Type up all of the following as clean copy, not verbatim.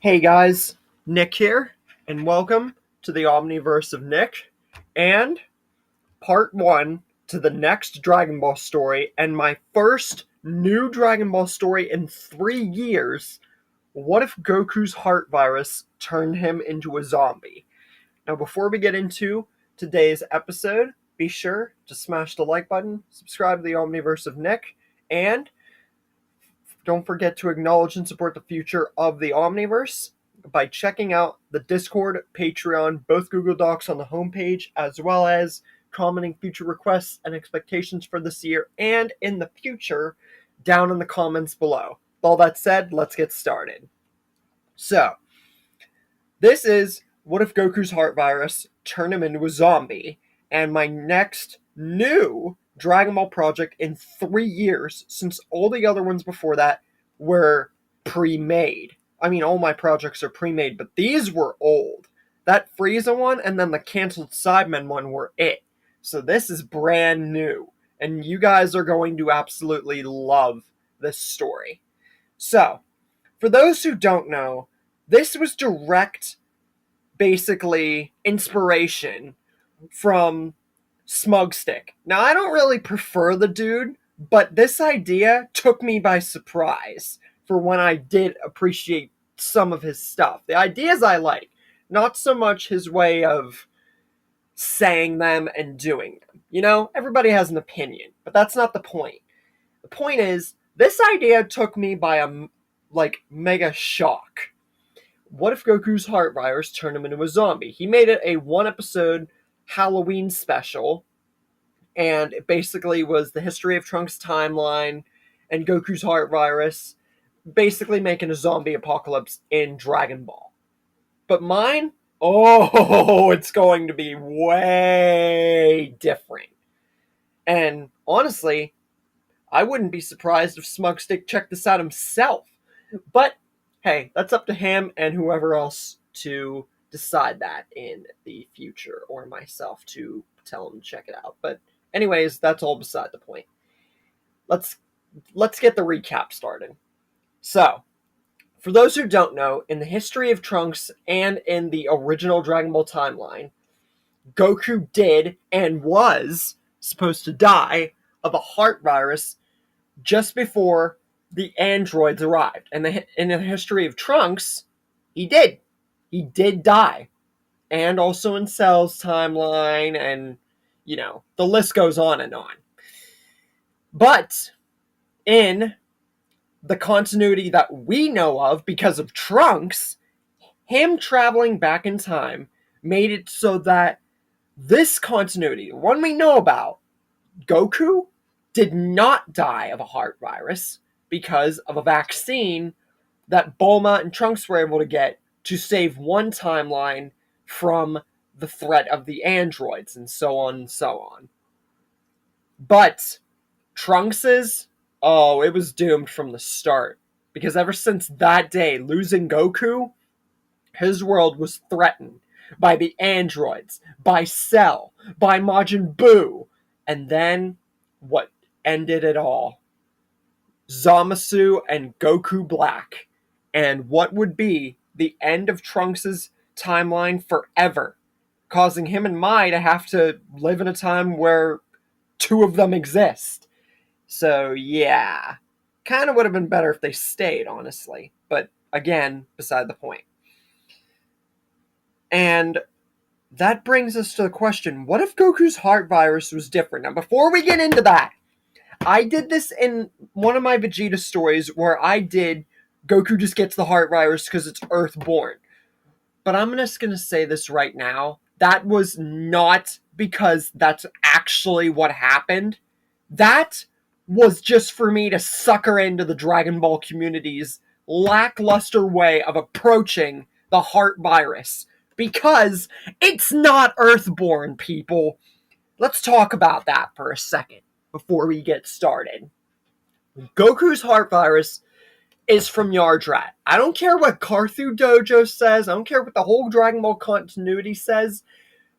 Hey guys, Nick here, and welcome to the Omniverse of Nick, and part 1 to the next Dragon Ball story, and my first new Dragon Ball story in 3 years. What if Goku's heart virus turned him into a zombie? Now, before we get into today's episode, be sure to smash the like button, subscribe to the Omniverse of Nick, and don't forget to acknowledge and support the future of the Omniverse by checking out the Discord, Patreon, both Google Docs on the homepage, as well as commenting future requests and expectations for this year and in the future down in the comments below. With all that said, let's get started. So, this is What If Goku's Heart Virus Turned Him Into a Zombie, and my next new Dragon Ball project in 3 years, since all the other ones before that were pre-made. I mean, all my projects are pre-made, but these were old. That Frieza one and then the canceled Cybermen one were it. So this is brand new, and you guys are going to absolutely love this story. So, for those who don't know, this was direct, basically, inspiration from SMUGSTICK. Now, I don't really prefer the dude, but this idea took me by surprise for when I did appreciate some of his stuff. The ideas I like, not so much his way of saying them and doing them. You know, everybody has an opinion, but that's not the point. The point is, this idea took me by a, mega shock. What if Goku's heart virus turned him into a zombie? He made it a 1-episode Halloween special, and it basically was the history of Trunks' timeline and Goku's heart virus, basically making a zombie apocalypse in Dragon Ball. But mine, it's going to be way different. And honestly, I wouldn't be surprised if SmugStick checked this out himself. But hey, that's up to him and whoever else to decide that in the future, or myself to tell him to check it out. But anyways, that's all beside the point. Let's get the recap started. So, for those who don't know, in the history of Trunks and in the original Dragon Ball timeline, Goku did and was supposed to die of a heart virus just before the androids arrived. And in the history of Trunks, he did. He did die. And also in Cell's timeline, and, you know, the list goes on and on. But in the continuity that we know of because of Trunks, him traveling back in time made it so that this continuity, the one we know about, Goku did not die of a heart virus because of a vaccine that Bulma and Trunks were able to get to save one timeline from the threat of the androids, and so on and so on. But Trunks's, it was doomed from the start. Because ever since that day, losing Goku, his world was threatened by the androids, by Cell, by Majin Buu, and then what ended it all? Zamasu and Goku Black, and what would be the end of Trunks' timeline forever, causing him and Mai to have to live in a time where 2 of them exist. So, yeah. Kind of would have been better if they stayed, honestly. But, again, beside the point. And that brings us to the question, what if Goku's heart virus was different? Now, before we get into that, I did this in one of my Vegeta stories where I did Goku just gets the heart virus because it's Earthborn. But I'm just going to say this right now. That was not because that's actually what happened. That was just for me to sucker into the Dragon Ball community's lackluster way of approaching the heart virus. Because it's not Earthborn, people. Let's talk about that for a second before we get started. Goku's heart virus is from Yardrat. I don't care what Karthu Dojo says. I don't care what the whole Dragon Ball continuity says.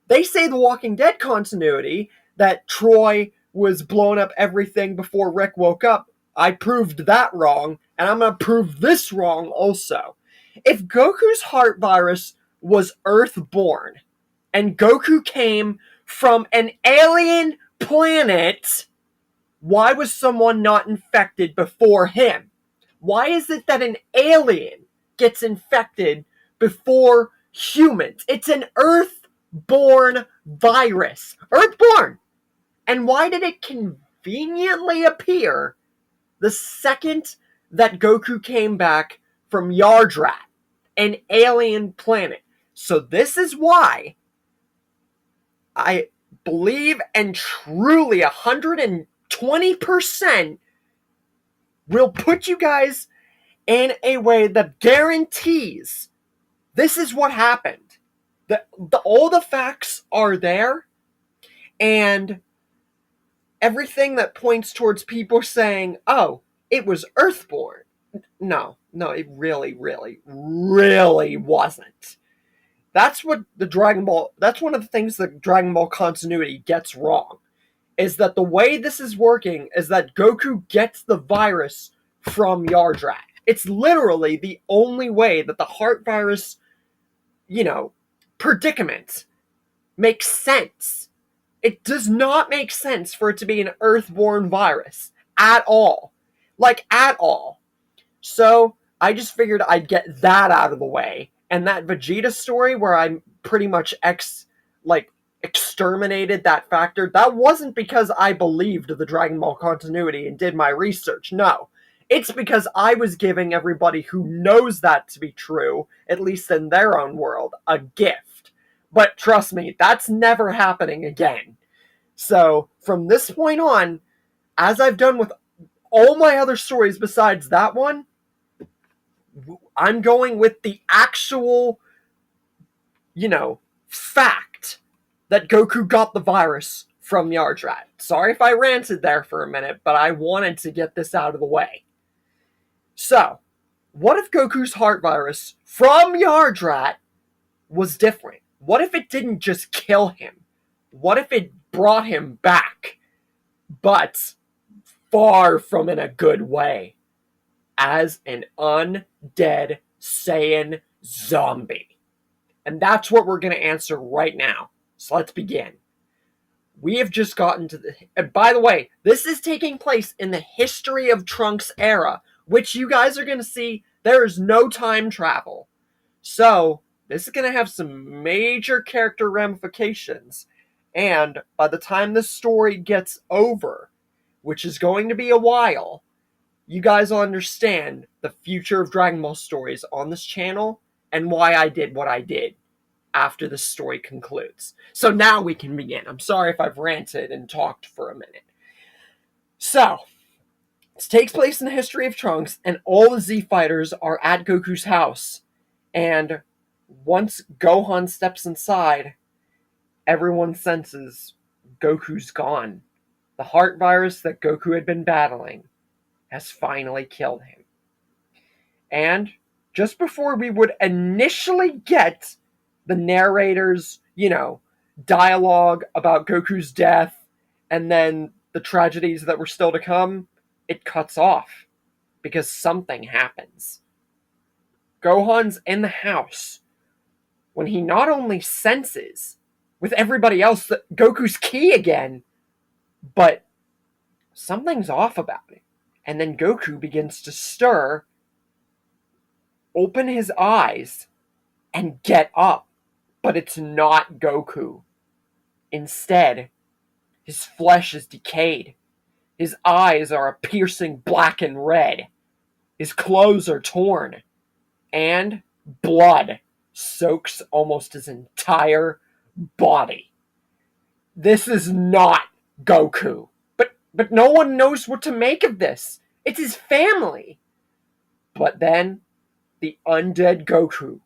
They say the Walking Dead continuity, that Troy was blowing up everything before Rick woke up. I proved that wrong, and I'm going to prove this wrong also. If Goku's heart virus was Earth-born, and Goku came from an alien planet, why was someone not infected before him? Why is it that an alien gets infected before humans? It's an Earth-born virus. Earth-born! And why did it conveniently appear the second that Goku came back from Yardrat, an alien planet? So this is why I believe and truly 120% will put you guys in a way that guarantees this is what happened. All the facts are there, and everything that points towards people saying, oh, it was Earthborn. No, it really, really, really wasn't. That's what that's one of the things that Dragon Ball continuity gets wrong, is that the way this is working is that Goku gets the virus from Yardrat. It's literally the only way that the heart virus, predicament makes sense. It does not make sense for it to be an Earthborn virus at all. Like, at all. So, I just figured I'd get that out of the way. And that Vegeta story where I pretty much exterminated that factor, that wasn't because I believed the Dragon Ball continuity and did my research. No. It's because I was giving everybody who knows that to be true, at least in their own world, a gift. But trust me, that's never happening again. So, from this point on, as I've done with all my other stories besides that one, I'm going with the actual, fact that Goku got the virus from Yardrat. Sorry if I ranted there for a minute, but I wanted to get this out of the way. So, what if Goku's heart virus from Yardrat was different? What if it didn't just kill him? What if it brought him back, but far from in a good way, as an undead Saiyan zombie? And that's what we're going to answer right now. So let's begin. We have just gotten to the... And by the way, this is taking place in the History of Trunks era, which you guys are going to see there is no time travel. So, this is going to have some major character ramifications. And by the time this story gets over, which is going to be a while, you guys will understand the future of Dragon Ball stories on this channel and why I did what I did after the story concludes. So now we can begin. I'm sorry if I've ranted and talked for a minute. So, this takes place in the History of Trunks, and all the Z Fighters are at Goku's house. And once Gohan steps inside, everyone senses Goku's gone. The heart virus that Goku had been battling has finally killed him. And just before we would initially get the narrator's, dialogue about Goku's death and then the tragedies that were still to come, it cuts off because something happens. Gohan's in the house when he not only senses with everybody else that Goku's ki again, but something's off about it. And then Goku begins to stir, open his eyes, and get up. But it's not Goku. Instead, his flesh is decayed. His eyes are a piercing black and red. His clothes are torn. And blood soaks almost his entire body. This is not Goku. But no one knows what to make of this. It's his family. But then, the undead Goku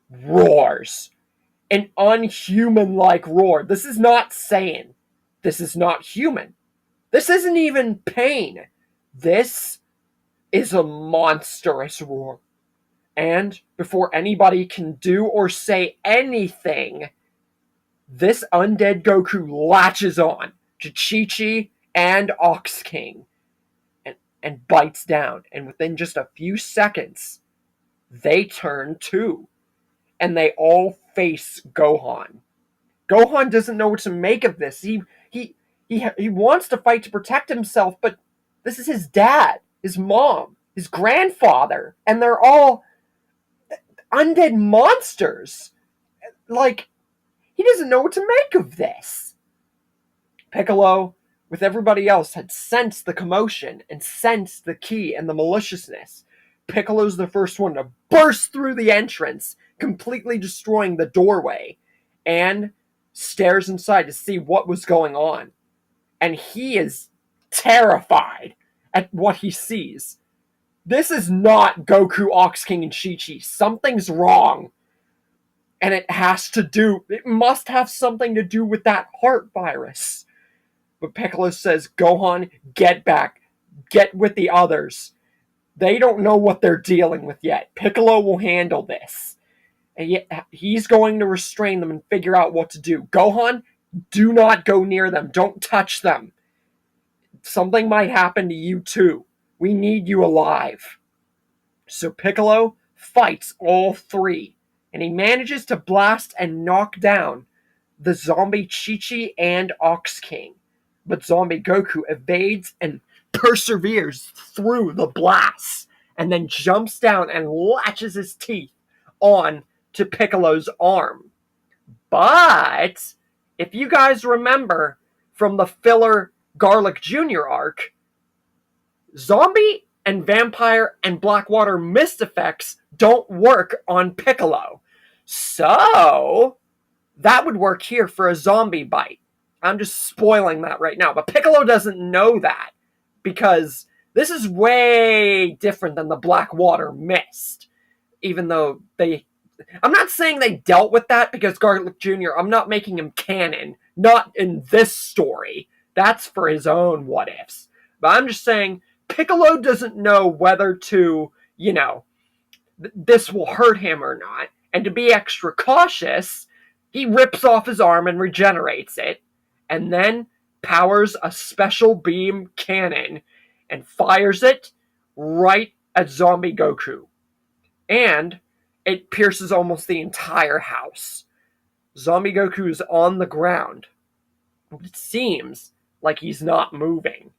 roars. An unhuman-like roar. This is not Saiyan. This is not human. This isn't even pain. This is a monstrous roar. And before anybody can do or say anything, this undead Goku latches on to Chi-Chi and Ox King and bites down. And within just a few seconds, they turn too, and they all face Gohan. Gohan doesn't know what to make of this. He wants to fight to protect himself, but this is his dad, his mom, his grandfather, and they're all undead monsters. Like, he doesn't know what to make of this. Piccolo, with everybody else, had sensed the commotion and sensed the key and the maliciousness. Piccolo's the first one to burst through the entrance, completely destroying the doorway, and stares inside to see what was going on. And he is terrified at what he sees. This is not Goku, Ox King, and Chi-Chi. Something's wrong. And it must have something to do with that heart virus. But Piccolo says, Gohan, get back. Get with the others. They don't know what they're dealing with yet. Piccolo will handle this. And yet he's going to restrain them and figure out what to do. Gohan, do not go near them. Don't touch them. Something might happen to you too. We need you alive. So Piccolo fights all three. And he manages to blast and knock down the zombie Chi-Chi and Ox King. But zombie Goku evades and perseveres through the blasts, and then jumps down and latches his teeth on to Piccolo's arm. But if you guys remember from the filler Garlic Jr. arc, zombie and vampire and Blackwater mist effects don't work on Piccolo. So that would work here for a zombie bite. I'm just spoiling that right now. But Piccolo doesn't know that, because this is way different than the Blackwater mist. Even though I'm not saying they dealt with that, because Garlic Jr., I'm not making him canon. Not in this story. That's for his own what-ifs. But I'm just saying, Piccolo doesn't know whether to, this will hurt him or not. And to be extra cautious, he rips off his arm and regenerates it, and then powers a special beam cannon and fires it right at zombie Goku. And it pierces almost the entire house. Zombie Goku is on the ground. It seems like he's not moving,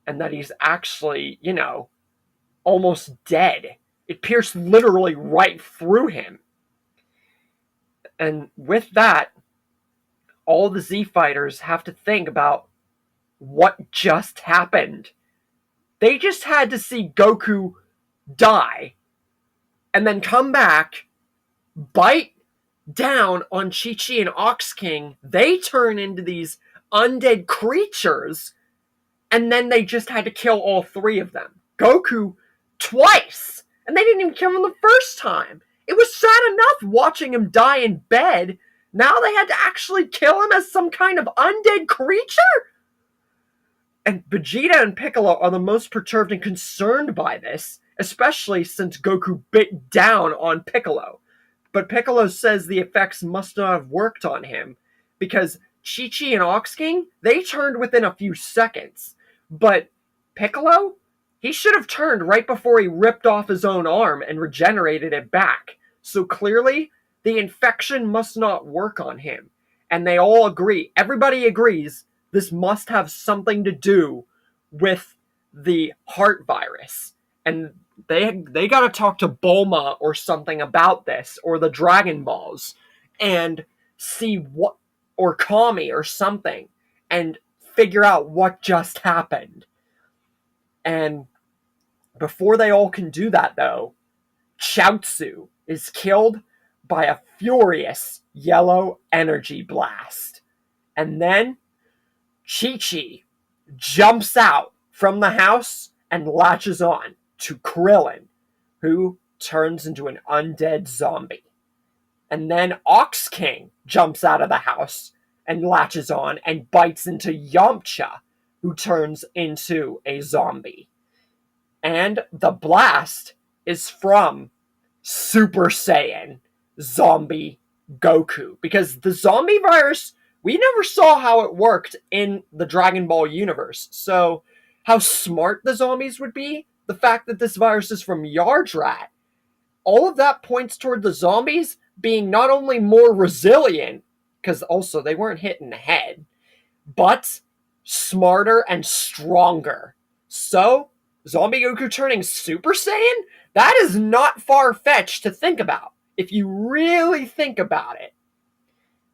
and that he's actually, almost dead. It pierced literally right through him. And with that, all the Z fighters have to think about what just happened. They just had to see Goku die, and then come back, bite down on Chi-Chi and Ox King. They turn into these undead creatures, and then they just had to kill all three of them. Goku twice, and they didn't even kill him the first time. It was sad enough watching him die in bed. Now they had to actually kill him as some kind of undead creature? And Vegeta and Piccolo are the most perturbed and concerned by this, especially since Goku bit down on Piccolo. But Piccolo says the effects must not have worked on him, because Chi-Chi and Ox King, they turned within a few seconds. But Piccolo, he should have turned right before he ripped off his own arm and regenerated it back. So clearly, the infection must not work on him. And they all agree, everybody agrees, this must have something to do with the heart virus. And they gotta talk to Bulma or something about this, or the Dragon Balls, and see what, or Kami or something, and figure out what just happened. And before they all can do that, though, Chaozu is killed by a furious yellow energy blast. And then Chi-Chi jumps out from the house and latches on to Krillin, who turns into an undead zombie. And then Ox King jumps out of the house and latches on and bites into Yamcha, who turns into a zombie. And the blast is from Super Saiyan zombie Goku, because the zombie virus, we never saw how it worked in the Dragon Ball universe. So how smart the zombies would be, the fact that this virus is from Yardrat, all of that points toward the zombies being not only more resilient, because also they weren't hit in the head, but smarter and stronger. So, Zombie Goku turning Super Saiyan? That is not far-fetched to think about, if you really think about it.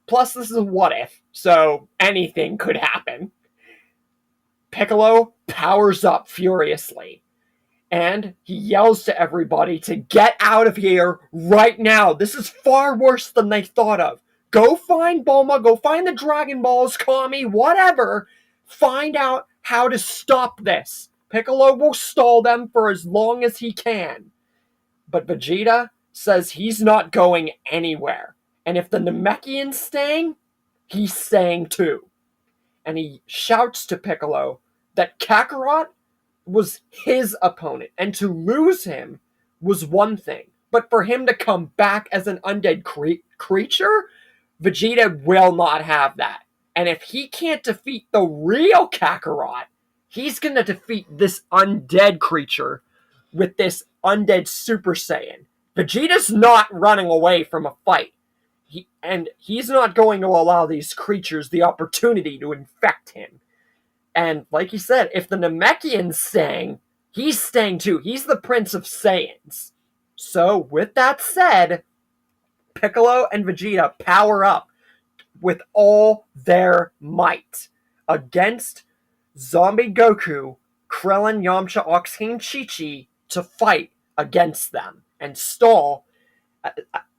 Plus, this is a what if, so anything could happen. Piccolo powers up furiously, and he yells to everybody to get out of here right now. This is far worse than they thought of. Go find Bulma, go find the Dragon Balls, Kami, whatever. Find out how to stop this. Piccolo will stall them for as long as he can. But Vegeta says he's not going anywhere. And if the Namekian's staying, he's staying too. And he shouts to Piccolo that Kakarot was his opponent, and to lose him was one thing. But for him to come back as an undead creature, Vegeta will not have that. And if he can't defeat the real Kakarot, he's going to defeat this undead creature with this undead Super Saiyan. Vegeta's not running away from a fight. He's not going to allow these creatures the opportunity to infect him. And like you said, if the Namekian's staying, he's staying too. He's the Prince of Saiyans. So, with that said, Piccolo and Vegeta power up with all their might against Zombie Goku, Krillin, Yamcha, Oxane, Chi-Chi to fight against them and stall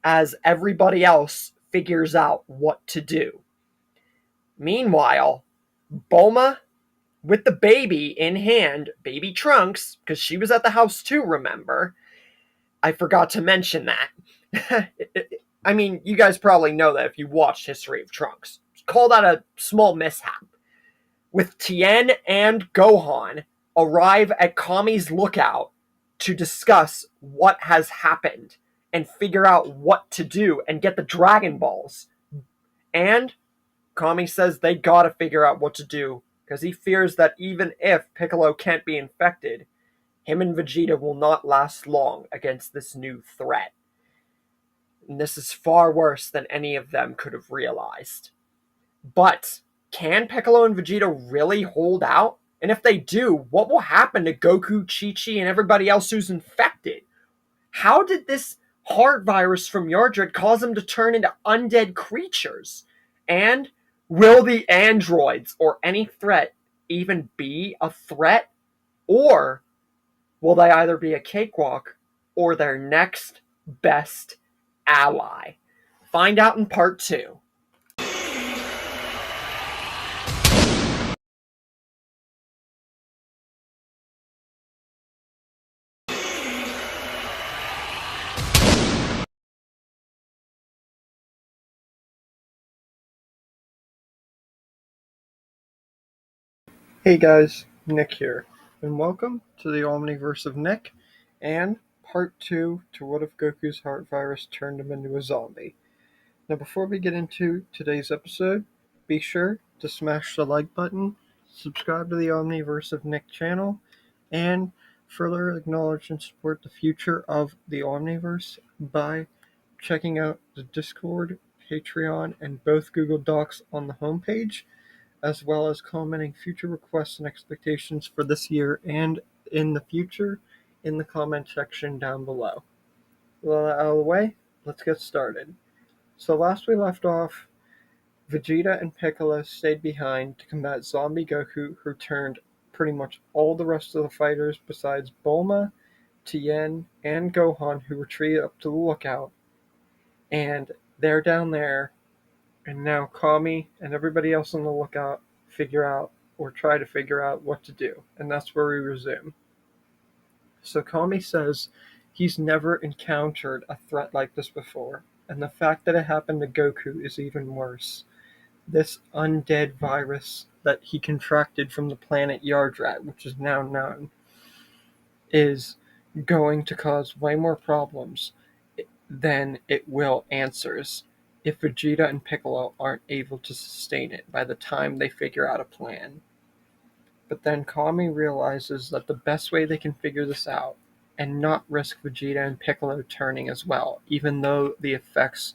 as everybody else figures out what to do. Meanwhile, Bulma, with the baby in hand, baby Trunks, because she was at the house too, remember? I forgot to mention that. I mean, you guys probably know that if you watched History of Trunks. Call that a small mishap. With Tien and Gohan arrive at Kami's lookout to discuss what has happened and figure out what to do and get the Dragon Balls. And Kami says they gotta figure out what to do, because he fears that even if Piccolo can't be infected, him and Vegeta will not last long against this new threat. And this is far worse than any of them could have realized. But can Piccolo and Vegeta really hold out? And if they do, what will happen to Goku, Chi-Chi, and everybody else who's infected? How did this heart virus from Yardred cause them to turn into undead creatures? And will the androids or any threat even be a threat? Or will they either be a cakewalk or their next best ally? Find out in part 2. Hey guys, Nick here, and welcome to the Omniverse of Nick, and part 2 to what if Goku's heart virus turned him into a zombie. Now before we get into today's episode, be sure to smash the like button, subscribe to the Omniverse of Nick channel, and further acknowledge and support the future of the Omniverse by checking out the Discord, Patreon, and both Google Docs on the homepage, as well as commenting future requests and expectations for this year and in the future in the comment section down below. With all that out of the way, let's get started. So last we left off, Vegeta and Piccolo stayed behind to combat Zombie Goku, who turned pretty much all the rest of the fighters besides Bulma, Tien, and Gohan, who retreated up to the lookout. And they're down there, and now Kami and everybody else on the lookout try to figure out what to do. And that's where we resume. So Kami says he's never encountered a threat like this before, and the fact that it happened to Goku is even worse. This undead virus that he contracted from the planet Yardrat, which is now known, is going to cause way more problems than it will answers if Vegeta and Piccolo aren't able to sustain it by the time they figure out a plan. But then Kami realizes that the best way they can figure this out and not risk Vegeta and Piccolo turning as well. Even though the effects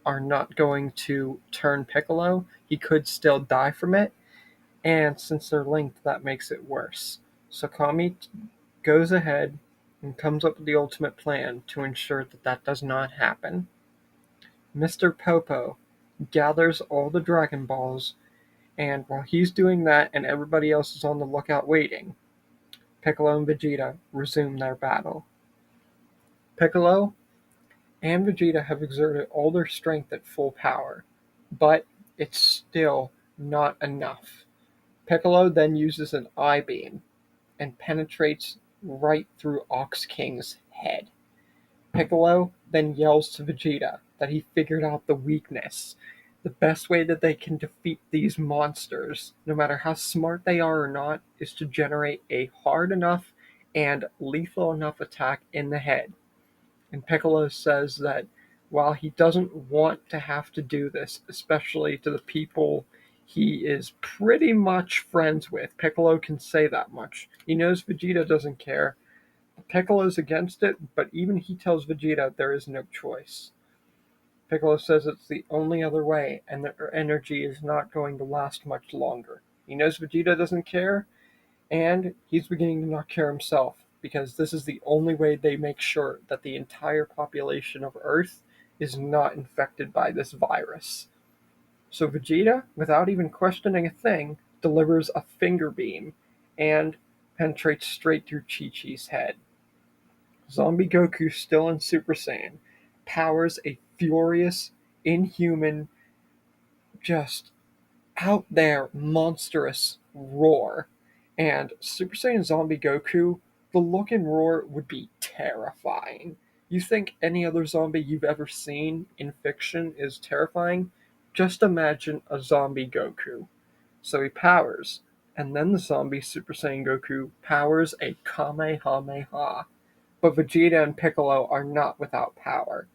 are not going to turn Piccolo, he could still die from it, and since they're linked, that makes it worse. So Kami goes ahead and comes up with the ultimate plan to ensure that that does not happen. Mr. Popo gathers all the Dragon Balls, and while he's doing that and everybody else is on the lookout waiting, Piccolo and Vegeta resume their battle. Piccolo and Vegeta have exerted all their strength at full power, but it's still not enough. Piccolo then uses an eye beam and penetrates right through Ox King's head. Piccolo then yells to Vegeta that he figured out the weakness. The best way that they can defeat these monsters, no matter how smart they are or not, is to generate a hard enough and lethal enough attack in the head. And Piccolo says that while he doesn't want to have to do this, especially to the people he is pretty much friends with, Piccolo can say that much. He knows Vegeta doesn't care. Piccolo's against it, but even he tells Vegeta there is no choice. Piccolo says it's the only other way, and their energy is not going to last much longer. He knows Vegeta doesn't care, and he's beginning to not care himself, because this is the only way they make sure that the entire population of Earth is not infected by this virus. So Vegeta, without even questioning a thing, delivers a finger beam and penetrates straight through Chi-Chi's head. Zombie Goku, still in Super Saiyan, powers a furious, inhuman, just out there monstrous roar. And Super Saiyan Zombie Goku, the look and roar would be terrifying. You think any other zombie you've ever seen in fiction is terrifying? Just imagine a zombie Goku. So he powers, and then the zombie Super Saiyan Goku powers a Kamehameha. But Vegeta and Piccolo are not without power.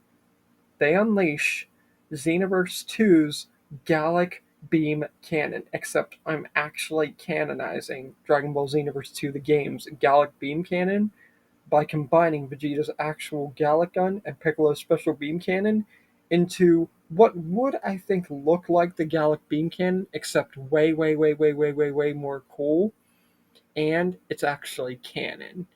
They unleash Xenoverse 2's Gallic Beam Cannon, except I'm actually canonizing Dragon Ball Xenoverse 2, the game's Gallic Beam Cannon, by combining Vegeta's actual Gallic Gun and Piccolo's Special Beam Cannon into what would, I think, look like the Gallic Beam Cannon, except way, way, way, way, way, way, way more cool, and it's actually canon.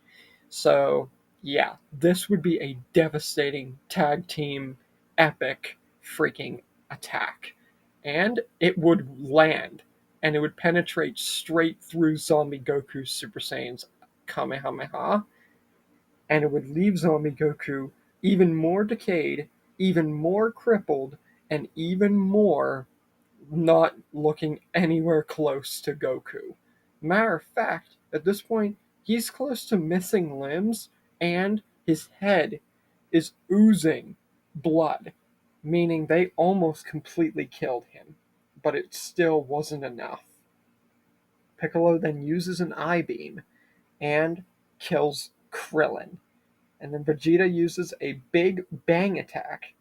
So, yeah, this would be a devastating tag team epic freaking attack. And it would land, and it would penetrate straight through Zombie Goku Super Saiyan's Kamehameha, and it would leave Zombie Goku even more decayed, even more crippled, and even more not looking anywhere close to Goku. Matter of fact, at this point, he's close to missing limbs, and his head is oozing blood, meaning they almost completely killed him, but it still wasn't enough. Piccolo then uses an eye beam and kills Krillin, and then Vegeta uses a big bang attack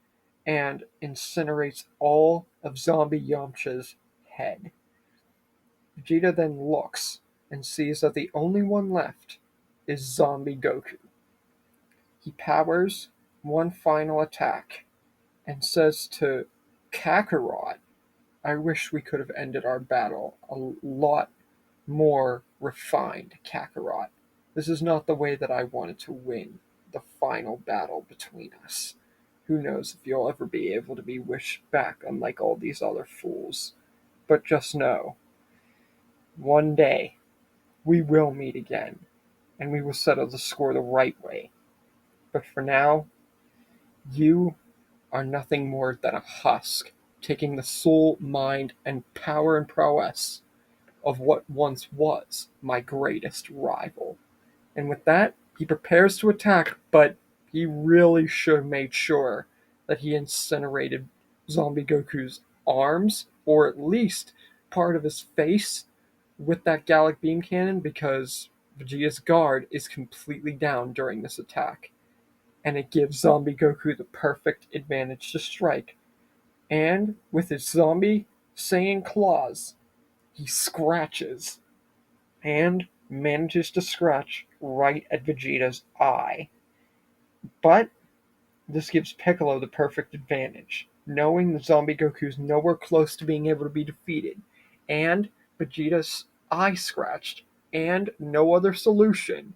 and incinerates all of Zombie Yamcha's head. Vegeta then looks and sees that the only one left is Zombie Goku. He powers one final attack and says to Kakarot, I wish we could have ended our battle a lot more refined, Kakarot. This is not the way that I wanted to win the final battle between us. Who knows if you'll ever be able to be wished back unlike all these other fools. But just know, one day we will meet again, and we will settle the score the right way. But for now, you are nothing more than a husk, taking the soul, mind, and power and prowess of what once was my greatest rival. And with that, he prepares to attack, but he really should have made sure that he incinerated Zombie Goku's arms, or at least part of his face, with that Gallic Beam Cannon, because Vegeta's guard is completely down during this attack, and it gives Zombie Goku the perfect advantage to strike. And with his Zombie Saiyan claws, he scratches and manages to scratch right at Vegeta's eye. But this gives Piccolo the perfect advantage, knowing the zombie Goku's nowhere close to being able to be defeated, and Vegeta's eye scratched, and no other solution.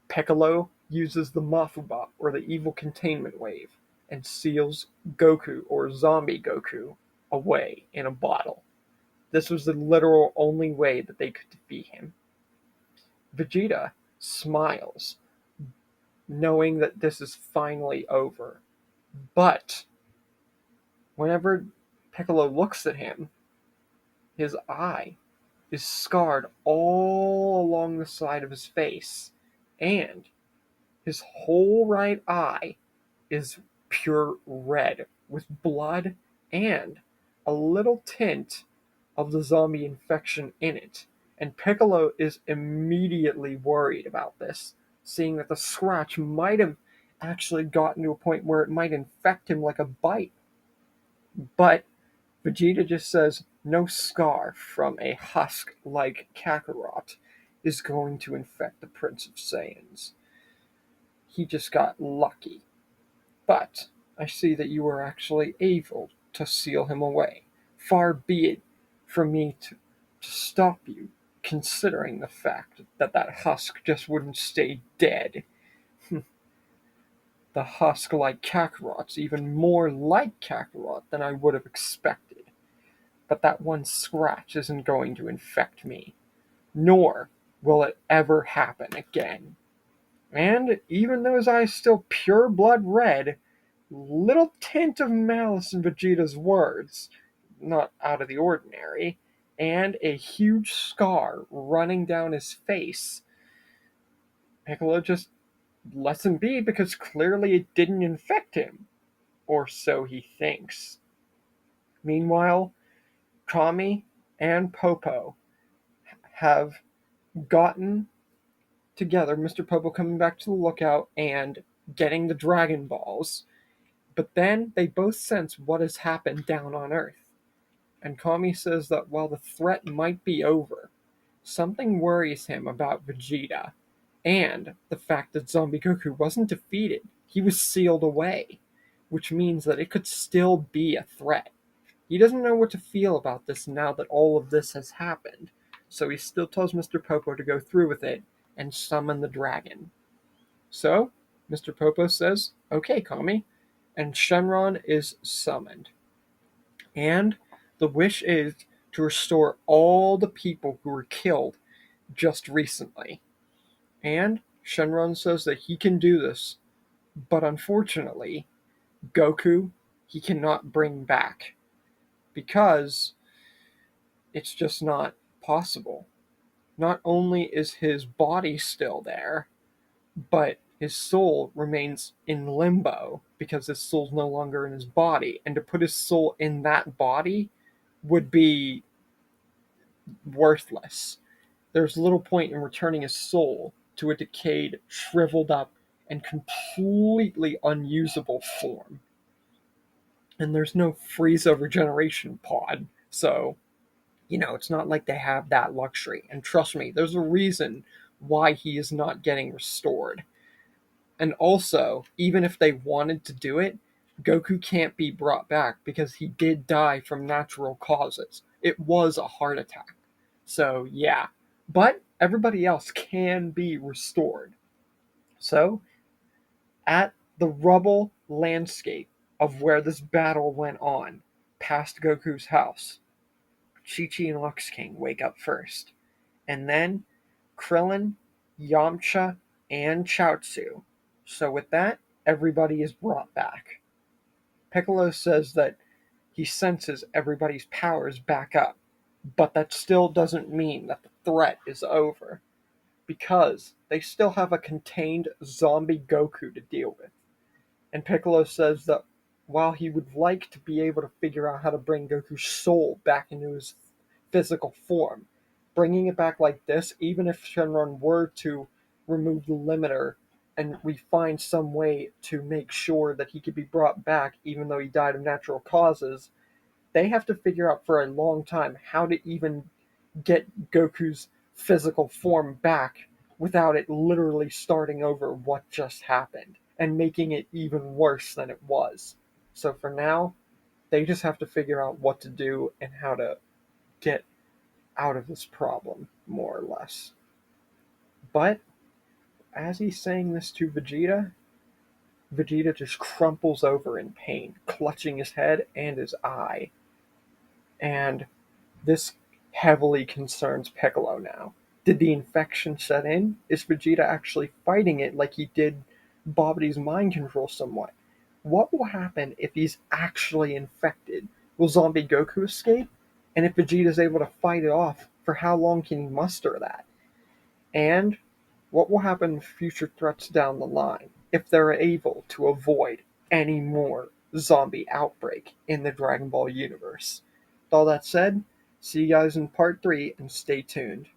Piccolo uses the Mafuba, or the evil containment wave, and seals Goku, or zombie Goku, away in a bottle. This was the literal only way that they could defeat him. Vegeta smiles, knowing that this is finally over. But whenever Piccolo looks at him, his eye is scarred all along the side of his face, and his whole right eye is pure red with blood and a little tint of the zombie infection in it. And Piccolo is immediately worried about this, seeing that the scratch might have actually gotten to a point where it might infect him like a bite. But Vegeta just says no scar from a husk like Kakarot is going to infect the Prince of Saiyans. He just got lucky. But I see that you were actually able to seal him away. Far be it from me to stop you, considering the fact that that husk just wouldn't stay dead. The husk like Kakarot's even more like Kakarot than I would have expected. But that one scratch isn't going to infect me, nor will it ever happen again. And even though his eyes still pure blood red, little tint of malice in Vegeta's words, not out of the ordinary, and a huge scar running down his face. Piccolo just lets him be because clearly it didn't infect him, or so he thinks. Meanwhile, Kami and Popo have gotten together, Mr. Popo coming back to the lookout and getting the Dragon Balls. But then they both sense what has happened down on Earth. And Kami says that while the threat might be over, something worries him about Vegeta and the fact that Zombie Goku wasn't defeated. He was sealed away, which means that it could still be a threat. He doesn't know what to feel about this now that all of this has happened, so he still tells Mr. Popo to go through with it and summon the dragon. So, Mr. Popo says, okay, Kami, and Shenron is summoned. And the wish is to restore all the people who were killed just recently. And Shenron says that he can do this, but unfortunately, Goku he cannot bring back because it's just not possible. Not only is his body still there, but his soul remains in limbo because his soul's no longer in his body. And to put his soul in that body would be worthless. There's little point in returning his soul to a decayed, shriveled up, and completely unusable form. And there's no Frieza regeneration pod, so it's not like they have that luxury. And trust me, there's a reason why he is not getting restored. And also, even if they wanted to do it, Goku can't be brought back because he did die from natural causes. It was a heart attack. So, yeah. But everybody else can be restored. So, at the rubble landscape of where this battle went on, past Goku's house, Chi-Chi and Lux King wake up first. And then Krillin, Yamcha, and Chaozu. So with that, everybody is brought back. Piccolo says that he senses everybody's powers back up, but that still doesn't mean that the threat is over, because they still have a contained zombie Goku to deal with. And Piccolo says that while he would like to be able to figure out how to bring Goku's soul back into his physical form, bringing it back like this, even if Shenron were to remove the limiter and we find some way to make sure that he could be brought back even though he died of natural causes, they have to figure out for a long time how to even get Goku's physical form back without it literally starting over what just happened. and making it even worse than it was. So for now, they just have to figure out what to do and how to get out of this problem, more or less. But as he's saying this to Vegeta, Vegeta just crumples over in pain, clutching his head and his eye. And this heavily concerns Piccolo now. Did the infection set in? Is Vegeta actually fighting it like he did Babdi's mind control somewhat? What will happen if he's actually infected? Will Zombie Goku escape? And if Vegeta's able to fight it off, for how long can he muster that? And what will happen with future threats down the line if they're able to avoid any more zombie outbreak in the Dragon Ball universe? With all that said, see you guys in part 3 and stay tuned.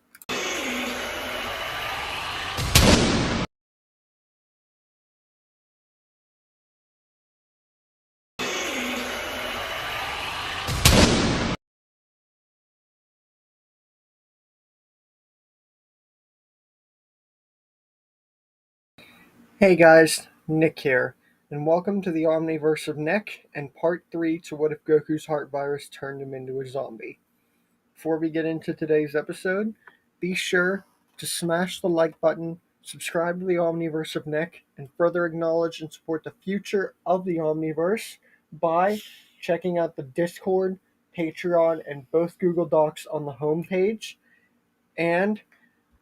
Hey guys, Nick here, and welcome to the Omniverse of Nick and part 3 to What If Goku's Heart Virus Turned Him into a Zombie. Before we get into today's episode, be sure to smash the like button, subscribe to the Omniverse of Nick, and further acknowledge and support the future of the Omniverse by checking out the Discord, Patreon, and both Google Docs on the homepage. And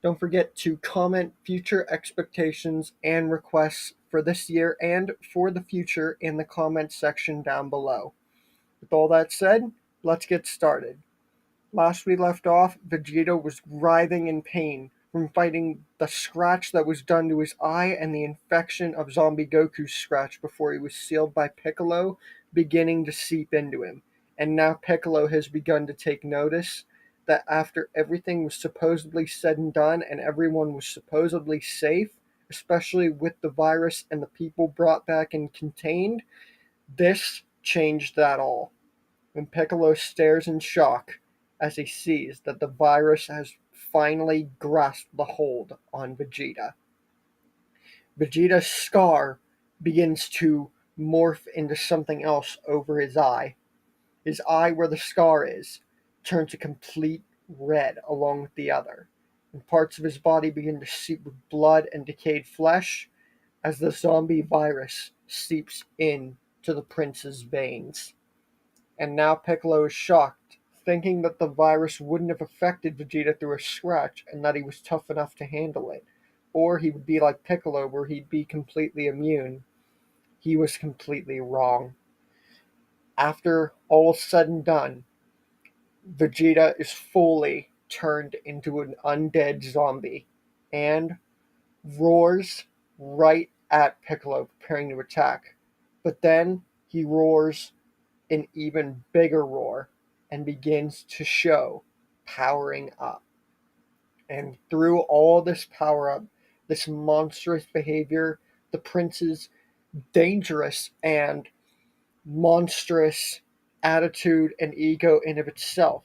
don't forget to comment future expectations and requests for this year and for the future in the comment section down below. With all that said, let's get started. Last we left off, Vegeta was writhing in pain from fighting the scratch that was done to his eye and the infection of Zombie Goku's scratch before he was sealed by Piccolo beginning to seep into him. And now Piccolo has begun to take notice that after everything was supposedly said and done and everyone was supposedly safe, especially with the virus and the people brought back and contained, this changed that all. When Piccolo stares in shock as he sees that the virus has finally grasped the hold on Vegeta. Vegeta's scar begins to morph into something else over his eye. His eye, where the scar is, turns a complete red along with the other, and parts of his body begin to seep with blood and decayed flesh as the zombie virus seeps in to the prince's veins. And now Piccolo is shocked, thinking that the virus wouldn't have affected Vegeta through a scratch and that he was tough enough to handle it. Or he would be like Piccolo, where he'd be completely immune. He was completely wrong. After all said and done, Vegeta is fully turned into an undead zombie and roars right at Piccolo, preparing to attack. But then he roars an even bigger roar and begins to show powering up. And through all this power up, this monstrous behavior, the prince's dangerous and monstrous attitude and ego in of itself,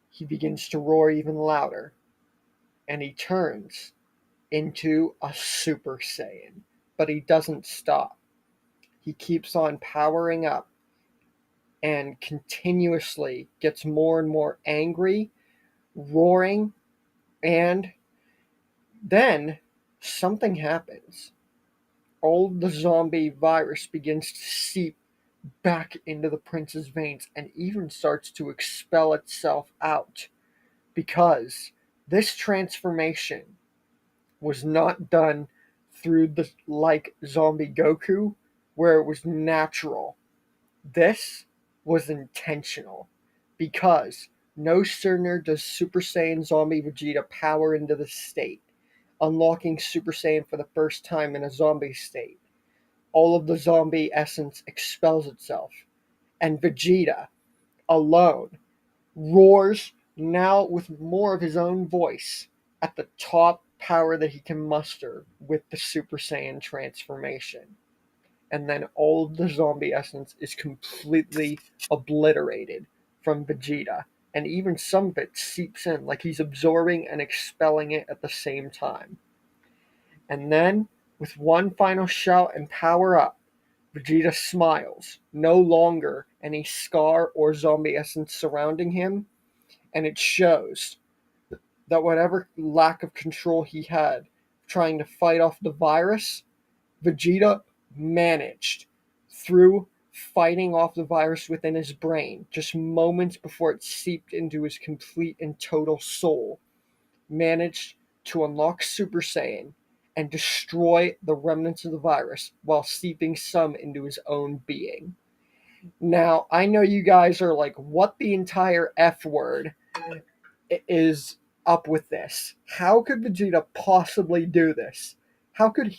he begins to roar even louder, and he turns into a Super Saiyan. But he doesn't stop. He keeps on powering up and continuously gets more and more angry, roaring, and then something happens. All the zombie virus begins to seep back into the prince's veins and even starts to expel itself out, because this transformation was not done through the like Zombie Goku, where it was natural. This was intentional, because no sooner does Super Saiyan Zombie Vegeta power into the state, unlocking Super Saiyan for the first time in a zombie state, all of the zombie essence expels itself, and Vegeta alone roars, now with more of his own voice, at the top power that he can muster with the Super Saiyan transformation. And then all of the zombie essence is completely obliterated from Vegeta, and even some of it seeps in, like he's absorbing and expelling it at the same time. And then With one final shout and power up, Vegeta smiles, no longer any scar or zombie essence surrounding him, and it shows that whatever lack of control he had trying to fight off the virus, Vegeta managed through fighting off the virus within his brain just moments before it seeped into his complete and total soul, managed to unlock Super Saiyan and destroy the remnants of the virus while seeping some into his own being. Now, I know you guys are like, what the entire F word is up with this? How could Vegeta possibly do this? How could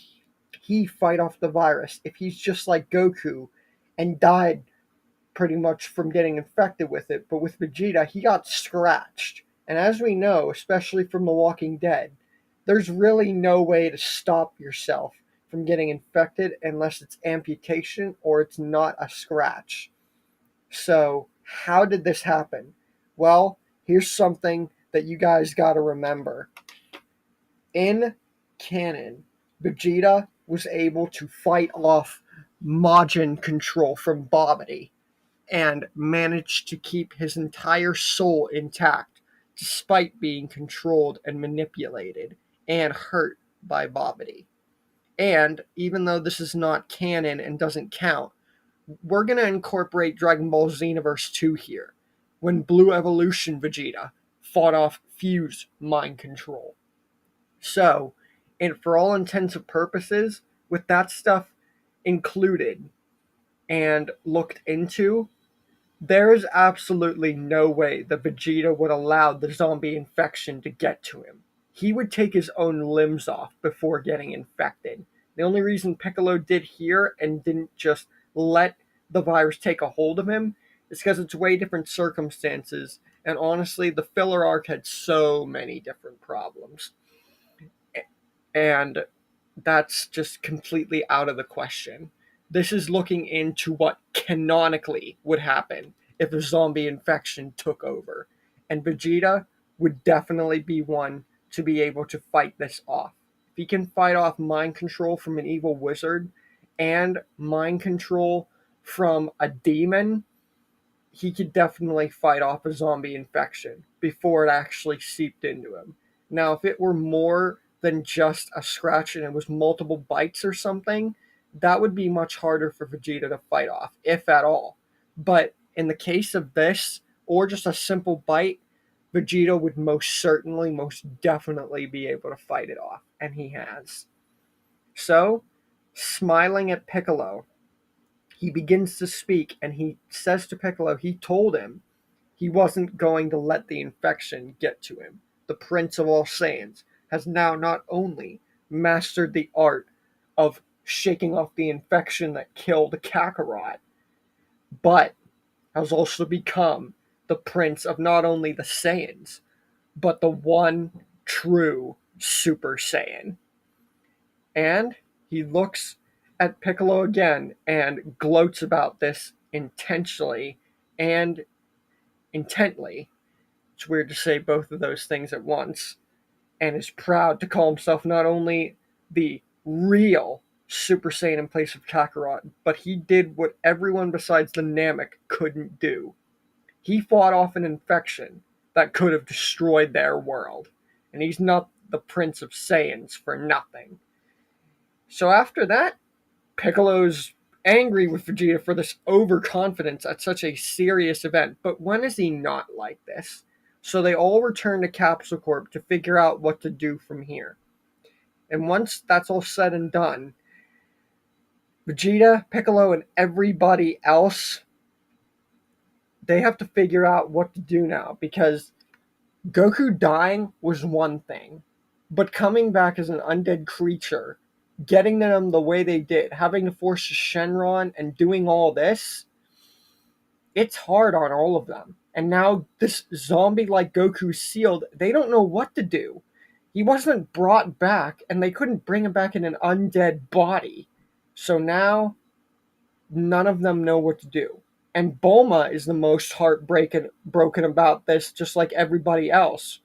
he fight off the virus if he's just like Goku and died pretty much from getting infected with it? But with Vegeta, he got scratched. And as we know, especially from The Walking Dead, there's really no way to stop yourself from getting infected unless it's amputation or it's not a scratch. So, how did this happen? Well, here's something that you guys got to remember. In canon, Vegeta was able to fight off Majin control from Babidi and managed to keep his entire soul intact despite being controlled and manipulated and hurt by Babidi. And even though this is not canon and doesn't count, we're going to incorporate Dragon Ball Xenoverse 2 here, when Blue Evolution Vegeta fought off Fuse mind control. So, and for all intents and purposes, with that stuff included and looked into, there is absolutely no way that Vegeta would allow the zombie infection to get to him. He would take his own limbs off before getting infected. The only reason Piccolo did here and didn't just let the virus take a hold of him is because it's way different circumstances, and honestly, the filler arc had so many different problems. And that's just completely out of the question. This is looking into what canonically would happen if a zombie infection took over. And Vegeta would definitely be one to be able to fight this off. If he can fight off mind control from an evil wizard and mind control from a demon, he could definitely fight off a zombie infection before it actually seeped into him. Now, if it were more than just a scratch and it was multiple bites or something, that would be much harder for Vegeta to fight off, if at all. But in the case of this, or just a simple bite, Vegeta would most definitely be able to fight it off, and he has. So, smiling at Piccolo, he begins to speak, and he says to Piccolo he told him he wasn't going to let the infection get to him. The Prince of All Saiyans has now not only mastered the art of shaking off the infection that killed Kakarot, but has also become the prince of not only the Saiyans, but the one true Super Saiyan. And he looks at Piccolo again and gloats about this intentionally and intently. It's weird to say both of those things at once. And is proud to call himself not only the real Super Saiyan in place of Kakarot, but he did what everyone besides the Namek couldn't do. He fought off an infection that could have destroyed their world. And he's not the Prince of Saiyans for nothing. So after that, Piccolo's angry with Vegeta for this overconfidence at such a serious event. But when is he not like this? So they all return to Capsule Corp to figure out what to do from here. And once that's all said and done, Vegeta, Piccolo, and everybody else, they have to figure out what to do now, because Goku dying was one thing, but coming back as an undead creature, getting them the way they did, having to force a Shenron and doing all this, it's hard on all of them. And now this zombie like Goku sealed, they don't know what to do. He wasn't brought back, and they couldn't bring him back in an undead body. So now, none of them know what to do. And Bulma is the most broken about this, just like everybody else.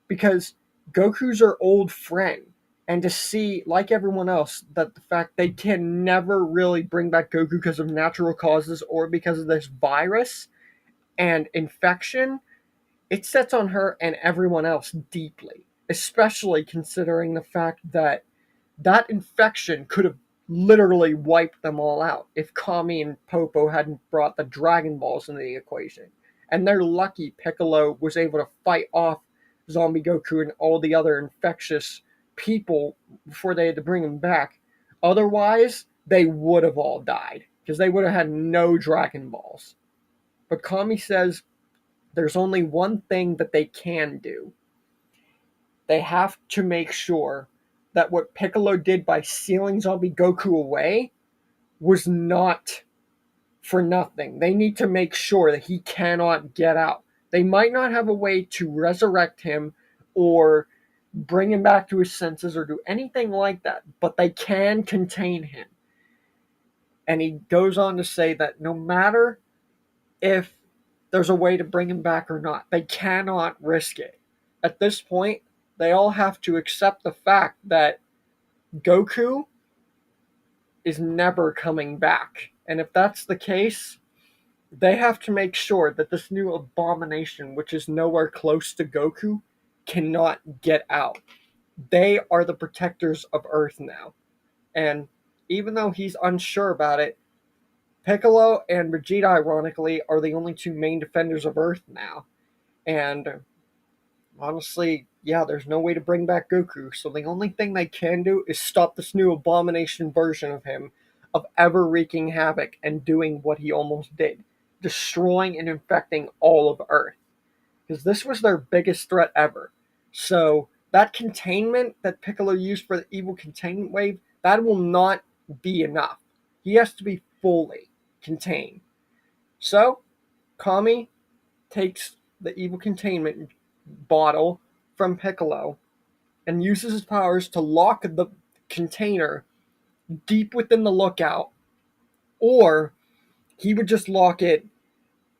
Because Goku's her old friend, and to see, like everyone else, that the fact they can never really bring back Goku because of natural causes or because of this virus and infection, it sets on her and everyone else deeply, especially considering the fact that that infection could have literally wiped them all out if Kami and Popo hadn't brought the Dragon Balls into the equation. And they're lucky Piccolo was able to fight off Zombie Goku and all the other infectious people before they had to bring him back. Otherwise, they would have all died because they would have had no Dragon Balls. But Kami says there's only one thing that they can do. They have to make sure that what Piccolo did by sealing Zombie Goku away was not for nothing. They need to make sure that he cannot get out. They might not have a way to resurrect him or bring him back to his senses or do anything like that, but they can contain him. And he goes on to say that no matter if there's a way to bring him back or not, they cannot risk it. At this point, they all have to accept the fact that Goku is never coming back. And if that's the case, they have to make sure that this new abomination, which is nowhere close to Goku, cannot get out. They are the protectors of Earth now. And even though he's unsure about it, Piccolo and Vegeta, ironically, are the only two main defenders of Earth now. And honestly, yeah, there's no way to bring back Goku, so the only thing they can do is stop this new abomination version of him, of ever wreaking havoc and doing what he almost did, destroying and infecting all of Earth. Because this was their biggest threat ever. So that containment that Piccolo used for the evil containment wave, that will not be enough. He has to be fully contained. So, Kami takes the evil containment bottle from Piccolo and uses his powers to lock the container deep within the lookout, or he would just lock it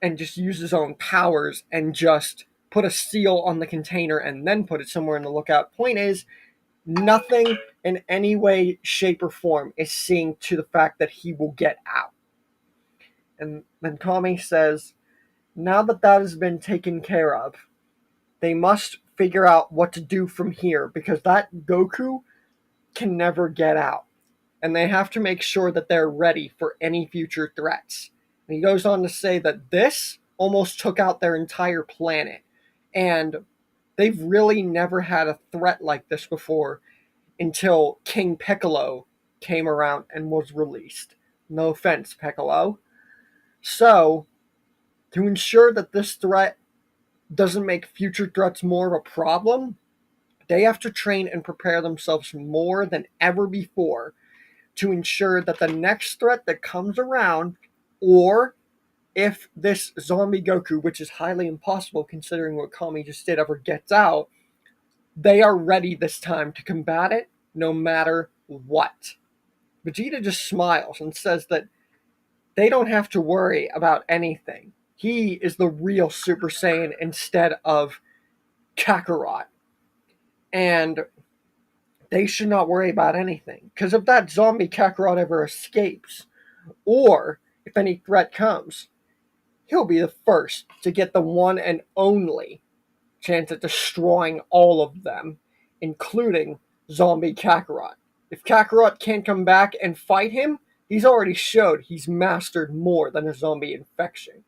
and just use his own powers and just put a seal on the container and then put it somewhere in the lookout. Point is, nothing in any way, shape, or form is seeing to the fact that he will get out. And then Kami says, now that that has been taken care of, they must figure out what to do from here, because that Goku can never get out. And they have to make sure that they're ready for any future threats. And he goes on to say that this almost took out their entire planet. And they've really never had a threat like this before until King Piccolo came around and was released. No offense, Piccolo. So, to ensure that this threat doesn't make future threats more of a problem, they have to train and prepare themselves more than ever before to ensure that the next threat that comes around, or if this zombie Goku, which is highly impossible considering what Kami just did, ever gets out, they are ready this time to combat it no matter what. Vegeta just smiles and says that they don't have to worry about anything. He is the real Super Saiyan instead of Kakarot. And they should not worry about anything. Because if that zombie Kakarot ever escapes, or if any threat comes, he'll be the first to get the one and only chance at destroying all of them, including zombie Kakarot. If Kakarot can't come back and fight him, he's already showed he's mastered more than a zombie infection.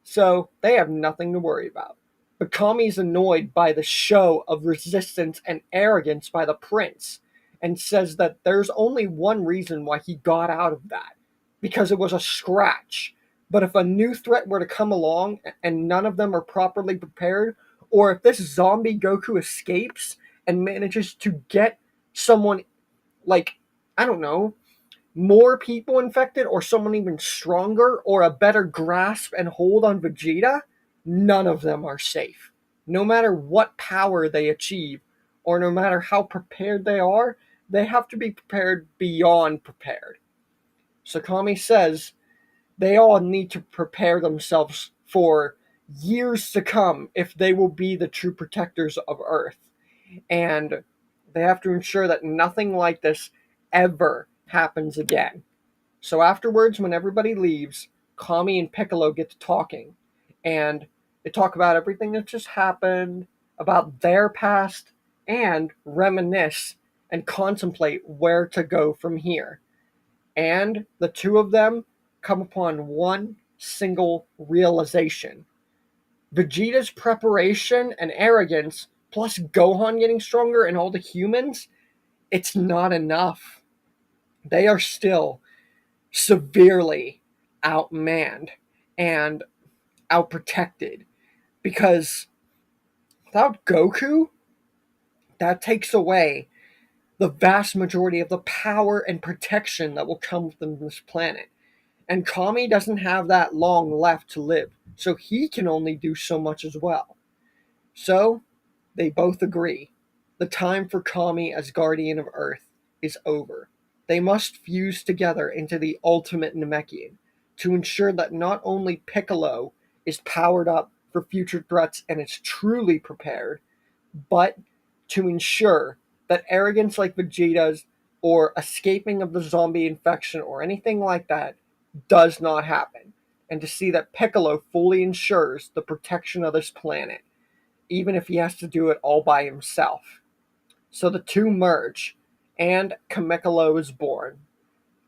So they have nothing to worry about. But Kami's annoyed by the show of resistance and arrogance by the prince, and says that there's only one reason why he got out of that, because it was a scratch. But if a new threat were to come along and none of them are properly prepared, or if this zombie Goku escapes and manages to get someone, like, I don't know, more people infected, or someone even stronger, or a better grasp and hold on Vegeta, none of them are safe. No matter what power they achieve, or no matter how prepared they are, they have to be prepared beyond prepared. So Kami says they all need to prepare themselves for years to come if they will be the true protectors of Earth. And They have to ensure that nothing like this ever happens again. So afterwards, when everybody leaves, Kami and Piccolo get to talking, and they talk about everything that just happened, about their past, and reminisce and contemplate where to go from here. And the two of them come upon one single realization: Vegeta's preparation and arrogance, plus Gohan getting stronger and all the humans, it's not enough. They are still severely outmanned and outprotected, because without Goku, that takes away the vast majority of the power and protection that will come from this planet. And Kami doesn't have that long left to live, so he can only do so much as well. So they both agree. The time for Kami as Guardian of Earth is over. They must fuse together into the ultimate Namekian to ensure that not only Piccolo is powered up for future threats and is truly prepared, but to ensure that arrogance like Vegeta's or escaping of the zombie infection or anything like that does not happen, and to see that Piccolo fully ensures the protection of this planet, even if he has to do it all by himself. So the two merge, and Kamekalo is born.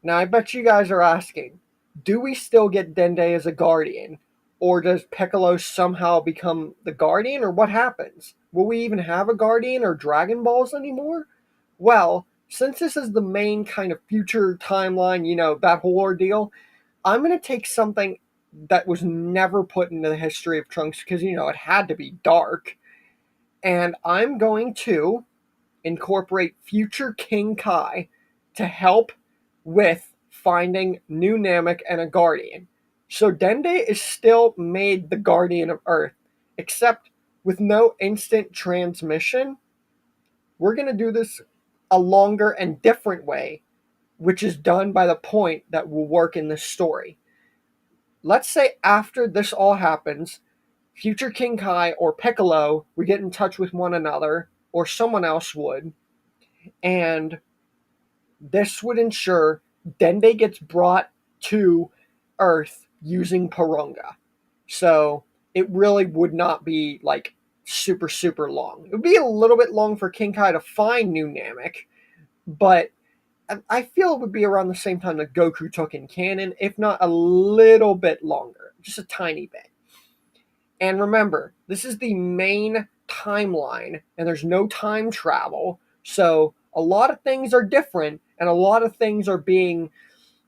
Now I bet you guys are asking, do we still get Dende as a guardian? Or does Piccolo somehow become the guardian, or what happens? Will we even have a guardian or Dragon Balls anymore? Well, since this is the main kind of future timeline, that whole ordeal, I'm going to take something that was never put into the history of Trunks, because, it had to be dark. And I'm going to incorporate future King Kai to help with finding new Namek and a Guardian. So Dende is still made the Guardian of Earth, except with no instant transmission. We're going to do this a longer and different way, which is done by the point that will work in this story. Let's say after this all happens, future King Kai or Piccolo would get in touch with one another, or someone else would, and this would ensure Dende gets brought to Earth using Porunga. So it really would not be like super, super long. It would be a little bit long for King Kai to find New Namek, but I feel it would be around the same time that Goku took in canon, if not a little bit longer, just a tiny bit. And remember, this is the main timeline, and there's no time travel, so a lot of things are different, and a lot of things are being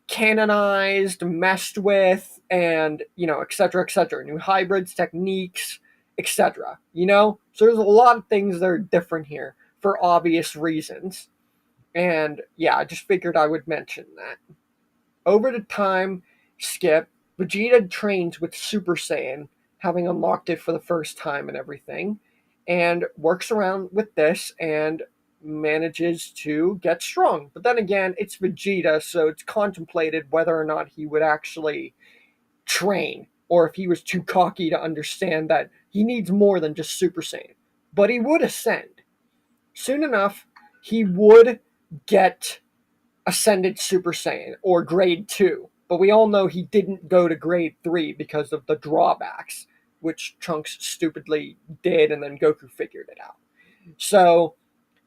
canonized, messed with, and, etc., etc. New hybrids, techniques, etc. So there's a lot of things that are different here for obvious reasons. And yeah, I just figured I would mention that. Over the time skip, Vegeta trains with Super Saiyan, having unlocked it for the first time and everything, and works around with this and manages to get strong. But then again, it's Vegeta, so it's contemplated whether or not he would actually train, or if he was too cocky to understand that he needs more than just Super Saiyan. But he would ascend. Soon enough, he would get ascended Super Saiyan, or grade 2. But we all know he didn't go to grade 3 because of the drawbacks, which Trunks stupidly did, and then Goku figured it out. So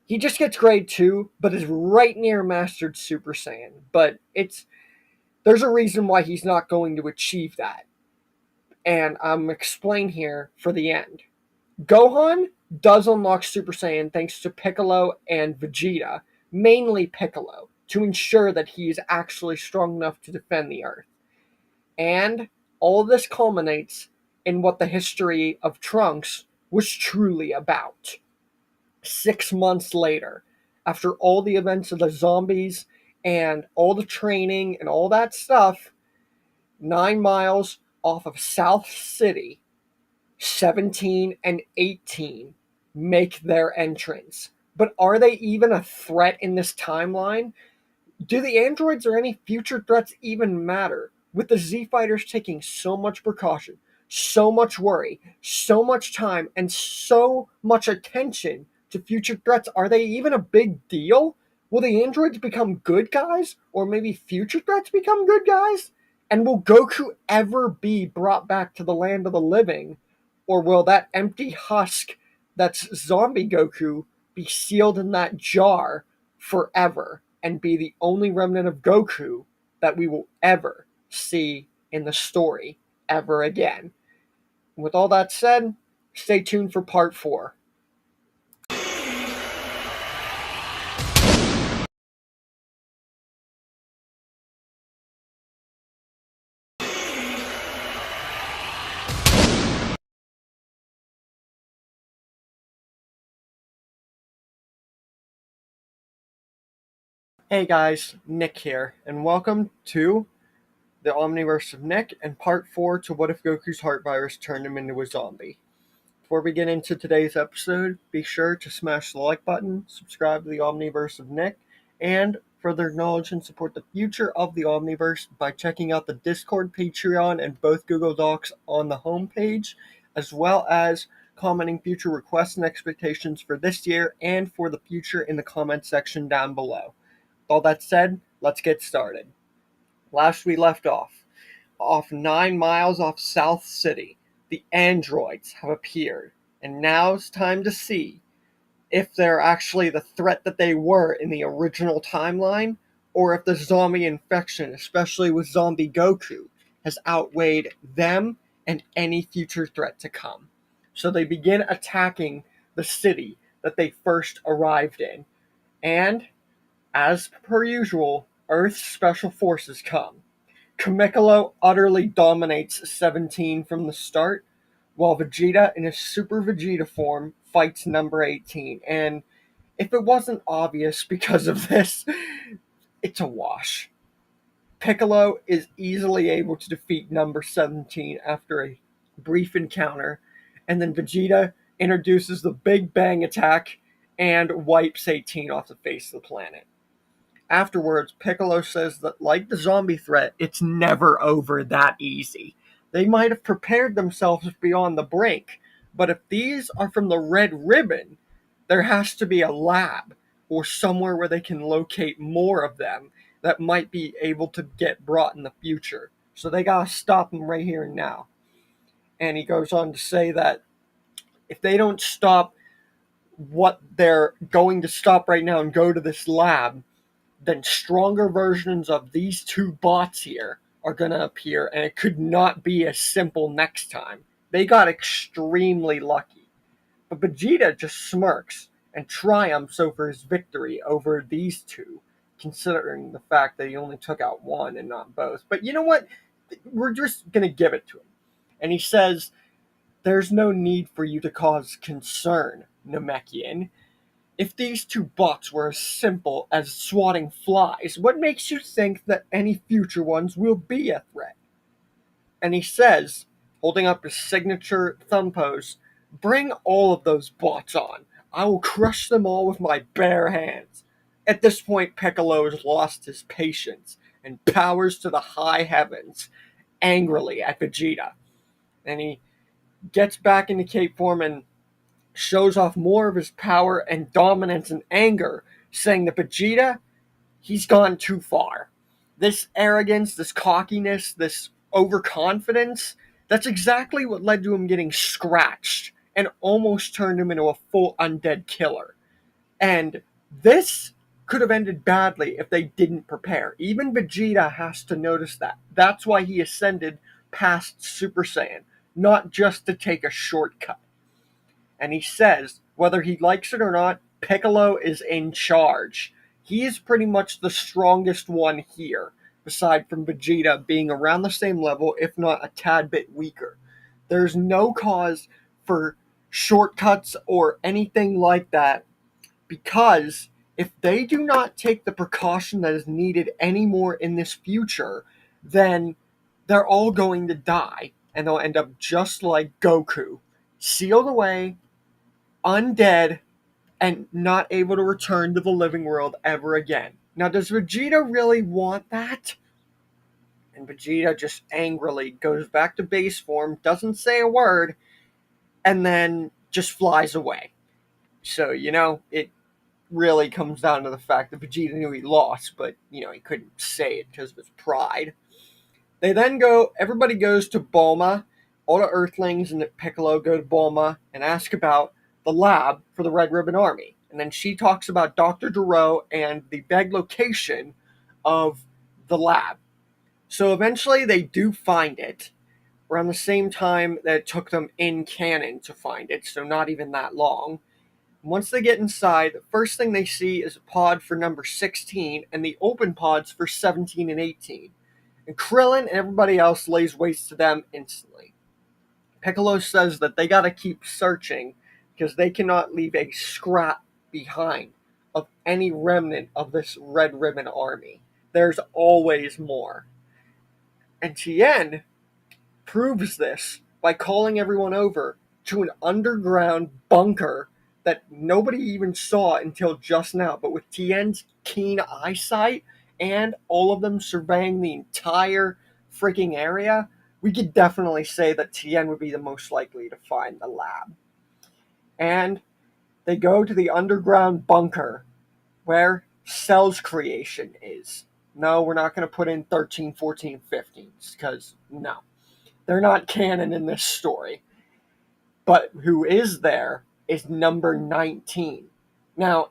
he just gets grade 2, but is right near Mastered Super Saiyan. But there's a reason why he's not going to achieve that. And I'm explain here for the end. Gohan does unlock Super Saiyan thanks to Piccolo and Vegeta, mainly Piccolo, to ensure that he is actually strong enough to defend the Earth. And all of this culminates in what the history of Trunks was truly about. 6 months later, after all the events of the zombies and all the training and all that stuff, 9 miles off of South City, 17 and 18 make their entrance. But are they even a threat in this timeline? Do the androids or any future threats even matter? With the Z Fighters taking so much precaution, so much worry, so much time, and so much attention to future threats, are they even a big deal? Will the androids become good guys? Or maybe future threats become good guys? And will Goku ever be brought back to the land of the living? Or will that empty husk that's zombie Goku be sealed in that jar forever and be the only remnant of Goku that we will ever see in the story ever again? With all that said, stay tuned for part 4. Hey guys, Nick here, and welcome to the Omniverse of Nick and part 4 to What If Goku's Heart Virus Turned Him into a Zombie. Before we get into today's episode, be sure to smash the like button, subscribe to the Omniverse of Nick, and further acknowledge and support the future of the Omniverse by checking out the Discord, Patreon, and both Google Docs on the homepage, as well as commenting future requests and expectations for this year and for the future in the comment section down below. With all that said, let's get started. Last we left off 9 miles off South City, the androids have appeared, and now's time to see if they're actually the threat that they were in the original timeline, or if the zombie infection, especially with zombie Goku, has outweighed them and any future threat to come. So they begin attacking the city that they first arrived in, and, as per usual, Earth's special forces come. Kamikalo utterly dominates 17 from the start, while Vegeta in his Super Vegeta form fights number 18. And if it wasn't obvious because of this, it's a wash. Piccolo is easily able to defeat number 17 after a brief encounter, and then Vegeta introduces the Big Bang attack and wipes 18 off the face of the planet. Afterwards, Piccolo says that, like the zombie threat, it's never over that easy. They might have prepared themselves beyond the brink, but if these are from the Red Ribbon, there has to be a lab or somewhere where they can locate more of them that might be able to get brought in the future. So they gotta stop them right here and now. And he goes on to say that if they don't stop what they're going to stop right now and go to this lab, then stronger versions of these two bots here are going to appear, and it could not be as simple next time. They got extremely lucky. But Vegeta just smirks and triumphs over his victory over these two, considering the fact that he only took out one and not both. But you know what? We're just going to give it to him. And he says, "There's no need for you to cause concern, Namekian. If these two bots were as simple as swatting flies, what makes you think that any future ones will be a threat?" And he says, holding up his signature thumb pose, "Bring all of those bots on. I will crush them all with my bare hands." At this point, Piccolo has lost his patience and powers to the high heavens angrily at Vegeta. And he gets back into cape form and shows off more of his power and dominance and anger, saying that Vegeta, he's gone too far. This arrogance, this cockiness, this overconfidence, that's exactly what led to him getting scratched and almost turned him into a full undead killer. And this could have ended badly if they didn't prepare. Even Vegeta has to notice that. That's why he ascended past Super Saiyan, not just to take a shortcut. And he says, whether he likes it or not, Piccolo is in charge. He is pretty much the strongest one here, aside from Vegeta being around the same level, if not a tad bit weaker. There's no cause for shortcuts or anything like that, because if they do not take the precaution that is needed anymore in this future, then they're all going to die, and they'll end up just like Goku, sealed away, undead, and not able to return to the living world ever again. Now, does Vegeta really want that? And Vegeta just angrily goes back to base form, doesn't say a word, and then just flies away. So, it really comes down to the fact that Vegeta knew he lost, but, he couldn't say it because of his pride. They then everybody goes to Bulma. All the Earthlings and Piccolo go to Bulma and ask about the lab for the Red Ribbon Army. And then she talks about Dr. Gero and the vague location of the lab. So eventually they do find it around the same time that it took them in canon to find it, so not even that long. Once they get inside, the first thing they see is a pod for number 16 and the open pods for 17 and 18. And Krillin and everybody else lays waste to them instantly. Piccolo says that they gotta keep searching because they cannot leave a scrap behind of any remnant of this Red Ribbon Army. There's always more. And Tien proves this by calling everyone over to an underground bunker that nobody even saw until just now. But with Tien's keen eyesight and all of them surveying the entire freaking area, we could definitely say that Tien would be the most likely to find the lab. And they go to the underground bunker where Cell's creation is. No, we're not going to put in 13, 14, 15s because no. They're not canon in this story. But who is there is number 19. Now,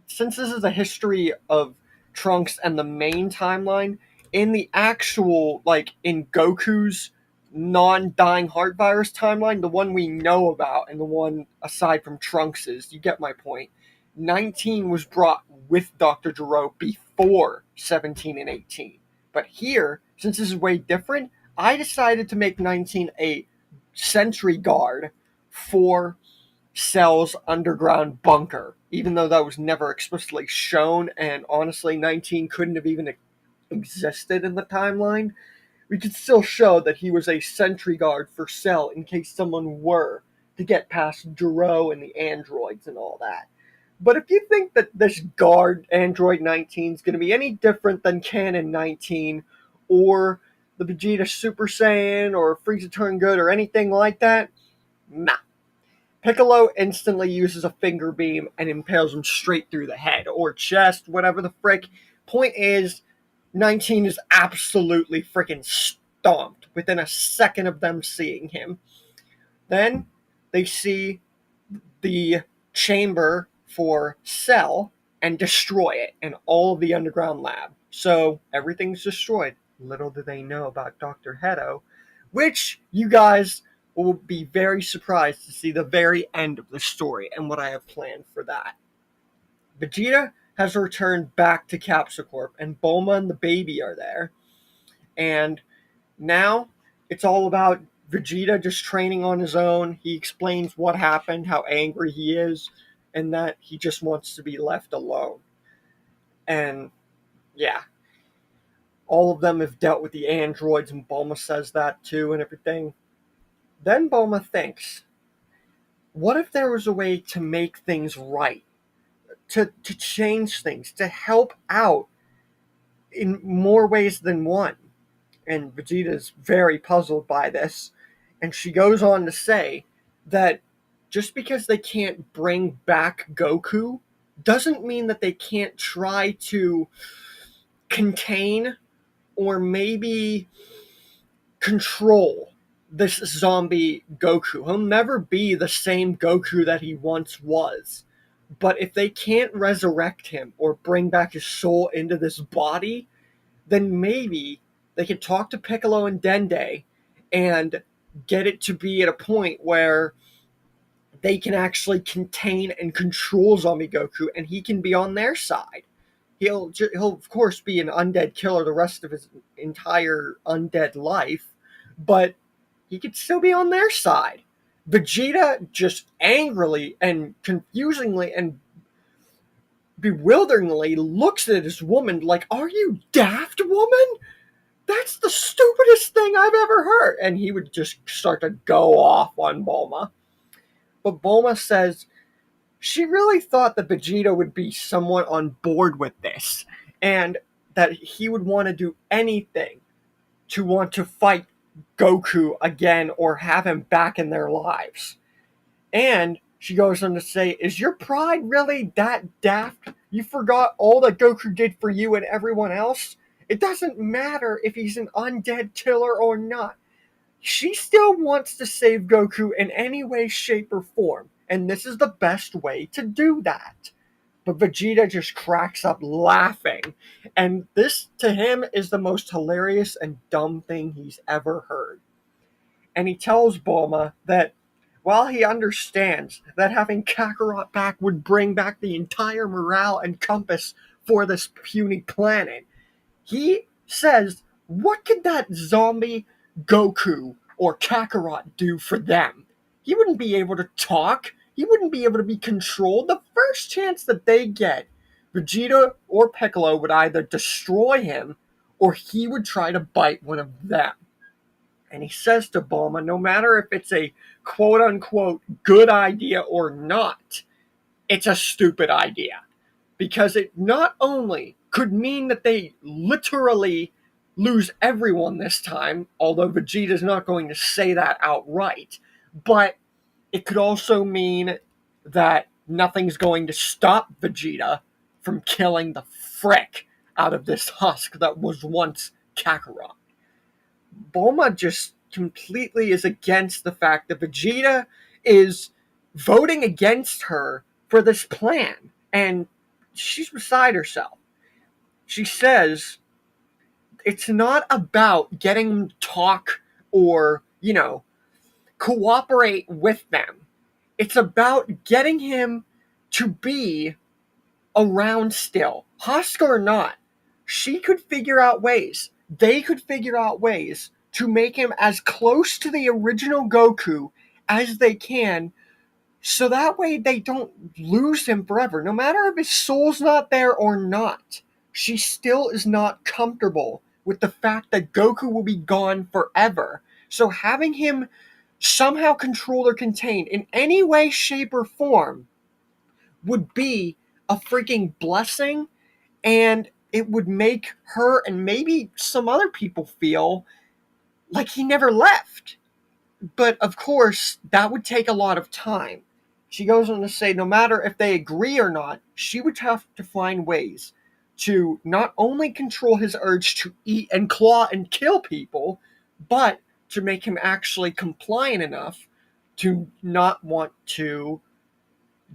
since this is a history of Trunks and the main timeline, in the actual, in Goku's non-dying heart virus timeline, the one we know about and the one aside from Trunks's, you get my point, 19 was brought with Dr. Gero before 17 and 18. But here, since this is way different, I decided to make 19 a sentry guard for Cell's underground bunker, even though that was never explicitly shown, and honestly, 19 couldn't have even existed in the timeline. We could still show that he was a sentry guard for Cell in case someone were to get past Gero and the androids and all that. But if you think that this guard, Android 19, is going to be any different than Canon 19, or the Vegeta Super Saiyan, or Frieza Turn Good, or anything like that, nah. Piccolo instantly uses a finger beam and impales him straight through the head, or chest, whatever the frick. Point is, 19 is absolutely freaking stomped within a second of them seeing him. Then they see the chamber for Cell and destroy it and all of the underground lab. So everything's destroyed. Little do they know about Dr. Hedo, which you guys will be very surprised to see the very end of the story and what I have planned for that. Vegeta has returned back to Capsicorp, and Bulma and the baby are there. And now it's all about Vegeta just training on his own. He explains what happened, how angry he is, and that he just wants to be left alone. And yeah, all of them have dealt with the androids, and Bulma says that too and everything. Then Bulma thinks, what if there was a way to make things right? To change things, to help out in more ways than one? And Vegeta's very puzzled by this. And she goes on to say that just because they can't bring back Goku doesn't mean that they can't try to contain or maybe control this zombie Goku. He'll never be the same Goku that he once was. But if they can't resurrect him or bring back his soul into this body, then maybe they could talk to Piccolo and Dende and get it to be at a point where they can actually contain and control zombie Goku, and he can be on their side. He'll of course be an undead killer the rest of his entire undead life, but he could still be on their side. Vegeta just angrily and confusingly and bewilderingly looks at his woman like, "Are you daft, woman? That's the stupidest thing I've ever heard." And he would just start to go off on Bulma. But Bulma says she really thought that Vegeta would be somewhat on board with this, and that he would want to do anything to want to fight Goku again or have him back in their lives. And She goes on to say, is your pride really that daft? You forgot all that Goku did for you and everyone else? It doesn't matter if he's an undead killer or not. She still wants to save Goku in any way, shape, or form, and this is the best way to do that. But Vegeta just cracks up laughing, and this to him is the most hilarious and dumb thing he's ever heard. And he tells Bulma that while he understands that having Kakarot back would bring back the entire morale and compass for this puny planet, he says, what could that zombie Goku or Kakarot do for them? He wouldn't be able to talk. He wouldn't be able to be controlled. The first chance that they get, Vegeta or Piccolo would either destroy him or he would try to bite one of them. And he says to Bulma, no matter if it's a quote-unquote good idea or not, it's a stupid idea. Because it not only could mean that they literally lose everyone this time, although Vegeta's not going to say that outright, but it could also mean that nothing's going to stop Vegeta from killing the frick out of this husk that was once Kakarot. Bulma just completely is against the fact that Vegeta is voting against her for this plan, and she's beside herself. She says it's not about getting them to talk or, cooperate with them. It's about getting him to be around still. Husk or not, she could figure out ways. They could figure out ways to make him as close to the original Goku as they can, so that way they don't lose him forever. No matter if his soul's not there or not, she still is not comfortable with the fact that Goku will be gone forever. So having him somehow controlled or contained in any way, shape, or form would be a freaking blessing, and it would make her and maybe some other people feel like he never left. But of course, that would take a lot of time. She goes on to say no matter if they agree or not, she would have to find ways to not only control his urge to eat and claw and kill people, but to make him actually compliant enough to not want to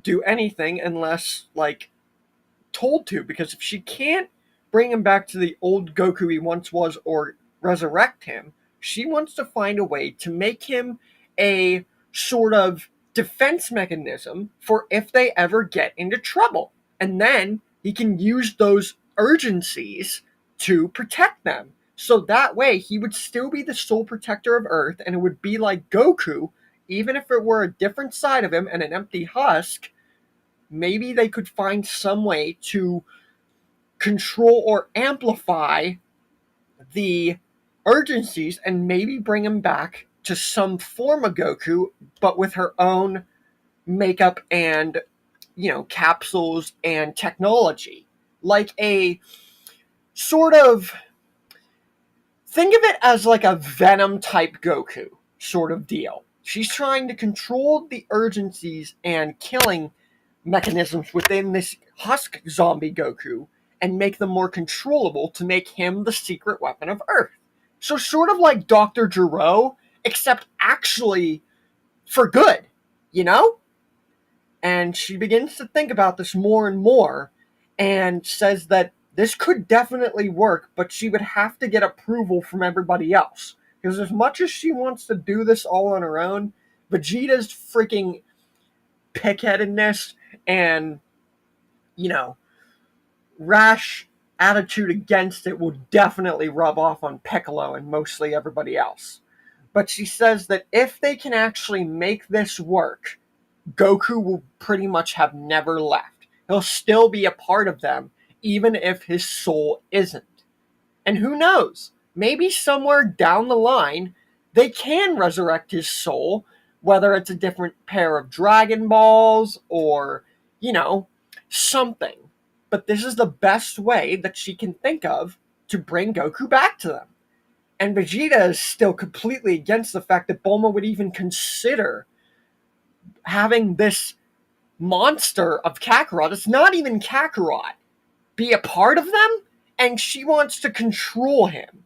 do anything unless, told to. Because if she can't bring him back to the old Goku he once was or resurrect him, she wants to find a way to make him a sort of defense mechanism for if they ever get into trouble. And then he can use those urgencies to protect them. So that way he would still be the sole protector of Earth, and it would be like Goku, even if it were a different side of him and an empty husk. Maybe they could find some way to control or amplify the urgencies and maybe bring him back to some form of Goku, but with her own makeup and, capsules and technology. Like a sort of, think of it as like a Venom type Goku sort of deal. She's trying to control the urgencies and killing mechanisms within this husk zombie Goku and make them more controllable to make him the secret weapon of Earth. So sort of like Dr. Gero, except actually for good, And she begins to think about this more and more and says that this could definitely work, but she would have to get approval from everybody else. Because as much as she wants to do this all on her own, Vegeta's freaking pickheadedness and, rash attitude against it will definitely rub off on Piccolo and mostly everybody else. But she says that if they can actually make this work, Goku will pretty much have never left. He'll still be a part of them, even if his soul isn't. And who knows? Maybe somewhere down the line, they can resurrect his soul, whether it's a different pair of Dragon Balls or, something. But this is the best way that she can think of to bring Goku back to them. And Vegeta is still completely against the fact that Bulma would even consider having this monster of Kakarot, it's not even Kakarot, be a part of them, and she wants to control him.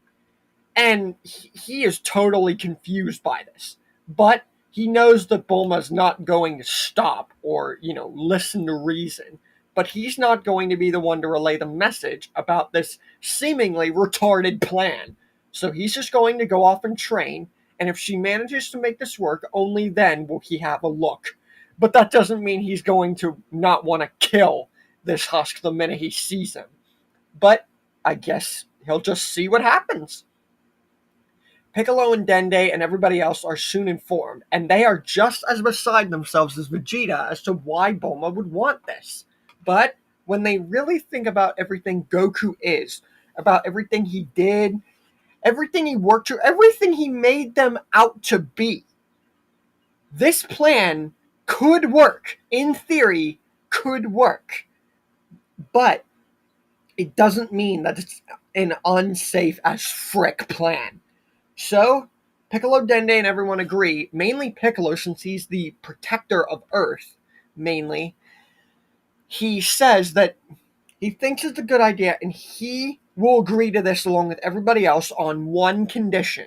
And he is totally confused by this. But he knows that Bulma's not going to stop or, listen to reason. But he's not going to be the one to relay the message about this seemingly retarded plan. So he's just going to go off and train, and if she manages to make this work, only then will he have a look. But that doesn't mean he's going to not want to kill this husk the minute he sees him. But I guess he'll just see what happens. Piccolo and Dende and everybody else are soon informed, and they are just as beside themselves as Vegeta as to why Bulma would want this. But when they really think about everything Goku is, about everything he did, everything he worked to, everything he made them out to be, this plan could work. In theory, could work. But it doesn't mean that it's an unsafe as frick plan. So, Piccolo, Dende, and everyone agree, mainly Piccolo, since he's the protector of Earth, mainly. He says that he thinks it's a good idea, and he will agree to this along with everybody else on one condition.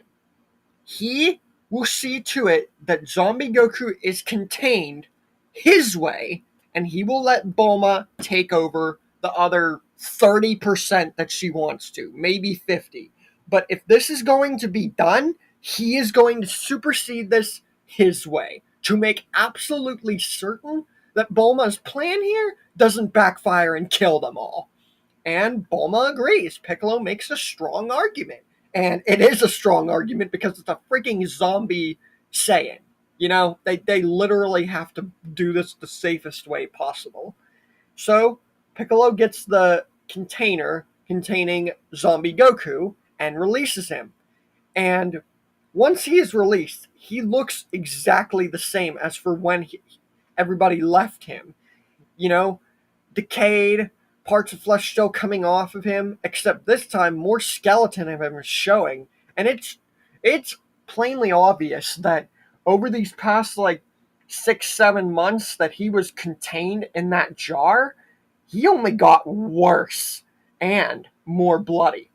He will see to it that Zombie Goku is contained his way, and he will let Bulma take over the other 30% that she wants to, maybe 50. But if this is going to be done, he is going to supersede this his way to make absolutely certain that Bulma's plan here doesn't backfire and kill them all. And Bulma agrees. Piccolo makes a strong argument. And it is a strong argument because it's a freaking zombie Saiyan. They literally have to do this the safest way possible. So Piccolo gets the container containing Zombie Goku and releases him. And once he is released, he looks exactly the same as for when everybody left him. Decayed, parts of flesh still coming off of him, except this time more skeleton of him is showing. And it's plainly obvious that over these past 6-7 months that he was contained in that jar, he only got worse and more bloody.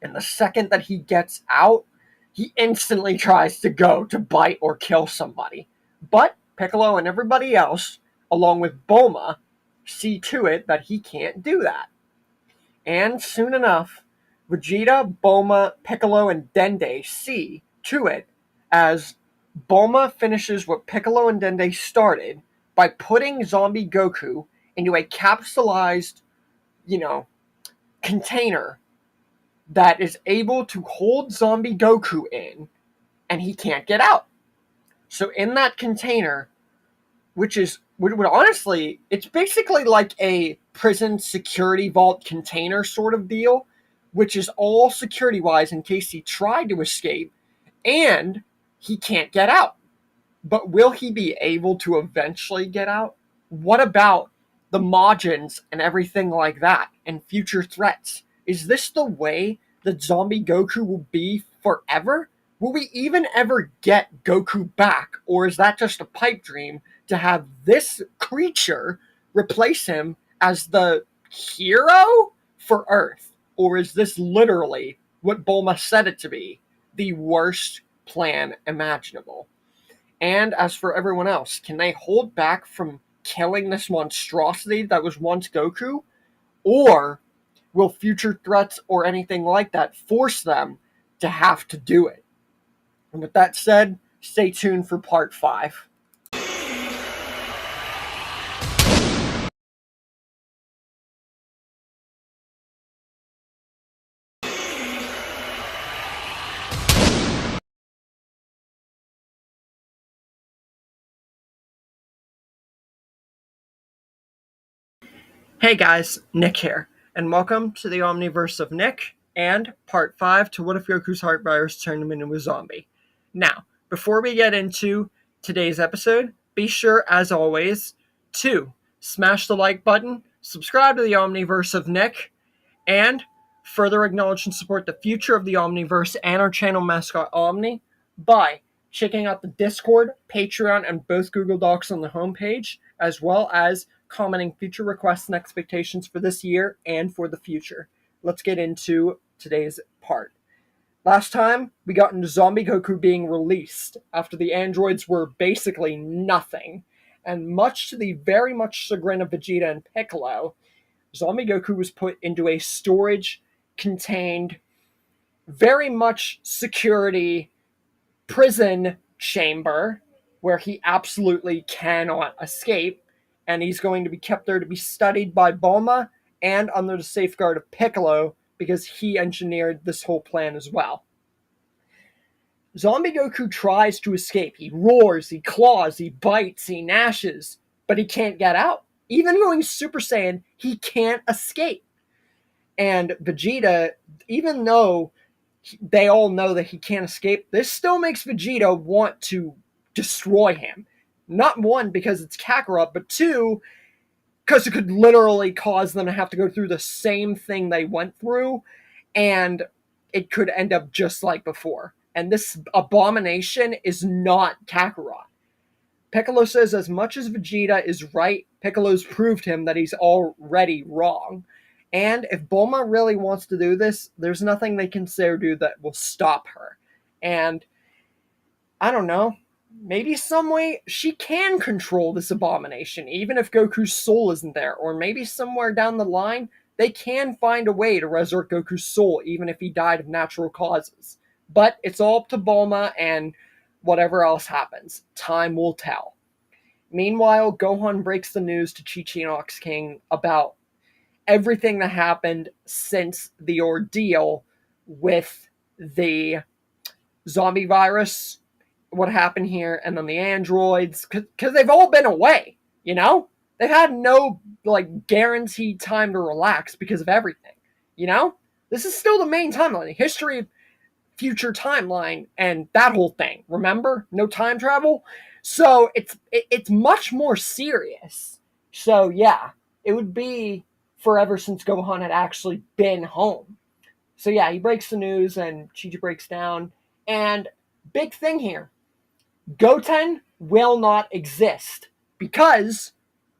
And the second that he gets out, he instantly tries to go to bite or kill somebody. But Piccolo and everybody else, along with Bulma, see to it that he can't do that. And soon enough, Vegeta, Bulma, Piccolo, and Dende see to it as Bulma finishes what Piccolo and Dende started by putting Zombie Goku into a capsulized, container that is able to hold Zombie Goku in, and he can't get out. So in that container, which would honestly, it's basically like a prison security vault container sort of deal, which is all security-wise in case he tried to escape, and he can't get out. But will he be able to eventually get out? What about the Majins and everything like that, and future threats? Is this the way that Zombie Goku will be forever? Will we even ever get Goku back, or is that just a pipe dream to have this creature replace him as the hero for Earth? Or is this literally what Bulma said it to be, the worst plan imaginable? And as for everyone else, can they hold back from killing this monstrosity that was once Goku? Or will future threats or anything like that force them to have to do it? And with that said, stay tuned for part 5. Hey guys, Nick here, and welcome to the Omniverse of Nick, and part 5 to What If Goku's Heart Virus Turned Him into a Zombie. Now, before we get into today's episode, be sure, as always, to smash the like button, subscribe to the Omniverse of Nick, and further acknowledge and support the future of the Omniverse and our channel mascot Omni by checking out the Discord, Patreon, and both Google Docs on the homepage, as well as commenting future requests and expectations for this year and for the future. Let's get into today's part. Last time, we got into Zombie Goku being released after the androids were basically nothing. And much to the very much chagrin of Vegeta and Piccolo, Zombie Goku was put into a storage contained, very much security prison chamber where he absolutely cannot escape, and he's going to be kept there to be studied by Bulma and under the safeguard of Piccolo because he engineered this whole plan as well. Zombie Goku tries to escape. He roars, he claws, he bites, he gnashes, but he can't get out. Even going Super Saiyan, he can't escape. And Vegeta, even though they all know that he can't escape, this still makes Vegeta want to destroy him. Not one, because it's Kakarot, but two, because it could literally cause them to have to go through the same thing they went through, and it could end up just like before. And this abomination is not Kakarot. Piccolo says as much as Vegeta is right, Piccolo's proved him that he's already wrong. And if Bulma really wants to do this, there's nothing they can say or do that will stop her. And I don't know, maybe some way she can control this abomination, even if Goku's soul isn't there. Or maybe somewhere down the line, they can find a way to resurrect Goku's soul, even if he died of natural causes. But it's all up to Bulma and whatever else happens. Time will tell. Meanwhile, Gohan breaks the news to Chi-Chi and Ox King about everything that happened since the ordeal with the zombie virus, what happened here, and then the androids, because they've all been away, you know? They've had no, guaranteed time to relax because of everything, you know? This is still the main timeline. History, future timeline, and that whole thing. Remember? No time travel? So it's much more serious. So yeah, it would be forever since Gohan had actually been home. So yeah, he breaks the news and Chi-Chi breaks down. And big thing here, Goten will not exist because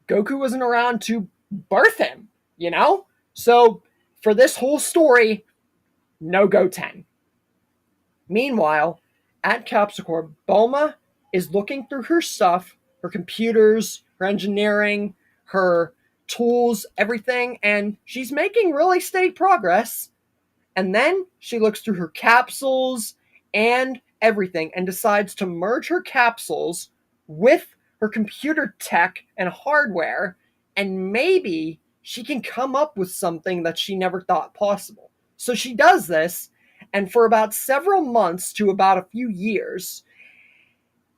Goku wasn't around to birth him, you know? So for this whole story, no Goten. Meanwhile, at Capsicor, Bulma is looking through her stuff, her computers, her engineering, her tools, everything, and she's making really steady progress. And then she looks through her capsules and everything and decides to merge her capsules with her computer tech and hardware, and maybe she can come up with something that she never thought possible. So she does this, and for about several months to about a few years,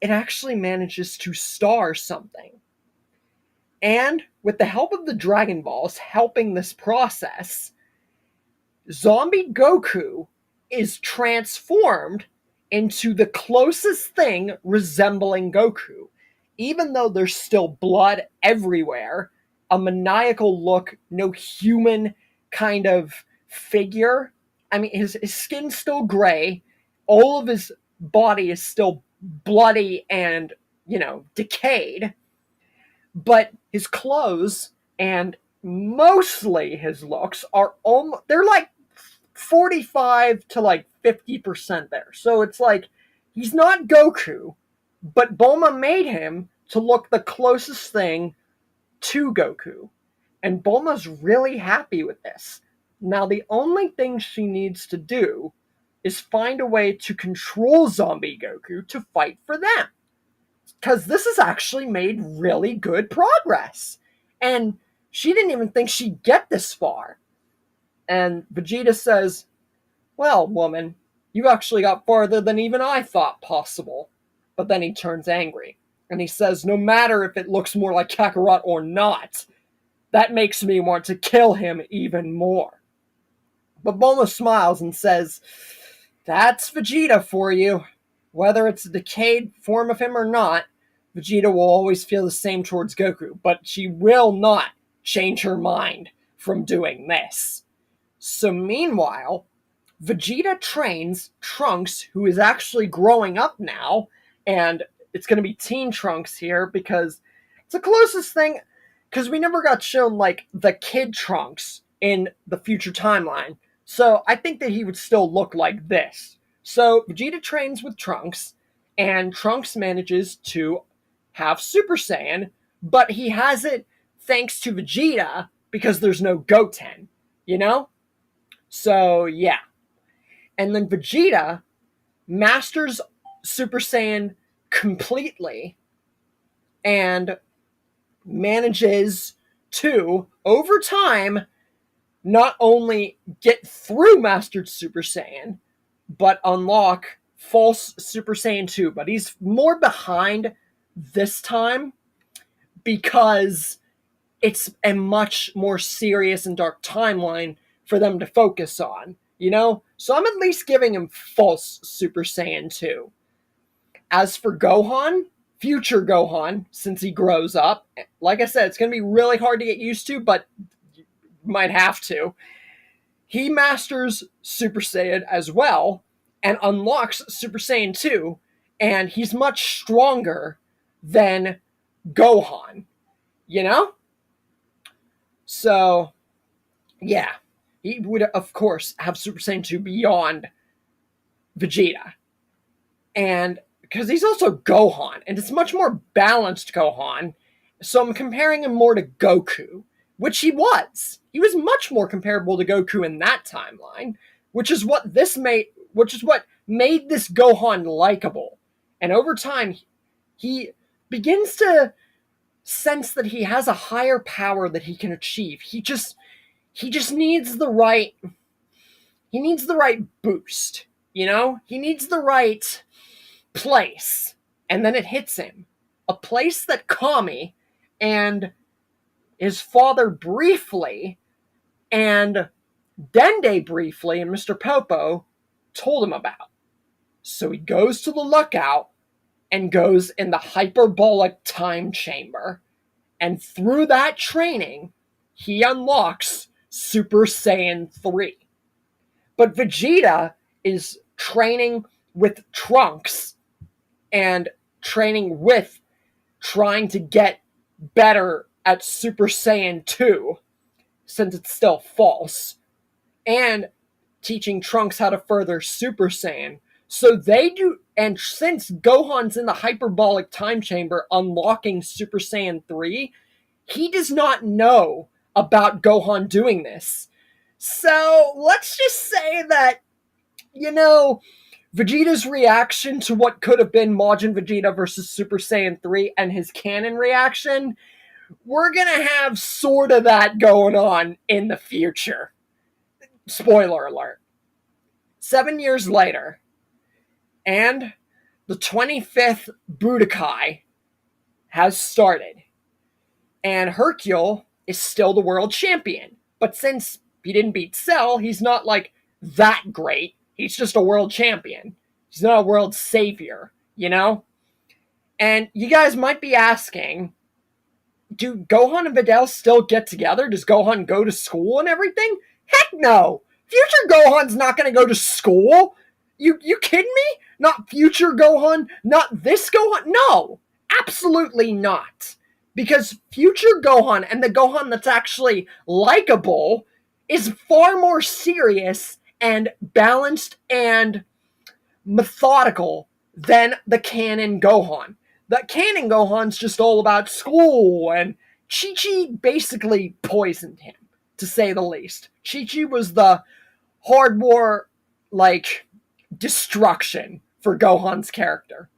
it actually manages to star something. And with the help of the Dragon Balls helping this process, Zombie Goku is transformed into the closest thing resembling Goku. Even though there's still blood everywhere, a maniacal look, no human kind of figure. I mean, his skin's still gray. All of his body is still bloody and, decayed. But his clothes and mostly his looks are they're like 45 to 50% there. So it's like he's not Goku, but Bulma made him to look the closest thing to Goku. And Bulma's really happy with this. Now the only thing she needs to do is find a way to control Zombie Goku to fight for them. Because this has actually made really good progress. And she didn't even think she'd get this far. And Vegeta says, well, woman, you actually got farther than even I thought possible. But then he turns angry. And he says, no matter if it looks more like Kakarot or not, that makes me want to kill him even more. But Bulma smiles and says, that's Vegeta for you. Whether it's a decayed form of him or not, Vegeta will always feel the same towards Goku, but she will not change her mind from doing this. So meanwhile, Vegeta trains Trunks, who is actually growing up now, And it's going to be Teen Trunks here because it's the closest thing, because we never got shown like the kid Trunks in the future timeline. So I think that he would still look like this. So Vegeta trains with Trunks, and Trunks manages to have Super Saiyan, but he has it thanks to Vegeta because there's no Goten, you know? So yeah. And then Vegeta masters Super Saiyan completely and manages to, over time, not only get through Mastered Super Saiyan, but unlock False Super Saiyan 2. But he's more behind this time because it's a much more serious and dark timeline for them to focus on, you know? So I'm at least giving him False Super Saiyan 2. As for Gohan, future Gohan, since he grows up, like I said, it's going to be really hard to get used to, but you might have to. He masters Super Saiyan as well and unlocks Super Saiyan 2, and he's much stronger than Gohan, you know? So, yeah, he would, of course, have Super Saiyan 2 beyond Vegeta. And because he's also Gohan, and it's much more balanced Gohan, so I'm comparing him more to Goku, which he was. He was much more comparable to Goku in that timeline, which is what made this Gohan likable. And over time, he begins to sense that he has a higher power that he can achieve. He just needs the right boost, you know? He needs the right place. And then it hits him. A place that Kami and his father briefly and Dende briefly and Mr. Popo told him about. So he goes to the lookout and goes in the hyperbolic time chamber. And through that training, he unlocks Super Saiyan 3. But Vegeta is training with Trunks and training with trying to get better at Super Saiyan 2, since it's still false, and teaching Trunks how to further Super Saiyan. So they do, and since Gohan's in the hyperbolic time chamber unlocking Super Saiyan 3, he does not know about Gohan doing this. So let's just say that, you know, Vegeta's reaction to what could have been Majin Vegeta versus Super Saiyan 3 and his canon reaction, we're gonna have sort of that going on in the future. Spoiler alert. 7 years later, and the 25th Budokai has started. And Hercule is still the world champion. But since he didn't beat Cell, he's not like that great. He's just a world champion. He's not a world savior, you know? And you guys might be asking, do Gohan and Videl still get together? Does Gohan go to school and everything? Heck no! Future Gohan's not gonna go to school! You kidding me? Not future Gohan? Not this Gohan? No! Absolutely not! Because future Gohan, and the Gohan that's actually likable, is far more serious and balanced and methodical than the canon Gohan. The canon Gohan's just all about school, and Chi-Chi basically poisoned him, to say the least. Chi-Chi was the hardcore, destruction for Gohan's character.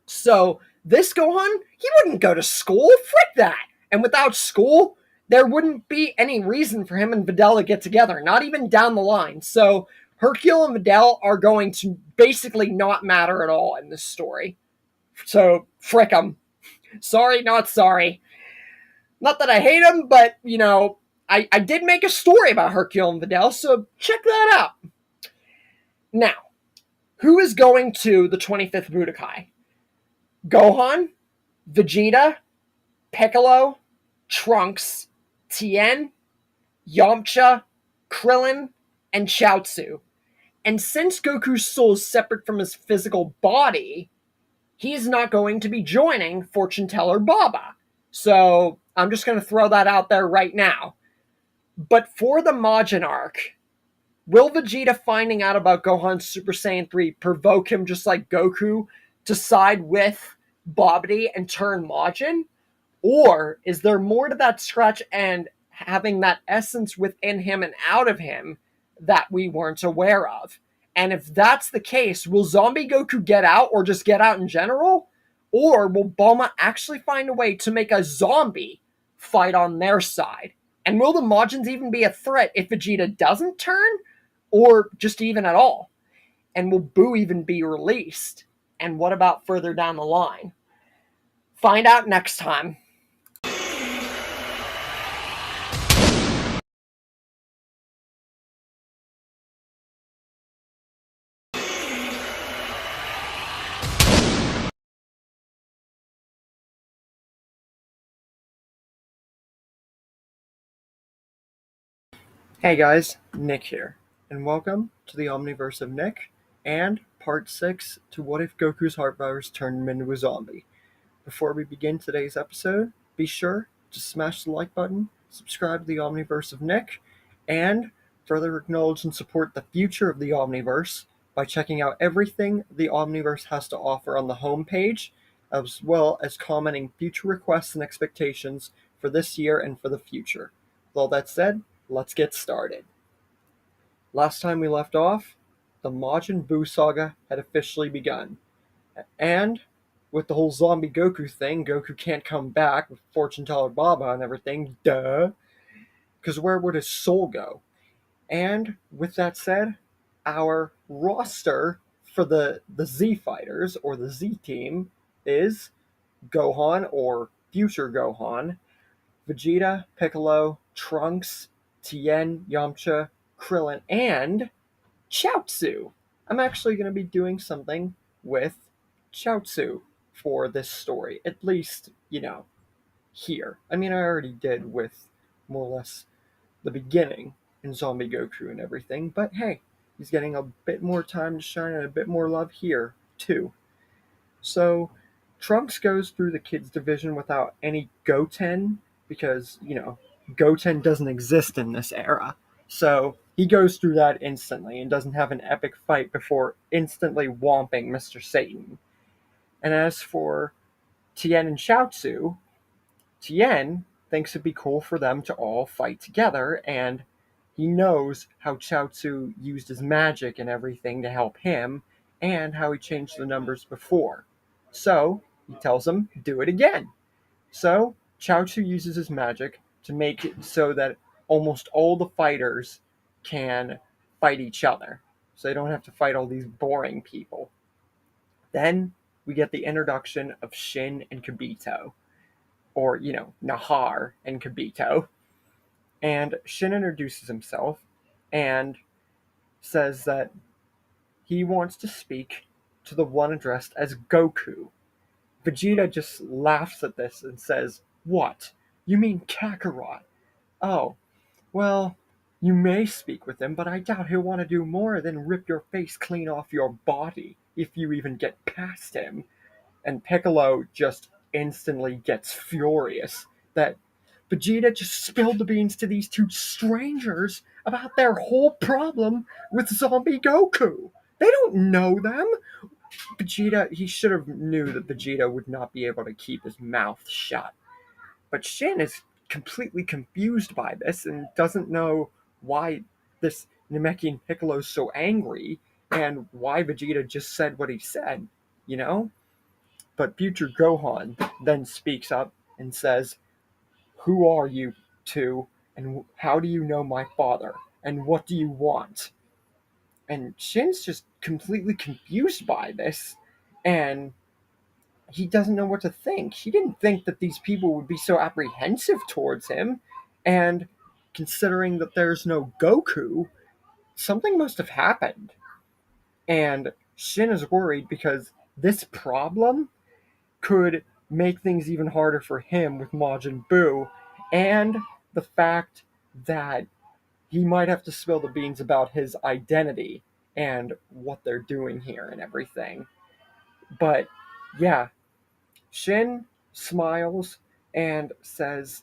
So, this Gohan, he wouldn't go to school, frick that! And without school, there wouldn't be any reason for him and Videl to get together, not even down the line. So, Hercule and Videl are going to basically not matter at all in this story. So, frick them. Sorry, not sorry. Not that I hate them, but, I did make a story about Hercule and Videl, so check that out. Now, who is going to the 25th Budokai? Gohan, Vegeta, Piccolo, Trunks, Tien, Yamcha, Krillin, and Chaozu. And since Goku's soul is separate from his physical body, he's not going to be joining Fortune Teller Baba. So I'm just going to throw that out there right now. But for the Majin arc, will Vegeta finding out about Gohan's Super Saiyan 3 provoke him just like Goku to side with Babidi and turn Majin? Or is there more to that scratch and having that essence within him and out of him that we weren't aware of? And if that's the case, will Zombie Goku get out or just get out in general? Or will Bulma actually find a way to make a zombie fight on their side? And will the Majins even be a threat if Vegeta doesn't turn? Or just even at all? And will Buu even be released? And what about further down the line? Find out next time. Hey guys, Nick here, and welcome to the Omniverse of Nick, and Part 6 to What If Goku's Heart Virus Turned Him into a Zombie. Before we begin today's episode, be sure to smash the like button, subscribe to the Omniverse of Nick, and further acknowledge and support the future of the Omniverse by checking out everything the Omniverse has to offer on the homepage, as well as commenting future requests and expectations for this year and for the future. With all that said, let's get started. Last time we left off, the Majin Buu saga had officially begun. And with the whole zombie Goku thing, Goku can't come back with Fortune Teller Baba and everything, duh. Because where would his soul go? And with that said, our roster for the Z Fighters, or the Z Team, is Gohan, or Future Gohan, Vegeta, Piccolo, Trunks, Tien, Yamcha, Krillin, and Chaozu. I'm actually going to be doing something with Chaozu for this story, at least, here. I mean, I already did with more or less the beginning in Zombie Goku and everything, but hey, he's getting a bit more time to shine and a bit more love here, too. So, Trunks goes through the kids division without any Goten because, Goten doesn't exist in this era. So, he goes through that instantly and doesn't have an epic fight before instantly whomping Mr. Satan. And as for Tien and Chaozu, Tien thinks it'd be cool for them to all fight together, and he knows how Chaozu used his magic and everything to help him, and how he changed the numbers before. So, he tells him, do it again. So, Chaozu uses his magic to make it so that almost all the fighters can fight each other. So they don't have to fight all these boring people. Then, we get the introduction of Shin and Kibito. Or, Nahar and Kibito. And Shin introduces himself and says that he wants to speak to the one addressed as Goku. Vegeta just laughs at this and says, "What? You mean Kakarot? Oh, well, you may speak with him, but I doubt he'll want to do more than rip your face clean off your body if you even get past him." And Piccolo just instantly gets furious that Vegeta just spilled the beans to these two strangers about their whole problem with Zombie Goku. They don't know them. Vegeta, he should have knew that Vegeta would not be able to keep his mouth shut. But Shin is completely confused by this and doesn't know why this Namekian Piccolo is so angry and why Vegeta just said what he said, But future Gohan then speaks up and says, "Who are you two, and how do you know my father, and what do you want?" And Shin's just completely confused by this, and he doesn't know what to think. He didn't think that these people would be so apprehensive towards him, and considering that there's no Goku, something must have happened. And Shin is worried because this problem could make things even harder for him with Majin Buu, and the fact that he might have to spill the beans about his identity and what they're doing here and everything. But yeah, Shin smiles and says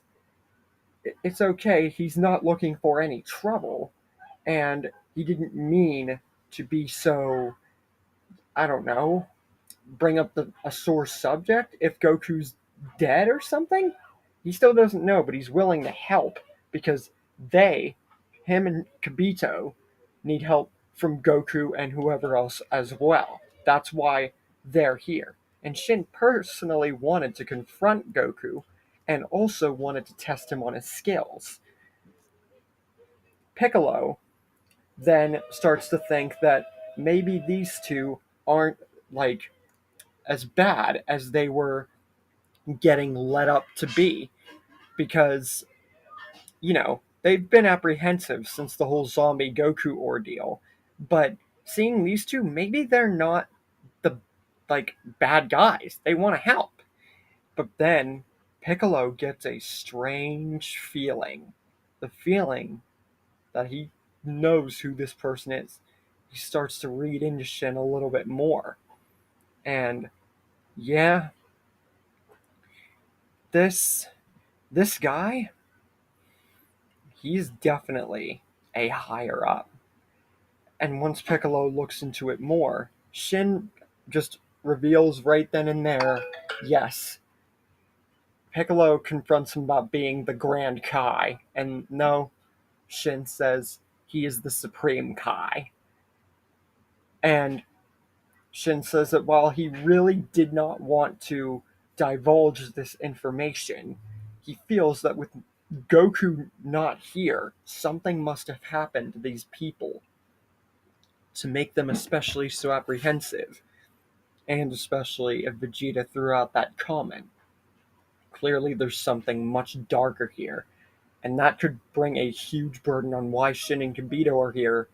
it's okay, he's not looking for any trouble, and he didn't mean to be so, I don't know, bring up a sore subject if Goku's dead or something. He still doesn't know, but he's willing to help because they, him and Kibito, need help from Goku and whoever else as well. That's why they're here. And Shin personally wanted to confront Goku and also wanted to test him on his skills. Piccolo then starts to think that maybe these two aren't like as bad as they were getting led up to be because, they've been apprehensive since the whole zombie Goku ordeal. But seeing these two, maybe they're not the bad guys. They want to help. But then Piccolo gets a strange feeling. The feeling that he knows who this person is. He starts to read into Shin a little bit more. And yeah, this this guy, he's definitely a higher up. And once Piccolo looks into it more, Shin just reveals right then and there, yes, Piccolo confronts him about being the Grand Kai, and no, Shin says he is the Supreme Kai. And Shin says that while he really did not want to divulge this information, he feels that with Goku not here, something must have happened to these people to make them especially so apprehensive, and especially if Vegeta threw out that comment. Clearly, there's something much darker here, and that could bring a huge burden on why Shin and Kibito are here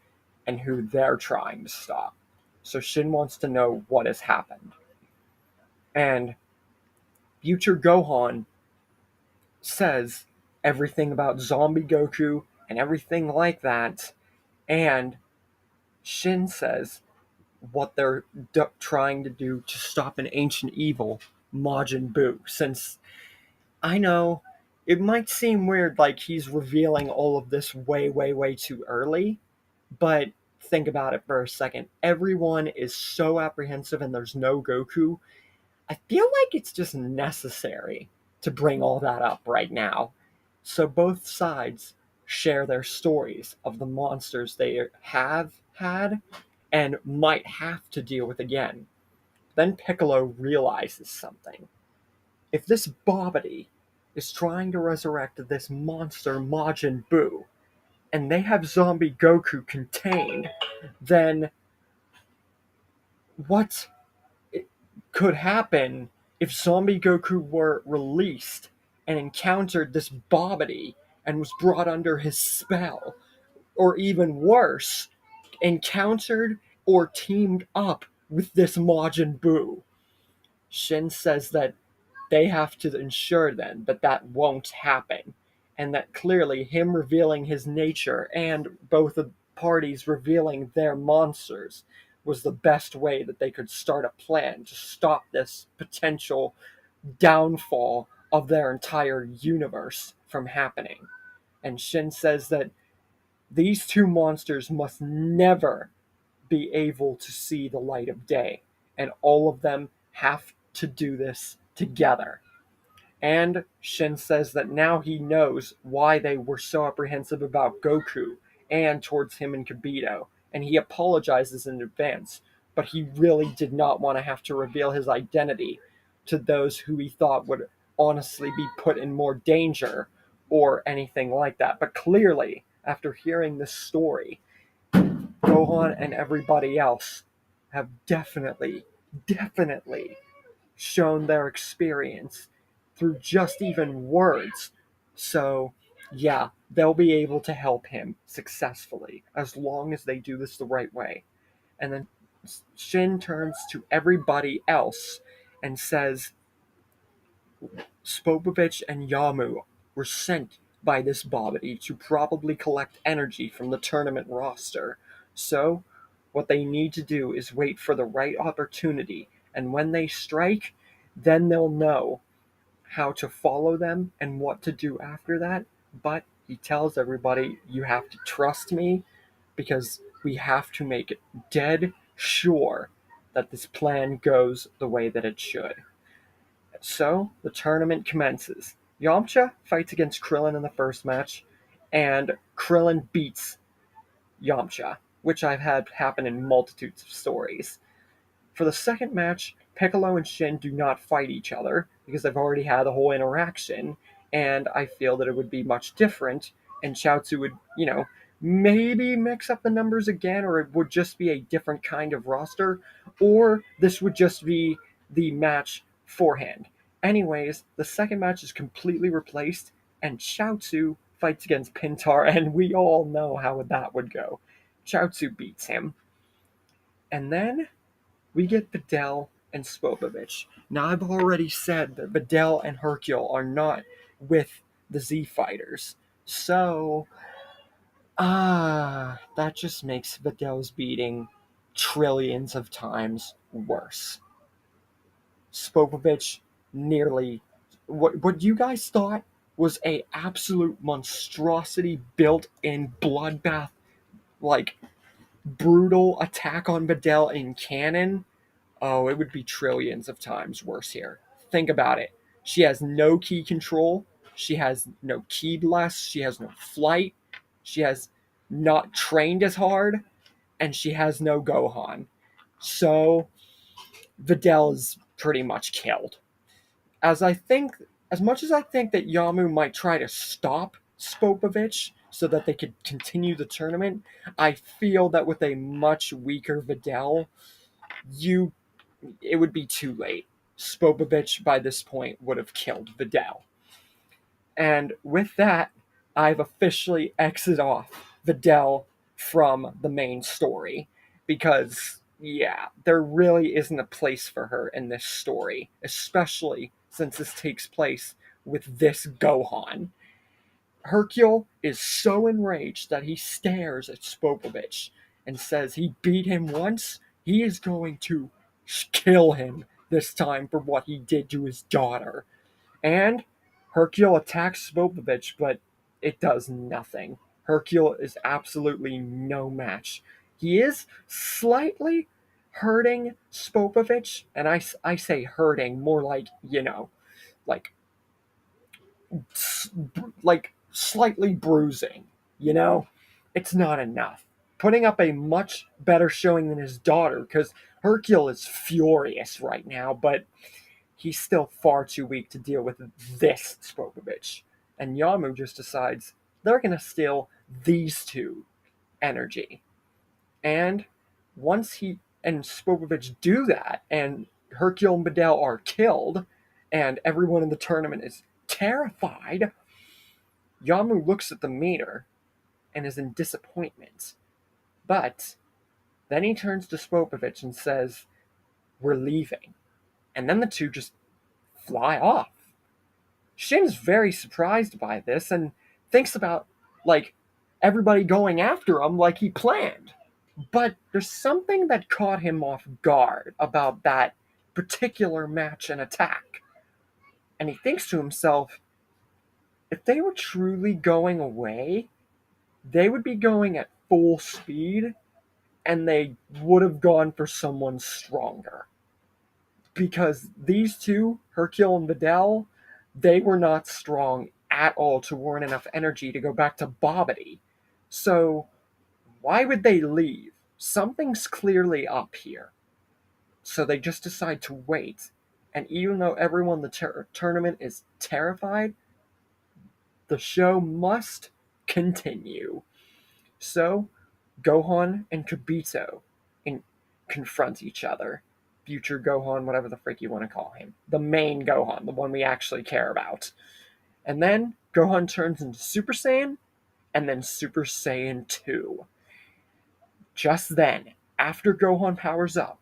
and who they're trying to stop. So Shin wants to know what has happened. And future Gohan says everything about zombie Goku and everything like that, and Shin says what they're trying to do to stop an ancient evil, Majin Buu. Since I know it might seem weird, like he's revealing all of this way, way, way too early, but think about it for a second. Everyone is so apprehensive and there's no Goku. I feel like it's just necessary to bring all that up right now. So both sides share their stories of the monsters they have had and might have to deal with again. Then Piccolo realizes something. If this Bobbity is trying to resurrect this monster Majin Buu, and they have zombie Goku contained, then what could happen if zombie Goku were released and encountered this Bobbity and was brought under his spell? Or even worse, encountered or teamed up with this Majin Buu? Shin says that they have to ensure then that that won't happen, and that clearly him revealing his nature and both the parties revealing their monsters was the best way that they could start a plan to stop this potential downfall of their entire universe from happening. And Shin says that these two monsters must never be able to see the light of day, and all of them have to do this together. And Shin says that now he knows why they were so apprehensive about Goku and towards him and Kibito, and he apologizes in advance, but he really did not want to have to reveal his identity to those who he thought would honestly be put in more danger or anything like that. But clearly, after hearing this story, Gohan and everybody else have definitely shown their experience through just even words. So, yeah, they'll be able to help him successfully as long as they do this the right way. And then Shin turns to everybody else and says, Spopovich and Yamu were sent by this Bobbity to probably collect energy from the tournament roster. So, what they need to do is wait for the right opportunity And when they strike, then they'll know how to follow them and what to do after that. But he tells everybody, you have to trust me because we have to make it dead sure that this plan goes the way that it should. So the tournament commences. Yamcha fights against Krillin in the first match, and Krillin beats Yamcha, which I've had happen in multitudes of stories. For the second match, Piccolo and Shin do not fight each other because they've already had a whole interaction, and I feel that it would be much different, and Chaozu would, maybe mix up the numbers again, or it would just be a different kind of roster, or this would just be the match forehand. Anyways, the second match is completely replaced, and Chaozu fights against Pintar, and we all know how that would go. Chaozu beats him. And then we get Videl and Spopovich. Now, I've already said that Videl and Hercule are not with the Z Fighters. So, that just makes Videl's beating trillions of times worse. Spopovich nearly... What you guys thought was a absolute monstrosity built-in bloodbath, like, brutal attack on Videl in canon, oh, it would be trillions of times worse here. Think about it. She has no ki control. She has no ki blast. She has no flight. She has not trained as hard. And she has no Gohan. So, Videl is pretty much killed. As much as I think that Yamu might try to stop Spopovich so that they could continue the tournament, I feel that with a much weaker Videl, it would be too late. Spopovich by this point would have killed Videl. And with that, I've officially exited off Videl from the main story because, yeah, there really isn't a place for her in this story, especially since this takes place with this Gohan. Hercule is so enraged that he stares at Spopovich and says he beat him once, he is going to kill him this time for what he did to his daughter. And Hercule attacks Spopovich, but it does nothing. Hercule is absolutely no match. He is slightly hurting Spopovich, and I say hurting more like, like slightly bruising, It's not enough. Putting up a much better showing than his daughter, because Hercule is furious right now, but he's still far too weak to deal with this Spopovich. And Yamu just decides they're going to steal these two energy. And once he and Spopovich do that, and Hercule and Videl are killed, and everyone in the tournament is terrified, Yamu looks at the meter and is in disappointment. But then he turns to Spopovich and says, "We're leaving." And then the two just fly off. Shin's very surprised by this and thinks about, everybody going after him like he planned. But there's something that caught him off guard about that particular match and attack. And he thinks to himself, if they were truly going away, they would be going at full speed, and they would have gone for someone stronger. Because these two, Hercule and Videl, they were not strong at all to warrant enough energy to go back to Bobbity. So, why would they leave? Something's clearly up here. So they just decide to wait. And even though everyone in the tournament is terrified, the show must continue. So, Gohan and Kibito confront each other. Future Gohan, whatever the frick you want to call him. The main Gohan, the one we actually care about. And then Gohan turns into Super Saiyan, and then Super Saiyan 2. Just then, after Gohan powers up,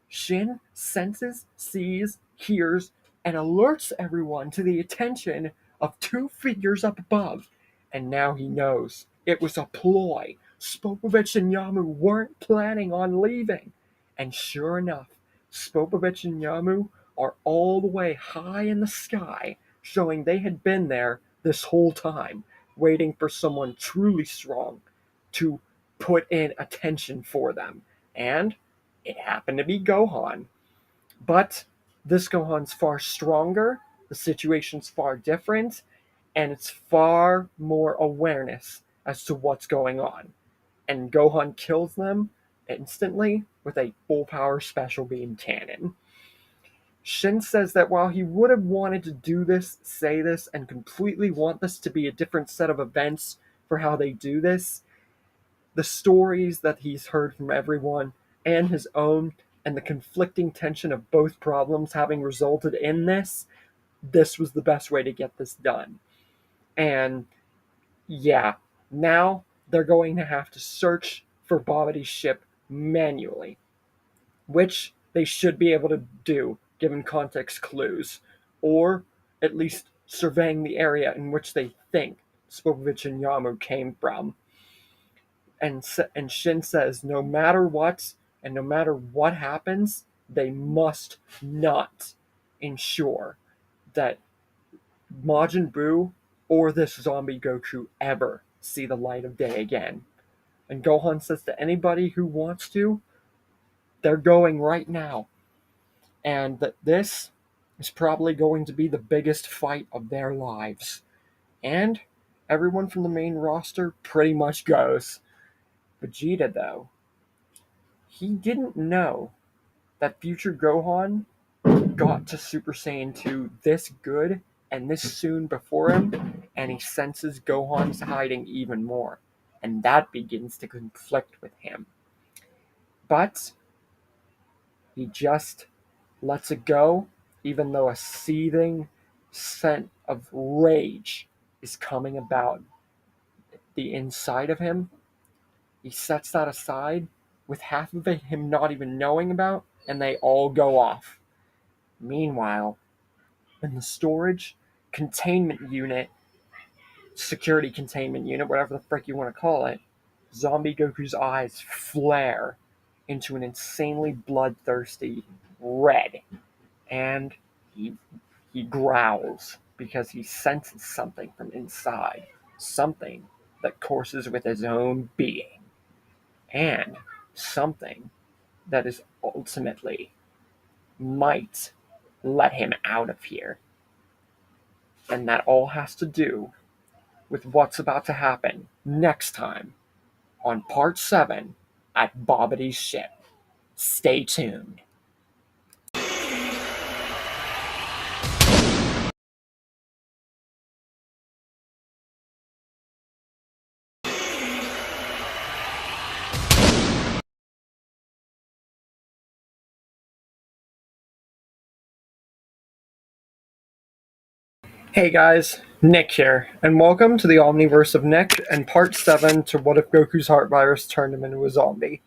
Shin senses, sees, hears, and alerts everyone to the attention of two figures up above. And now he knows it was a ploy. Spopovich and Yamu weren't planning on leaving. And sure enough, Spopovich and Yamu are all the way high in the sky, showing they had been there this whole time, waiting for someone truly strong to put in attention for them. And it happened to be Gohan. But this Gohan's far stronger, the situation's far different, and it's far more awareness as to what's going on. And Gohan kills them instantly with a full power special beam cannon. Shin says that while he would have wanted to do this, say this, and completely want this to be a different set of events for how they do this, the stories that he's heard from everyone and his own, and the conflicting tension of both problems having resulted in this was the best way to get this done. And yeah, now they're going to have to search for Bobity's ship manually, which they should be able to do given context clues, or at least surveying the area in which they think Spopovich and Yamu came from. And Shin says no matter what, and no matter what happens, they must not ensure that Majin Buu or this zombie Goku ever see the light of day again. And Gohan says to anybody who wants to, they're going right now. And that this is probably going to be the biggest fight of their lives. And everyone from the main roster pretty much goes. Vegeta, though, he didn't know that future Gohan got to Super Saiyan 2 this good and this soon before him, and he senses Gohan's hiding even more, and that begins to conflict with him. But he just lets it go, even though a seething scent of rage is coming about the inside of him. He sets that aside, with half of it him not even knowing about, and they all go off. Meanwhile, in the storage containment unit, security containment unit, whatever the frick you want to call it, Zombie Goku's eyes flare into an insanely bloodthirsty red, and he growls because he senses something from inside, something that courses with his own being, and something that is ultimately might let him out of here. And that all has to do with what's about to happen next time on Part 7 at Bobity's ship. Stay tuned. Hey guys, Nick here, and welcome to the Omniverse of Nick and Part 7 to What If Goku's Heart Virus Turned Him Into a Zombie.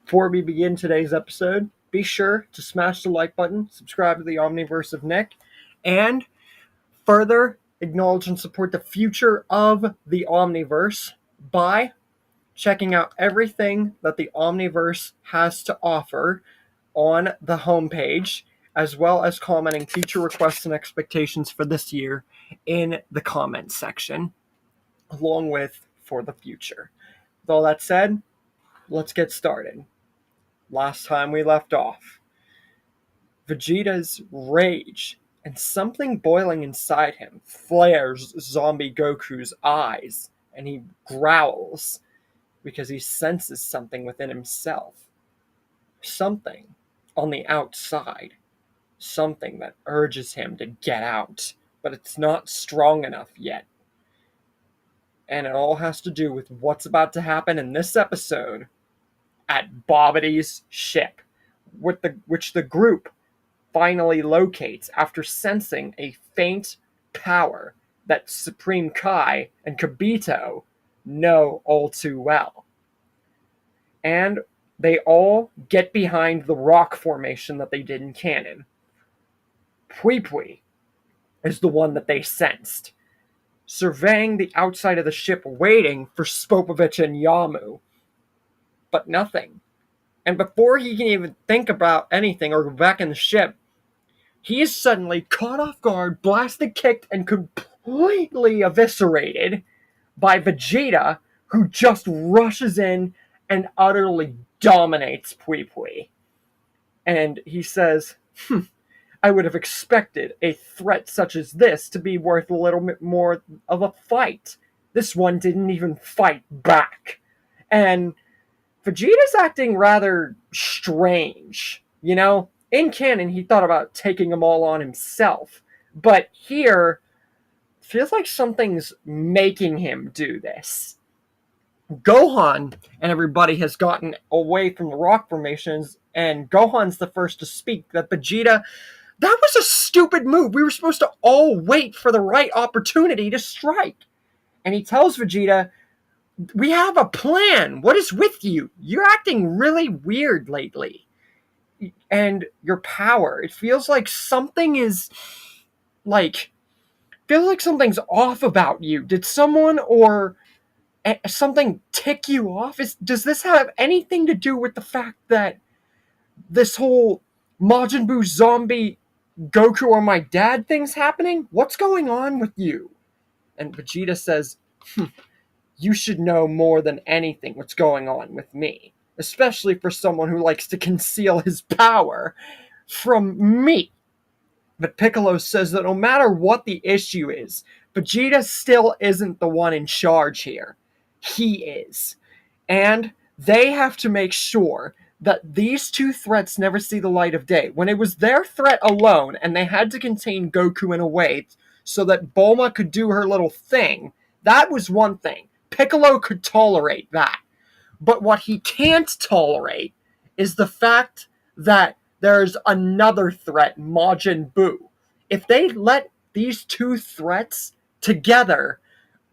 Before we begin today's episode, be sure to smash the like button, subscribe to the Omniverse of Nick, and further acknowledge and support the future of the Omniverse by checking out everything that the Omniverse has to offer on the homepage, as well as commenting future requests and expectations for this year in the comments section, along with for the future. With all that said, let's get started. Last time we left off, Vegeta's rage and something boiling inside him flares Zombie Goku's eyes, and he growls because he senses something within himself. Something on the outside. Something that urges him to get out, but it's not strong enough yet. And it all has to do with what's about to happen in this episode at Bobity's ship, which the group finally locates after sensing a faint power that Supreme Kai and Kibito know all too well. And they all get behind the rock formation that they did in canon. Pui Pui is the one that they sensed, surveying the outside of the ship waiting for Spopovich and Yamu. But nothing. And before he can even think about anything or go back in the ship, he is suddenly caught off guard, blasted, kicked, and completely eviscerated by Vegeta, who just rushes in and utterly dominates Pui Pui. And he says, I would have expected a threat such as this to be worth a little bit more of a fight. This one didn't even fight back. And Vegeta's acting rather strange. You know, in canon, he thought about taking them all on himself. But here, feels like something's making him do this. Gohan and everybody has gotten away from the rock formations, and Gohan's the first to speak that Vegeta, that was a stupid move. We were supposed to all wait for the right opportunity to strike. And he tells Vegeta, we have a plan. What is with you? You're acting really weird lately. And your power, it feels like something is feels like something's off about you. Did someone or something tick you off? Does this have anything to do with the fact that this whole Majin Buu zombie Goku or my dad thing's happening? What's going on with you? And Vegeta says, you should know more than anything what's going on with me, especially for someone who likes to conceal his power from me. But Piccolo says that no matter what the issue is, Vegeta still isn't the one in charge here. He is. And they have to make sure that these two threats never see the light of day. When it was their threat alone, and they had to contain Goku in a way so that Bulma could do her little thing, that was one thing. Piccolo could tolerate that. But what he can't tolerate is the fact that there's another threat, Majin Buu. If they let these two threats together,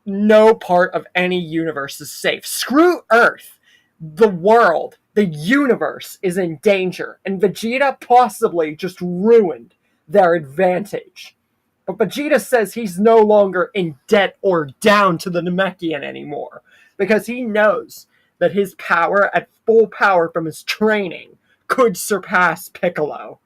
no part of any universe is safe. Screw Earth. The world, the universe is in danger, and Vegeta possibly just ruined their advantage. But Vegeta says he's no longer in debt or down to the Namekian anymore, because he knows that his power at full power from his training could surpass Piccolo.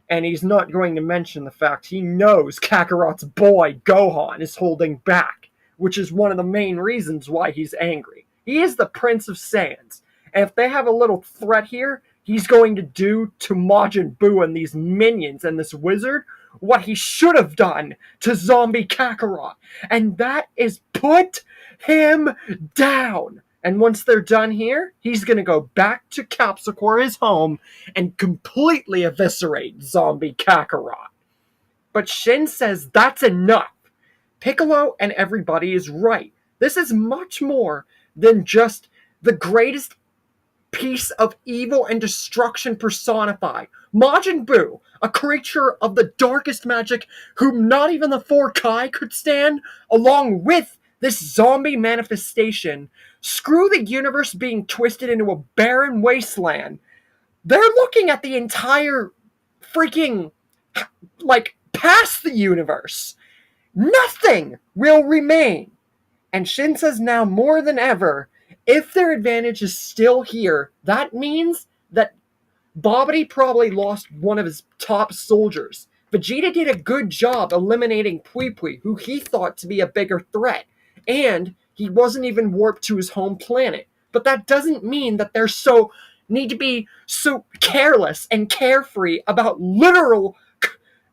And he's not going to mention the fact he knows Kakarot's boy Gohan is holding back, which is one of the main reasons why he's angry. He is the Prince of Saiyans, and if they have a little threat here, he's going to do to Majin Buu and these minions and this wizard what he should have done to zombie Kakarot, and that is put him down. And once they're done here, he's going to go back to Capsicor, his home, and completely eviscerate zombie Kakarot. But Shin says that's enough. Piccolo and everybody is right. This is much more than just the greatest piece of evil and destruction personified. Majin Buu, a creature of the darkest magic whom not even the Four Kai could stand, along with this zombie manifestation. Screw the universe being twisted into a barren wasteland. They're looking at the entire freaking, past the universe. Nothing will remain. And Shin says now more than ever, if their advantage is still here, that means that Babidi probably lost one of his top soldiers. Vegeta did a good job eliminating Pui Pui, who he thought to be a bigger threat. And he wasn't even warped to his home planet. But that doesn't mean that they're need to be so careless and carefree about literal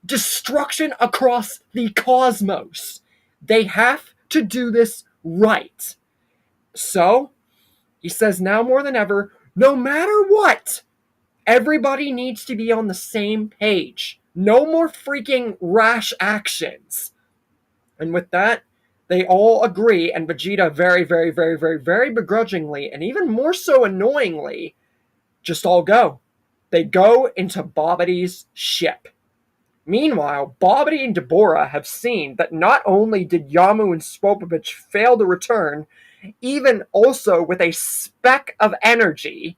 destruction across the cosmos. They have to do this right. So, he says now more than ever, no matter what, everybody needs to be on the same page. No more freaking rash actions. And with that, they all agree, and Vegeta very, very, very, very, very begrudgingly, and even more so annoyingly, just all go. They go into Babidi's ship. Meanwhile, Babidi and Deborah have seen that not only did Yamu and Spopovich fail to return, even also with a speck of energy,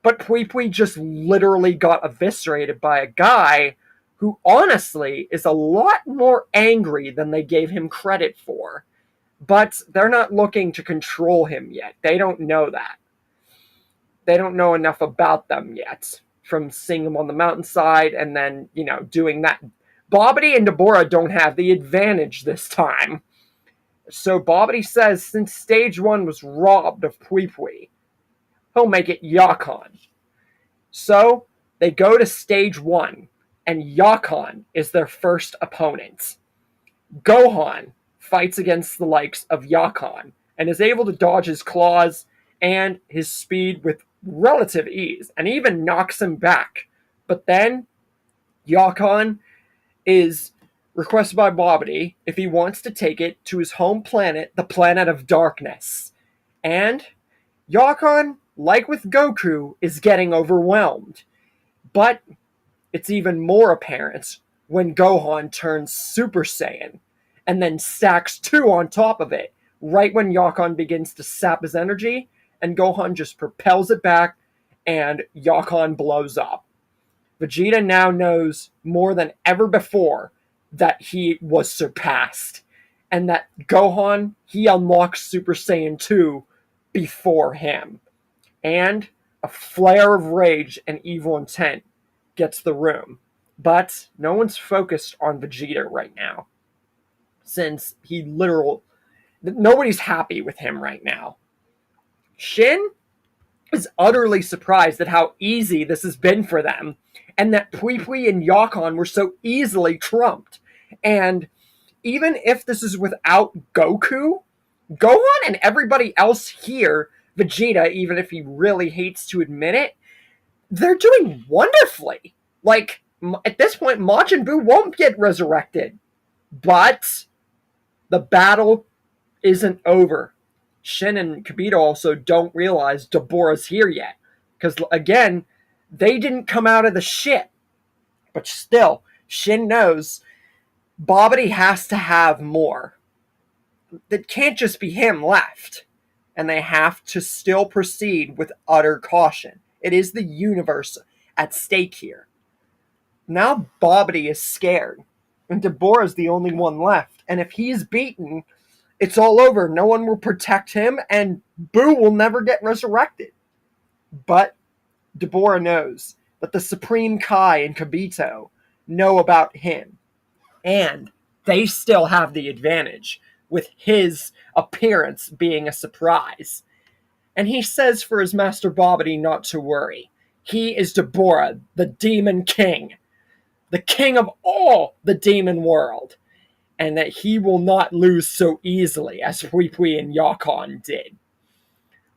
but Pui Pui just literally got eviscerated by a guy who honestly is a lot more angry than they gave him credit for. But they're not looking to control him yet. They don't know that. they don't know enough about them yet from seeing them on the mountainside and then, doing that. Bobbity and Deborah don't have the advantage this time. So Bobbity says since stage 1 was robbed of Pui Pui, he'll make it Yakon. So they go to stage 1, and Yakon is their first opponent. Gohan fights against the likes of Yakon and is able to dodge his claws and his speed with relative ease, and even knocks him back. But then Yakon is requested by Bobbity if he wants to take it to his home planet, the planet of darkness. And Yakon, like with Goku, is getting overwhelmed. But it's even more apparent when Gohan turns Super Saiyan and then stacks 2 on top of it, right when Yakon begins to sap his energy, and Gohan just propels it back, and Yakon blows up. Vegeta now knows more than ever before that he was surpassed, and that Gohan, he unlocks Super Saiyan 2 before him. And a flare of rage and evil intent gets the room. But no one's focused on Vegeta right now, since nobody's happy with him right now. Shin is utterly surprised at how easy this has been for them, and that Pui Pui and Yakon were so easily trumped. And even if this is without Goku, Gohan and everybody else here, Vegeta, even if he really hates to admit it, they're doing wonderfully. Like, at this point, Majin Buu won't get resurrected. But the battle isn't over. Shin and Kibito also don't realize Deborah's here yet. Because, again, they didn't come out of the ship. But still, Shin knows Bobbity has to have more. It can't just be him left. And they have to still proceed with utter caution. It is the universe at stake here. Now Bobbity is scared. And Deborah's the only one left. And if he's beaten, it's all over. No one will protect him, and Boo will never get resurrected. But Deborah knows that the Supreme Kai and Kibito know about him. And they still have the advantage, with his appearance being a surprise. And he says for his master Bobbity not to worry. He is Deborah, the Demon King. The king of all the demon world. And that he will not lose so easily as Pui Pui and Yakon did.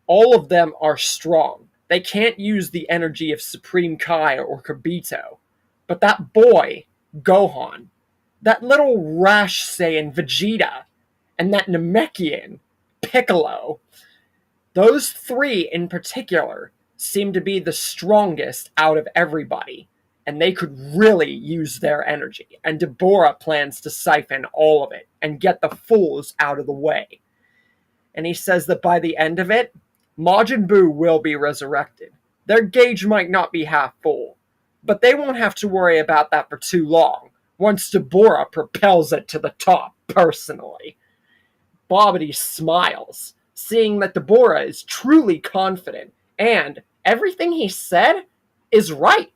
All of them are strong. They can't use the energy of Supreme Kai or Kibito. But that boy, Gohan, that little rash Saiyan Vegeta, and that Namekian, Piccolo, those 3 in particular seem to be the strongest out of everybody. And they could really use their energy. And Deborah plans to siphon all of it and get the fools out of the way. And he says that by the end of it, Majin Buu will be resurrected. Their gauge might not be half full, but they won't have to worry about that for too long, once Deborah propels it to the top personally. Bobbity smiles, seeing that Deborah is truly confident, and everything he said is right.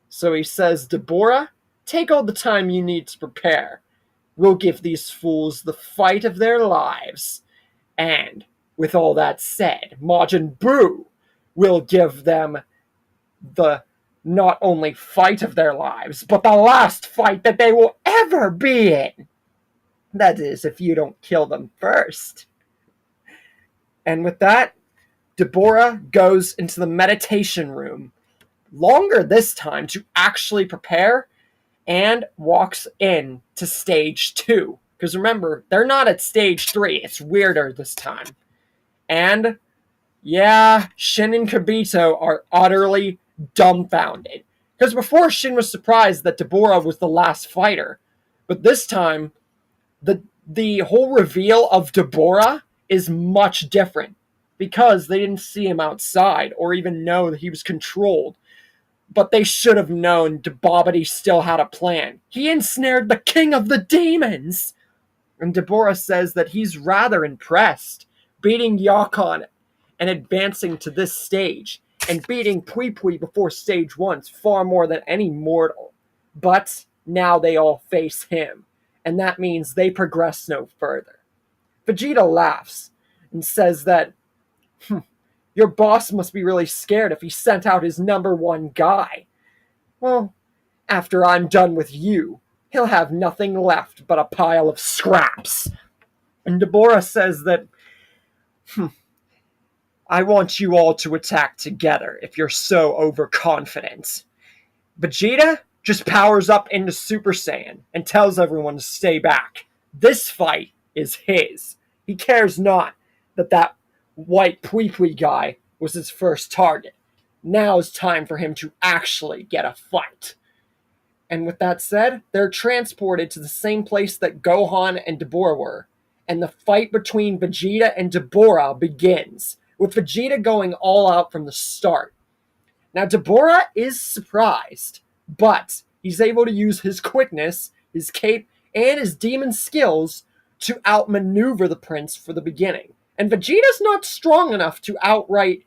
So he says, Deborah, take all the time you need to prepare. We'll give these fools the fight of their lives. And, with all that said, Majin Buu will give them the not only fight of their lives, but the last fight that they will ever be in. That is, if you don't kill them first. And with that, Deborah goes into the meditation room, longer this time to actually prepare, and walks in to stage 2. Because remember, they're not at stage 3. It's weirder this time. And, yeah, Shin and Kibito are utterly dumbfounded. Because before, Shin was surprised that Deborah was the last fighter. But this time, the whole reveal of Deborah is much different. Because they didn't see him outside, or even know that he was controlled. But they should have known Bobbity still had a plan. He ensnared the king of the demons! And Deborah says that he's rather impressed, beating Yakon and advancing to this stage. and beating Pui before stage 1 far more than any mortal. But now they all face him, and that means they progress no further. Vegeta laughs and says that, your boss must be really scared if he sent out his number 1 guy. Well, after I'm done with you, he'll have nothing left but a pile of scraps. And Deborah says that, I want you all to attack together if you're so overconfident. Vegeta just powers up into Super Saiyan and tells everyone to stay back. This fight is his. He cares not that white Pui guy was his first target. Now it's time for him to actually get a fight. And with that said, they're transported to the same place that Gohan and Deborah were, and the fight between Vegeta and Deborah begins, with Vegeta going all out from the start. Now, Deborah is surprised, but he's able to use his quickness, his cape, and his demon skills to outmaneuver the prince for the beginning. And Vegeta's not strong enough to outright,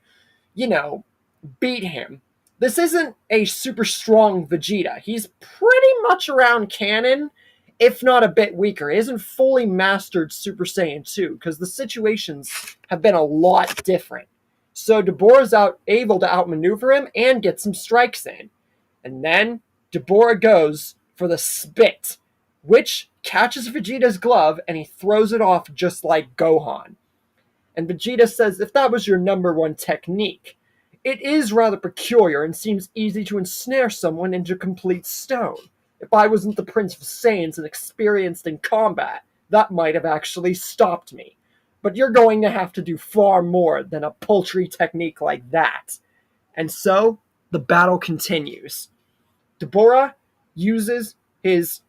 beat him. This isn't a super strong Vegeta. He's pretty much around canon, if not a bit weaker. He hasn't fully mastered Super Saiyan 2, because the situations have been a lot different. So Deborah's able to outmaneuver him and get some strikes in. And then Deborah goes for the spit, which catches Vegeta's glove and he throws it off just like Gohan. And Vegeta says, if that was your number 1 technique, it is rather peculiar and seems easy to ensnare someone into complete stone. If I wasn't the Prince of Saiyans and experienced in combat, that might have actually stopped me. But you're going to have to do far more than a paltry technique like that. And so, the battle continues. Deborah uses his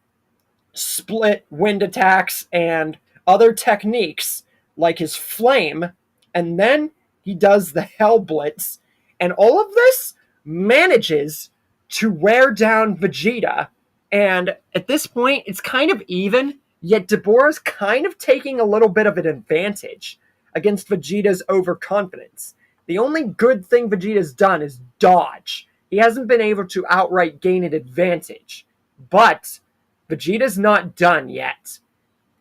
split wind attacks and other techniques, like his flame, and then he does the Hell Blitz, and all of this manages to wear down Vegeta. And at this point, it's kind of even, yet Deborah's kind of taking a little bit of an advantage against Vegeta's overconfidence. The only good thing Vegeta's done is dodge. He hasn't been able to outright gain an advantage. But Vegeta's not done yet.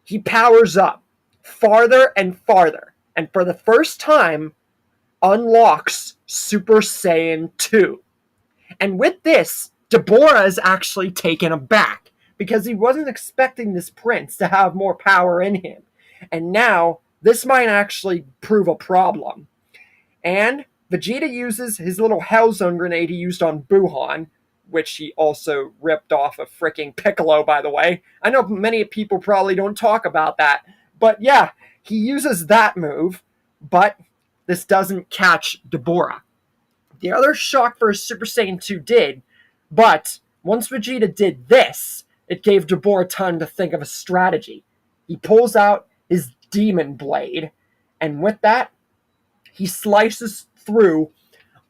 He powers up farther and farther, and for the first time, unlocks Super Saiyan 2. And with this, Deborah is actually taken aback, because he wasn't expecting this prince to have more power in him. And now, this might actually prove a problem. And Vegeta uses his little Hell Zone grenade he used on Buhan, which he also ripped off of freaking Piccolo, by the way. I know many people probably don't talk about that, but yeah, he uses that move, but this doesn't catch Deborah. The other shock for Super Saiyan 2 did, but once Vegeta did this, it gave Deborah time to think of a strategy. He pulls out his Demon Blade, and with that, he slices through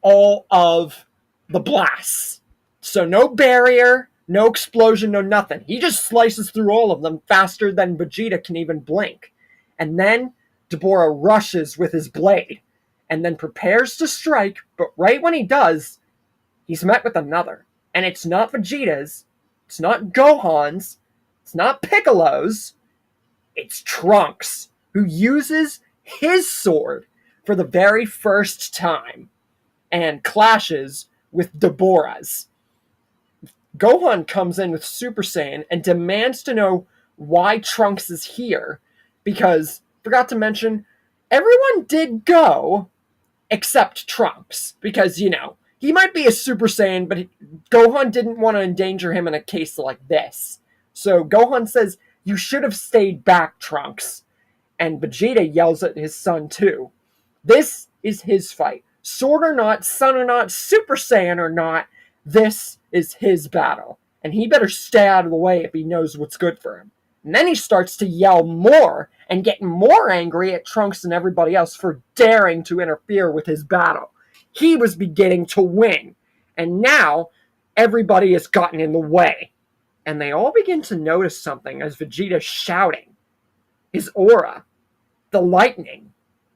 all of the blasts. So no barrier, no explosion, no nothing. He just slices through all of them faster than Vegeta can even blink. And then Deborah rushes with his blade, and then prepares to strike, but right when he does, he's met with another. And it's not Vegeta's, it's not Gohan's, it's not Piccolo's, it's Trunks, who uses his sword for the very first time, and clashes with Deborah's. Gohan comes in with Super Saiyan and demands to know why Trunks is here, because, forgot to mention, everyone did go, except Trunks, because, he might be a Super Saiyan, but Gohan didn't want to endanger him in a case like this. So Gohan says, you should have stayed back, Trunks. And Vegeta yells at his son too. This is his fight. Sword or not, Sun or not, Super Saiyan or not, this is his battle. And he better stay out of the way if he knows what's good for him. And then he starts to yell more and get more angry at Trunks and everybody else for daring to interfere with his battle. He was beginning to win. And now, everybody has gotten in the way. And they all begin to notice something as Vegeta's shouting. His aura, the lightning,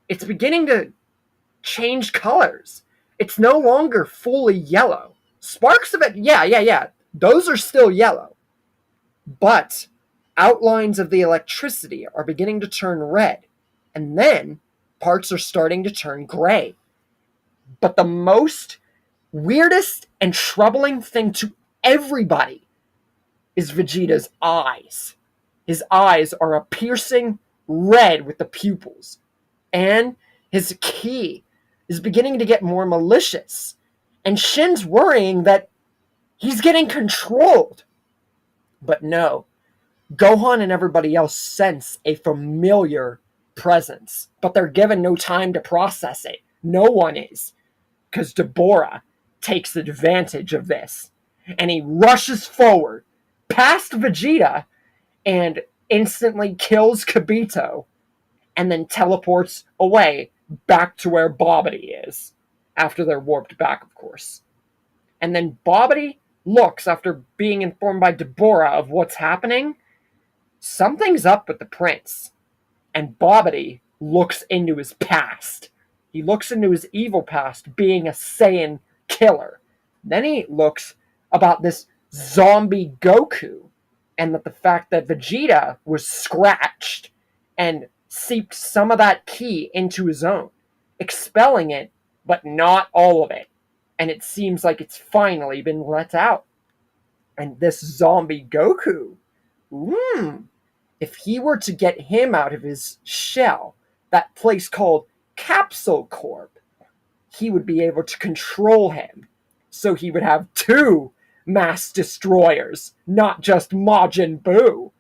it's beginning to change colors. it's no longer fully yellow. Sparks of it, yeah. Those are still yellow. But outlines of the electricity are beginning to turn red. And then parts are starting to turn gray. But the most weirdest and troubling thing to everybody is Vegeta's eyes. His eyes are a piercing red with the pupils. And his ki is beginning to get more malicious. And Shin's worrying that he's getting controlled. But no, Gohan and everybody else sense a familiar presence, but they're given no time to process it. No one is, because Deborah takes advantage of this, and he rushes forward past Vegeta and instantly kills Kibito, and then teleports away back to where Bobbity is, after they're warped back, of course. And then Bobbity looks, after being informed by Deborah of what's happening, something's up with the prince. And Bobbity looks into his past. He looks into his evil past, being a Saiyan killer. Then he looks about this zombie Goku, and that the fact that Vegeta was scratched and seeped some of that ki into his own, expelling it, but not all of it. And it seems like it's finally been let out. And this zombie Goku, if he were to get him out of his shell, that place called Capsule Corp, he would be able to control him. So he would have two mass destroyers, not just Majin Buu.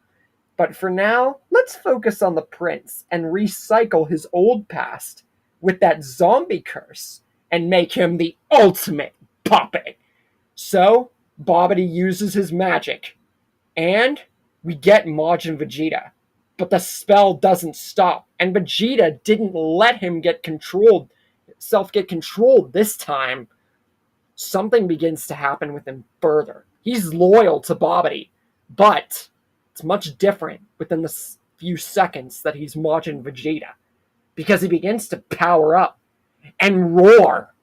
But for now, let's focus on the prince and recycle his old past with that zombie curse and make him the ultimate puppet. So, Bobbity uses his magic, and we get Majin Vegeta. But the spell doesn't stop, and Vegeta didn't let him get controlled this time. Something begins to happen with him further. He's loyal to Bobbity, but it's much different within the few seconds that he's Majin Vegeta, because he begins to power up and roar.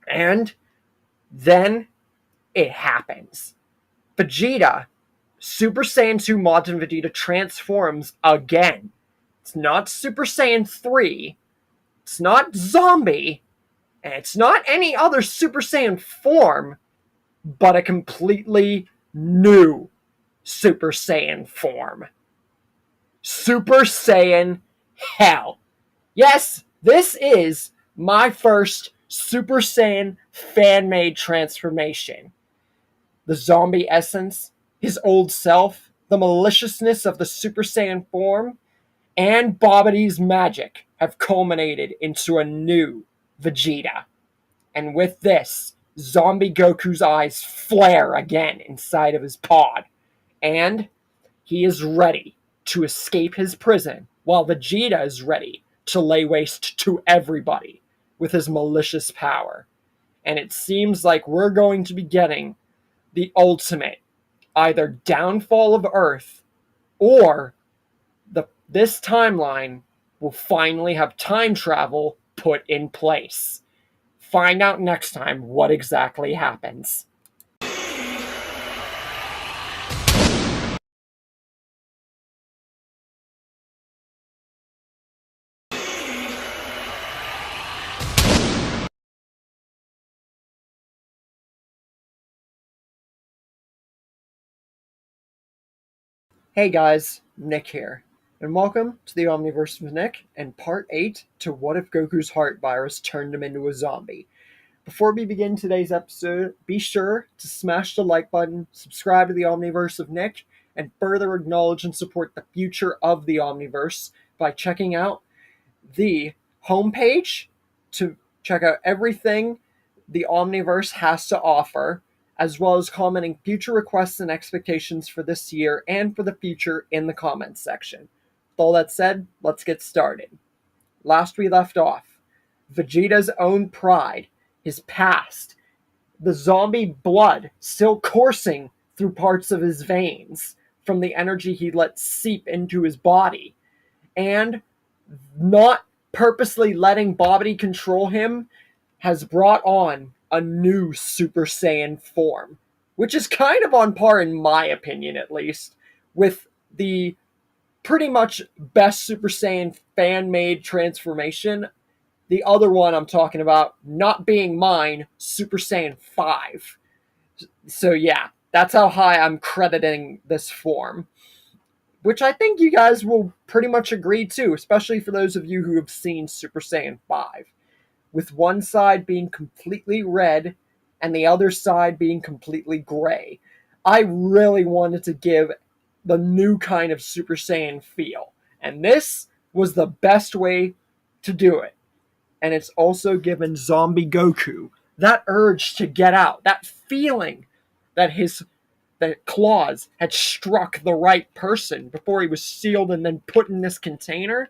And then it happens. Vegeta, Super Saiyan 2 Majin Vegeta, transforms again. It's not Super Saiyan 3, it's not Zombie, and it's not any other Super Saiyan form, but a completely new Super Saiyan form. Super Saiyan Hell. Yes, this is my first Super Saiyan fan-made transformation. The zombie essence, his old self, the maliciousness of the Super Saiyan form, and Bobbity's magic have culminated into a new Vegeta. And with this, zombie Goku's eyes flare again inside of his pod, and he is ready to escape his prison, while Vegeta is ready to lay waste to everybody with his malicious power. And it seems like we're going to be getting the ultimate either downfall of Earth, or this timeline will finally have time travel put in place. Find out next time what exactly happens. Hey guys, Nick here, and welcome to the Omniverse of Nick and Part 8 to What If Goku's Heart Virus Turned Him Into a Zombie. Before we begin today's episode, be sure to smash the like button, subscribe to the Omniverse of Nick, and further acknowledge and support the future of the Omniverse by checking out the homepage to check out everything the Omniverse has to offer, as well as commenting future requests and expectations for this year and for the future in the comments section. With all that said, let's get started. Last we left off, Vegeta's own pride, his past, the zombie blood still coursing through parts of his veins from the energy he let seep into his body, and not purposely letting Bobbity control him has brought on a new Super Saiyan form, which is kind of on par, in my opinion at least, with the pretty much best Super Saiyan fan-made transformation. The other one I'm talking about not being mine, Super Saiyan 5. So yeah, that's how high I'm crediting this form, which I think you guys will pretty much agree to, especially for those of you who have seen Super Saiyan 5, with one side being completely red and the other side being completely gray. I really wanted to give the new kind of Super Saiyan feel, and this was the best way to do it. And it's also given Zombie Goku that urge to get out, that feeling that his the claws had struck the right person before he was sealed and then put in this container.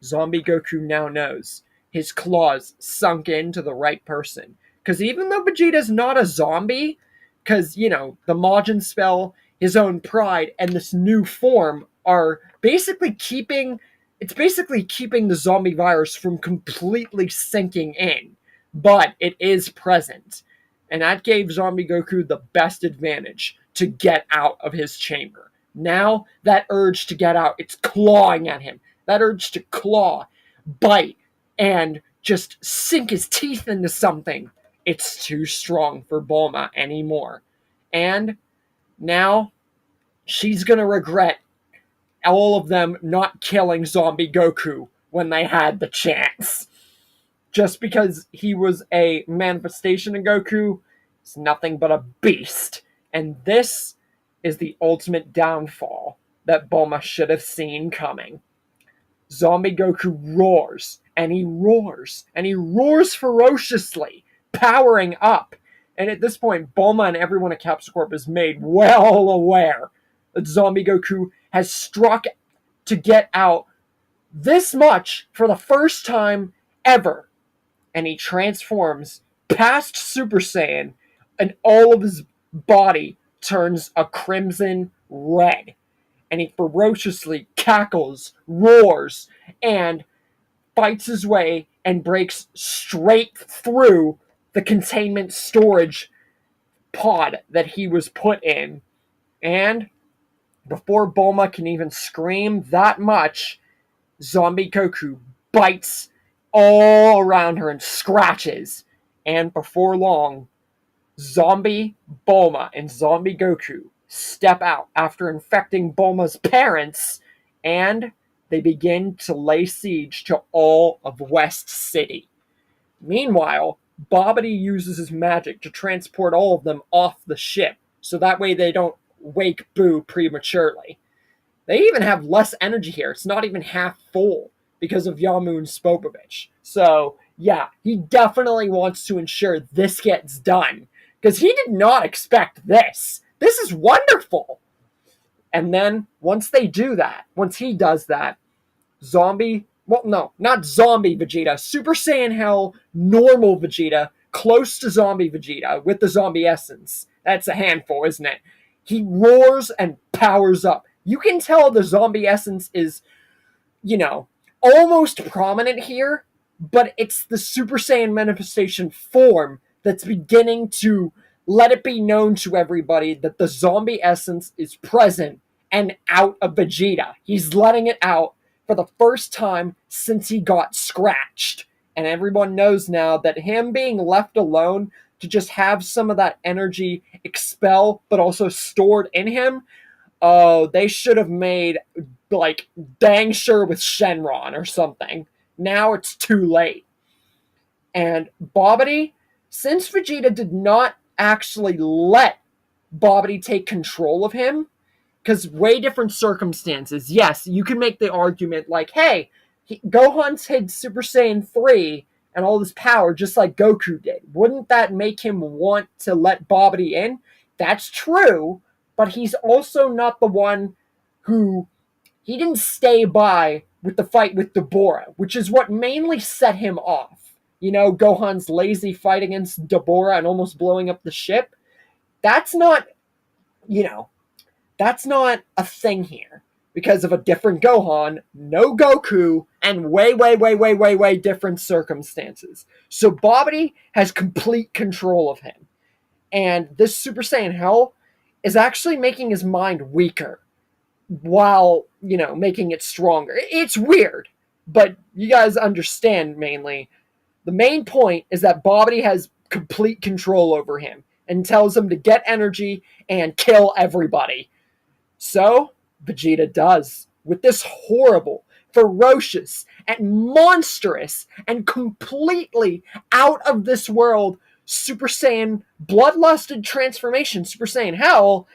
Zombie Goku now knows his claws sunk into the right person. Because even though Vegeta's not a zombie, because, you know, the Majin spell, his own pride, and this new form are basically keeping the zombie virus from completely sinking in. But it is present. And that gave Zombie Goku the best advantage to get out of his chamber. Now, that urge to get out, it's clawing at him. That urge to claw, bite, and just sink his teeth into something. It's too strong for Bulma anymore. And now, she's gonna regret all of them not killing Zombie Goku when they had the chance. Just because he was a manifestation of Goku, is nothing but a beast. And this is the ultimate downfall that Bulma should have seen coming. Zombie Goku roars, and he roars, and he roars ferociously, powering up. And at this point, Bulma and everyone at Capsule Corp is made well aware that Zombie Goku has struck to get out this much for the first time ever. And he transforms past Super Saiyan, and all of his body turns a crimson red. And he ferociously cackles, roars, and fights his way and breaks straight through the containment storage pod that he was put in. And before Bulma can even scream that much, Zombie Goku bites all around her and scratches. And before long, Zombie Bulma and Zombie Goku step out after infecting Bulma's parents, and they begin to lay siege to all of West City. Meanwhile, Babidi uses his magic to transport all of them off the ship, so that way they don't wake Boo prematurely. They even have less energy here. It's not even half full because of Yamu and Spopovich. So, yeah, he definitely wants to ensure this gets done, because he did not expect this. This is wonderful. And then, once they do that, once he does that, not zombie Vegeta, Super Saiyan Hell, normal Vegeta, close to zombie Vegeta, with the zombie essence. That's a handful, isn't it? He roars and powers up. You can tell the zombie essence is, almost prominent here, but it's the Super Saiyan manifestation form that's beginning to let it be known to everybody that the zombie essence is present and out of Vegeta. He's letting it out for the first time since he got scratched. And everyone knows now that him being left alone to just have some of that energy expel, but also stored in him, they should have made, dang sure with Shenron or something. Now it's too late. And Babidi, since Vegeta did not actually let Babidi take control of him, because way different circumstances, yes, you can make the argument hey, Gohan's hid Super Saiyan 3 and all this power just like Goku did. Wouldn't that make him want to let Babidi in? That's true, but he's also not the one who... He didn't stay by with the fight with Deborah, which is what mainly set him off. Gohan's lazy fight against Deborah and almost blowing up the ship. That's not a thing here. because of a different Gohan, no Goku, and way different circumstances. So Babidi has complete control of him. And this Super Saiyan Hell is actually making his mind weaker while, making it stronger. It's weird, but you guys understand mainly. The main point is that Babidi has complete control over him and tells him to get energy and kill everybody. So, Vegeta does, with this horrible, ferocious, and monstrous, and completely out of this world Super Saiyan bloodlusted transformation, Super Saiyan Hell.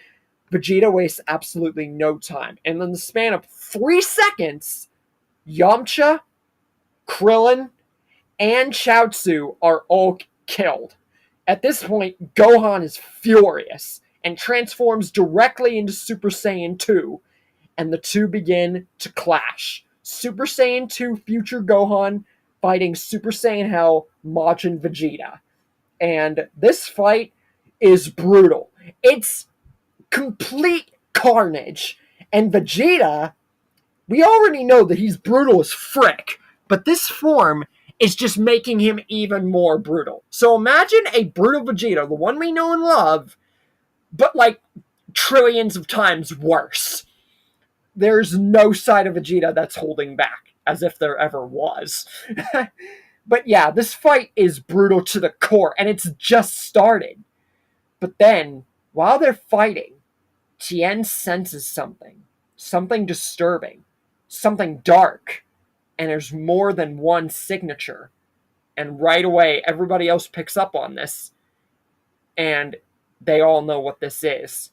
Vegeta wastes absolutely no time. And in the span of 3 seconds, Yamcha, Krillin, and Chaozu are all killed. At this point, Gohan is furious and transforms directly into Super Saiyan 2, and the two begin to clash. Super Saiyan 2 future Gohan fighting Super Saiyan Hell Majin Vegeta. And this fight is brutal. It's complete carnage. And Vegeta, we already know that he's brutal as frick, but this form is just making him even more brutal. So imagine a brutal Vegeta, the one we know and love, but like trillions of times worse. There's no side of Vegeta that's holding back, as if there ever was. But yeah, this fight is brutal to the core, and it's just started. But then, while they're fighting, Tien senses something disturbing, something dark, and there's more than one signature. And right away, everybody else picks up on this, and they all know what this is.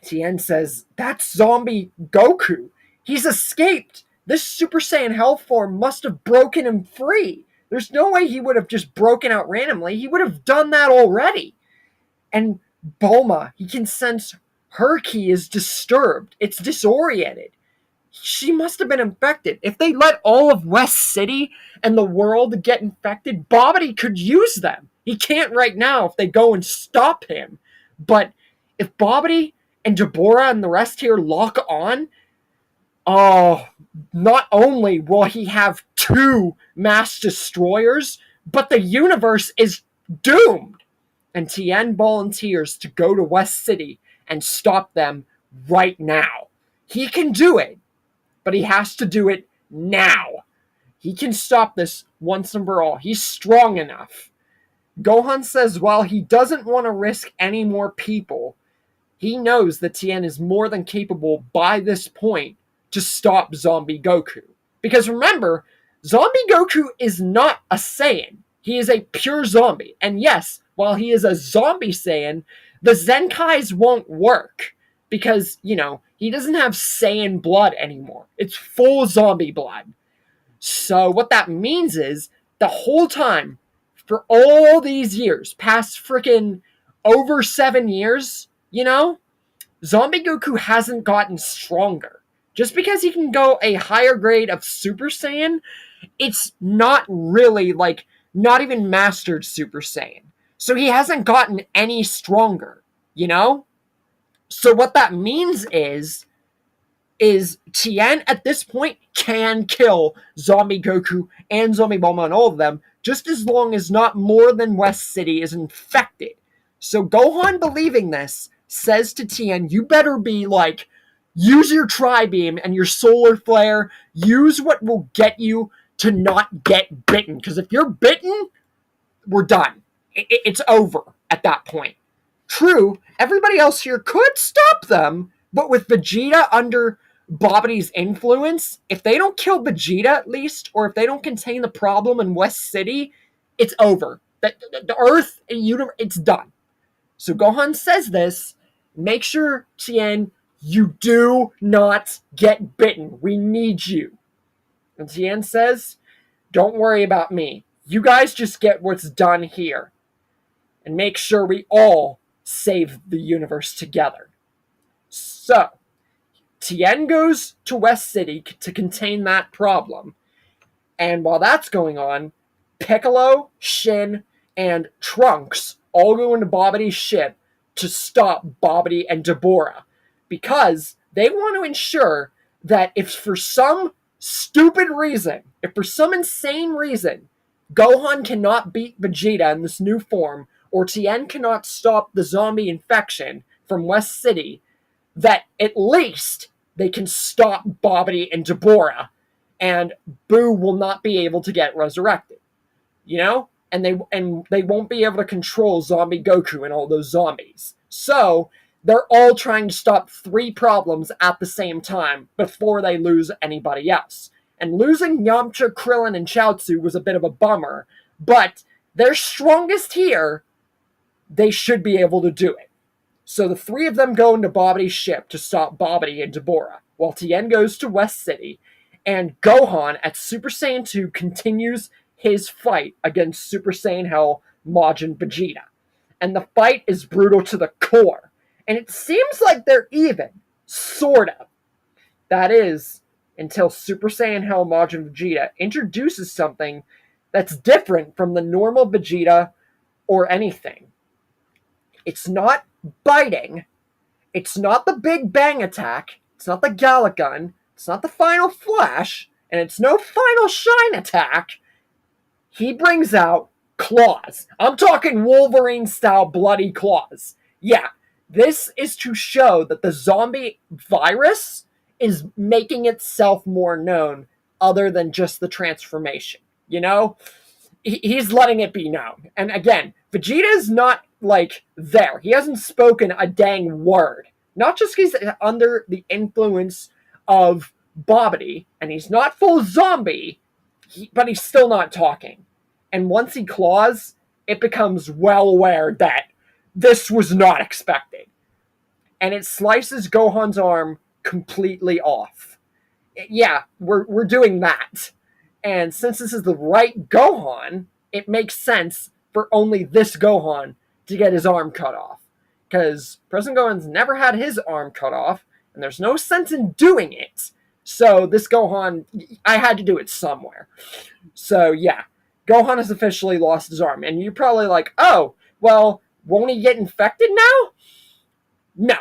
Tien says, "That's zombie Goku. He's escaped. This Super Saiyan Hell form must have broken him free. There's no way he would have just broken out randomly. He would have done that already." And Bulma, he can sense her ki is disturbed. It's disoriented. She must have been infected. If they let all of West City and the world get infected, Babidi could use them. He can't right now if they go and stop him. But if Babidi and Deborah and the rest here lock on, oh, not only will he have 2 mass destroyers, but the universe is doomed. And Tien volunteers to go to West City and stop them right now. He can do it, but he has to do it now. He can stop this once and for all. He's strong enough. Gohan says while he doesn't want to risk any more people, he knows that Tien is more than capable by this point to stop Zombie Goku. Because remember, Zombie Goku is not a Saiyan. He is a pure zombie. And yes, while he is a zombie Saiyan, the Zenkais won't work. Because, he doesn't have Saiyan blood anymore. It's full zombie blood. So what that means is, the whole time, for all these years, past freaking over 7 years, Zombie Goku hasn't gotten stronger. Just because he can go a higher grade of Super Saiyan, it's not really, not even mastered Super Saiyan. So he hasn't gotten any stronger, So what that means is Tien at this point can kill Zombie Goku and Zombie Bulma and all of them, just as long as not more than West City is infected. So Gohan, believing this, says to Tien, you better be use your Tri-Beam and your Solar Flare, use what will get you to not get bitten. Because if you're bitten, we're done. It's over at that point. True, everybody else here could stop them, but with Vegeta under Babidi's influence, if they don't kill Vegeta at least, or if they don't contain the problem in West City, it's over. The Earth, it's done. So Gohan says this, make sure, Tien, you do not get bitten. We need you. And Tien says, don't worry about me. You guys just get what's done here. And make sure we all save the universe together. So, Tien goes to West City to contain that problem. And while that's going on, Piccolo, Shin, and Trunks all go into Babidi's ship to stop Babidi and Deborah. Because they want to ensure that if for some stupid reason, if for some insane reason, Gohan cannot beat Vegeta in this new form, or Tien cannot stop the zombie infection from West City, that at least they can stop Babidi and Deborah, and Boo will not be able to get resurrected. You know? And they won't be able to control Zombie Goku and all those zombies. So they're all trying to stop 3 problems at the same time before they lose anybody else. And losing Yamcha, Krillin, and Chaozu was a bit of a bummer, but they're strongest here. They should be able to do it. So the 3 of them go into Babidi's ship to stop Babidi and Deborah, while Tien goes to West City, and Gohan at Super Saiyan 2 continues his fight against Super Saiyan Hell, Majin Vegeta. And the fight is brutal to the core. And it seems like they're even. Sort of. That is, until Super Saiyan Hell Majin Vegeta introduces something that's different from the normal Vegeta or anything. It's not biting. It's not the Big Bang attack. It's not the Gallic Gun. It's not the Final Flash. And it's no Final Shine attack. He brings out claws. I'm talking Wolverine-style bloody claws. Yeah, this is to show that the zombie virus is making itself more known other than just the transformation. You know? He's letting it be known. And again, Vegeta is not, like, there. He hasn't spoken a dang word. Not just because he's under the influence of Babidi, and he's not full zombie, but he's still not talking. And once he claws, it becomes well aware that this was not expected. And it slices Gohan's arm completely off. Yeah, we're doing that. And since this is the right Gohan, it makes sense for only this Gohan to get his arm cut off. Because President Gohan's never had his arm cut off, and there's no sense in doing it. So this Gohan, I had to do it somewhere. So yeah, Gohan has officially lost his arm. And you're probably like, oh, well, won't he get infected now? No.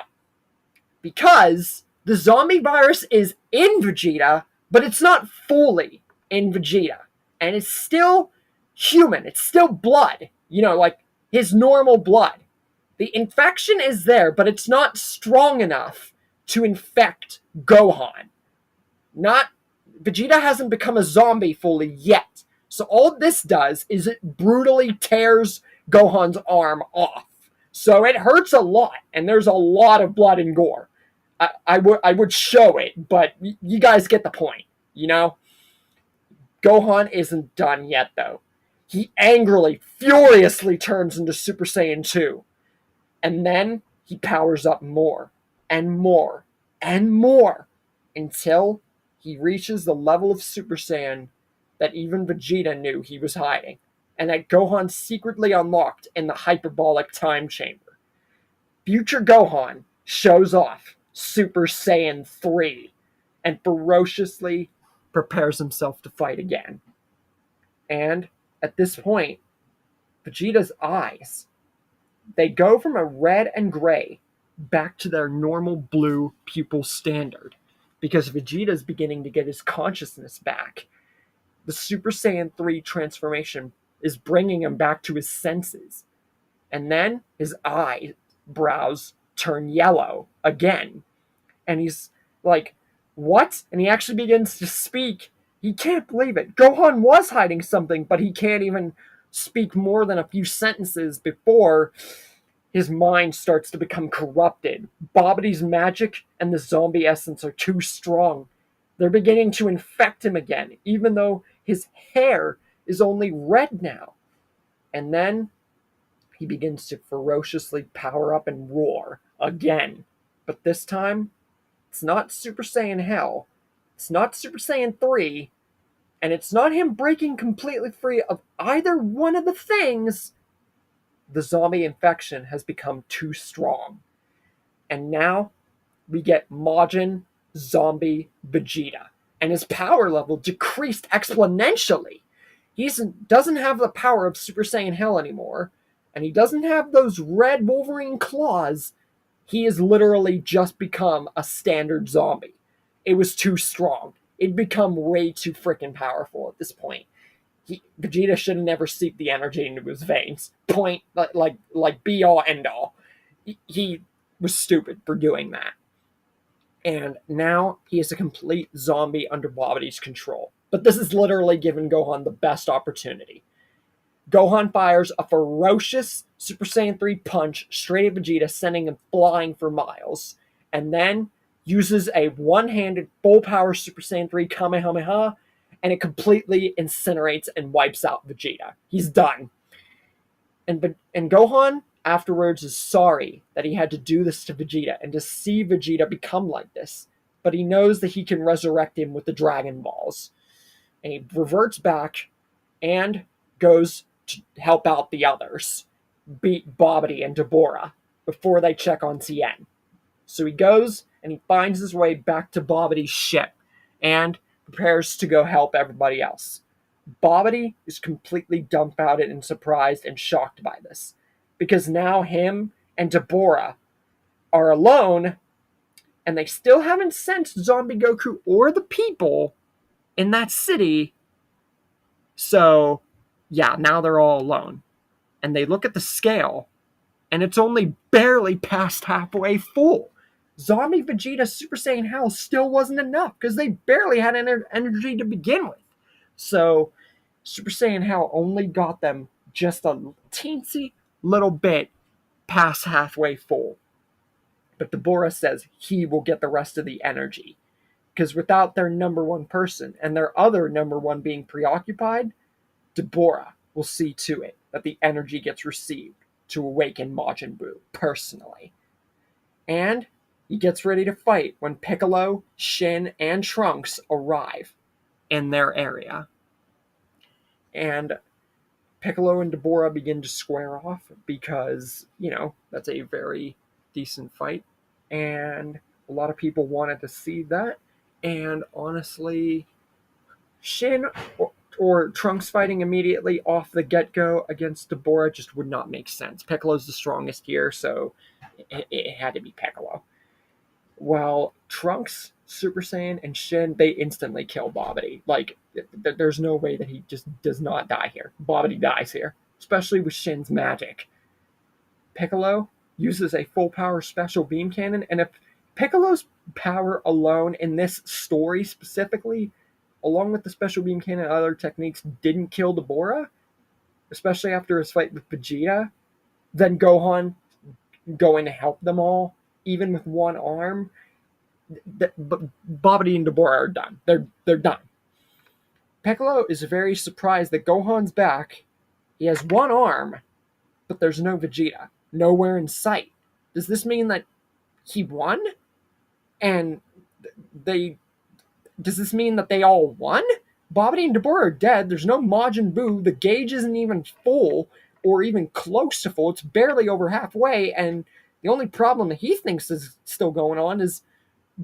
Because the zombie virus is in Vegeta, but it's not fully in Vegeta. And it's still human. It's still blood. You know, like his normal blood. The infection is there, but it's not strong enough to infect Gohan. Vegeta hasn't become a zombie fully yet. So all this does is it brutally tears Gohan's arm off. So it hurts a lot, and there's a lot of blood and gore. I would show it, but you guys get the point, you know? Gohan isn't done yet, though. He angrily, furiously turns into Super Saiyan 2. And then he powers up more, and more, and more, until he reaches the level of Super Saiyan that even Vegeta knew he was hiding, and that Gohan secretly unlocked in the hyperbolic time chamber. Future Gohan shows off Super Saiyan 3 and ferociously prepares himself to fight again. And at this point, Vegeta's eyes, they go from a red and gray back to their normal blue pupil standard because Vegeta's beginning to get his consciousness back. The Super Saiyan 3 transformation is bringing him back to his senses. And then his eyebrows turn yellow again. And he's like, what? And he actually begins to speak. He can't believe it. Gohan was hiding something, but he can't even speak more than a few sentences before his mind starts to become corrupted. Babidi's magic and the zombie essence are too strong. They're beginning to infect him again, even though his hair is only red now. And then he begins to ferociously power up and roar again. But this time, it's not Super Saiyan Hell. It's not Super Saiyan 3. And it's not him breaking completely free of either one of the things. The zombie infection has become too strong. And now we get Majin Zombie Vegeta. And his power level decreased exponentially. He doesn't have the power of Super Saiyan Hell anymore. And he doesn't have those red Wolverine claws. He has literally just become a standard zombie. it was too strong. It'd become way too freaking powerful at this point. Vegeta should have never seeped the energy into his veins. Point, like be all end all. He was stupid for doing that. And now he is a complete zombie under Babidi's control. But this has literally given Gohan the best opportunity. Gohan fires a ferocious Super Saiyan 3 punch straight at Vegeta, sending him flying for miles. And then uses a one-handed full power Super Saiyan 3 Kamehameha, and it completely incinerates and wipes out Vegeta. He's done. And Gohan afterwards is sorry that he had to do this to Vegeta and to see Vegeta become like this. But he knows that he can resurrect him with the Dragon Balls. And he reverts back and goes to help out the others, beat Babidi and Dabura before they check on Tien. So he goes and he finds his way back to Babidi's ship and prepares to go help everybody else. Babidi is completely dumbfounded and surprised and shocked by this, because now him and Dabura are alone, and they still haven't sent Zombie Goku or the people in that city. So, yeah, now they're all alone. And they look at the scale, and it's only barely past halfway full. Zombie Vegeta Super Saiyan Hell still wasn't enough, because they barely had energy to begin with. So, Super Saiyan Hell only got them just a teensy little bit past halfway full. But Dabura says he will get the rest of the energy. Because without their number one person and their other number one being preoccupied, Dabura will see to it that the energy gets received to awaken Majin Buu personally. And he gets ready to fight when Piccolo, Shin, and Trunks arrive in their area. And Piccolo and Dabura begin to square off because, that's a very decent fight. And a lot of people wanted to see that. And honestly, Shin or Trunks fighting immediately off the get-go against Dabura just would not make sense. Piccolo's the strongest here, so it had to be Piccolo. While Trunks, Super Saiyan, and Shin, they instantly kill Babidi. Like, there's no way that he just does not die here. Babidi dies here, especially with Shin's magic. Piccolo uses a full-power special beam cannon, and if Piccolo's power alone in this story specifically, along with the special beam cannon and other techniques, didn't kill Dabura, especially after his fight with Vegeta, then Gohan going to help them all, even with one arm, Babidi and Dabura are done. They're done. Piccolo is very surprised that Gohan's back. He has one arm, but there's no Vegeta. Nowhere in sight. Does this mean that he won? And does this mean that they all won? Babidi and Dabura are dead. There's no Majin Buu. The gauge isn't even full or even close to full. It's barely over halfway, and the only problem that he thinks is still going on is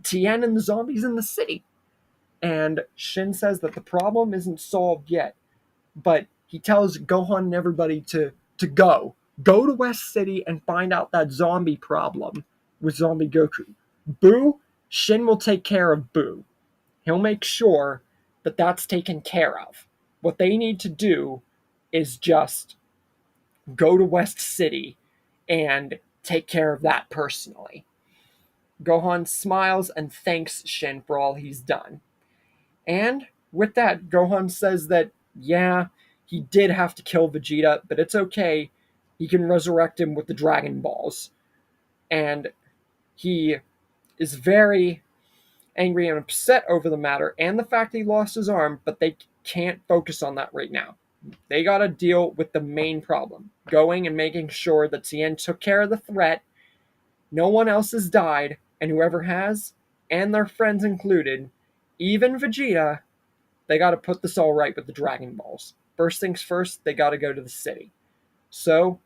Tien and the zombies in the city. And Shin says that the problem isn't solved yet, but he tells Gohan and everybody to go to West City and find out that zombie problem with Zombie Goku. Buu, Shin will take care of Buu. He'll make sure that that's taken care of. What they need to do is just go to West City and take care of that personally. Gohan smiles and thanks Shin for all he's done. And with that, Gohan says that, yeah, he did have to kill Vegeta, but it's okay. He can resurrect him with the Dragon Balls. And he is very angry and upset over the matter and the fact that he lost his arm, but they can't focus on that right now. They gotta deal with the main problem, going and making sure that Tien took care of the threat, no one else has died, and whoever has, and their friends included, even Vegeta, they gotta put this all right with the Dragon Balls. First things first, they gotta go to the city. So,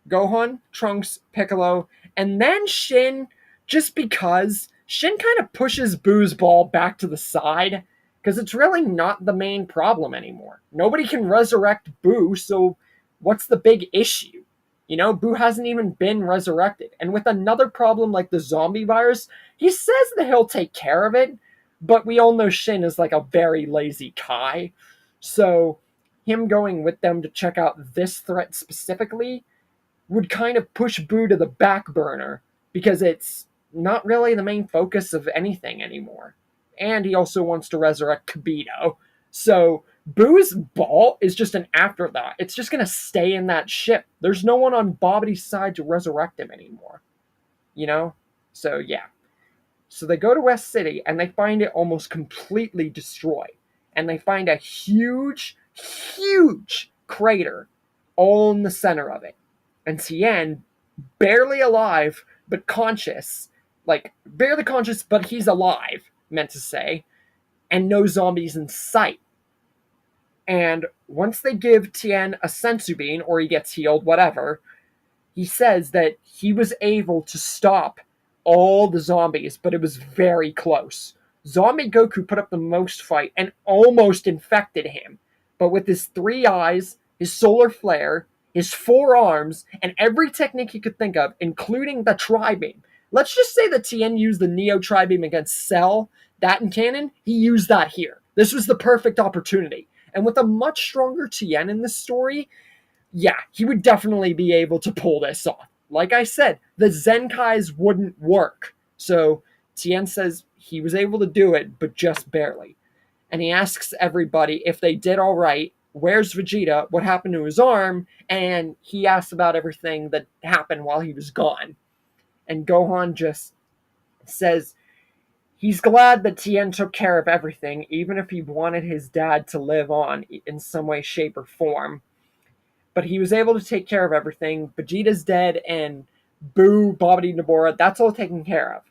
Gohan, Trunks, Piccolo, and then Shin, just because Shin kind of pushes Buu's ball back to the side, because it's really not the main problem anymore. Nobody can resurrect Buu, so what's the big issue? Buu hasn't even been resurrected. And with another problem like the zombie virus, he says that he'll take care of it, But we all know Shin is like a very lazy Kai. So him going with them to check out this threat specifically would kind of push Boo to the back burner because it's not really the main focus of anything anymore. And he also wants to resurrect Kibito. So Boo's ball is just an afterthought. It's just going to stay in that ship. There's no one on Bobity's side to resurrect him anymore. You know? So yeah. So they go to West City and they find it almost completely destroyed. And they find a huge, huge crater all in the center of it. And Tien, barely alive, but conscious, like barely conscious, but he's alive, meant to say, and no zombies in sight. And once they give Tien a senzu bean, or he gets healed, whatever, he says that he was able to stop all the zombies, but it was very close. Zombie Goku put up the most fight and almost infected him. But with his 3 eyes, his solar flare, his 4 arms, and every technique he could think of, including the Tri-Beam. Let's just say that Tien used the Neo Tri-Beam against Cell, that in canon, he used that here. This was the perfect opportunity. And with a much stronger Tien in this story, yeah, he would definitely be able to pull this off. Like I said, the Zenkais wouldn't work. So Tien says he was able to do it, but just barely. And he asks everybody if they did all right, where's Vegeta, what happened to his arm, and he asks about everything that happened while he was gone. And Gohan just says he's glad that Tien took care of everything, even if he wanted his dad to live on in some way, shape, or form. But he was able to take care of everything. Vegeta's dead, and Boo, Babidi, Nabora, that's all taken care of.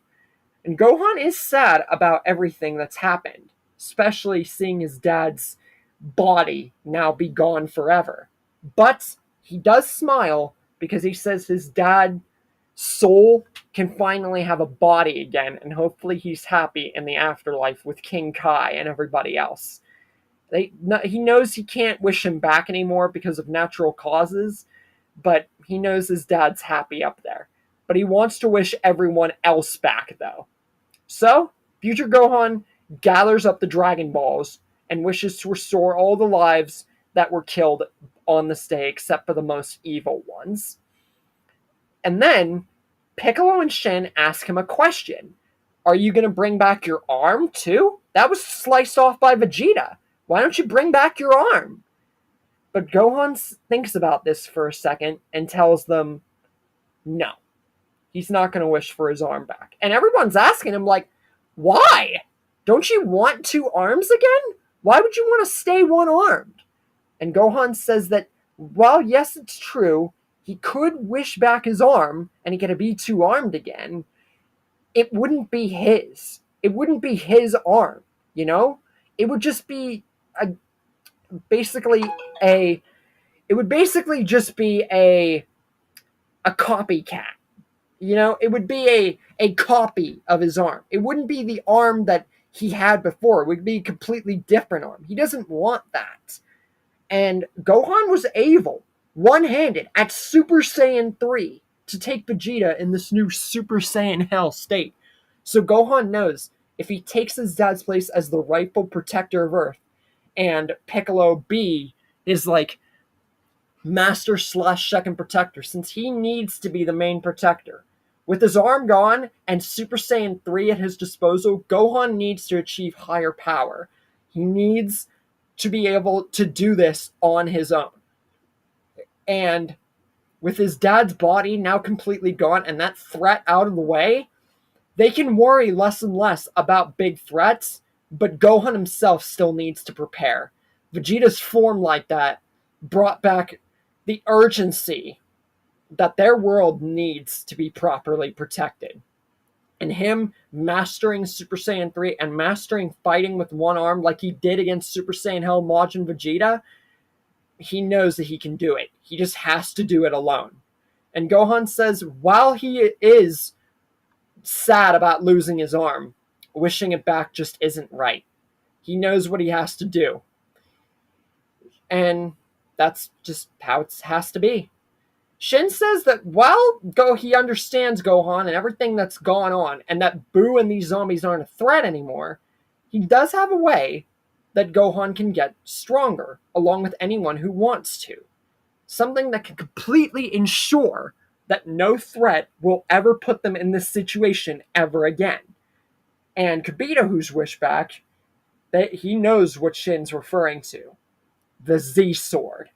And Gohan is sad about everything that's happened, especially seeing his dad's body now be gone forever. But he does smile because he says his dad's soul can finally have a body again, and hopefully he's happy in the afterlife with King Kai and everybody else. He knows he can't wish him back anymore because of natural causes, but he knows his dad's happy up there. But he wants to wish everyone else back, though. So, future Gohan gathers up the Dragon Balls and wishes to restore all the lives that were killed on this day except for the most evil ones. And then, Piccolo and Shin ask him a question. Are you going to bring back your arm, too? That was sliced off by Vegeta. Why don't you bring back your arm? But Gohan thinks about this for a second and tells them, no, he's not going to wish for his arm back. And everyone's asking him, like, why? Don't you want 2 arms again? Why would you want to stay one-armed? And Gohan says that, while yes, it's true, he could wish back his arm and he could be 2-armed again, it wouldn't be his. It wouldn't be his arm, you know? It would just be basically just be a copycat. You know, it would be a copy of his arm. It wouldn't be the arm that he had before. It would be a completely different arm. He doesn't want that. And Gohan was able, one-handed, at Super Saiyan 3, to take Vegeta in this new Super Saiyan Hell state. So Gohan knows if he takes his dad's place as the rightful protector of Earth, and Piccolo B is like master / second protector, since he needs to be the main protector. With his arm gone and Super Saiyan 3 at his disposal, Gohan needs to achieve higher power. He needs to be able to do this on his own. And with his dad's body now completely gone and that threat out of the way, they can worry less and less about big threats, but Gohan himself still needs to prepare. Vegeta's form like that brought back the urgency that their world needs to be properly protected. And him mastering Super Saiyan 3 and mastering fighting with one arm like he did against Super Saiyan Hell Majin Vegeta, he knows that he can do it. He just has to do it alone. And Gohan says while he is sad about losing his arm, wishing it back just isn't right. He knows what he has to do. And that's just how it has to be. Shin says that while he understands Gohan and everything that's gone on, and that Boo and these zombies aren't a threat anymore, he does have a way that Gohan can get stronger, along with anyone who wants to. Something that can completely ensure that no threat will ever put them in this situation ever again. And Kibito, who's wished back, that he knows what Shin's referring to. The Z Sword.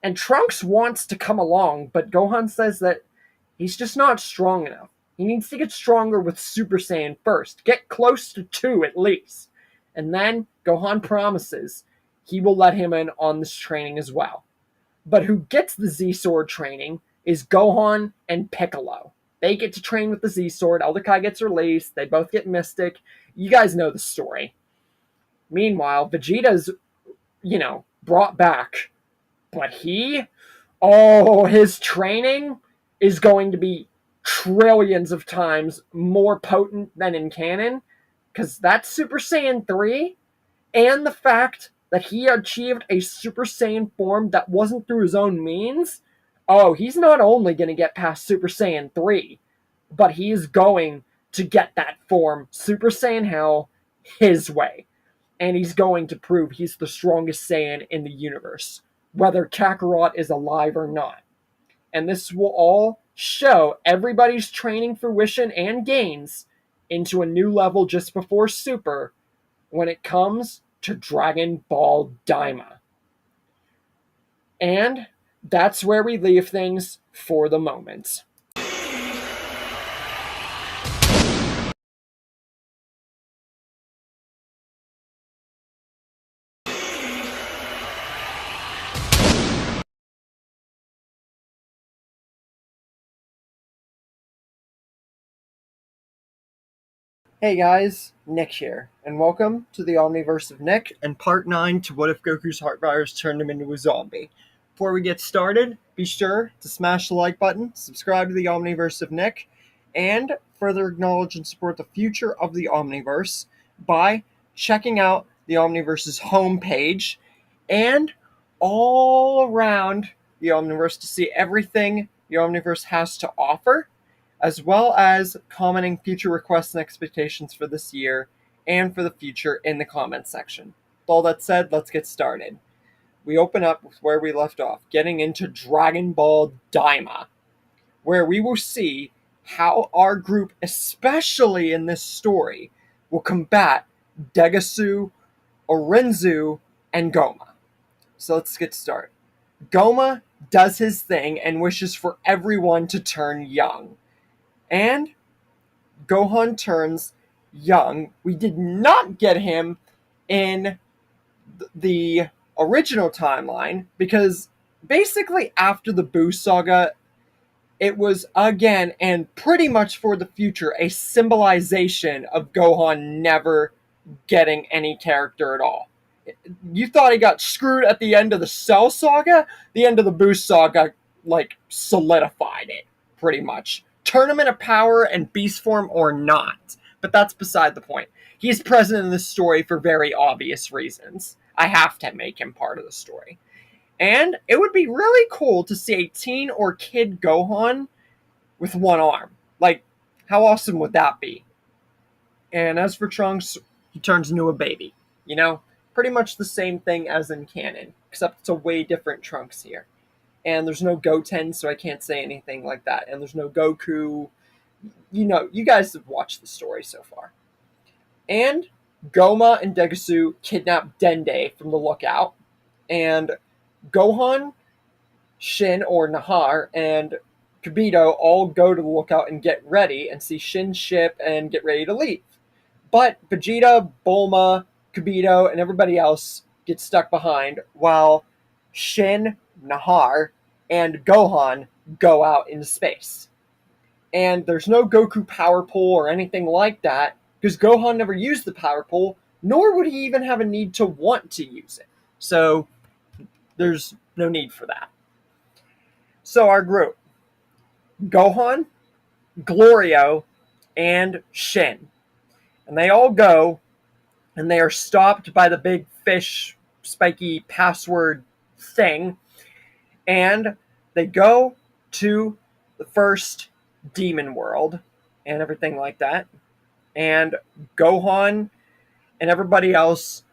And Trunks wants to come along, but Gohan says that he's just not strong enough. He needs to get stronger with Super Saiyan first. Get close to 2 at least. And then Gohan promises he will let him in on this training as well. But who gets the Z Sword training is Gohan and Piccolo. They get to train with the Z Sword. Elder Kai gets released. They both get Mystic. You guys know the story. Meanwhile, Vegeta's, brought back. But his training is going to be trillions of times more potent than in canon. Because that's Super Saiyan 3. And the fact that he achieved a Super Saiyan form that wasn't through his own means, he's not only going to get past Super Saiyan 3, but he is going to get that form, Super Saiyan Hell, his way. And he's going to prove he's the strongest Saiyan in the universe, whether Kakarot is alive or not. And this will all show everybody's training fruition and gains into a new level just before Super when it comes to Dragon Ball Daima. And that's where we leave things for the moment. Hey guys, Nick here, and welcome to the Omniverse of Nick and Part 9 to What If Goku's Heart Virus Turned Him Into a Zombie. Before we get started, be sure to smash the like button, subscribe to the Omniverse of Nick, and further acknowledge and support the future of the Omniverse by checking out the Omniverse's homepage and all around the Omniverse to see everything the Omniverse has to offer, as well as commenting future requests and expectations for this year and for the future in the comments section. With all that said, let's get started. We open up with where we left off, getting into Dragon Ball Daima, where we will see how our group, especially in this story, will combat Degasu, Orenzu, and Goma. So let's get started. Goma does his thing and wishes for everyone to turn young. And Gohan turns young. We did not get him in the original timeline because basically after the Buu saga, it was again and pretty much for the future a symbolization of Gohan never getting any character at all. You thought he got screwed at the end of the Cell saga? The end of the Buu saga solidified it pretty much. Tournament of Power and Beast Form or not, but that's beside the point. He's present in this story for very obvious reasons. I have to make him part of the story. And it would be really cool to see a teen or kid Gohan with one arm. How awesome would that be? And as for Trunks, he turns into a baby. Pretty much the same thing as in canon, except it's a way different Trunks here. And there's no Goten, so I can't say anything like that. And there's no Goku. You guys have watched the story so far. And Goma and Degasu kidnap Dende from the lookout. And Gohan, Shin or Nahar, and Kibito all go to the lookout and get ready and see Shin's ship and get ready to leave. But Vegeta, Bulma, Kibito, and everybody else get stuck behind while Shin, Nahar, and Gohan go out into space. And there's no Goku power pole or anything like that, because Gohan never used the power pole, nor would he even have a need to want to use it. So there's no need for that. So our group, Gohan, Glorio, and Shin. And they all go, and they are stopped by the big fish spiky password thing, and they go to the first demon world and everything like that. And Gohan and everybody else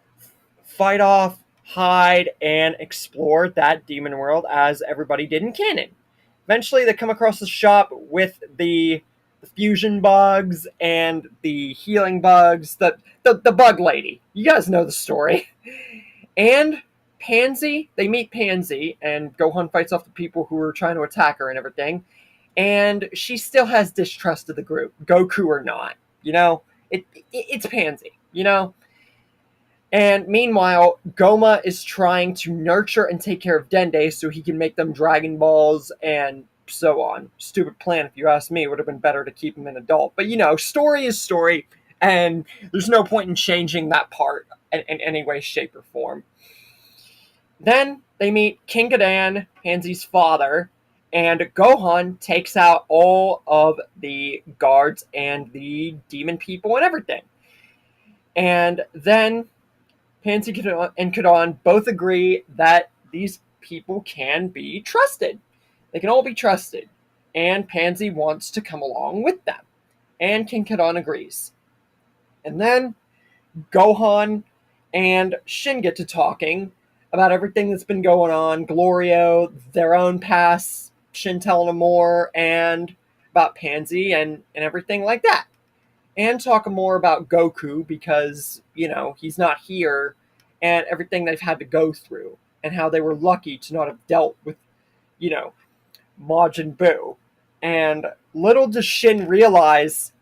fight off, hide, and explore that demon world as everybody did in canon. Eventually, they come across the shop with the fusion bugs and the healing bugs, the bug lady. You guys know the story. And Pansy, they meet Pansy, and Gohan fights off the people who are trying to attack her and everything. And she still has distrust of the group, Goku or not. You know, it's Pansy. You know. And meanwhile, Goma is trying to nurture and take care of Dende so he can make them Dragon Balls and so on. Stupid plan, if you ask me. It would have been better to keep him an adult. But, you know, story is story, and there's no point in changing that part in any way, shape, or form. Then they meet King Gadan, Pansy's father, and Gohan takes out all of the guards and the demon people and everything. And then Pansy and Kadon both agree that these people can be trusted. They can all be trusted. And Pansy wants to come along with them. And King Kadon agrees. And then Gohan and Shin get to talking about everything that's been going on. Glorio, their own past, Shin telling them more, and about Pansy and everything like that. And talk more about Goku because, you know, he's not here and everything they've had to go through and how they were lucky to not have dealt with, you know, Majin Buu. And little does Shin realize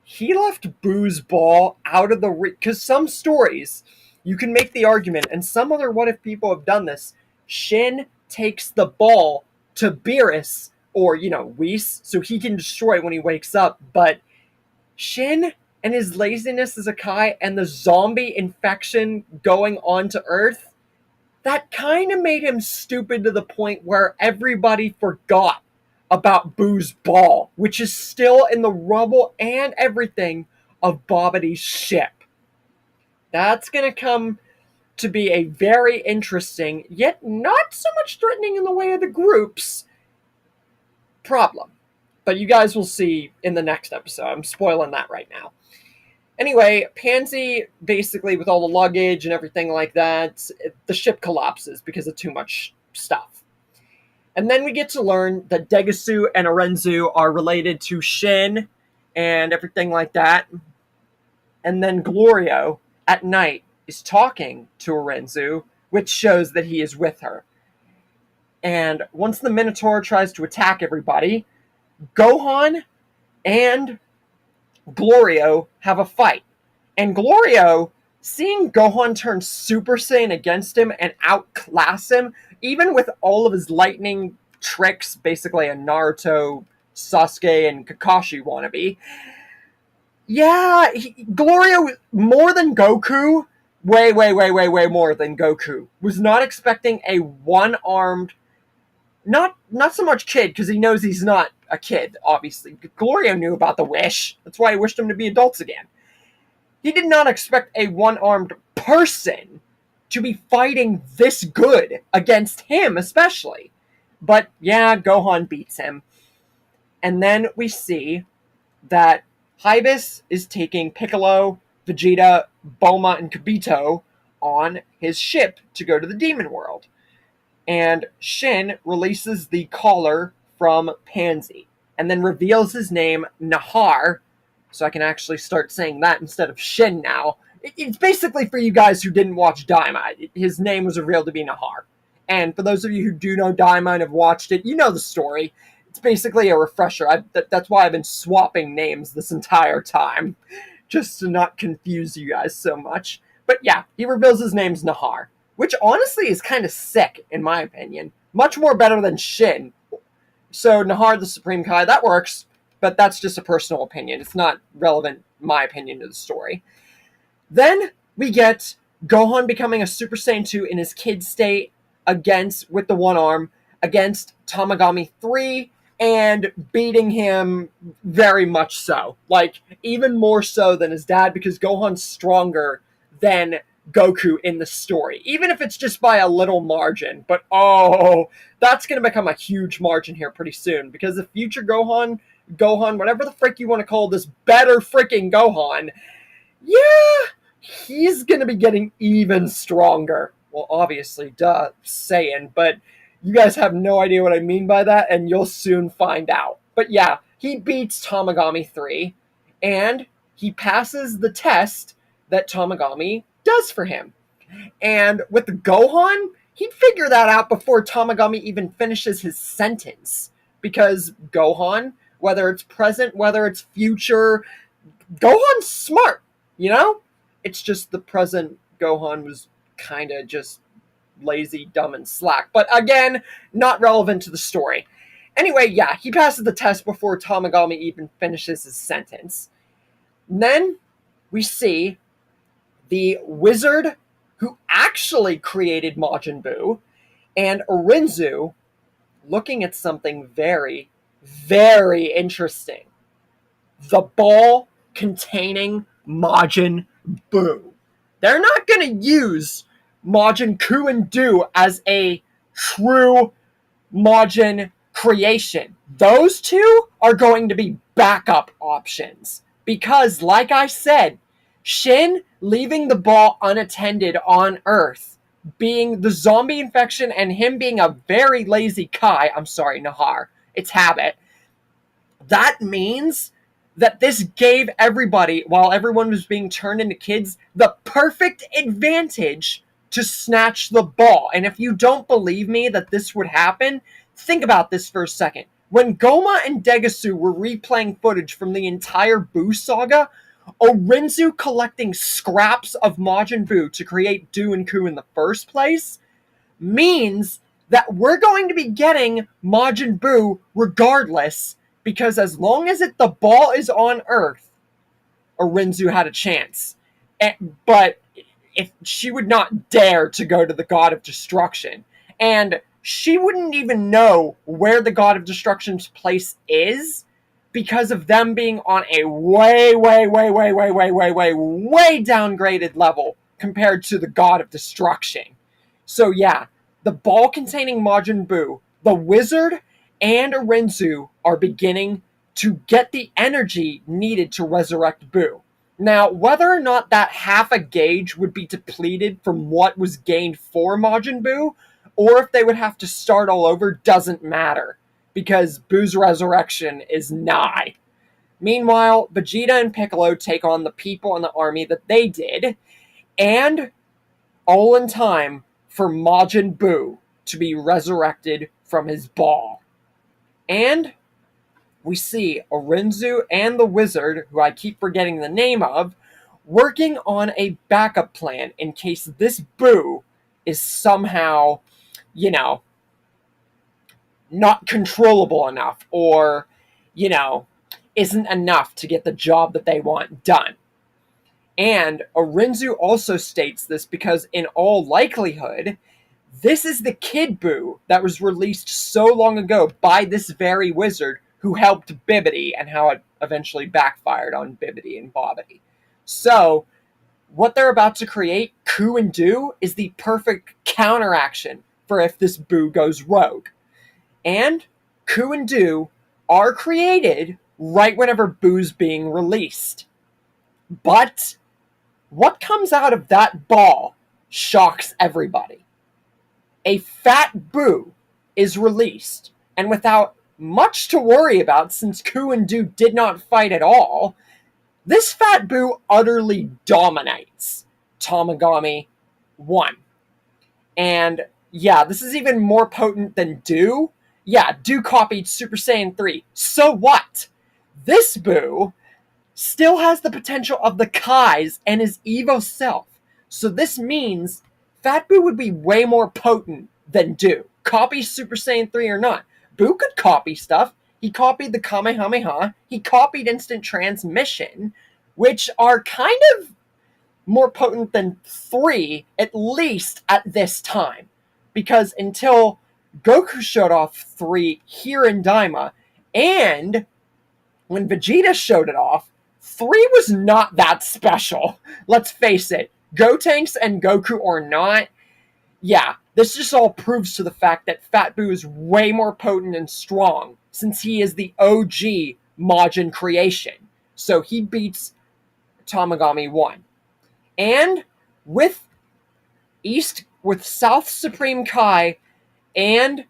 he left Buu's ball out of the... Because some stories, you can make the argument, and some other What If people have done this, Shin takes the ball to Beerus, or, you know, Whis, so he can destroy it when he wakes up, but Shin and his laziness as a Kai and the zombie infection going on to Earth, that kind of made him stupid to the point where everybody forgot about Buu's ball, which is still in the rubble and everything of Babidi's ship. That's going to come to be a very interesting, yet not so much threatening in the way of the groups, problem. But you guys will see in the next episode. I'm spoiling that right now. Anyway, Pansy, basically, with all the luggage and everything like that, the ship collapses because of too much stuff. And then we get to learn that Degasu and Arenzu are related to Shin and everything like that. And then Glorio, at night, is talking to Arenzu, which shows that he is with her. And once the Minotaur tries to attack everybody, Gohan and Glorio have a fight. And Glorio, seeing Gohan turn Super Saiyan against him and outclass him, even with all of his lightning tricks, basically a Naruto, Sasuke, and Kakashi wannabe, yeah, Glorio, more than Goku, way more than Goku, was not expecting a one-armed, not so much kid, because he knows he's not a kid, obviously. Glorio knew about the wish. That's why he wished them to be adults again. He did not expect a one-armed person to be fighting this good against him, especially. But, yeah, Gohan beats him. And then we see that Hybis is taking Piccolo, Vegeta, Bulma, and Kibito on his ship to go to the Demon World. And Shin releases the collar from Pansy, and then reveals his name, Nahar, so I can actually start saying that instead of Shin now. It's basically for you guys who didn't watch Daima. His name was revealed to be Nahar. And for those of you who do know Daima and have watched it, you know the story. It's basically a refresher. That's why I've been swapping names this entire time, just to not confuse you guys so much. But yeah, he reveals his name's Nahar, which honestly is kind of sick, in my opinion. Much more better than Shin. So Nahar the Supreme Kai, that works, but that's just a personal opinion. It's not relevant, my opinion, to the story. Then we get Gohan becoming a Super Saiyan 2 in his kid state with the one arm, against Tamagami 3, and beating him very much so. Like, even more so than his dad, because Gohan's stronger than Goku in the story, even if it's just by a little margin. But that's going to become a huge margin here pretty soon, because the future Gohan, whatever the frick you want to call this better freaking Gohan, yeah, he's going to be getting even stronger. Well, obviously, duh, saying, but you guys have no idea what I mean by that, and you'll soon find out. But yeah, he beats Tamagami 3, and he passes the test that Tamagami does for him. And with Gohan, he'd figure that out before Tamagami even finishes his sentence. Because Gohan, whether it's present, whether it's future, Gohan's smart, you know? It's just the present Gohan was kind of just lazy, dumb, and slack. But again, not relevant to the story. Anyway, yeah, he passes the test before Tamagami even finishes his sentence. And then we see the wizard who actually created Majin Buu and Rinzu looking at something very, very interesting. The ball containing Majin Buu. They're not going to use Majin Ku as a true Majin creation. Those two are going to be backup options. Because, like I said, Shin leaving the ball unattended on Earth, being the zombie infection, and him being a very lazy Nahar, it's habit, that means that this gave everybody, while everyone was being turned into kids, the perfect advantage to snatch the ball. And if you don't believe me that this would happen, think about this for a second. When Goma and Degasu were replaying footage from the entire Buu saga, Orenzu collecting scraps of Majin Buu to create Do and Ku in the first place means that we're going to be getting Majin Buu regardless, because as long as the ball is on Earth, Orenzu had a chance. But if she would not dare to go to the God of Destruction, and she wouldn't even know where the God of Destruction's place is, because of them being on a way downgraded level compared to the God of Destruction. So yeah, the ball containing Majin Buu, the wizard, and Orenzu are beginning to get the energy needed to resurrect Buu. Now, whether or not that half a gauge would be depleted from what was gained for Majin Buu, or if they would have to start all over, doesn't matter, because Buu's resurrection is nigh. Meanwhile, Vegeta and Piccolo take on the people in the army that they did, and all in time for Majin Buu to be resurrected from his ball. And we see Orenzu and the wizard, who I keep forgetting the name of, working on a backup plan in case this Buu is somehow, not controllable enough, or, isn't enough to get the job that they want done. And Orenzu also states this because, in all likelihood, this is the Kid Buu that was released so long ago by this very wizard who helped Bibbidi, and how it eventually backfired on Bibbidi and Bobbidi. So, what they're about to create, Ku and Do, is the perfect counteraction for if this Buu goes rogue. And Ku and Do are created right whenever Buu's being released. But what comes out of that ball shocks everybody. A fat Buu is released, and without much to worry about since Ku and Do did not fight at all, this fat Buu utterly dominates Tamagami 1. And yeah, this is even more potent than Do. Yeah, Do copied Super Saiyan 3. So what? This Buu still has the potential of the Kai's and his Evo self. So this means Fat Buu would be way more potent than Do. Copy Super Saiyan 3 or not. Buu could copy stuff. He copied the Kamehameha. He copied Instant Transmission, which are kind of more potent than 3, at least at this time. Because until Goku showed off 3 here in Daima, and when Vegeta showed it off, 3 was not that special. Let's face it. Gotenks and Goku or not, yeah, this just all proves to the fact that Fat Buu is way more potent and strong, since he is the OG Majin creation. So he beats Tamagami 1. And with South Supreme Kai and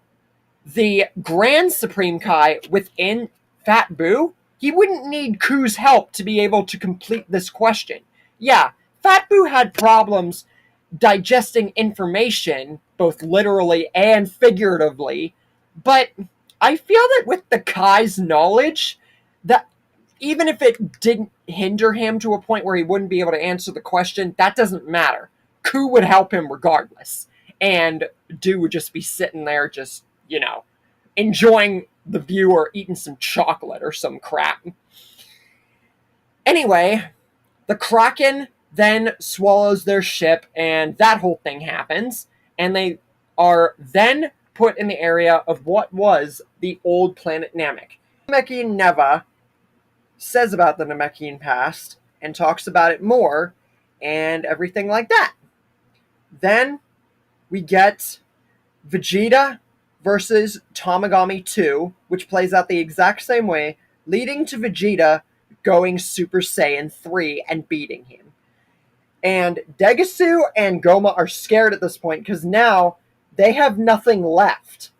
the Grand Supreme Kai within Fat Boo, he wouldn't need Ku's help to be able to complete this question. Yeah, Fat Boo had problems digesting information, both literally and figuratively, but I feel that with the Kai's knowledge, that even if it didn't hinder him to a point where he wouldn't be able to answer the question, that doesn't matter. Ku would help him regardless. And Do would just be sitting there just, enjoying the view or eating some chocolate or some crap. Anyway, the Kraken then swallows their ship, and that whole thing happens. And they are then put in the area of what was the old planet Namek. Namekian Neva says about the Namekian past and talks about it more and everything like that. Then we get Vegeta versus Tamagami 2, which plays out the exact same way, leading to Vegeta going Super Saiyan 3 and beating him. And Degasu and Goma are scared at this point because now they have nothing left.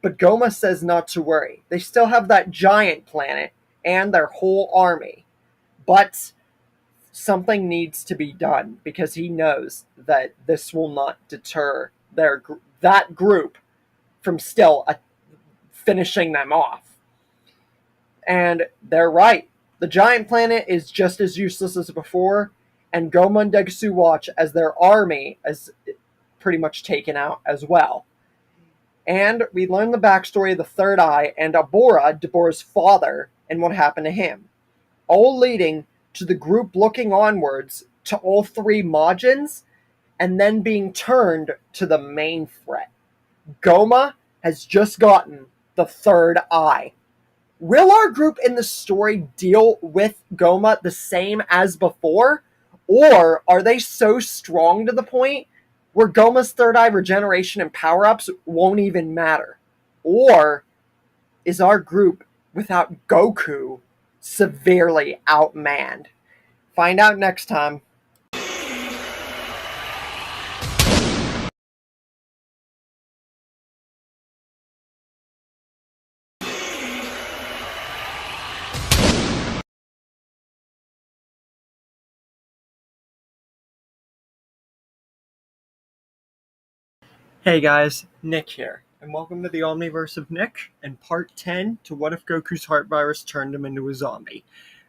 But Goma says not to worry. They still have that giant planet and their whole army. But something needs to be done because he knows that this will not deter that group from still finishing them off. And they're right. The giant planet is just as useless as before, and Goma and Degasu watch as their army is pretty much taken out as well. And we learn the backstory of the Third Eye and Abora, Deborah's father, and what happened to him. All leading to the group looking onwards to all three Majins and then being turned to the main threat. Goma has just gotten the Third Eye. Will our group in the story deal with Goma the same as before? Or are they so strong to the point where Goma's Third Eye regeneration and power-ups won't even matter? Or is our group without Goku severely outmanned? Find out next time. Hey guys, Nick here, and welcome to the Omniverse of Nick, and part 10 to What If Goku's Heart Virus Turned Him into a Zombie.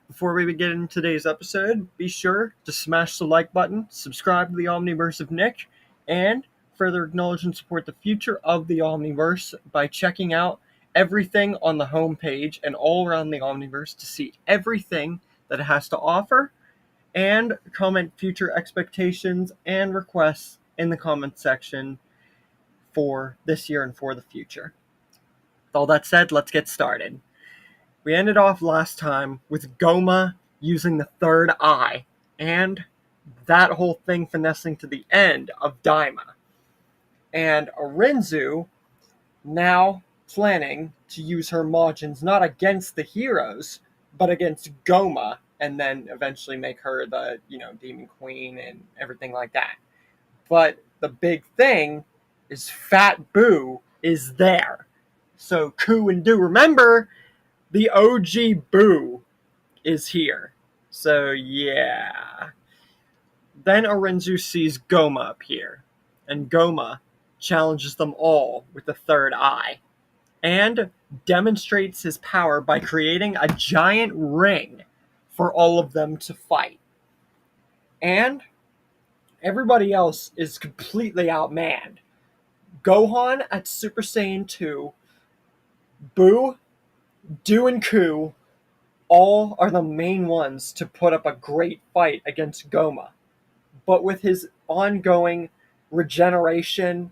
Before we begin in today's episode, be sure to smash the like button, subscribe to the Omniverse of Nick, and further acknowledge and support the future of the Omniverse by checking out everything on the homepage and all around the Omniverse to see everything that it has to offer, and comment future expectations and requests in the comment section for this year and for the future. With all that said, let's get started. We ended off last time with Goma using the Third Eye, and that whole thing finessing to the end of Daima. And Arinzu now planning to use her Majins not against the heroes, but against Goma, and then eventually make her the, Demon Queen and everything like that. But the big thing is Fat Boo is there. So Ku and Do, remember, the OG Boo is here. So yeah. Then Arinzu sees Goma appear, and Goma challenges them all with the Third Eye, and demonstrates his power by creating a giant ring for all of them to fight. And everybody else is completely outmanned. Gohan at Super Saiyan 2, Boo, Do, and Ku all are the main ones to put up a great fight against Goma. But with his ongoing regeneration,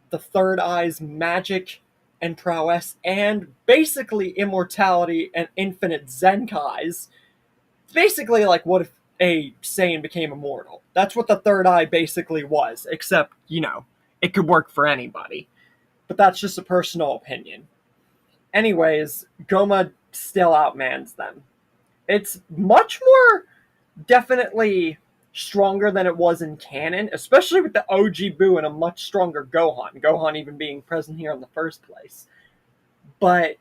the Third Eye's magic and prowess, and basically immortality and infinite Zenkais, it's basically like what if a Saiyan became immortal. That's what the Third Eye basically was, except, it could work for anybody. But that's just a personal opinion. Anyways, Goma still outmans them. It's much more definitely stronger than it was in canon, especially with the OG Boo and a much stronger Gohan. Gohan even being present here in the first place. But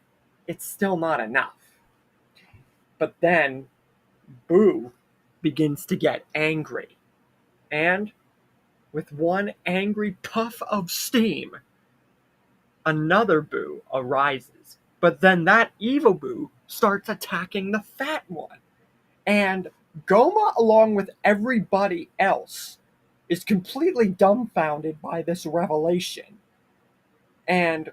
it's still not enough. But then Boo begins to get angry. And with one angry puff of steam, another Boo arises. But then that evil Boo starts attacking the fat one. And Goma, along with everybody else, is completely dumbfounded by this revelation. And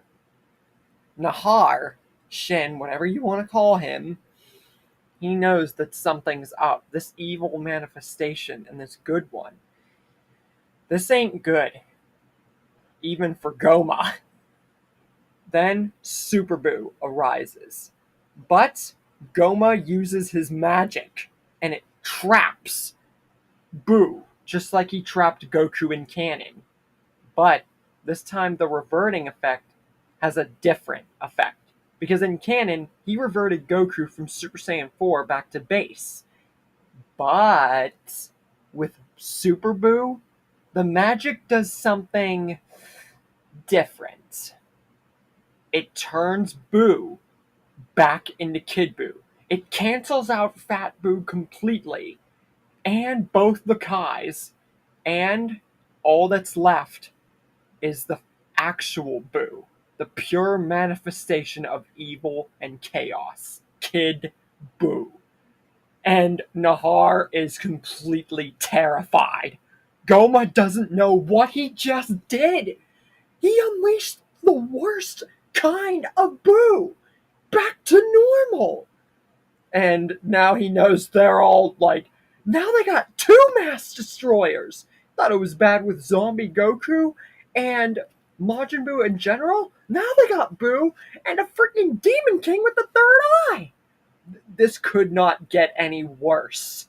Nahar, Shin, whatever you want to call him, he knows that something's up. This evil manifestation and this good one. This ain't good. Even for Goma. Then Super Boo arises. But Goma uses his magic, and it traps Boo, just like he trapped Goku in canon. But this time the reverting effect has a different effect. Because in canon, he reverted Goku from Super Saiyan 4 back to base. But with Super Boo, the magic does something different. It turns Boo back into Kid Boo. It cancels out Fat Boo completely, and both the Kais, and all that's left is the actual Boo, the pure manifestation of evil and chaos, Kid Boo. And Nahar is completely terrified. Goma doesn't know what he just did. He unleashed the worst kind of Boo back to normal. And now he knows they're all like, now they got two Mass Destroyers. Thought it was bad with Zombie Goku and Majin Buu in general. Now they got Boo and a freaking Demon King with the third eye. This could not get any worse.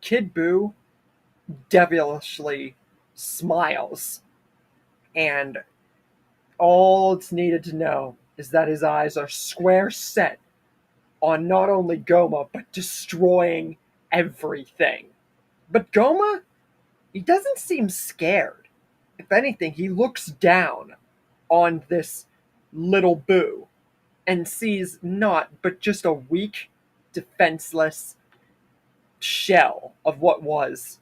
Kid Boo devilishly smiles, and all it's needed to know is that his eyes are square set on not only Goma, but destroying everything. But Goma, he doesn't seem scared. If anything, he looks down on this little Boo and sees not but just a weak, defenseless shell of what was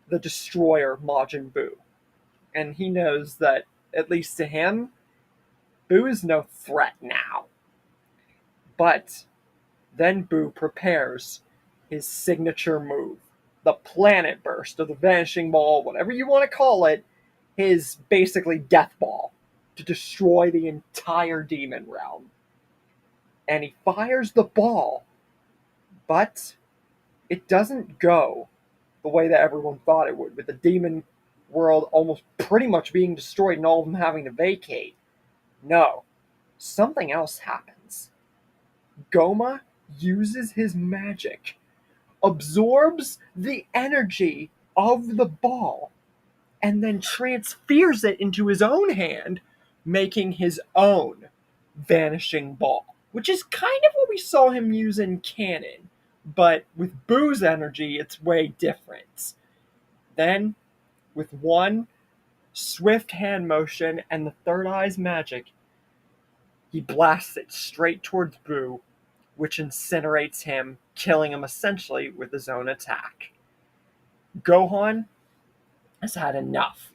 the destroyer Majin Buu. And he knows that, at least to him, Boo is no threat now. But then Boo prepares his signature move, the Planet Burst, or the Vanishing Ball, whatever you want to call it, his basically death ball, to destroy the entire demon realm. And he fires the ball, but it doesn't go the way that everyone thought it would, with the demon world almost pretty much being destroyed and all of them having to vacate. No, something else happens. Goma uses his magic, absorbs the energy of the ball, and then transfers it into his own hand, making his own vanishing ball, which is kind of what we saw him use in canon, but with Boo's energy, it's way different. Then, with one swift hand motion and the third eye's magic, he blasts it straight towards Boo, which incinerates him, killing him essentially with his own attack. Gohan has had enough.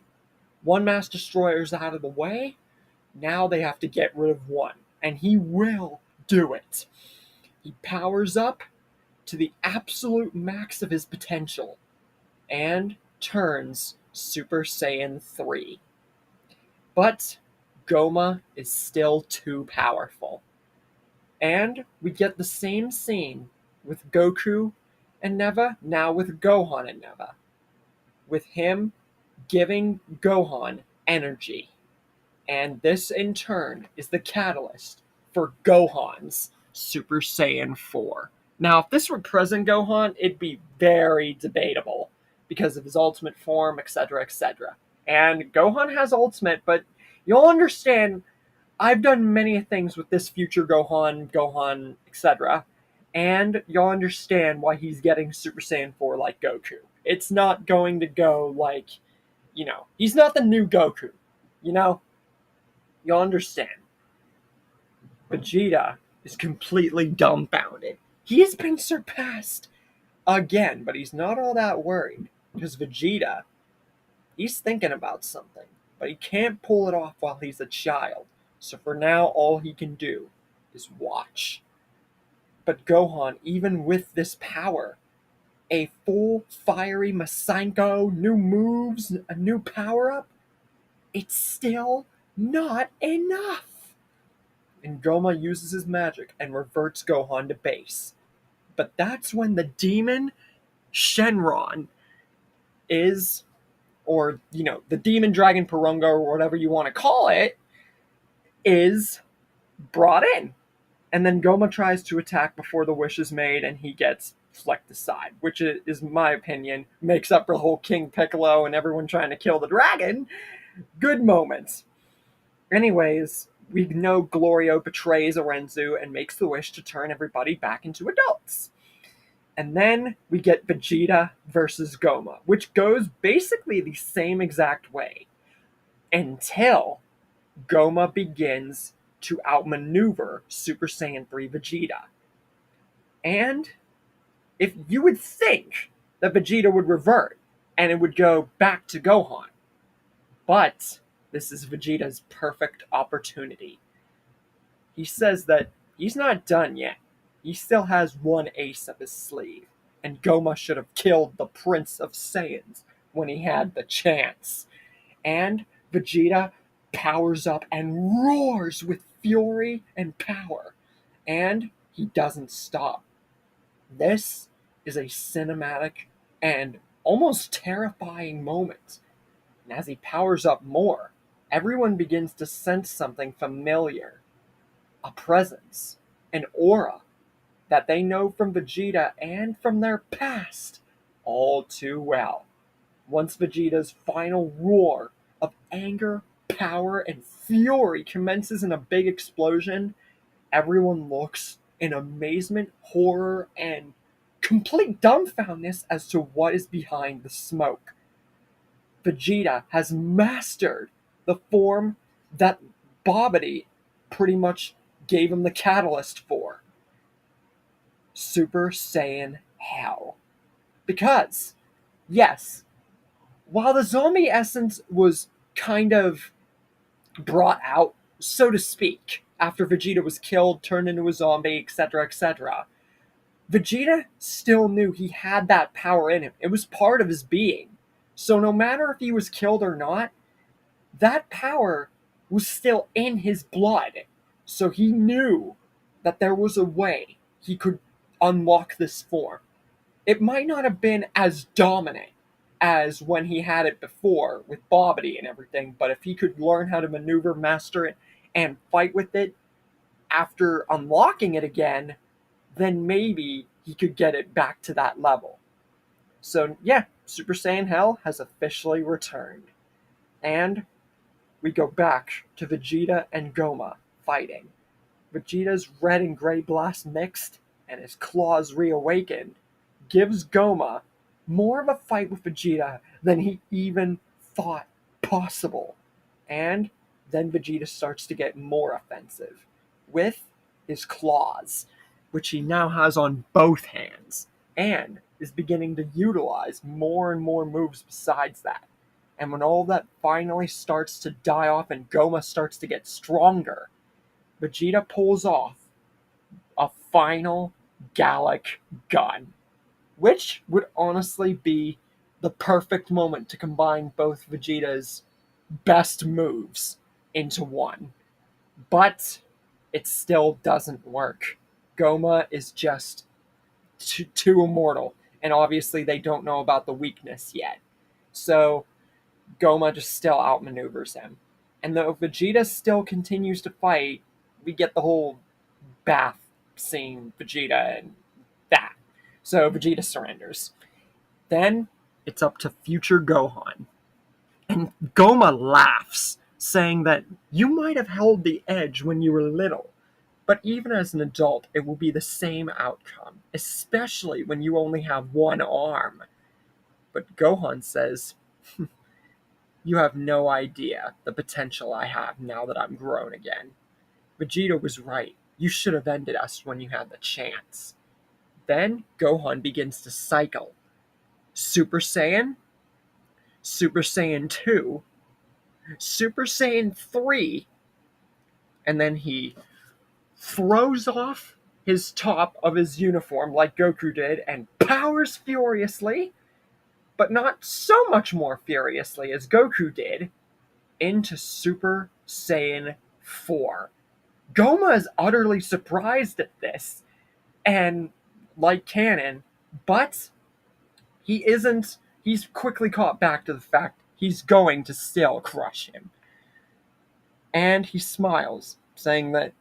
One Mass Destroyer's out of the way, now they have to get rid of one, and he will do it. He powers up to the absolute max of his potential, and turns Super Saiyan 3. But Goma is still too powerful. And we get the same scene with Goku and Neva, now with Gohan and Neva. With him giving Gohan energy. And this in turn is the catalyst for Gohan's Super Saiyan 4. Now, if this were present Gohan, it'd be very debatable because of his ultimate form, etc., etc. And Gohan has ultimate, but you'll understand, I've done many things with this future Gohan, etc., and you'll understand why he's getting Super Saiyan 4 like Goku. It's not going to go like, he's not the new Goku. You know? You'll understand. Vegeta is completely dumbfounded. He has been surpassed again, but he's not all that worried because Vegeta, he's thinking about something, but he can't pull it off while he's a child. So for now, all he can do is watch. But Gohan, even with this power, a full fiery Masenko, new moves, a new power-up, it's still not enough. And Goma uses his magic and reverts Gohan to base. But that's when the demon Shenron is, or, the demon dragon Porunga, or whatever you want to call it, is brought in. And then Goma tries to attack before the wish is made, and he gets flicked aside, which is, my opinion, makes up for the whole King Piccolo and everyone trying to kill the dragon. Good moments. Anyways, we know Glorio betrays Orenzu and makes the wish to turn everybody back into adults. And then we get Vegeta versus Goma, which goes basically the same exact way until Goma begins to outmaneuver Super Saiyan 3 Vegeta. And if you would think that Vegeta would revert and it would go back to Gohan, but this is Vegeta's perfect opportunity. He says that he's not done yet. He still has one ace up his sleeve, and Goma should have killed the Prince of Saiyans when he had the chance. And Vegeta powers up and roars with fury and power, and he doesn't stop. This is a cinematic and almost terrifying moment. And as he powers up more, everyone begins to sense something familiar. A presence, an aura that they know from Vegeta and from their past all too well. Once Vegeta's final roar of anger, power, and fury commences in a big explosion, everyone looks in amazement, horror, and complete dumbfoundedness as to what is behind the smoke. Vegeta has mastered the form that Babidi pretty much gave him the catalyst for. Super Saiyan Hell. Because, yes, while the zombie essence was kind of brought out, so to speak, after Vegeta was killed, turned into a zombie, etc., Vegeta still knew he had that power in him. It was part of his being. So no matter if he was killed or not, that power was still in his blood. So he knew that there was a way he could unlock this form. It might not have been as dominant as when he had it before with Babidi and everything, but if he could learn how to maneuver, master it, and fight with it after unlocking it again, then maybe he could get it back to that level. So yeah, Super Saiyan Hell has officially returned. And we go back to Vegeta and Goma fighting. Vegeta's red and gray blast mixed and his claws reawakened gives Goma more of a fight with Vegeta than he even thought possible. And then Vegeta starts to get more offensive with his claws, which he now has on both hands, and is beginning to utilize more and more moves besides that. And when all that finally starts to die off and Goma starts to get stronger, Vegeta pulls off a final Gallic gun, which would honestly be the perfect moment to combine both Vegeta's best moves into one. But it still doesn't work. Goma is just too immortal, and obviously they don't know about the weakness yet. So Goma just still outmaneuvers him. And though Vegeta still continues to fight, we get the whole bath scene, Vegeta and that. So Vegeta surrenders. Then it's up to future Gohan. And Goma laughs, saying that you might have held the edge when you were little, but even as an adult, it will be the same outcome, especially when you only have one arm. But Gohan says, "You have no idea the potential I have now that I'm grown again. Vegeta was right. You should have ended us when you had the chance." Then Gohan begins to cycle. Super Saiyan, Super Saiyan 2, Super Saiyan 3, and then he throws off his top of his uniform like Goku did and powers furiously, but not so much more furiously as Goku did, into Super Saiyan 4. Goma is utterly surprised at this, and like canon, but he isn't. He's quickly caught back to the fact he's going to still crush him. And he smiles, saying that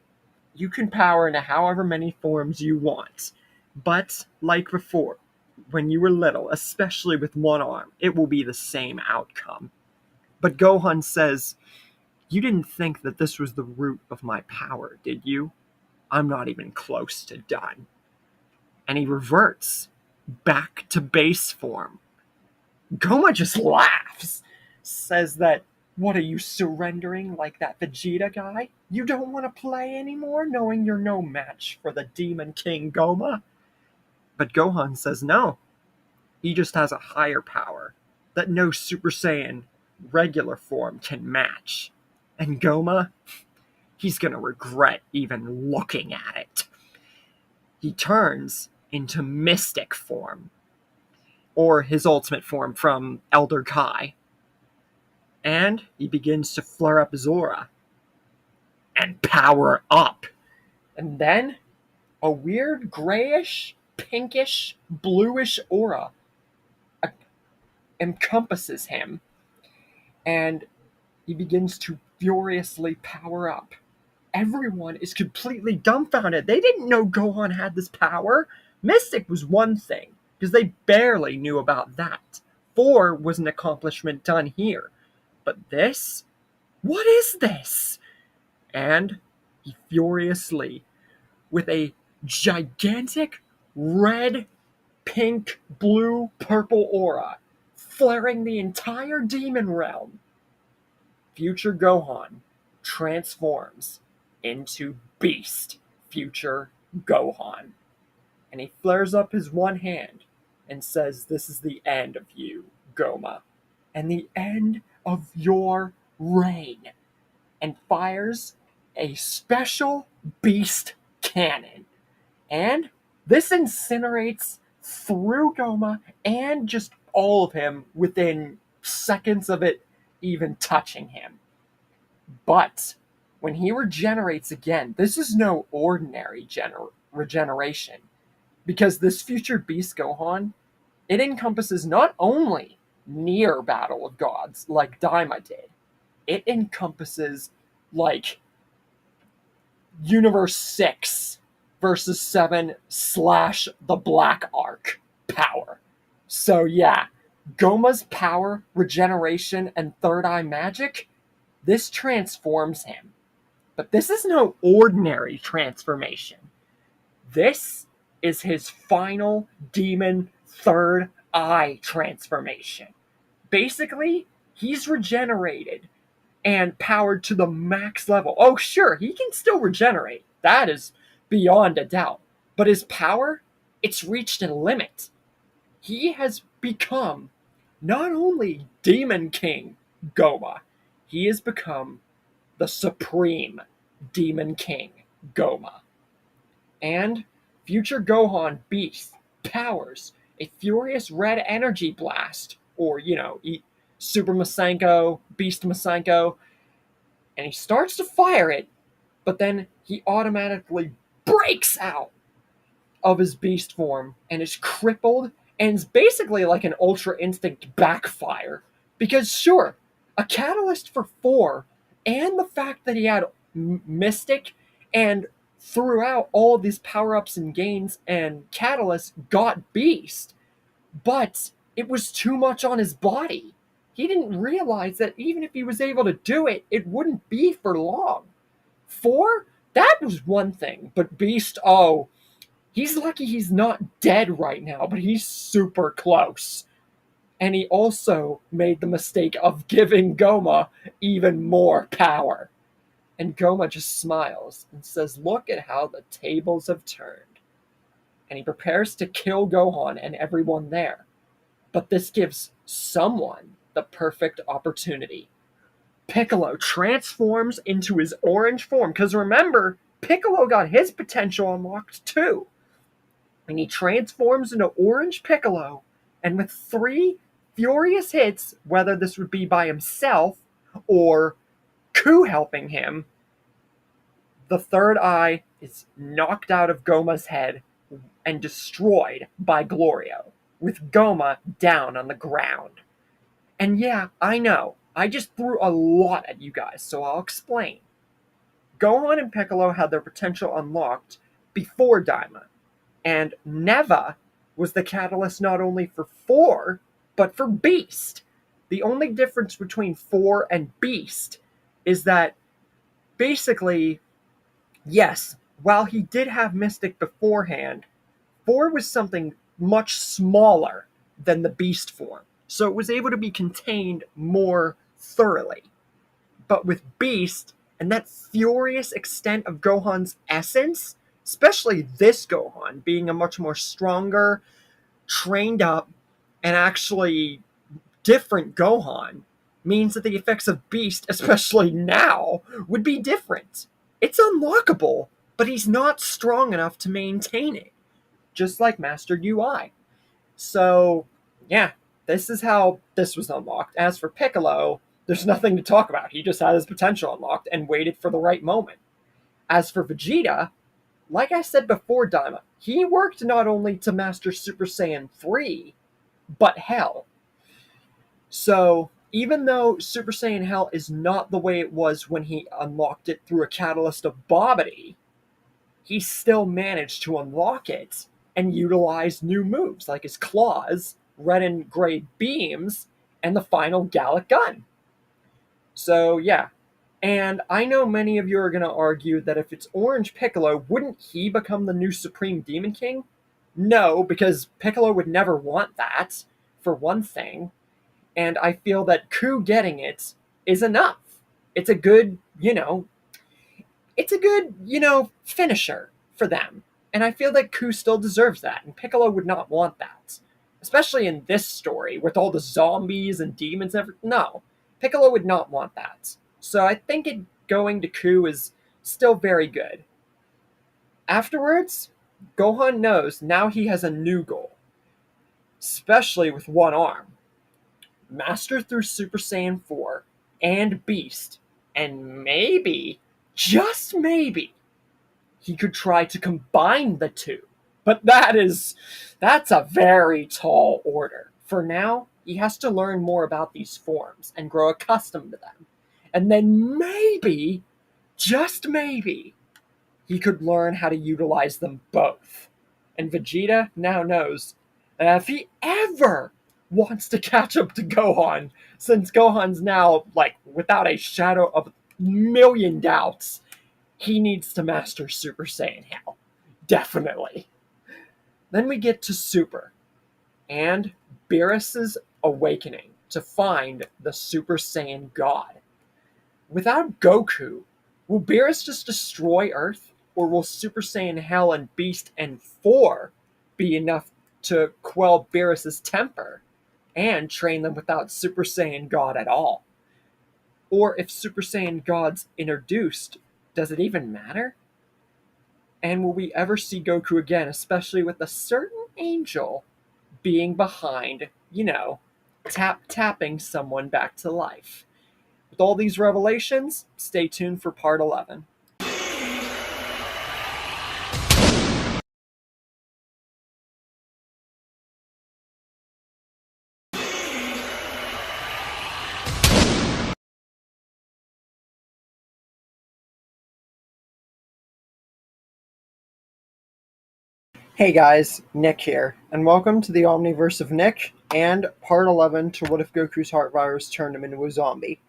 you can power into however many forms you want, but like before, when you were little, especially with one arm, it will be the same outcome. But Gohan says, "You didn't think that this was the root of my power, did you? I'm not even close to done." And he reverts back to base form. Goma just laughs, says that, "What, are you surrendering like that Vegeta guy? You don't want to play anymore, knowing you're no match for the Demon King Goma?" But Gohan says no. He just has a higher power that no Super Saiyan regular form can match. And Goma, he's gonna regret even looking at it. He turns into Mystic form, or his ultimate form from Elder Kai. And he begins to flare up his aura and power up. And then a weird grayish, pinkish, bluish aura encompasses him, and he begins to furiously power up. Everyone is completely dumbfounded. They didn't know Gohan had this power. Mystic was one thing, because they barely knew about that. 4 was an accomplishment done here. But this? What is this? And he furiously, with a gigantic red, pink, blue, purple aura, flaring the entire demon realm, future Gohan transforms into Beast Future Gohan. And he flares up his one hand and says, "This is the end of you, Goma, and the end of your reign," and fires a special beast cannon. And this incinerates through Goma and just all of him within seconds of it even touching him. But when he regenerates again, this is no ordinary regeneration, because this future Beast Gohan, it encompasses not only near Battle of Gods like Daima did, it encompasses like Universe 6 versus 7 / the Black Arc power. So yeah, Goma's power, regeneration, and third eye magic, this transforms him. But this is no ordinary transformation. This is his final demon third eye transformation. Basically, he's regenerated and powered to the max level. Oh, sure, he can still regenerate. That is beyond a doubt. But his power, it's reached a limit. He has become not only Demon King Goma, he has become the Supreme Demon King Goma. And future Gohan Beast powers a furious red energy blast, or, Super Masenko, Beast Masenko, and he starts to fire it, but then he automatically breaks out of his beast form and is crippled, and is basically like an Ultra Instinct backfire. Because sure, a catalyst for 4, and the fact that he had Mystic, and throughout all these power-ups and gains and catalysts got Beast, but it was too much on his body. He didn't realize that even if he was able to do it, it wouldn't be for long. 4, that was one thing, but Beast, oh, he's lucky he's not dead right now, but he's super close. And he also made the mistake of giving Goma even more power. And Goma just smiles and says, "Look at how the tables have turned." And he prepares to kill Gohan and everyone there. But this gives someone the perfect opportunity. Piccolo transforms into his orange form, because remember, Piccolo got his potential unlocked too. And he transforms into Orange Piccolo, and with 3 furious hits, whether this would be by himself or Ku helping him, the third eye is knocked out of Goma's head and destroyed by Glorio, with Goma down on the ground. And yeah, I know, I just threw a lot at you guys, so I'll explain. Gohan and Piccolo had their potential unlocked before Daima, and Neva was the catalyst not only for 4, but for Beast. The only difference between 4 and Beast is that basically, yes, while he did have Mystic beforehand, 4 was something much smaller than the Beast form, so it was able to be contained more thoroughly. But with Beast, and that furious extent of Gohan's essence, especially this Gohan being a much more stronger, trained up, and actually different Gohan, means that the effects of Beast, especially now, would be different. It's unlockable, but he's not strong enough to maintain it, just like Master UI. So, yeah, this is how this was unlocked. As for Piccolo, there's nothing to talk about. He just had his potential unlocked and waited for the right moment. As for Vegeta, like I said before, Daima, he worked not only to master Super Saiyan 3, but Hell. So, even though Super Saiyan Hell is not the way it was when he unlocked it through a catalyst of Babidi, he still managed to unlock it and utilize new moves like his claws, red and gray beams, and the final Gallic gun. So, yeah. And I know many of you are going to argue that if it's Orange Piccolo, wouldn't he become the new Supreme Demon King? No, because Piccolo would never want that, for one thing. And I feel that Ku getting it is enough. It's a good, finisher for them. And I feel that Ku still deserves that, and Piccolo would not want that. Especially in this story, with all the zombies and demons and everything. No, Piccolo would not want that. So I think going to Ku is still very good. Afterwards, Gohan knows now he has a new goal. Especially with one arm. Master through Super Saiyan 4 and Beast. And maybe, just maybe, he could try to combine the two. But that's a very tall order. For now, he has to learn more about these forms and grow accustomed to them. And then maybe, just maybe, he could learn how to utilize them both. And Vegeta now knows that if he ever wants to catch up to Gohan, since Gohan's now, without a shadow of a million doubts, he needs to master Super Saiyan Hell. Definitely. Then we get to Super, and Beerus's awakening to find the Super Saiyan God. Without Goku, will Beerus just destroy Earth, or will Super Saiyan Hell and Beast and 4 be enough to quell Beerus's temper and train them without Super Saiyan God at all? Or if Super Saiyan God's introduced, does it even matter? And will we ever see Goku again, especially with a certain angel being behind, tapping someone back to life? With all these revelations, stay tuned for part 11. Hey guys, Nick here, and welcome to the Omniverse of Nick and part 11 to What If Goku's Heart Virus Turned Him into a Zombie.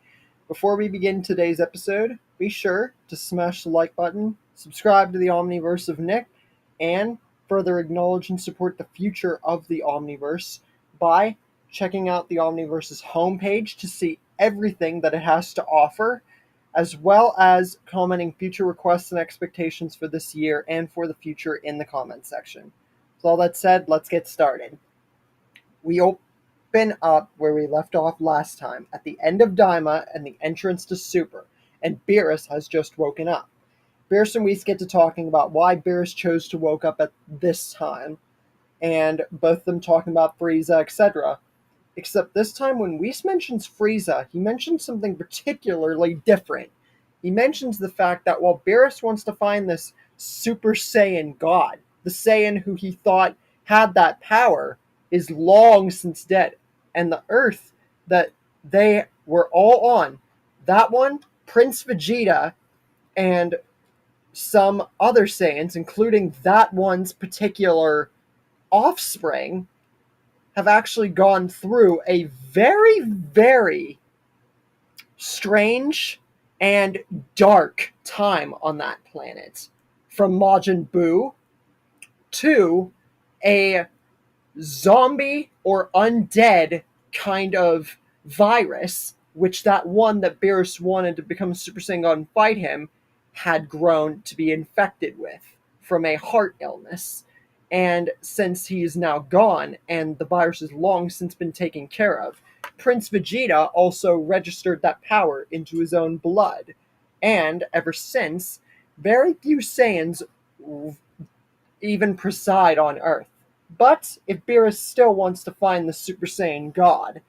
Before we begin today's episode, be sure to smash the like button, subscribe to the Omniverse of Nick, and further acknowledge and support the future of the Omniverse by checking out the Omniverse's homepage to see everything that it has to offer, as well as commenting future requests and expectations for this year and for the future in the comments section. With all that said, let's get started. We open up where we left off last time, at the end of Daima and the entrance to Super, and Beerus has just woken up. Beerus and Whis get to talking about why Beerus chose to woke up at this time, and both of them talking about Frieza, etc. Except this time when Whis mentions Frieza, he mentions something particularly different. He mentions the fact that while Beerus wants to find this Super Saiyan God, the Saiyan who he thought had that power, is long since dead. And the Earth that they were all on, that one, Prince Vegeta, and some other Saiyans, including that one's particular offspring, have actually gone through a very, very strange and dark time on that planet. From Majin Buu to a zombie or undead kind of virus, which that one that Beerus wanted to become a Super Saiyan God and fight him had grown to be infected with from a heart illness. And since he is now gone and the virus has long since been taken care of, Prince Vegeta also registered that power into his own blood. And ever since, very few Saiyans even preside on Earth. But if Beerus still wants to find the Super Saiyan God,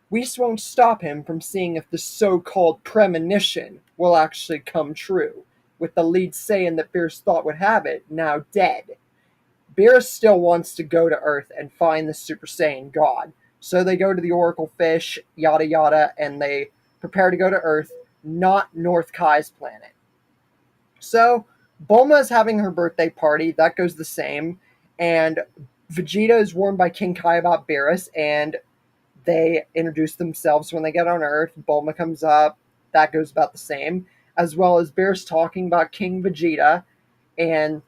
Whis won't stop him from seeing if the so-called premonition will actually come true, with the lead Saiyan that Beerus thought would have it now dead. Beerus still wants to go to Earth and find the Super Saiyan God, so they go to the Oracle Fish, yada yada, and they prepare to go to Earth, not North Kai's planet. So, Bulma is having her birthday party, that goes the same, and Vegeta is warned by King Kai about Beerus, and they introduce themselves when they get on Earth. Bulma comes up, that goes about the same, as well as Beerus talking about King Vegeta and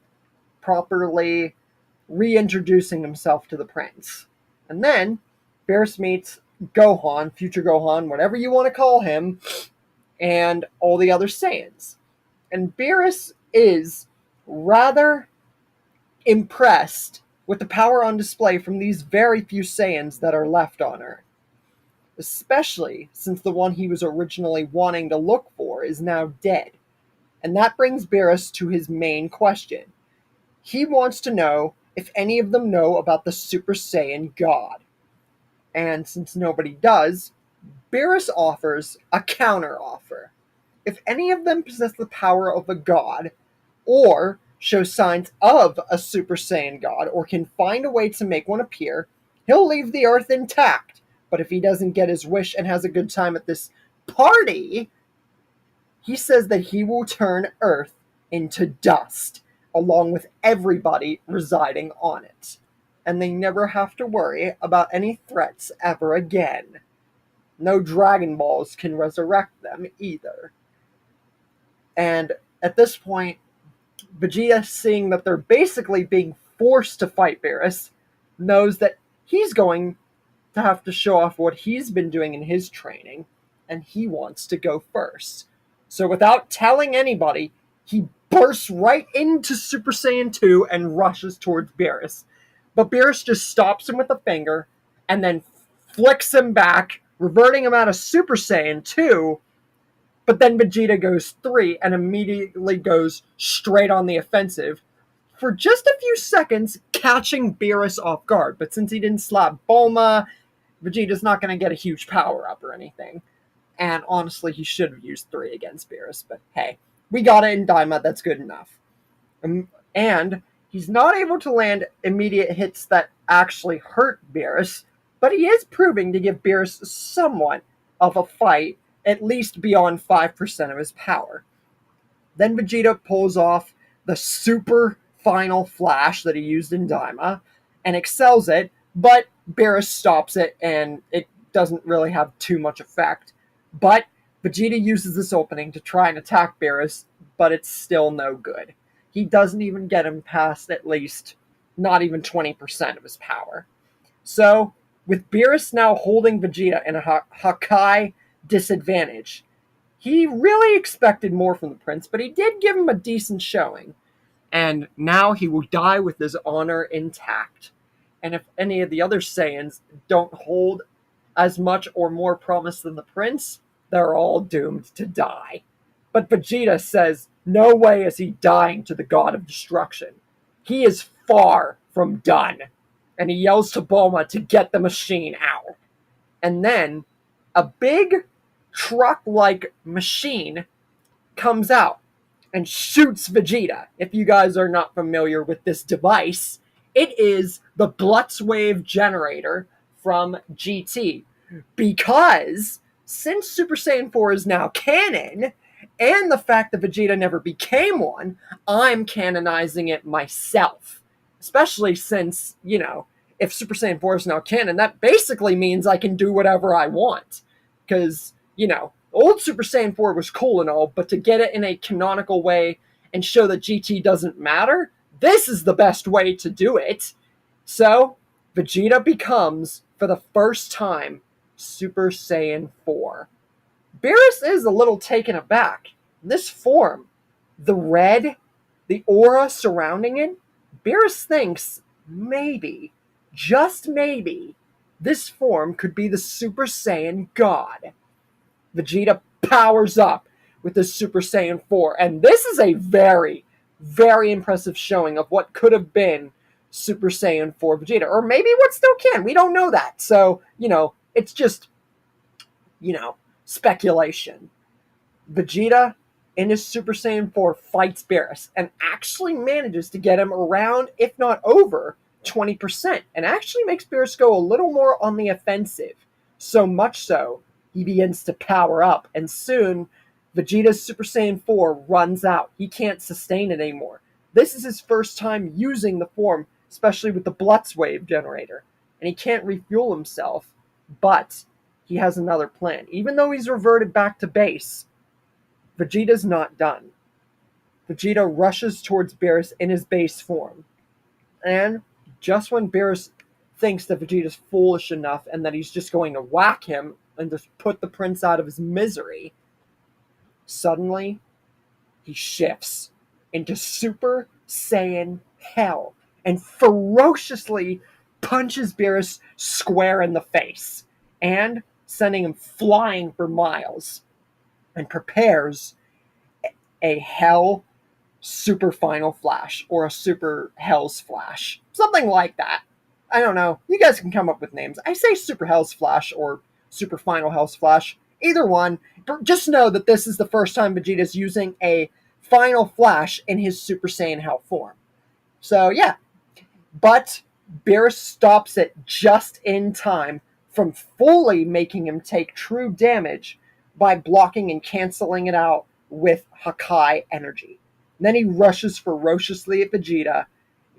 properly reintroducing himself to the prince. And then Beerus meets Gohan, future Gohan, whatever you want to call him, and all the other Saiyans. And Beerus is rather impressed with the power on display from these very few Saiyans that are left on Earth. Especially since the one he was originally wanting to look for is now dead. And that brings Beerus to his main question. He wants to know if any of them know about the Super Saiyan God. And since nobody does, Beerus offers a counter-offer. If any of them possess the power of a god, or show signs of a Super Saiyan God, or can find a way to make one appear, he'll leave the Earth intact. But if he doesn't get his wish and has a good time at this party, he says that he will turn Earth into dust, along with everybody residing on it. And they never have to worry about any threats ever again. No Dragon Balls can resurrect them either. And at this point, Vegeta, seeing that they're basically being forced to fight Beerus, knows that he's going to have to show off what he's been doing in his training, and he wants to go first. So without telling anybody, he bursts right into Super Saiyan 2 and rushes towards Beerus. But Beerus just stops him with a finger and then flicks him back, reverting him out of Super Saiyan 2. But then Vegeta goes 3 and immediately goes straight on the offensive for just a few seconds, catching Beerus off guard. But since he didn't slap Bulma, Vegeta's not going to get a huge power-up or anything. And honestly, he should have used 3 against Beerus. But hey, we got it in Daima, that's good enough. And he's not able to land immediate hits that actually hurt Beerus, but he is proving to give Beerus somewhat of a fight, at least beyond 5% of his power. Then Vegeta pulls off the super final flash that he used in Daima and excels it, but Beerus stops it and it doesn't really have too much effect. But Vegeta uses this opening to try and attack Beerus, but it's still no good. He doesn't even get him past at least not even 20% of his power. So With Beerus now holding Vegeta in a Hakai disadvantage, he really expected more from the prince, but he did give him a decent showing. And now he will die with his honor intact. And if any of the other Saiyans don't hold as much or more promise than the prince, they're all doomed to die. But Vegeta says, no way is he dying to the god of destruction. He is far from done. And he yells to Bulma to get the machine out. And then a big truck-like machine comes out and shoots Vegeta. If you guys are not familiar with this device, it is the Blitzwave generator from GT. Because since Super Saiyan 4 is now canon, and the fact that Vegeta never became one, I'm canonizing it myself. Especially since, if Super Saiyan 4 is now canon, that basically means I can do whatever I want. Because, old Super Saiyan 4 was cool and all, but to get it in a canonical way and show that GT doesn't matter, this is the best way to do it. So, Vegeta becomes, for the first time, Super Saiyan 4. Beerus is a little taken aback. This form, the red, the aura surrounding it, Beerus thinks maybe, just maybe, this form could be the Super Saiyan God. Vegeta powers up with the Super Saiyan 4, and this is a very, very impressive showing of what could have been Super Saiyan 4 Vegeta, or maybe what still can. We don't know that. So, it's just, speculation. Vegeta, in his Super Saiyan 4, fights Beerus and actually manages to get him around, if not over, 20%, and actually makes Beerus go a little more on the offensive. So much so, he begins to power up, and soon, Vegeta's Super Saiyan 4 runs out. He can't sustain it anymore. This is his first time using the form, especially with the Blitzwave generator, and he can't refuel himself, but he has another plan. Even though he's reverted back to base, Vegeta's not done. Vegeta rushes towards Beerus in his base form. And just when Beerus thinks that Vegeta's foolish enough and that he's just going to whack him and just put the prince out of his misery, suddenly he shifts into Super Saiyan Hell and ferociously punches Beerus square in the face, and sending him flying for miles, and prepares a Hell Super Final Flash, or a Super Hell's Flash. Something like that. I don't know. You guys can come up with names. I say Super Hell's Flash or Super Final Hell's Flash. Either one. But just know that this is the first time Vegeta's using a Final Flash in his Super Saiyan Hell form. So, yeah. But Beerus stops it just in time from fully making him take true damage by blocking and canceling it out with Hakai energy. And then he rushes ferociously at Vegeta,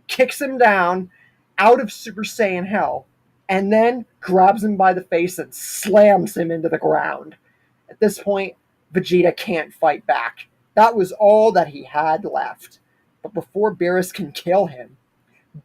kicks him down out of Super Saiyan Hell, and then grabs him by the face and slams him into the ground. At this point, Vegeta can't fight back. That was all that he had left. But before Beerus can kill him,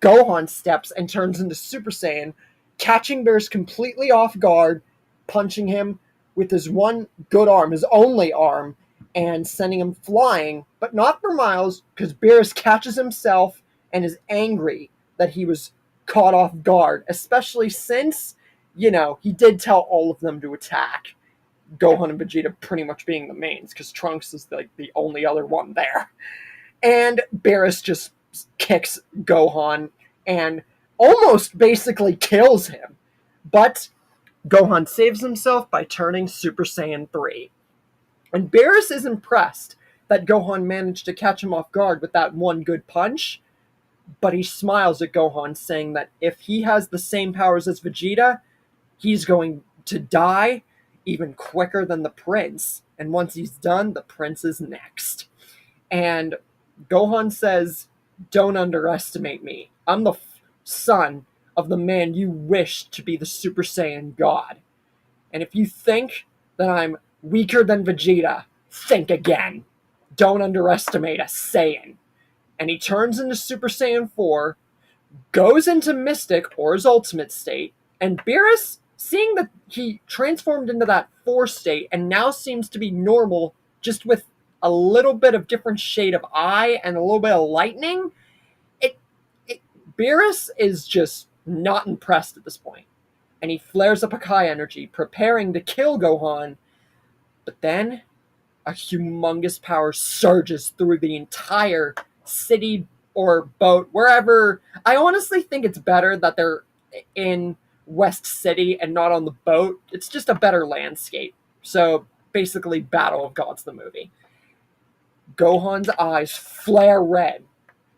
Gohan steps and turns into Super Saiyan, catching Beerus completely off guard, punching him with his one good arm, his only arm, and sending him flying, but not for miles, because Beerus catches himself and is angry that he was caught off guard, especially since, he did tell all of them to attack. Gohan and Vegeta pretty much being the mains, because Trunks is the only other one there. And Beerus just kicks Gohan and almost basically kills him. But Gohan saves himself by turning Super Saiyan 3. And Beerus is impressed that Gohan managed to catch him off guard with that one good punch, but he smiles at Gohan, saying that if he has the same powers as Vegeta, he's going to die even quicker than the prince. And once he's done, the prince is next. And Gohan says, "Don't underestimate me. I'm the son of the man you wish to be the Super Saiyan God. And if you think that I'm weaker than Vegeta, think again. Don't underestimate a Saiyan." And he turns into Super Saiyan 4, goes into Mystic, or his ultimate state, And Beerus, seeing that he transformed into that force state and now seems to be normal, just with a little bit of different shade of eye and a little bit of lightning, it, it Beerus is just not impressed at this point. And he flares up a Kai energy, preparing to kill Gohan. But then a humongous power surges through the entire city or boat, wherever. I honestly think it's better that they're in West City and not on the boat. It's just a better landscape. So basically, Battle of Gods, the movie. Gohan's eyes flare red,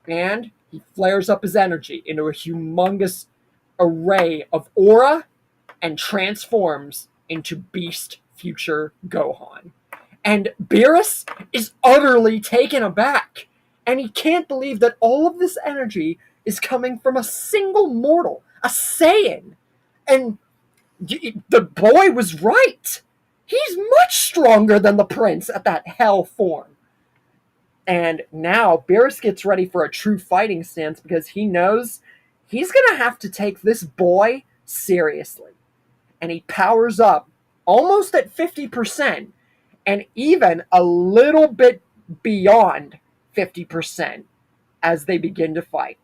and he flares up his energy into a humongous array of aura and transforms into Beast Future Gohan. And Beerus is utterly taken aback, and he can't believe that all of this energy is coming from a single mortal, a Saiyan. And the boy was right. He's much stronger than the prince at that hell form. And now Beerus gets ready for a true fighting stance because he knows he's going to have to take this boy seriously. And he powers up almost at 50%, and even a little bit beyond 50% as they begin to fight.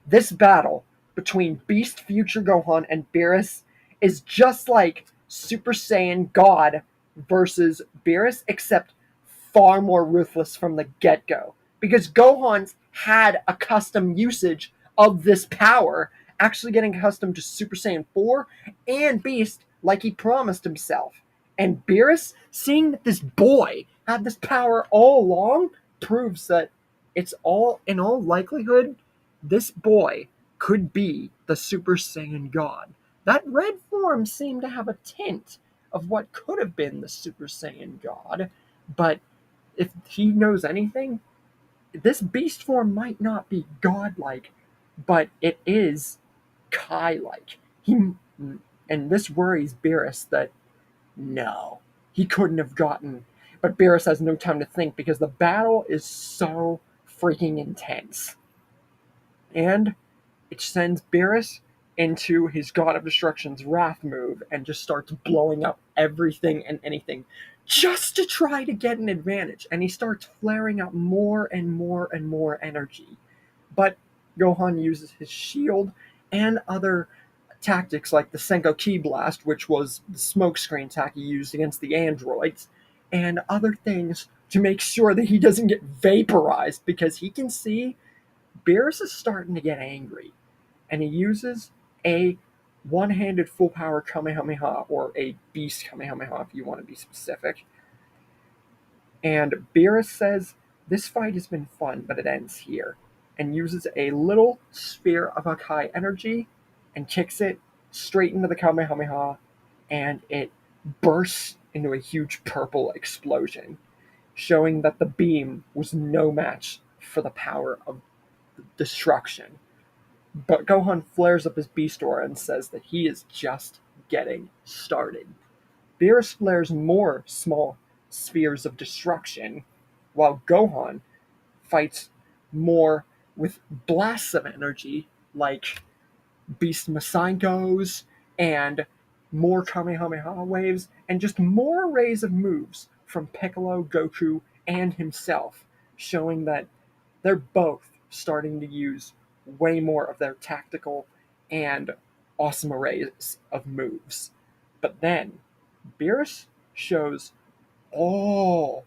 This battle between Beast Future Gohan and Beerus is just like Super Saiyan God versus Beerus, except far more ruthless from the get-go. Because Gohan's had a custom usage of this power, actually getting accustomed to Super Saiyan 4 and Beast like he promised himself. And Beerus, seeing that this boy had this power all along, proves that it's all, in all likelihood, this boy could be the Super Saiyan God. That red form seemed to have a tint of what could have been the Super Saiyan God, but if he knows anything, this beast form might not be godlike, but it is Kai-like. And this worries Beerus that no, he couldn't have gotten. But Beerus has no time to think because the battle is so freaking intense. And it sends Beerus into his God of Destruction's Wrath move and just starts blowing up everything and anything just to try to get an advantage. And he starts flaring up more and more and more energy. But Gohan uses his shield and other tactics like the Senko Ki Blast, which was the smokescreen attack he used against the androids, and other things to make sure that he doesn't get vaporized, because he can see Beerus is starting to get angry. And he uses a one-handed full power Kamehameha, or a beast Kamehameha if you want to be specific. And Beerus says, "This fight has been fun, but it ends here," and uses a little sphere of Akai energy and kicks it straight into the Kamehameha, and it bursts into a huge purple explosion, showing that the beam was no match for the power of destruction. But Gohan flares up his beast aura and says that he is just getting started. Beerus flares more small spheres of destruction, while Gohan fights more with blasts of energy like Beast Masankos and more Kamehameha waves, and just more arrays of moves from Piccolo, Goku, and himself, showing that they're both starting to use way more of their tactical and awesome arrays of moves. But then Beerus shows all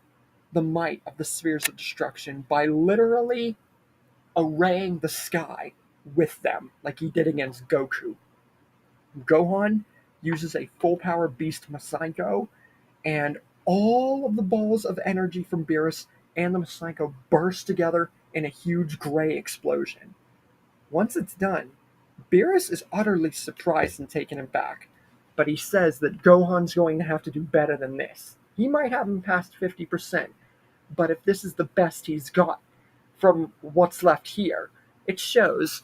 the might of the spheres of destruction by literally arraying the sky with them, like he did against Goku. Gohan uses a full power Beast Masenko, and all of the balls of energy from Beerus and the Masenko burst together in a huge gray explosion. Once it's done, Beerus is utterly surprised and taken aback, but he says that Gohan's going to have to do better than this. He might have him past 50%, but if this is the best he's got from what's left here, it shows,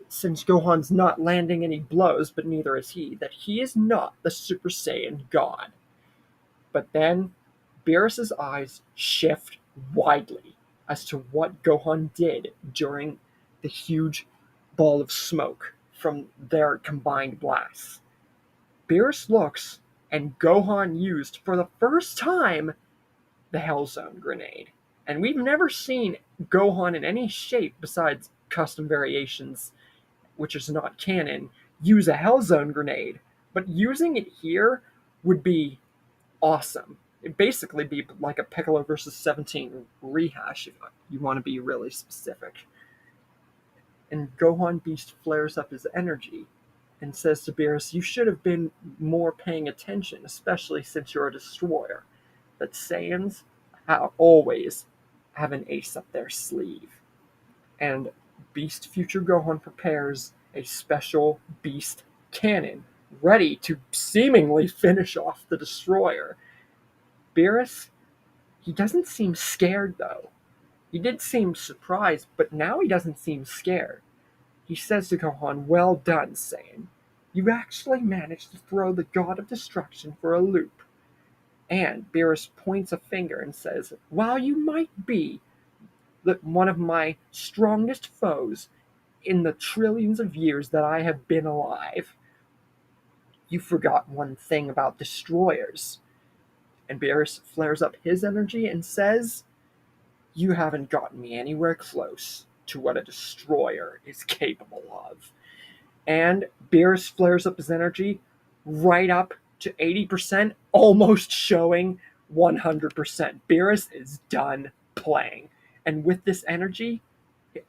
since Gohan's not landing any blows, but neither is he, that he is not the Super Saiyan God. But then Beerus's eyes shift widely as to what Gohan did during the huge ball of smoke from their combined blasts. Beerus looks, and Gohan used for the first time the Hell Zone grenade. And we've never seen Gohan in any shape besides custom variations, which is not canon, use a Hell Zone grenade. But using it here would be awesome. It'd basically be like a Piccolo versus 17 rehash if you want to be really specific. And Gohan Beast flares up his energy and says to Beerus, "You should have been more paying attention, especially since you're a destroyer. That Saiyans always have an ace up their sleeve." And Beast Future Gohan prepares a special Beast cannon, ready to seemingly finish off the destroyer. Beerus, he doesn't seem scared though. He did seem surprised, but now he doesn't seem scared. He says to Gohan, "Well done, Saiyan. You actually managed to throw the God of Destruction for a loop." And Beerus points a finger and says, "While you might be one of my strongest foes in the trillions of years that I have been alive, you forgot one thing about destroyers." And Beerus flares up his energy and says, "You haven't gotten me anywhere close to what a destroyer is capable of." And Beerus flares up his energy right up to 80%, almost showing 100%. Beerus is done playing. And with this energy,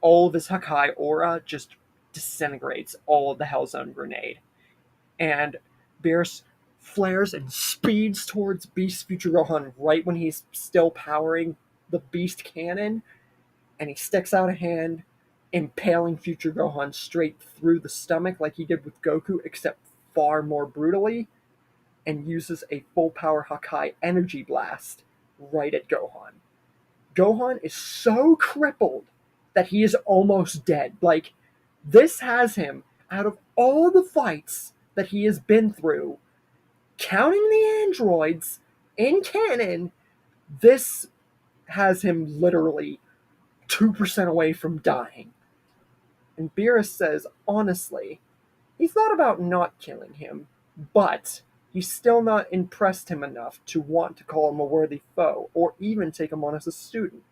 all of his Hakai aura just disintegrates all of the Hellzone grenade. And Beerus flares and speeds towards Beast Future Gohan right when he's still powering the Beast Cannon, and he sticks out a hand, impaling Future Gohan straight through the stomach like he did with Goku, except far more brutally, and uses a full power Hakai energy blast right at Gohan. Gohan is so crippled that he is almost dead. Like, this has him, out of all the fights that he has been through, counting the androids in canon, this has him literally 2% away from dying. And Beerus says, honestly, he thought about not killing him, but he's still not impressed him enough to want to call him a worthy foe, or even take him on as a student.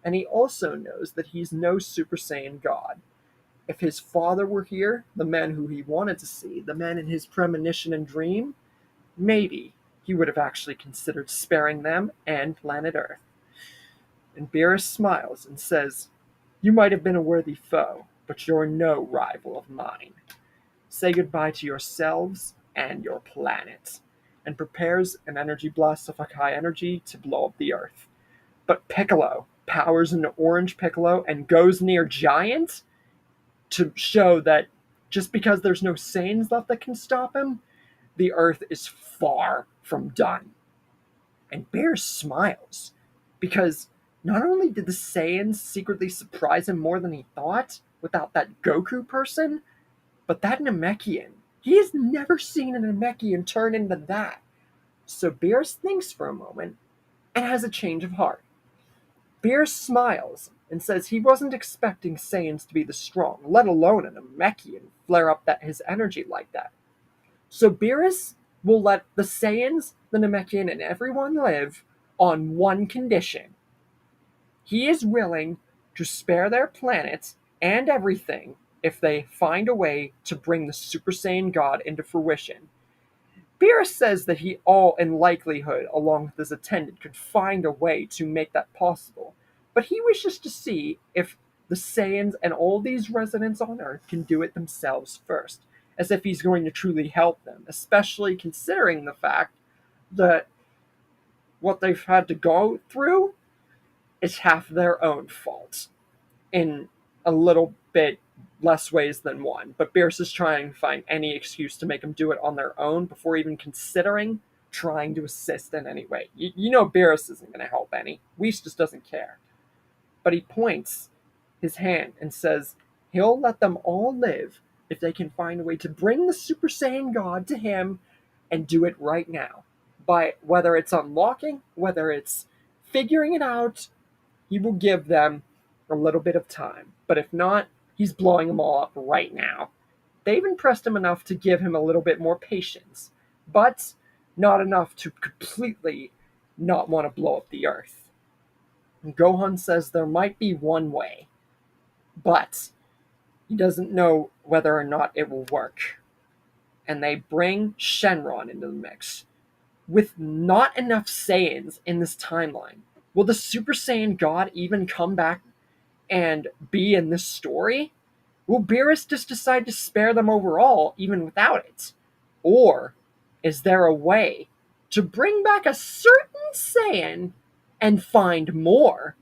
And he also knows that he's no Super Saiyan God. If his father were here, the man who he wanted to see, the man in his premonition and dream, maybe he would have actually considered sparing them and planet Earth. And Beerus smiles and says, "You might have been a worthy foe, but you're no rival of mine. Say goodbye to yourselves and your planet," and prepares an energy blast of Hakai energy to blow up the Earth. But Piccolo powers into Orange Piccolo and goes near Giant to show that just because there's no Saiyans left that can stop him, the Earth is far from done. And Beerus smiles, because not only did the Saiyans secretly surprise him more than he thought without that Goku person, but that Namekian, he has never seen a Namekian turn into that. So Beerus thinks for a moment and has a change of heart. Beerus smiles and says he wasn't expecting Saiyans to be this strong, let alone a Namekian flare up his energy like that. So Beerus will let the Saiyans, the Namekian, and everyone live on one condition. He is willing to spare their planet and everything if they find a way to bring the Super Saiyan God into fruition. Beerus says that he all in likelihood, along with his attendant, could find a way to make that possible. But he wishes to see if the Saiyans and all these residents on Earth can do it themselves first, as if he's going to truly help them, especially considering the fact that what they've had to go through is half their own fault, in a little bit less ways than one. But Beerus is trying to find any excuse to make them do it on their own before even considering trying to assist in any way. You know Beerus isn't going to help any. Whis just doesn't care. But he points his hand and says he'll let them all live if they can find a way to bring the Super Saiyan God to him, and do it right now. By whether it's unlocking, whether it's figuring it out, he will give them a little bit of time. But if not, he's blowing them all up right now. they've impressed him enough to give him a little bit more patience, but not enough to completely not want to blow up the Earth. And Gohan says there might be one way, but he doesn't know whether or not it will work. And they bring Shenron into the mix. With not enough Saiyans in this timeline, will the Super Saiyan God even come back and be in this story? Will Beerus just decide to spare them overall, even without it? Or is there a way to bring back a certain Saiyan and find more?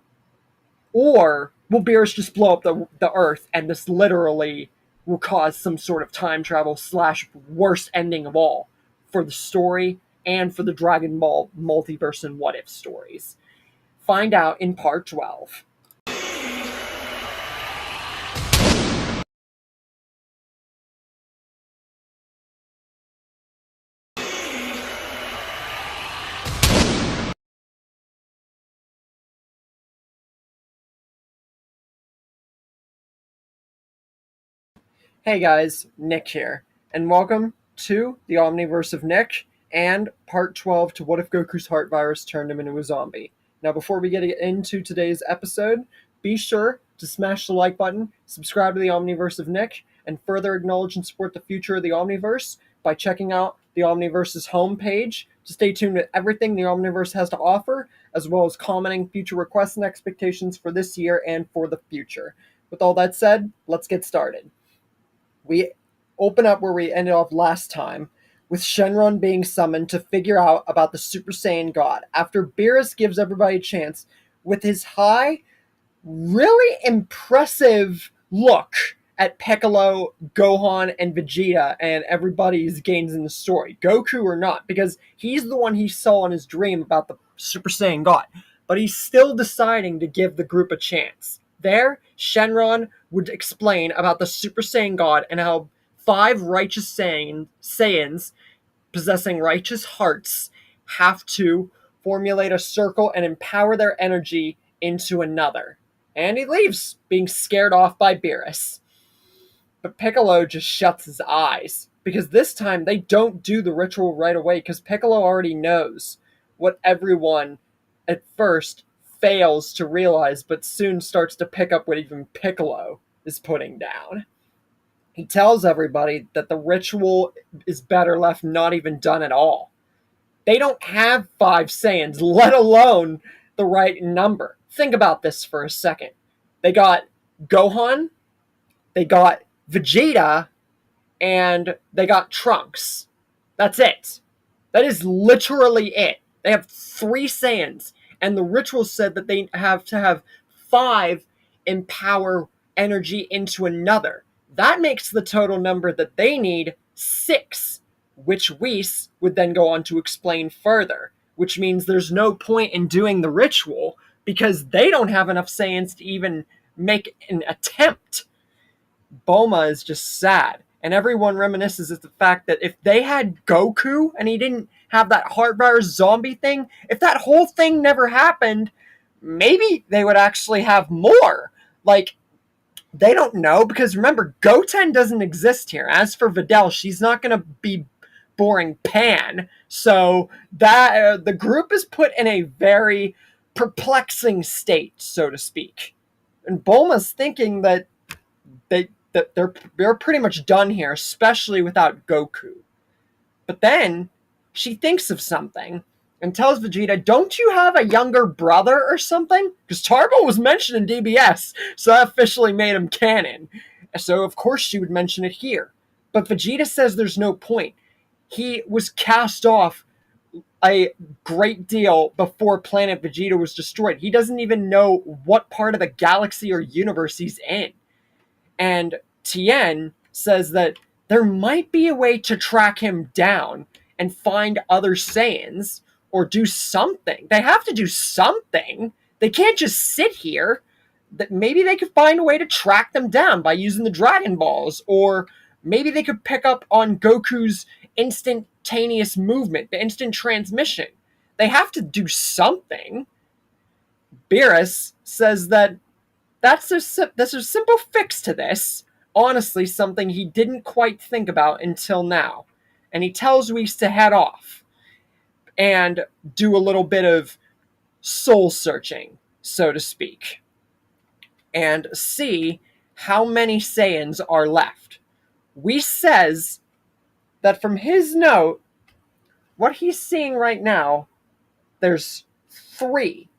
Or will Beerus just blow up the Earth and this literally will cause some sort of time travel / worst ending of all for the story and for the Dragon Ball multiverse and what if stories? Find out in part 12. Hey guys, Nick here, and welcome to the Omniverse of Nick and part 12 to What If Goku's Heart Virus Turned Him into a Zombie. Now, before we get into today's episode, be sure to smash the like button, subscribe to the Omniverse of Nick, and further acknowledge and support the future of the Omniverse by checking out the Omniverse's homepage to stay tuned to everything the Omniverse has to offer, as well as commenting future requests and expectations for this year and for the future. With all that said, let's get started. We open up where we ended off last time, with Shenron being summoned to figure out about the Super Saiyan God, after Beerus gives everybody a chance with his high, really impressive look at Piccolo, Gohan, and Vegeta, and everybody's gains in the story, Goku or not, because he's the one he saw in his dream about the Super Saiyan God, but he's still deciding to give the group a chance. There, Shenron would explain about the Super Saiyan God and how 5 righteous Saiyans possessing righteous hearts have to formulate a circle and empower their energy into another. And he leaves, being scared off by Beerus. But Piccolo just shuts his eyes, because this time they don't do the ritual right away, because Piccolo already knows what everyone at first fails to realize, but soon starts to pick up what even Piccolo is putting down. He tells everybody that the ritual is better left not even done at all. They don't have 5 Saiyans, let alone the right number. Think about this for a second. They got Gohan, they got Vegeta, and they got Trunks. That's it. That is literally it. They have 3 Saiyans, and the ritual said that they have to have 5 empower energy into another. That makes the total number that they need 6, which Whis would then go on to explain further, which means there's no point in doing the ritual because they don't have enough Saiyans to even make an attempt. Bulma is just sad, and everyone reminisces at the fact that if they had Goku and he didn't have that heart virus zombie thing, if that whole thing never happened, maybe they would actually have more. Like, they don't know, because remember, Goten doesn't exist here. As for Videl, she's not going to be boring Pan, so that the group is put in a very perplexing state, so to speak. And Bulma's thinking that they're pretty much done here, especially without Goku. But then she thinks of something and tells Vegeta, don't you have a younger brother or something? Because Tarbo was mentioned in DBS, so that officially made him canon. So of course she would mention it here. But Vegeta says there's no point. He was cast off a great deal before Planet Vegeta was destroyed. He doesn't even know what part of the galaxy or universe he's in. And Tien says that there might be a way to track him down and find other Saiyans or do something. They have to do something. They can't just sit here. That maybe they could find a way to track them down by using the Dragon Balls, or maybe they could pick up on Goku's instantaneous movement, the instant transmission. They have to do something. Beerus says that there's a simple fix to this. honestly something he didn't quite think about until now. And he tells Whis to head off and do a little bit of soul searching, so to speak, and see how many Saiyans are left. Whis says that from his note, what he's seeing right now, there's 3.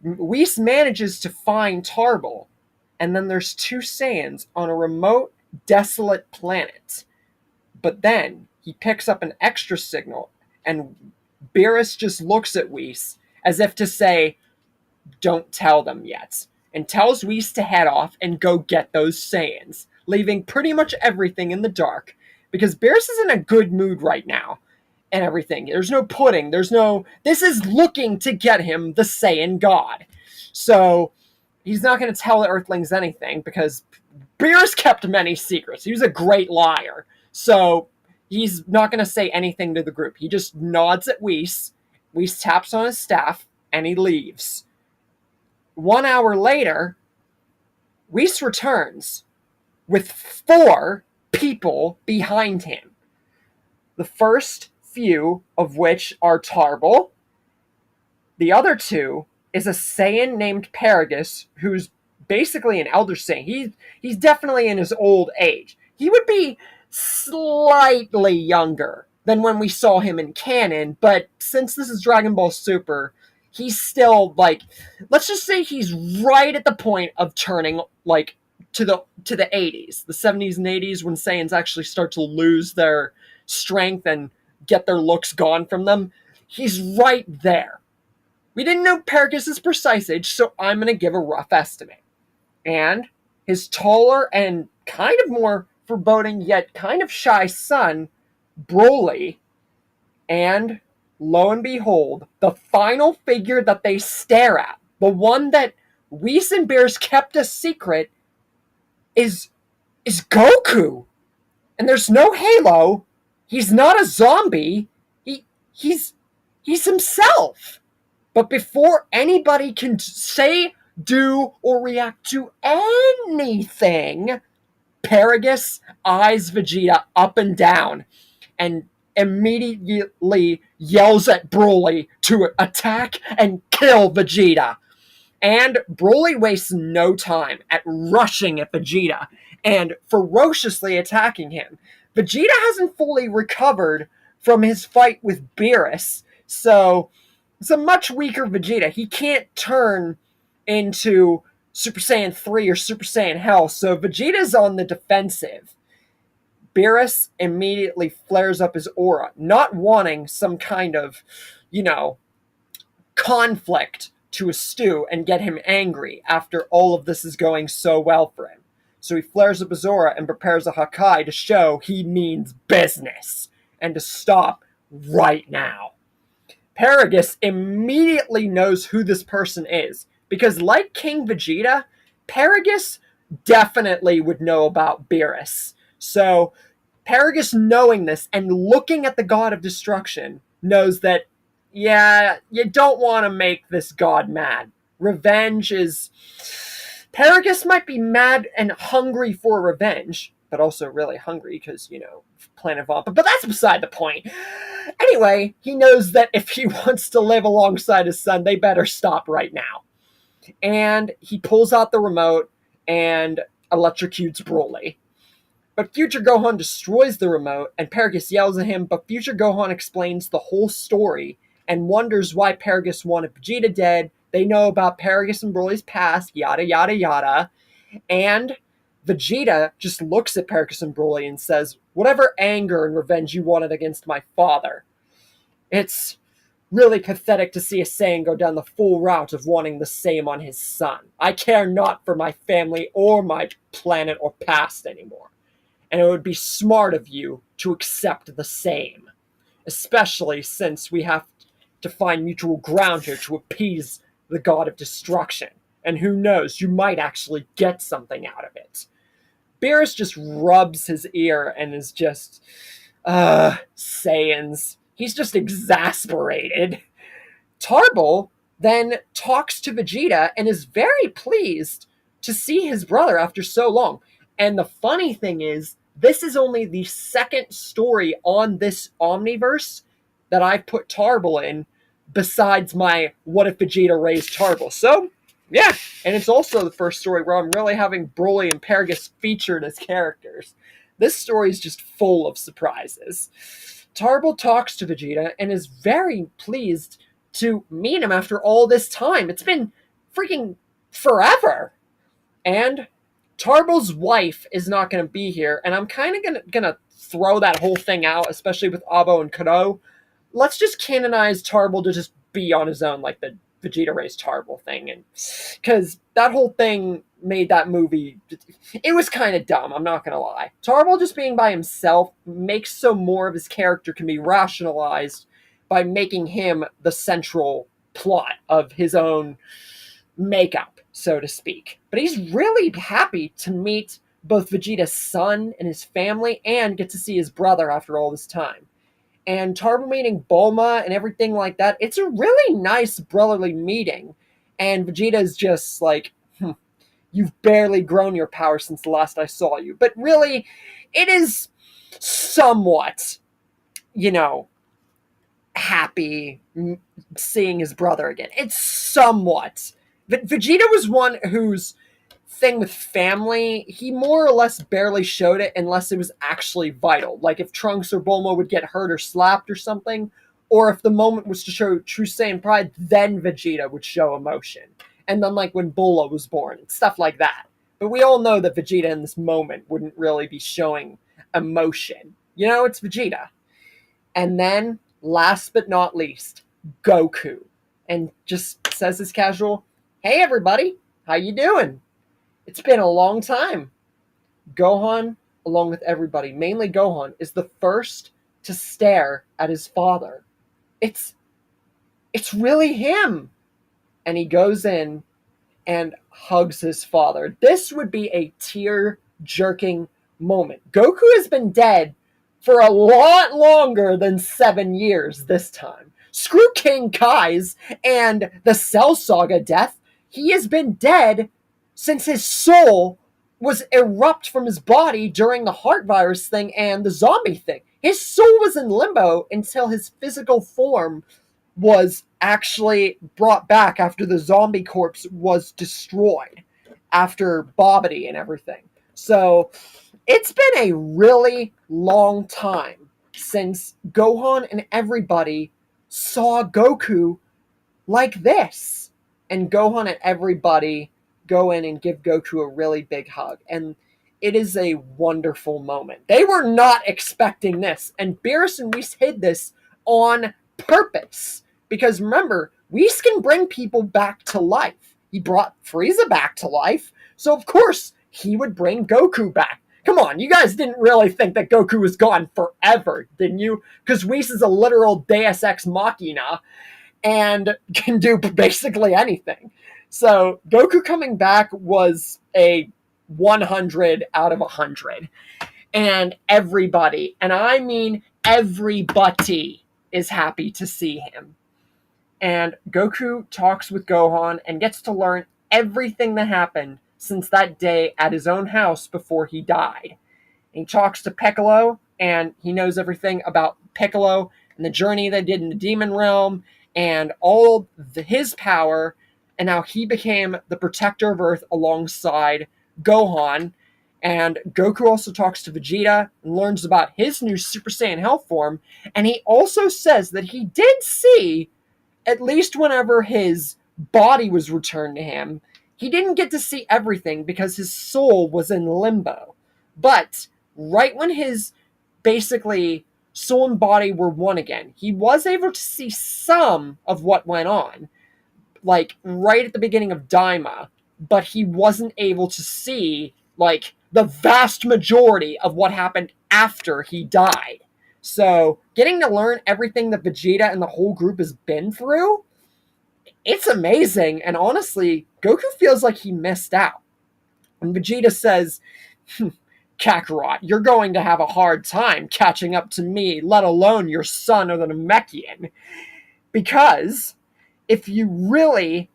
Whis manages to find Tarbell, and then there's 2 Saiyans on a remote, desolate planet. But then he picks up an extra signal, and Beerus just looks at Whis as if to say, don't tell them yet, and tells Whis to head off and go get those Saiyans, leaving pretty much everything in the dark, because Beerus is in a good mood right now, and everything. There's no pudding, this is looking to get him the Saiyan God. So, he's not going to tell the Earthlings anything, because Beerus kept many secrets. He was a great liar. So, he's not going to say anything to the group. He just nods at Whis. Whis taps on his staff, and he leaves. 1 hour later, Whis returns with 4 people behind him. The first few of which are Tarbell. The other 2 is a Saiyan named Paragus, who's basically an Elder Saiyan. He's definitely in his old age. He would be slightly younger than when we saw him in canon, but since this is Dragon Ball Super, he's still, like, let's just say he's right at the point of turning, like, to the 80s, the 70s and 80s, when Saiyans actually start to lose their strength and get their looks gone from them. He's right there. We didn't know Paragus' precise age, so I'm going to give a rough estimate. And his taller and kind of more foreboding yet kind of shy son, Broly, and lo and behold, the final figure that they stare at, the one that Whis and Beerus kept a secret, is Goku. And there's no halo. He's not a zombie. He's himself. But before anybody can say, do, or react to anything, Paragus eyes Vegeta up and down and immediately yells at Broly to attack and kill Vegeta. And Broly wastes no time at rushing at Vegeta and ferociously attacking him. Vegeta hasn't fully recovered from his fight with Beerus, so it's a much weaker Vegeta. He can't turn into Super Saiyan 3 or Super Saiyan Hell, so Vegeta's on the defensive. Beerus immediately flares up his aura, not wanting some kind of, conflict to stew and get him angry after all of this is going so well for him. So he flares up his aura and prepares a Hakai to show he means business and to stop right now. Paragus immediately knows who this person is, because like King Vegeta, Paragus definitely would know about Beerus. So Paragus, knowing this and looking at the God of Destruction, knows that, yeah, you don't want to make this god mad. Revenge is... Paragus might be mad and hungry for revenge, but also really hungry because, Planet Vampa. But that's beside the point. Anyway, he knows that if he wants to live alongside his son, they better stop right now. And he pulls out the remote and electrocutes Broly. But Future Gohan destroys the remote, and Paragus yells at him, but Future Gohan explains the whole story and wonders why Paragus wanted Vegeta dead. They know about Paragus and Broly's past, yada, yada, yada. And Vegeta just looks at Paragus and Broly and says, whatever anger and revenge you wanted against my father. It's really pathetic to see a Saiyan go down the full route of wanting the same on his son. I care not for my family or my planet or past anymore. And it would be smart of you to accept the same. Especially since we have to find mutual ground here to appease the God of Destruction. And who knows, you might actually get something out of it. Beerus just rubs his ear and is just, Saiyans. He's just exasperated. Tarbell then talks to Vegeta and is very pleased to see his brother after so long. And the funny thing is, this is only the second story on this Omniverse that I've put Tarble in, besides my What If Vegeta Raised Tarble. So, yeah, and it's also the first story where I'm really having Broly and Paragus featured as characters. This story is just full of surprises. Tarble talks to Vegeta and is very pleased to meet him after all this time. It's been freaking forever. And Tarble's wife is not going to be here, and I'm kind of gonna throw that whole thing out, especially with Abo and Kado. Let's just canonize Tarble to just be on his own, like the Vegeta raised Tarble thing, and because that whole thing made that movie, it was kind of dumb. I'm not gonna lie. Tarble just being by himself makes so more of his character can be rationalized by making him the central plot of his own makeup, so to speak. But he's really happy to meet both Vegeta's son and his family and get to see his brother after all this time. And Tarble meeting Bulma and everything like that, it's a really nice brotherly meeting. And Vegeta's just like, you've barely grown your power since the last I saw you. But really, it is somewhat, happy seeing his brother again. It's somewhat. Vegeta was one whose thing with family, he more or less barely showed it unless it was actually vital. Like if Trunks or Bulma would get hurt or slapped or something, or if the moment was to show true Saiyan pride, then Vegeta would show emotion. And then like when Bulma was born, stuff like that. But we all know that Vegeta in this moment wouldn't really be showing emotion. It's Vegeta. And then, last but not least, Goku. And just says as casual, hey everybody, how you doing? It's been a long time. Gohan, along with everybody, mainly Gohan, is the first to stare at his father. It's really him. And he goes in and hugs his father. This would be a tear-jerking moment. Goku has been dead for a lot longer than 7 years this time. Screw King Kai's and the Cell Saga death. He has been dead since his soul was erupt from his body during the heart virus thing and the zombie thing. His soul was in limbo until his physical form was actually brought back after the zombie corpse was destroyed after Bobbity and everything. So it's been a really long time since Gohan and everybody saw Goku like this. And Gohan and everybody go in and give Goku a really big hug. And it is a wonderful moment. They were not expecting this. And Beerus and Whis hid this on purpose. Because remember, Whis can bring people back to life. He brought Frieza back to life. So of course, he would bring Goku back. Come on, you guys didn't really think that Goku was gone forever, didn't you? Because Whis is a literal Deus Ex Machina and can do basically anything. So Goku coming back was a 100 out of 100. And everybody, and I mean everybody, is happy to see him. And Goku talks with Gohan and gets to learn everything that happened since that day at his own house before he died. And he talks to Piccolo, and he knows everything about Piccolo and the journey they did in the Demon Realm and all his power and how he became the protector of Earth alongside Gohan. And Goku also talks to Vegeta and learns about his new Super Saiyan Hell form. And he also says that he did see, at least whenever his body was returned to him, he didn't get to see everything because his soul was in limbo. But right when his basically soul and body were one again, he was able to see some of what went on, like right at the beginning of Daima, but he wasn't able to see like the vast majority of what happened after he died. So getting to learn everything that Vegeta and the whole group has been through, it's amazing. And honestly, Goku feels like he missed out. And Vegeta says, Kakarot, you're going to have a hard time catching up to me, let alone your son or the Namekian. Because if you really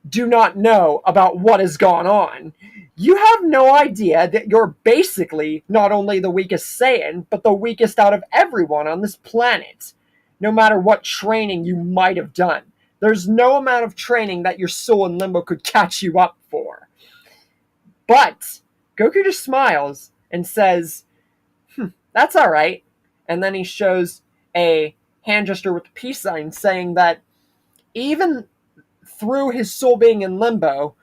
do not know about what has gone on. You have no idea that you're basically not only the weakest Saiyan, but the weakest out of everyone on this planet. No matter what training you might have done, there's no amount of training that your soul in limbo could catch you up for. But Goku just smiles and says, that's alright. And then he shows a hand gesture with the peace sign saying that even through his soul being in limbo,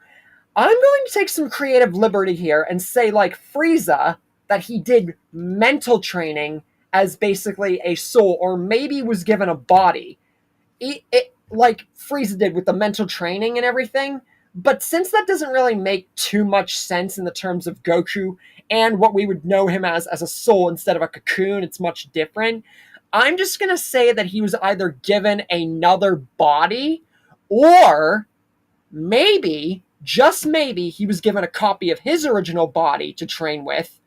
I'm going to take some creative liberty here and say, like Frieza, that he did mental training as basically a soul, or maybe was given a body. Like Frieza did with the mental training and everything. But since that doesn't really make too much sense in the terms of Goku and what we would know him as a soul instead of a cocoon, it's much different. I'm just going to say that he was either given another body, or maybe, just maybe, he was given a copy of his original body to train with,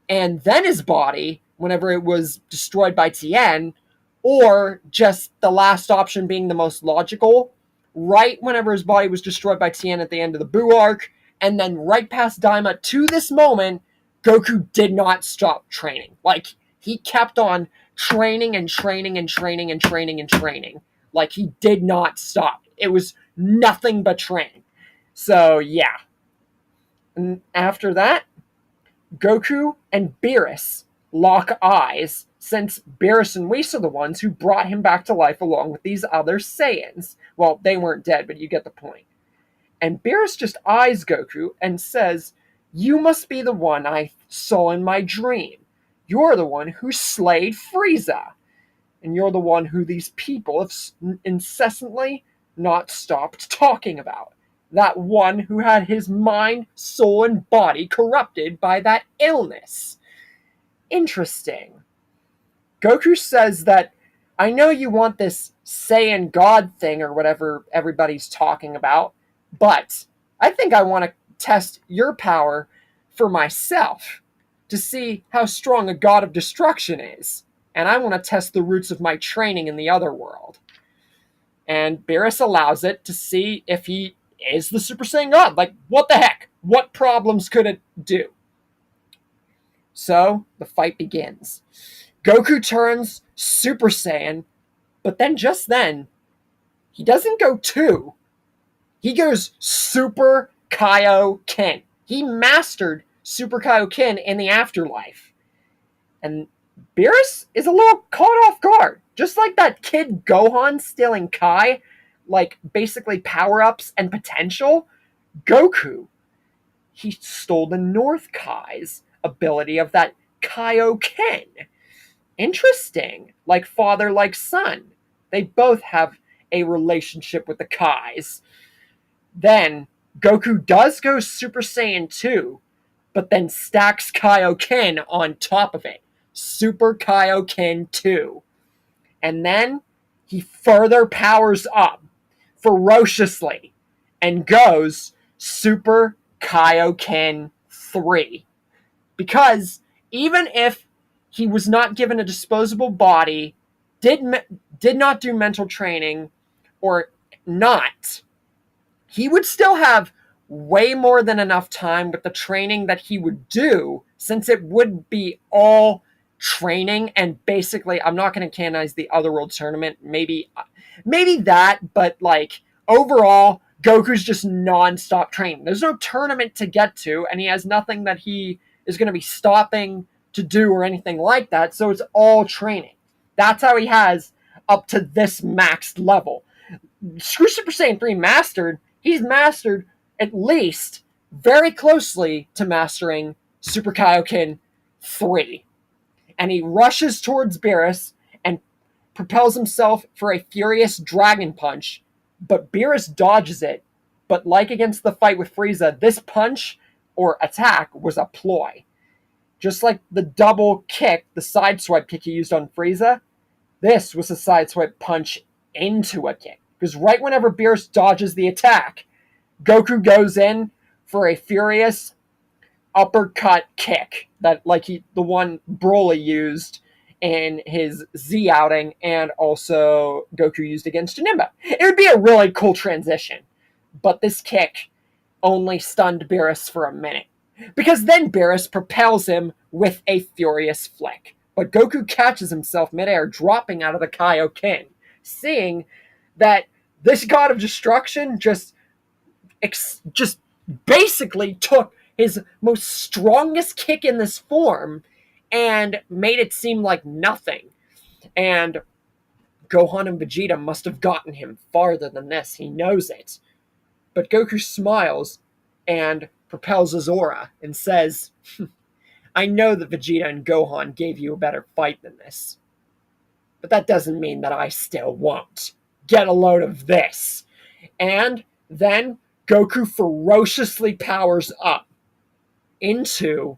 and then his body, whenever it was destroyed by Tien, or just the last option being the most logical, right whenever his body was destroyed by Tien at the end of the Buu arc, and then right past Daima to this moment, Goku did not stop training. Like, he kept on training and training and training and training and training. Like, he did not stop. It was nothing but training. So, yeah. And after that, Goku and Beerus lock eyes, since Beerus and Whis are the ones who brought him back to life along with these other Saiyans. Well, they weren't dead, but you get the point. And Beerus just eyes Goku and says, "You must be the one I saw in my dream. You're the one who slayed Frieza. And you're the one who these people have incessantly not stopped talking about. That one who had his mind, soul, and body corrupted by that illness." Interesting. Goku says that, "I know you want this Saiyan God thing or whatever everybody's talking about, but I think I want to test your power for myself to see how strong a god of destruction is. And I want to test the roots of my training in the other world." And Beerus allows it to see if he is the Super Saiyan God. Like, what the heck? What problems could it do? So, the fight begins. Goku turns Super Saiyan, but then just then, he doesn't go 2. He goes Super Kaioken. He mastered Super Kaioken in the afterlife. And Beerus is a little caught off guard. Just like that kid Gohan stealing Kai, like basically power-ups and potential, Goku, he stole the North Kai's ability of that Kaioken. Interesting. Like father, like son. They both have a relationship with the Kais. Then, Goku does go Super Saiyan 2, but then stacks Kaioken on top of it. Super Kaioken 2. And then, he further powers up ferociously and goes Super Kaioken 3. Because even if he was not given a disposable body, did not do mental training, or not, he would still have way more than enough time with the training that he would do, since it would be all training. And basically, I'm not going to canonize the Otherworld tournament, maybe that, but like overall, Goku's just non-stop training. There's no tournament to get to, and he has nothing that he is going to be stopping to do or anything like that, so it's all training. That's how he has up to this maxed level. Screw Super Saiyan 3 mastered, he's mastered at least very closely to mastering Super Kaioken 3. And he rushes towards Beerus and propels himself for a furious dragon punch, but Beerus dodges it. But like against the fight with Frieza, this punch or attack was a ploy. Just like the double kick, the side swipe kick he used on Frieza, this was a side swipe punch into a kick. Because right whenever Beerus dodges the attack, Goku goes in for a furious uppercut kick that, like the one Broly used in his Z outing, and also Goku used against Janemba. It would be a really cool transition. But this kick only stunned Beerus for a minute, because then Beerus propels him with a furious flick. But Goku catches himself midair, dropping out of the Kaioken, seeing that this god of destruction just basically took his most strongest kick in this form and made it seem like nothing. And Gohan and Vegeta must have gotten him farther than this. He knows it. But Goku smiles and propels his aura and says, I know that Vegeta and Gohan gave you a better fight than this. But that doesn't mean that I still won't. Get a load of this. And then Goku ferociously powers up into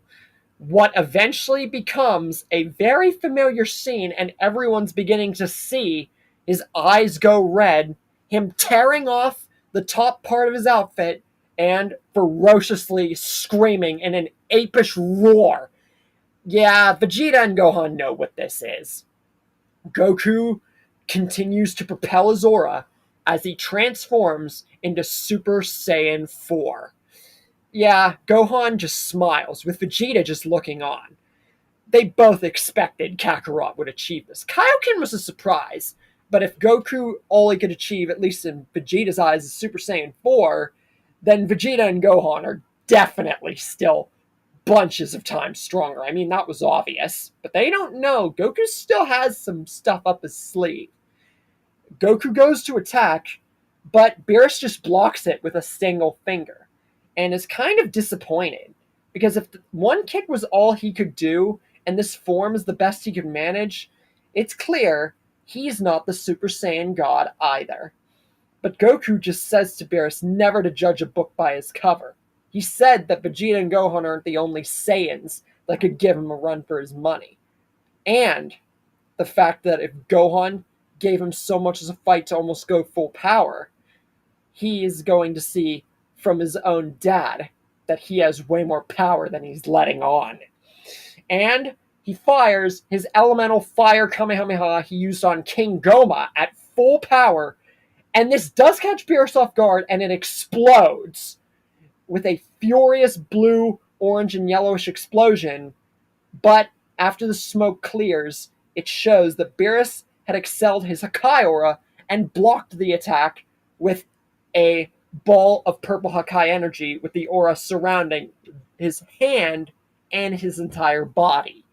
what eventually becomes a very familiar scene, and everyone's beginning to see his eyes go red, him tearing off the top part of his outfit and ferociously screaming in an apish roar. Yeah, Vegeta and Gohan know what this is. Goku continues to propel his aura as he transforms into Super Saiyan 4. Yeah, Gohan just smiles, with Vegeta just looking on. They both expected Kakarot would achieve this. Kaioken was a surprise, but if Goku only could achieve, at least in Vegeta's eyes, Super Saiyan 4, then Vegeta and Gohan are definitely still bunches of times stronger. I mean, that was obvious, but they don't know. Goku still has some stuff up his sleeve. Goku goes to attack, but Beerus just blocks it with a single finger, and is kind of disappointed, because if one kick was all he could do, and this form is the best he could manage, it's clear he's not the Super Saiyan God either. But Goku just says to Beerus never to judge a book by its cover. He said that Vegeta and Gohan aren't the only Saiyans that could give him a run for his money. And the fact that if Gohan gave him so much as a fight to almost go full power, he is going to see from his own dad that he has way more power than he's letting on. And he fires his elemental fire Kamehameha he used on King Goma at full power, and this does catch Beerus off guard, and it explodes with a furious blue, orange, and yellowish explosion. But after the smoke clears, it shows that Beerus had excelled his Hakai aura and blocked the attack with a ball of purple Hakai energy, with the aura surrounding his hand and his entire body.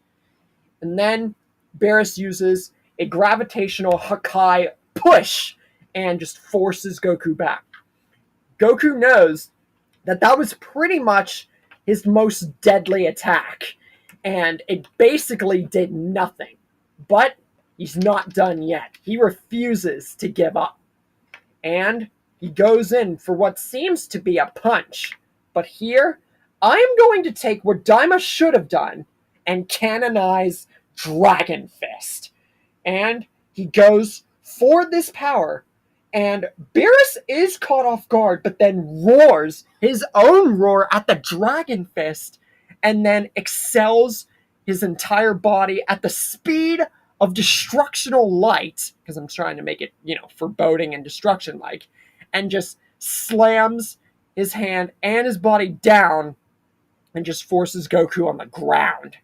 And then Beerus uses a gravitational Hakai push and just forces Goku back. Goku knows that was pretty much his most deadly attack, and it basically did nothing. But he's not done yet. He refuses to give up. And he goes in for what seems to be a punch. But here, I am going to take what Daima should have done and canonize Dragon Fist. And he goes for this power, and Beerus is caught off guard, but then roars his own roar at the Dragon Fist, and then excels his entire body at the speed of destructional light, because I'm trying to make it, foreboding and destruction-like, and just slams his hand and his body down and just forces Goku on the ground.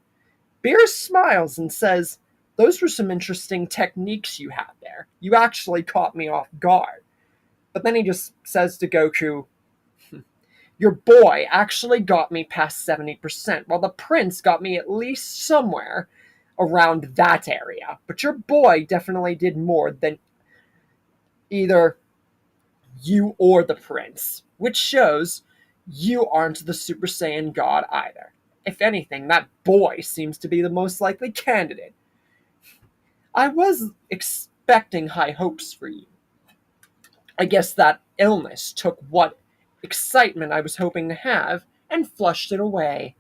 Beerus smiles and says, those were some interesting techniques you had there. You actually caught me off guard. But then he just says to Goku, your boy actually got me past 70%, while the prince got me at least somewhere around that area. But your boy definitely did more than either you or the prince, which shows you aren't the Super Saiyan God either. If anything, that boy seems to be the most likely candidate. I was expecting high hopes for you. I guess that illness took what excitement I was hoping to have and flushed it away.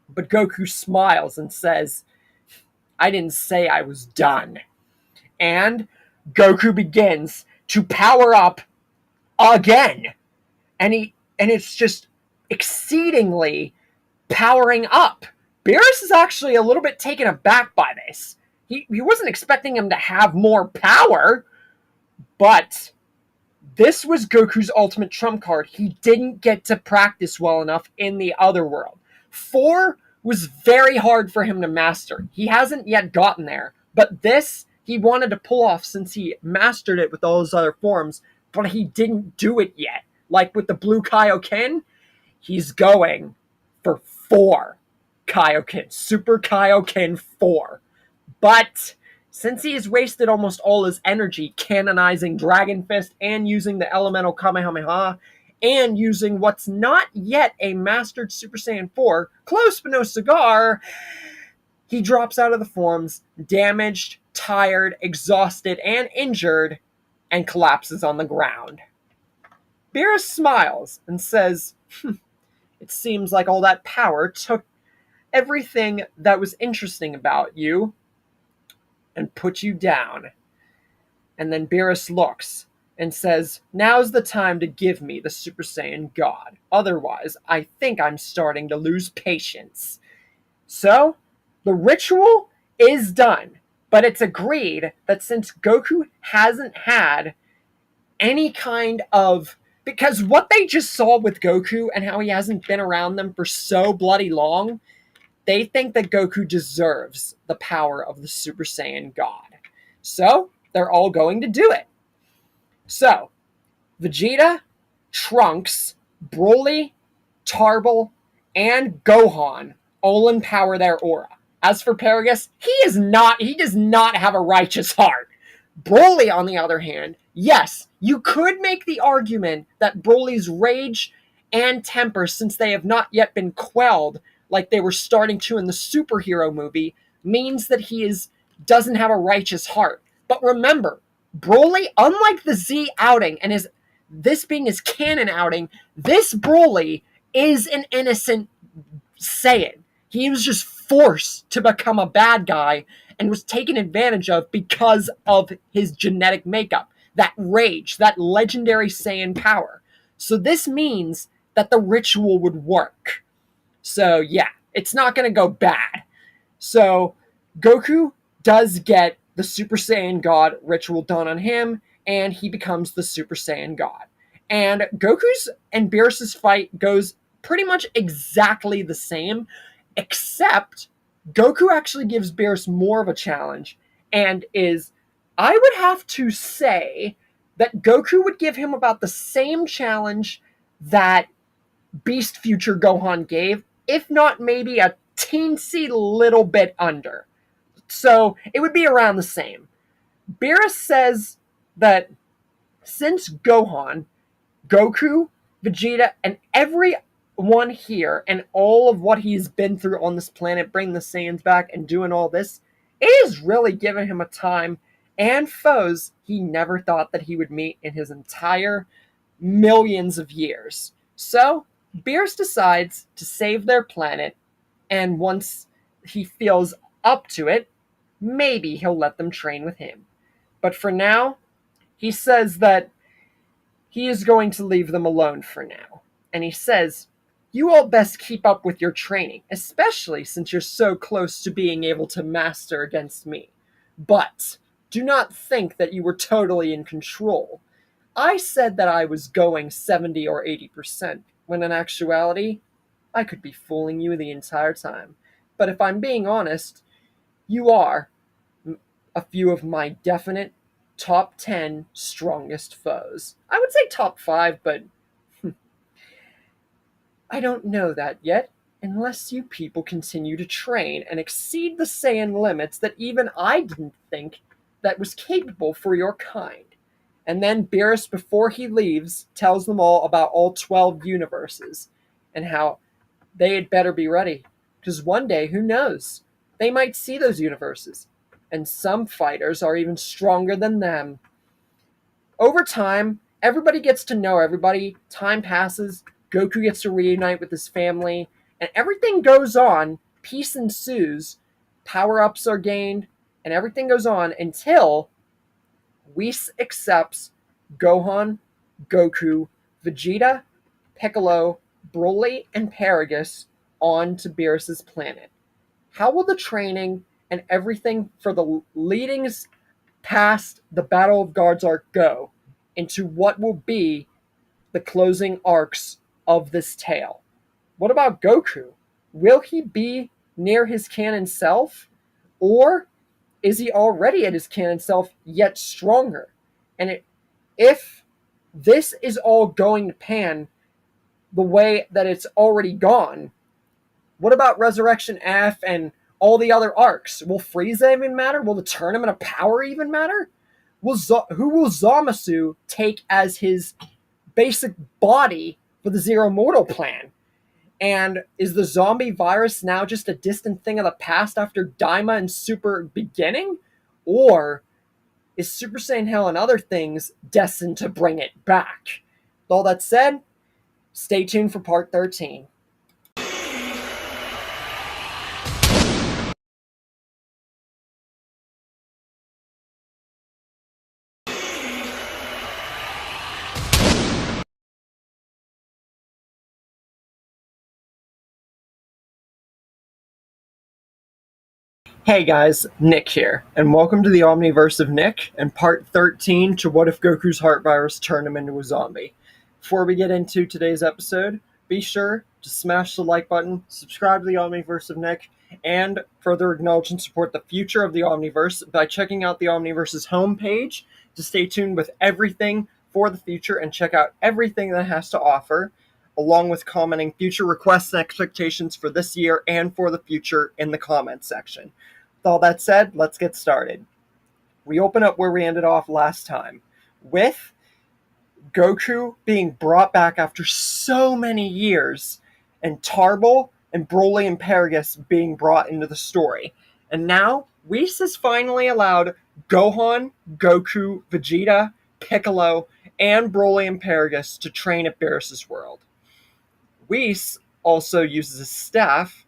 But Goku smiles and says, I didn't say I was done. And Goku begins to power up again. And it's just exceedingly powering up. Beerus is actually a little bit taken aback by this. He wasn't expecting him to have more power, but This was Goku's ultimate trump card. He didn't get to practice well enough in the other world. 4 was very hard for him to master. He hasn't yet gotten there. But this, he wanted to pull off since he mastered it with all his other forms, but he didn't do it yet. Like with the blue Kaioken, he's going for 4 Kaioken. Super Kaioken 4. But since he has wasted almost all his energy canonizing Dragon Fist and using the elemental Kamehameha and using what's not yet a mastered Super Saiyan 4, close but no cigar, he drops out of the forms, damaged, tired, exhausted, and injured, and collapses on the ground. Beerus smiles and says, "It seems like all that power took everything that was interesting about you and put you down." And then Beerus looks and says, "Now's the time to give me the Super Saiyan God. Otherwise, I think I'm starting to lose patience." So, the ritual is done, but it's agreed that since Goku hasn't had any kind of... Because what they just saw with Goku and how he hasn't been around them for so bloody long, they think that Goku deserves the power of the Super Saiyan God. So, they're all going to do it. So, Vegeta, Trunks, Broly, Tarble, and Gohan all empower their aura. As for Paragus, he does not have a righteous heart. Broly, on the other hand, yes, you could make the argument that Broly's rage and temper, since they have not yet been quelled like they were starting to in the superhero movie, means that he doesn't have a righteous heart. But remember, Broly, unlike the Z outing and this being his canon outing, this Broly is an innocent Saiyan. He was just forced to become a bad guy and was taken advantage of because of his genetic makeup, that rage, that legendary Saiyan power. So this means that the ritual would work. So yeah, it's not going to go bad. So Goku does get the Super Saiyan God ritual done on him, and he becomes the Super Saiyan God. And Goku's and Beerus' fight goes pretty much exactly the same, except Goku actually gives Beerus more of a challenge, and I would have to say that Goku would give him about the same challenge that Beast Future Gohan gave, if not maybe a teensy little bit under. So it would be around the same. Beerus says that since Gohan, Goku, Vegeta, and everyone here, and all of what he's been through on this planet, bringing the Saiyans back and doing all this, it is really giving him a time and foes he never thought that he would meet in his entire millions of years. So, Beerus decides to save their planet, and once he feels up to it, maybe he'll let them train with him. But for now, he says that he is going to leave them alone for now. And he says, "You all best keep up with your training, especially since you're so close to being able to master against me. But do not think that you were totally in control. I said that I was going 70 or 80%, when in actuality, I could be fooling you the entire time. But if I'm being honest, you are a few of my definite top 10 strongest foes. I would say top 5, but I don't know that yet, unless you people continue to train and exceed the Saiyan limits that even I didn't think that was capable for your kind." And then Beerus, before he leaves, tells them all about all 12 universes and how they had better be ready. Because one day, who knows, they might see those universes. And some fighters are even stronger than them. Over time, everybody gets to know everybody. Time passes. Goku gets to reunite with his family. And everything goes on. Peace ensues. Power-ups are gained. And everything goes on until Whis accepts Gohan, Goku, Vegeta, Piccolo, Broly, and Paragus onto Beerus' planet. How will the training and everything for the leadings past the Battle of Guards arc go? into what will be the closing arcs of this tale. What about Goku? Will he be near his canon self? Or is he already at his canon self, yet stronger? And if this is all going to pan the way that it's already gone, what about Resurrection F and all the other arcs? Will Frieza even matter? Will the Tournament of Power even matter? Who will Zamasu take as his basic body for the Zero Mortal plan? And is the zombie virus now just a distant thing of the past after Daima and Super beginning? Or is Super Saiyan Hell and other things destined to bring it back? With all that said, stay tuned for part 13. Hey guys, Nick here, and welcome to the Omniverse of Nick and part 13 to What If Goku's Heart Virus Turned Him Into a Zombie. Before we get into today's episode, be sure to smash the like button, subscribe to the Omniverse of Nick, and further acknowledge and support the future of the Omniverse by checking out the Omniverse's homepage to stay tuned with everything for the future and check out everything that it has to offer, along with commenting future requests and expectations for this year and for the future in the comments section. With all that said, let's get started. We open up where we ended off last time, with Goku being brought back after so many years, and Tarbell and Broly and Paragus being brought into the story. And now, Whis has finally allowed Gohan, Goku, Vegeta, Piccolo, and Broly and Paragus to train at Beerus' world. Whis also uses his staff,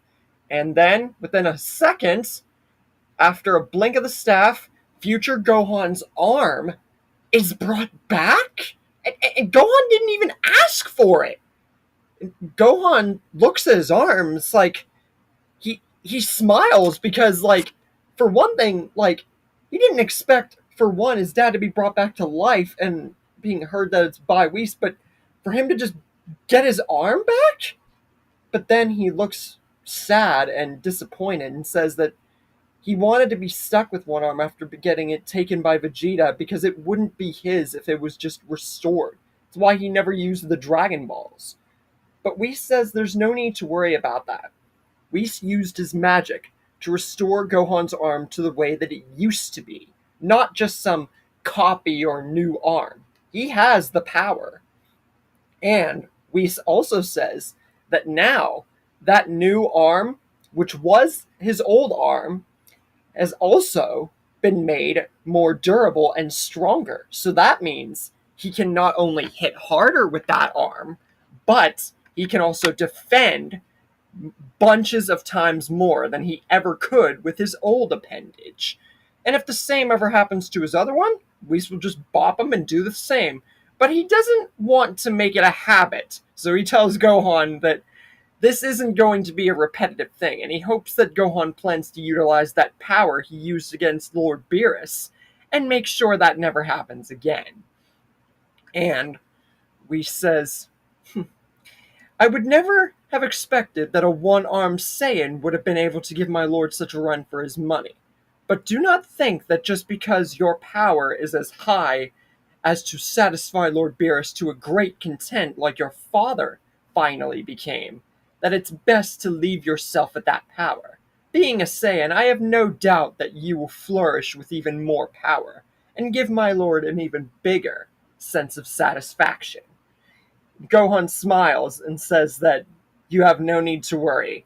and then, within a second, after a blink of the staff, future Gohan's arm is brought back? And Gohan didn't even ask for it. Gohan looks at his arms like he smiles because, like, for one thing, like, he didn't expect, for one, his dad to be brought back to life and being heard that it's by Whis, but for him to just get his arm back? But then he looks sad and disappointed and says that he wanted to be stuck with one arm after getting it taken by Vegeta because it wouldn't be his if it was just restored. That's why he never used the Dragon Balls. But Whis says there's no need to worry about that. Whis used his magic to restore Gohan's arm to the way that it used to be, not just some copy or new arm. He has the power. And Whis also says that now that new arm, which was his old arm, has also been made more durable and stronger. So that means he can not only hit harder with that arm, but he can also defend bunches of times more than he ever could with his old appendage. And if the same ever happens to his other one, Whis will just bop him and do the same. But he doesn't want to make it a habit, so he tells Gohan that this isn't going to be a repetitive thing, and he hopes that Gohan plans to utilize that power he used against Lord Beerus and make sure that never happens again. And Whis says, I would never have expected that a one-armed Saiyan would have been able to give my lord such a run for his money. But do not think that just because your power is as high as to satisfy Lord Beerus to a great content like your father finally became, that it's best to leave yourself at that power. Being a Saiyan, I have no doubt that you will flourish with even more power, and give my lord an even bigger sense of satisfaction. Gohan smiles and says that you have no need to worry,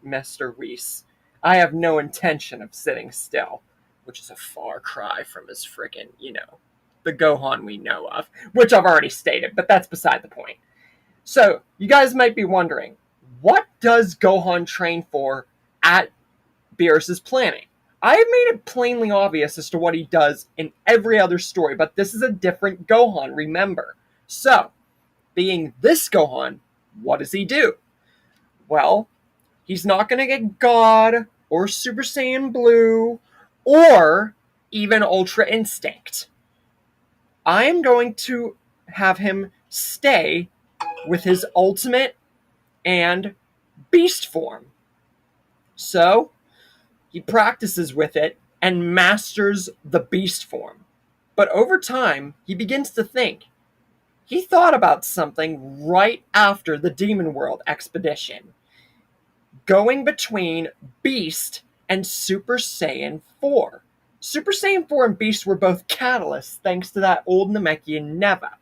Mr. Whis. I have no intention of sitting still, which is a far cry from his friggin', the Gohan we know of, which I've already stated, but that's beside the point. So, you guys might be wondering, what does Gohan train for at Beerus' planning? I have made it plainly obvious as to what he does in every other story, but this is a different Gohan, remember. So, being this Gohan, what does he do? Well, he's not going to get God, or Super Saiyan Blue, or even Ultra Instinct. I am going to have him stay with his ultimate and beast form. So he practices with it and masters the beast form. But over time, he begins to think. He thought about something right after the Demon World expedition, going between Beast and Super Saiyan 4. Super Saiyan 4 and Beast were both catalysts thanks to that old Namekian Neva.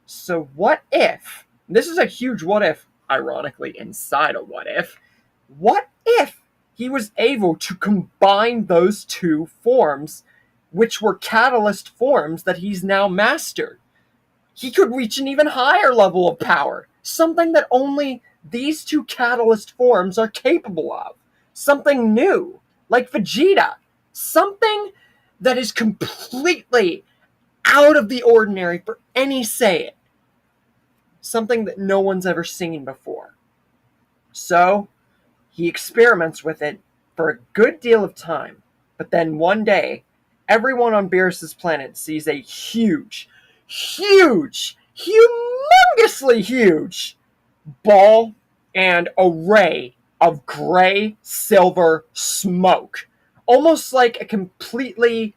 So what if, this is a huge what if, ironically inside a what if he was able to combine those two forms, which were catalyst forms that he's now mastered? He could reach an even higher level of power, something that only these two catalyst forms are capable of. Something new, like Vegeta. Something that is completely out of the ordinary for any Saiyan. Something that no one's ever seen before. So, he experiments with it for a good deal of time, but then one day, everyone on Beerus's planet sees a humongously huge ball and array of gray silver smoke. Almost like a completely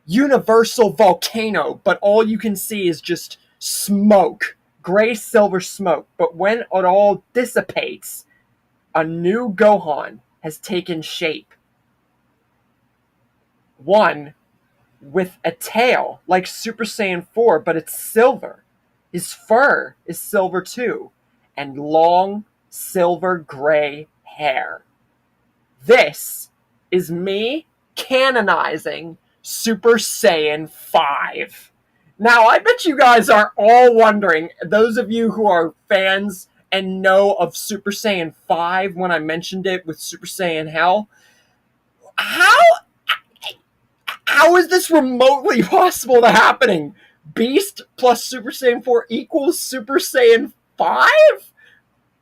universal volcano, but all you can see is just smoke. Gray silver smoke. But when it all dissipates, a new Gohan has taken shape. One with a tail like Super Saiyan 4, but it's silver. His fur is silver too, and long silver gray hair. This is me canonizing Super Saiyan 5. Now, I bet you guys are all wondering, those of you who are fans and know of Super Saiyan 5 when I mentioned it with Super Saiyan Hell, how is this remotely possible to happening? Beast plus Super Saiyan 4 equals Super Saiyan 5?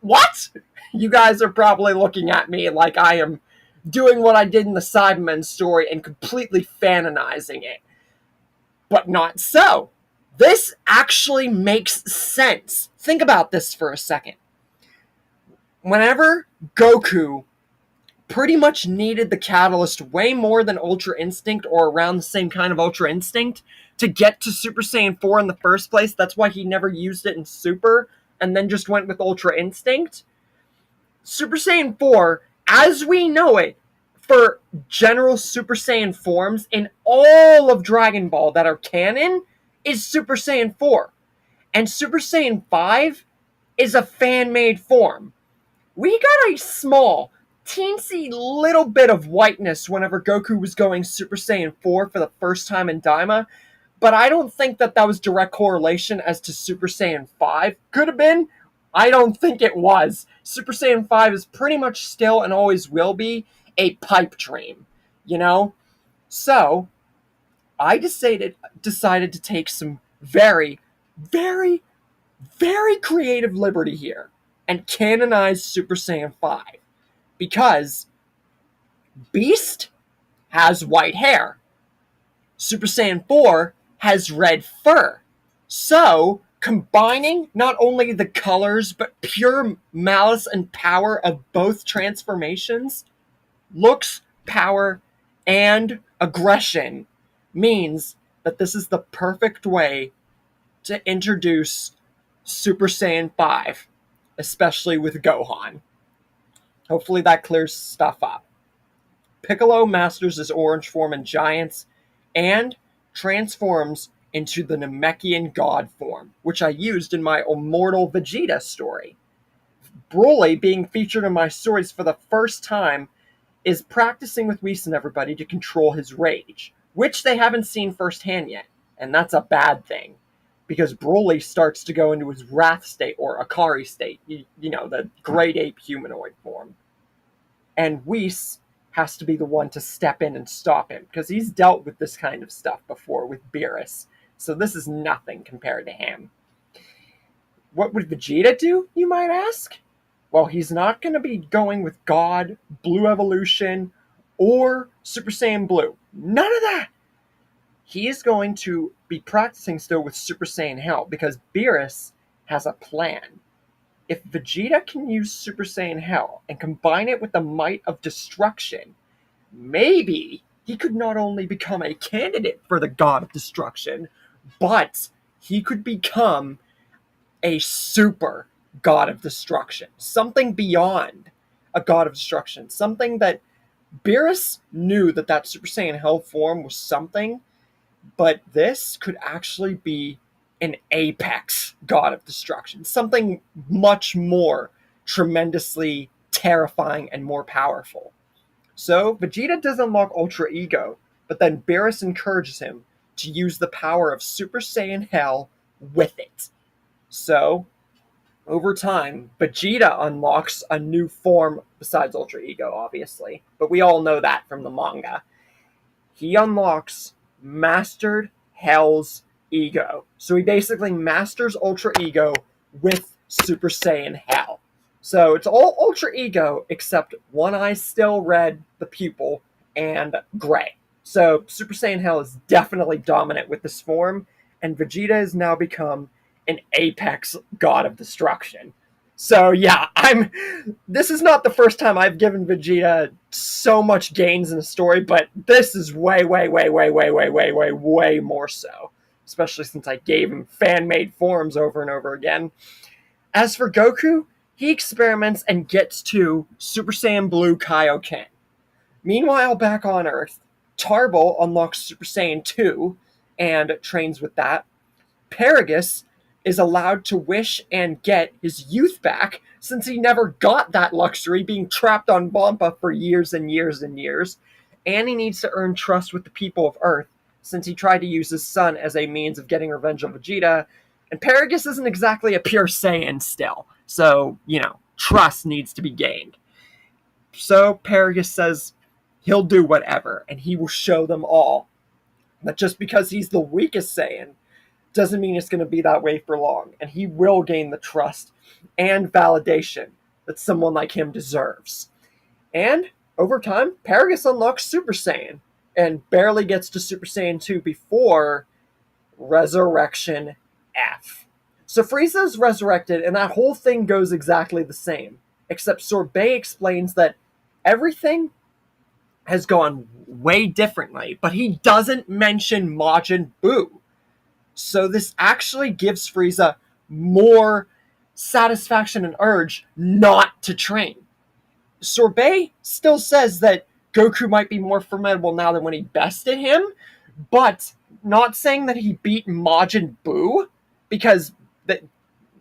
What? You guys are probably looking at me like I am doing what I did in the Cybermen story and completely fanonizing it. But not so. This actually makes sense. Think about this for a second. Whenever Goku pretty much needed the catalyst way more than Ultra Instinct, or around the same kind of Ultra Instinct, to get to Super Saiyan 4 in the first place. That's why he never used it in Super, and then just went with Ultra Instinct. Super Saiyan 4, as we know it, for general Super Saiyan forms in all of Dragon Ball that are canon, is Super Saiyan 4. And Super Saiyan 5 is a fan-made form. We got a small, teensy little bit of whiteness whenever Goku was going Super Saiyan 4 for the first time in Daima, but I don't think that was direct correlation as to Super Saiyan 5. Could have been. I don't think it was. Super Saiyan 5 is pretty much still and always will be a pipe dream, you know? So, I decided to take some very, very, very creative liberty here and canonize Super Saiyan 5. Because Beast has white hair. Super Saiyan 4 has red fur. So, combining not only the colors, but pure malice and power of both transformations, looks, power, and aggression, means that this is the perfect way to introduce Super Saiyan 5, especially with Gohan. Hopefully that clears stuff up. Piccolo masters his orange form in Giants and transforms into the Namekian god form, which I used in my Immortal Vegeta story. Broly, being featured in my stories for the first time, is practicing with Whis and everybody to control his rage, which they haven't seen firsthand yet, and that's a bad thing, because Broly starts to go into his wrath state, or Akari state, you know, the great ape humanoid form. And Whis has to be the one to step in and stop him, because he's dealt with this kind of stuff before with Beerus, so this is nothing compared to him. What would Vegeta do, you might ask? Well, he's not going to be going with God, Blue Evolution, or Super Saiyan Blue. None of that! he is going to be practicing still with Super Saiyan Hell because Beerus has a plan. If Vegeta can use Super Saiyan Hell and combine it with the might of destruction, maybe he could not only become a candidate for the God of Destruction, but he could become a super God of Destruction. Something beyond a God of Destruction. Something that Beerus knew that Super Saiyan Hell form was something, but this could actually be an apex God of Destruction. Something much more tremendously terrifying and more powerful. So Vegeta does unlock Ultra Ego, but then Beerus encourages him to use the power of Super Saiyan Hell with it. So, over time, Vegeta unlocks a new form besides Ultra Ego, obviously, but we all know that from the manga. He unlocks Mastered Hell's Ego. So he basically masters Ultra Ego with Super Saiyan Hell. So it's all Ultra Ego except one eye still red, the pupil, and gray. So Super Saiyan Hell is definitely dominant with this form, and Vegeta has now become an apex god of destruction. So yeah, this is not the first time I've given Vegeta so much gains in a story, but this is way more so. Especially since I gave him fan-made forms over and over again. As for Goku, he experiments and gets to Super Saiyan Blue Kaioken. Meanwhile, back on Earth, Tarbell unlocks Super Saiyan 2 and trains with that. Paragus is allowed to wish and get his youth back since he never got that luxury being trapped on Bompa for years and years and years. And he needs to earn trust with the people of Earth since he tried to use his son as a means of getting revenge on Vegeta. And Paragus isn't exactly a pure Saiyan still. So, trust needs to be gained. So Paragus says he'll do whatever and he will show them all that just because he's the weakest Saiyan doesn't mean it's going to be that way for long, and he will gain the trust and validation that someone like him deserves. And over time, Paragus unlocks Super Saiyan and barely gets to Super Saiyan 2 before Resurrection F. So Frieza is resurrected, and that whole thing goes exactly the same, except Sorbet explains that everything has gone way differently, but he doesn't mention Majin Buu. So this actually gives Frieza more satisfaction and urge not to train. Sorbet still says that Goku might be more formidable now than when he bested him, but not saying that he beat Majin Buu, because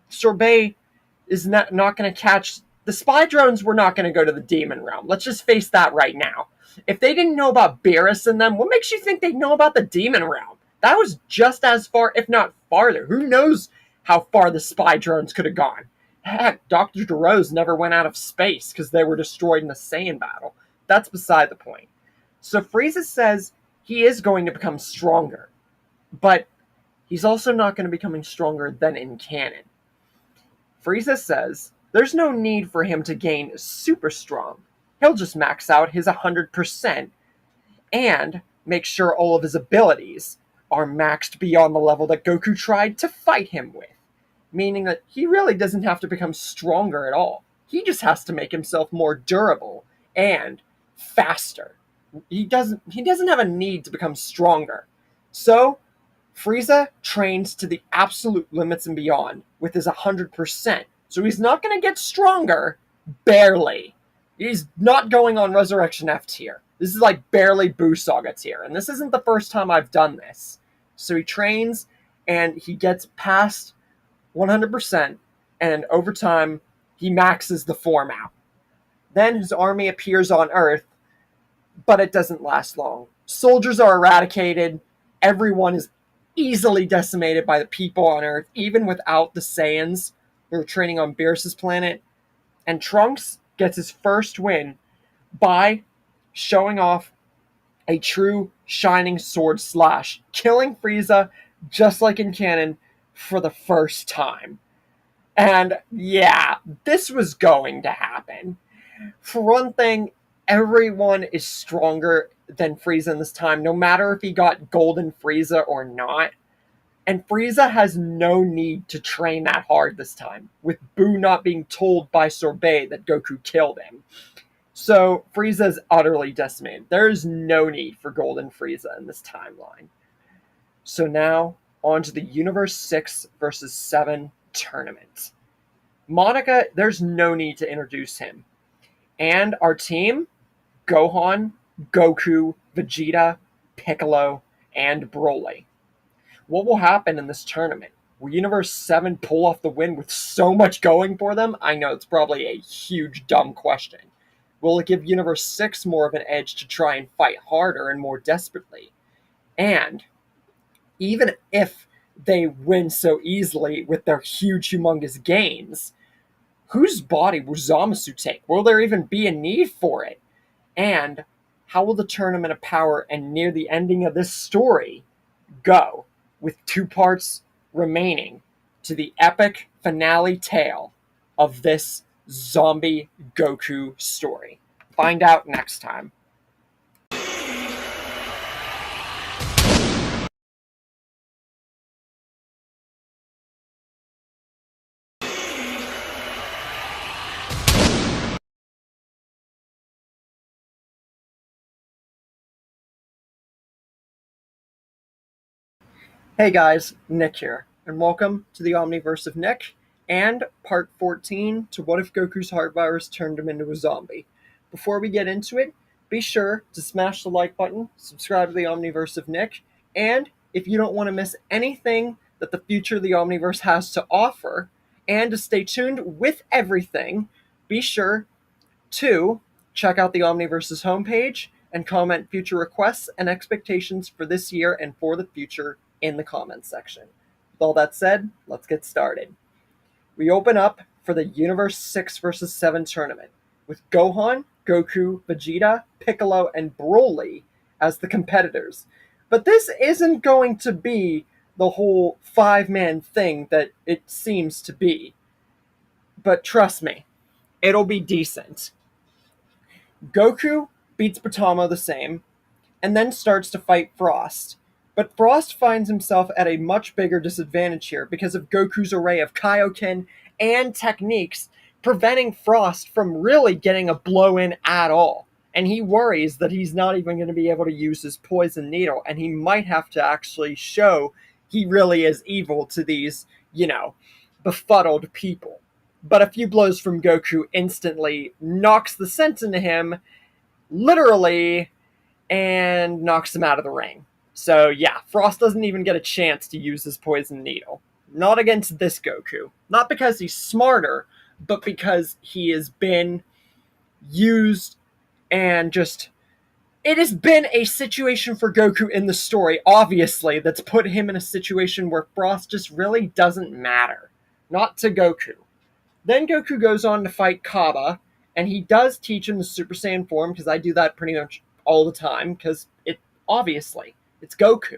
Sorbet is not going to catch... The spy drones were not going to go to the demon realm. Let's just face that right now. If they didn't know about Beerus and them, what makes you think they'd know about the demon realm? That was just as far, if not farther. Who knows how far the spy drones could have gone? Heck, Dr. DeRose never went out of space because they were destroyed in the Saiyan battle. That's beside the point. So Frieza says he is going to become stronger, but he's also not going to become stronger than in canon. Frieza says there's no need for him to gain super strong. He'll just max out his 100% and make sure all of his abilities are maxed beyond the level that Goku tried to fight him with. Meaning that he really doesn't have to become stronger at all. He just has to make himself more durable and faster. He doesn't have a need to become stronger. So, Frieza trains to the absolute limits and beyond with his 100%. So he's not going to get stronger, barely. He's not going on Resurrection F tier. This is like barely Buu Saga tier, and this isn't the first time I've done this. So he trains, and he gets past 100%, and over time, he maxes the form out. Then his army appears on Earth, but it doesn't last long. Soldiers are eradicated, everyone is easily decimated by the people on Earth, even without the Saiyans who are training on Beerus' planet, and Trunks gets his first win by showing off a true shining sword slash, killing Frieza just like in canon for the first time. And yeah, this was going to happen. For one thing, everyone is stronger than Frieza in this time, no matter if he got Golden Frieza or not. And Frieza has no need to train that hard this time, with Buu not being told by Sorbet that Goku killed him. So Frieza is utterly decimated. There is no need for Golden Frieza in this timeline. So now, on to the Universe 6 versus 7 tournament. Monica, there's no need to introduce him. And our team, Gohan, Goku, Vegeta, Piccolo, and Broly. What will happen in this tournament? Will Universe 7 pull off the win with so much going for them? I know it's probably a huge, dumb question. Will it give Universe 6 more of an edge to try and fight harder and more desperately? And even if they win so easily with their huge, humongous gains, whose body will Zamasu take? Will there even be a need for it? And how will the Tournament of Power and near the ending of this story go, with 2 parts remaining to the epic finale tale of this zombie Goku story? Find out next time. Hey guys, Nick here, and welcome to the Omniverse of Nick, and part 14 to What If Goku's Heart Virus Turned Him into a Zombie. Before we get into it, be sure to smash the like button, subscribe to the Omniverse of Nick, and if you don't want to miss anything that the future of the Omniverse has to offer, and to stay tuned with everything, be sure to check out the Omniverse's homepage and comment future requests and expectations for this year and for the future in the comments section. With all that said, let's get started. We open up for the Universe 6 vs. 7 tournament with Gohan, Goku, Vegeta, Piccolo, and Broly as the competitors. But this isn't going to be the whole 5-man thing that it seems to be. But trust me, it'll be decent. Goku beats Potamo the same, and then starts to fight Frost. But Frost finds himself at a much bigger disadvantage here because of Goku's array of Kaioken and techniques, preventing Frost from really getting a blow in at all. And he worries that he's not even going to be able to use his poison needle, and he might have to actually show he really is evil to these, befuddled people. But a few blows from Goku instantly knocks the sense into him, literally, and knocks him out of the ring. So yeah, Frost doesn't even get a chance to use his poison needle. Not against this Goku. Not because he's smarter, but because he has been used and just... It has been a situation for Goku in the story, obviously, that's put him in a situation where Frost just really doesn't matter. Not to Goku. Then Goku goes on to fight Kaba, and he does teach him the Super Saiyan form, because I do that pretty much all the time, because obviously, it's Goku.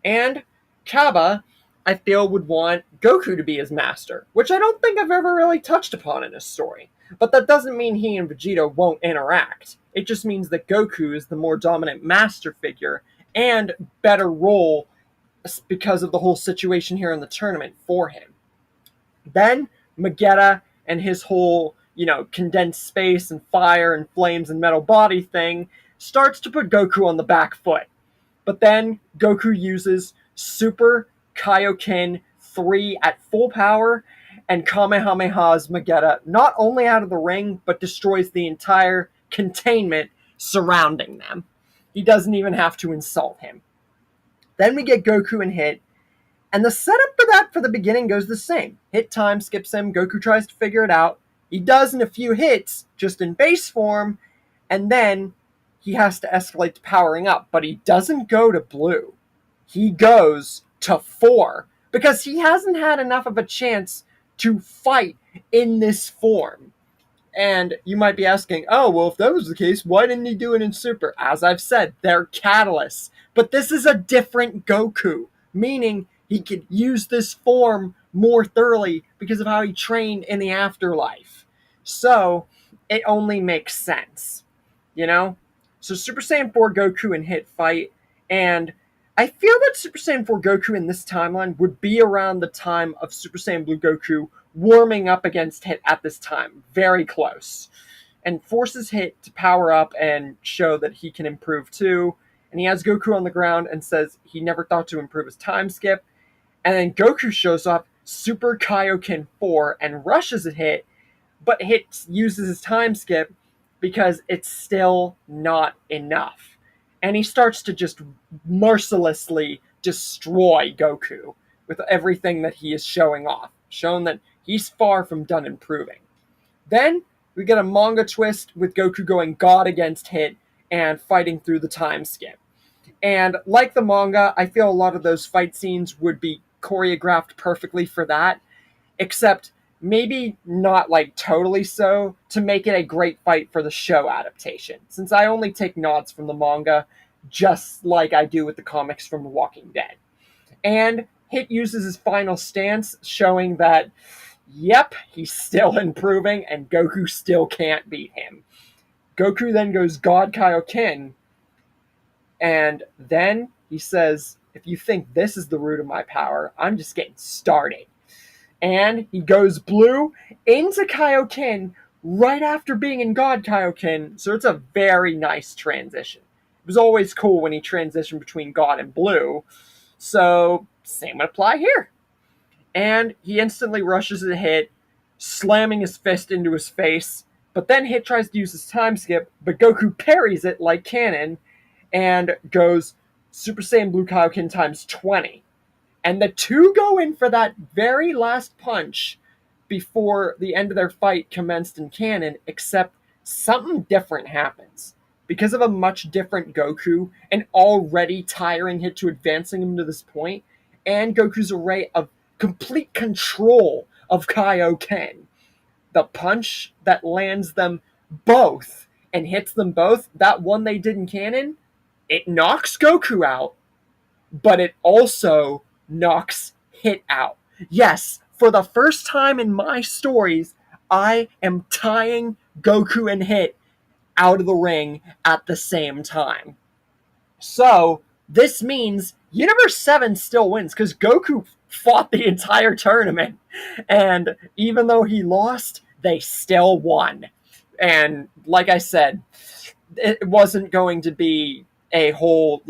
And Kaba, I feel, would want Goku to be his master, which I don't think I've ever really touched upon in this story. But that doesn't mean he and Vegeta won't interact. It just means that Goku is the more dominant master figure and better role because of the whole situation here in the tournament for him. Then Vegeta and his whole, condensed space and fire and flames and metal body thing starts to put Goku on the back foot. But then Goku uses Super Kaioken 3 at full power and Kamehamehas Vegeta not only out of the ring, but destroys the entire containment surrounding them. He doesn't even have to insult him. Then we get Goku and Hit, and the setup for that for the beginning goes the same. Hit time skips him, Goku tries to figure it out. He does in a few hits, just in base form, and then he has to escalate to powering up, but he doesn't go to blue. He goes to 4, because he hasn't had enough of a chance to fight in this form. And you might be asking, oh, well, if that was the case, why didn't he do it in Super? As I've said, they're catalysts. But this is a different Goku, meaning he could use this form more thoroughly because of how he trained in the afterlife. So, it only makes sense, So Super Saiyan 4 Goku and Hit fight, and I feel that Super Saiyan 4 Goku in this timeline would be around the time of Super Saiyan Blue Goku warming up against Hit at this time. Very close. And forces Hit to power up and show that he can improve too. And he has Goku on the ground and says he never thought to improve his time skip. And then Goku shows up, Super Kaioken 4, and rushes at Hit, but Hit uses his time skip because it's still not enough. And he starts to just mercilessly destroy Goku with everything that he is showing off, showing that he's far from done improving. Then we get a manga twist with Goku going God against Hit and fighting through the time skip. And like the manga, I feel a lot of those fight scenes would be choreographed perfectly for that, except maybe not like totally so to make it a great fight for the show adaptation, since I only take nods from the manga just like I do with the comics from The Walking Dead. And Hit uses his final stance, showing that, yep, he's still improving and Goku still can't beat him. Goku then goes God Kaioken, and then he says, if you think this is the root of my power, I'm just getting started. And he goes blue into Kaioken right after being in God Kaioken, so it's a very nice transition. It was always cool when he transitioned between God and blue, so same would apply here. And he instantly rushes a Hit, slamming his fist into his face, but then Hit tries to use his time skip, but Goku parries it like cannon, and goes Super Saiyan Blue Kaioken times 20. And the two go in for that very last punch before the end of their fight commenced in canon, except something different happens. Because of a much different Goku, and already tiring Hit to advancing him to this point, and Goku's array of complete control of Kaioken, the punch that lands them both and hits them both, that one they did in canon, it knocks Goku out, but it also knocks Hit out. Yes, for the first time in my stories, I am tying Goku and Hit out of the ring at the same time. So, this means Universe 7 still wins, because Goku fought the entire tournament, and even though he lost, they still won. And like I said, it wasn't going to be a whole,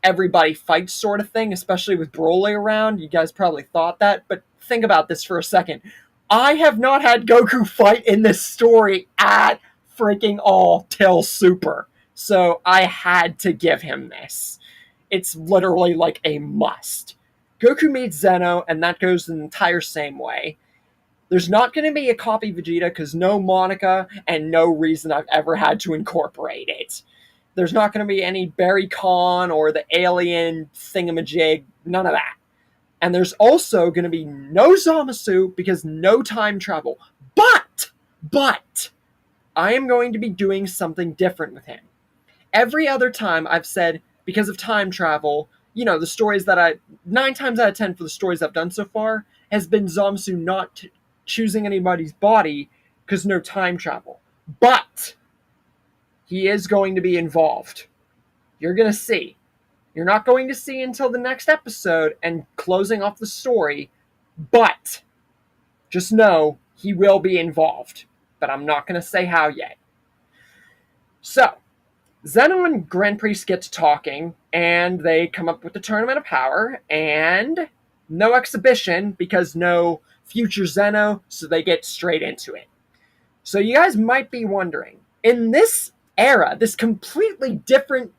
everybody fights sort of thing, especially with Broly around. You guys probably thought that, but think about this for a second. I have not had Goku fight in this story at freaking all till Super, so I had to give him this. It's literally like a must. Goku meets Zeno, and that goes the entire same way. There's not going to be a copy Vegeta, because no Monica, and no reason I've ever had to incorporate it. There's not going to be any Barry Khan or the alien thingamajig, none of that. And there's also going to be no Zamasu, because no time travel. But, I am going to be doing something different with him. Every other time I've said, because of time travel, the stories that 9 times out of 10 for the stories I've done so far, has been Zamasu not choosing anybody's body because no time travel. But he is going to be involved. You're going to see. You're not going to see until the next episode and closing off the story, but just know he will be involved. But I'm not going to say how yet. So, Zeno and Grand Priest get to talking, and they come up with the Tournament of Power, and no exhibition because no future Zeno, so they get straight into it. So you guys might be wondering, in this era, this completely different,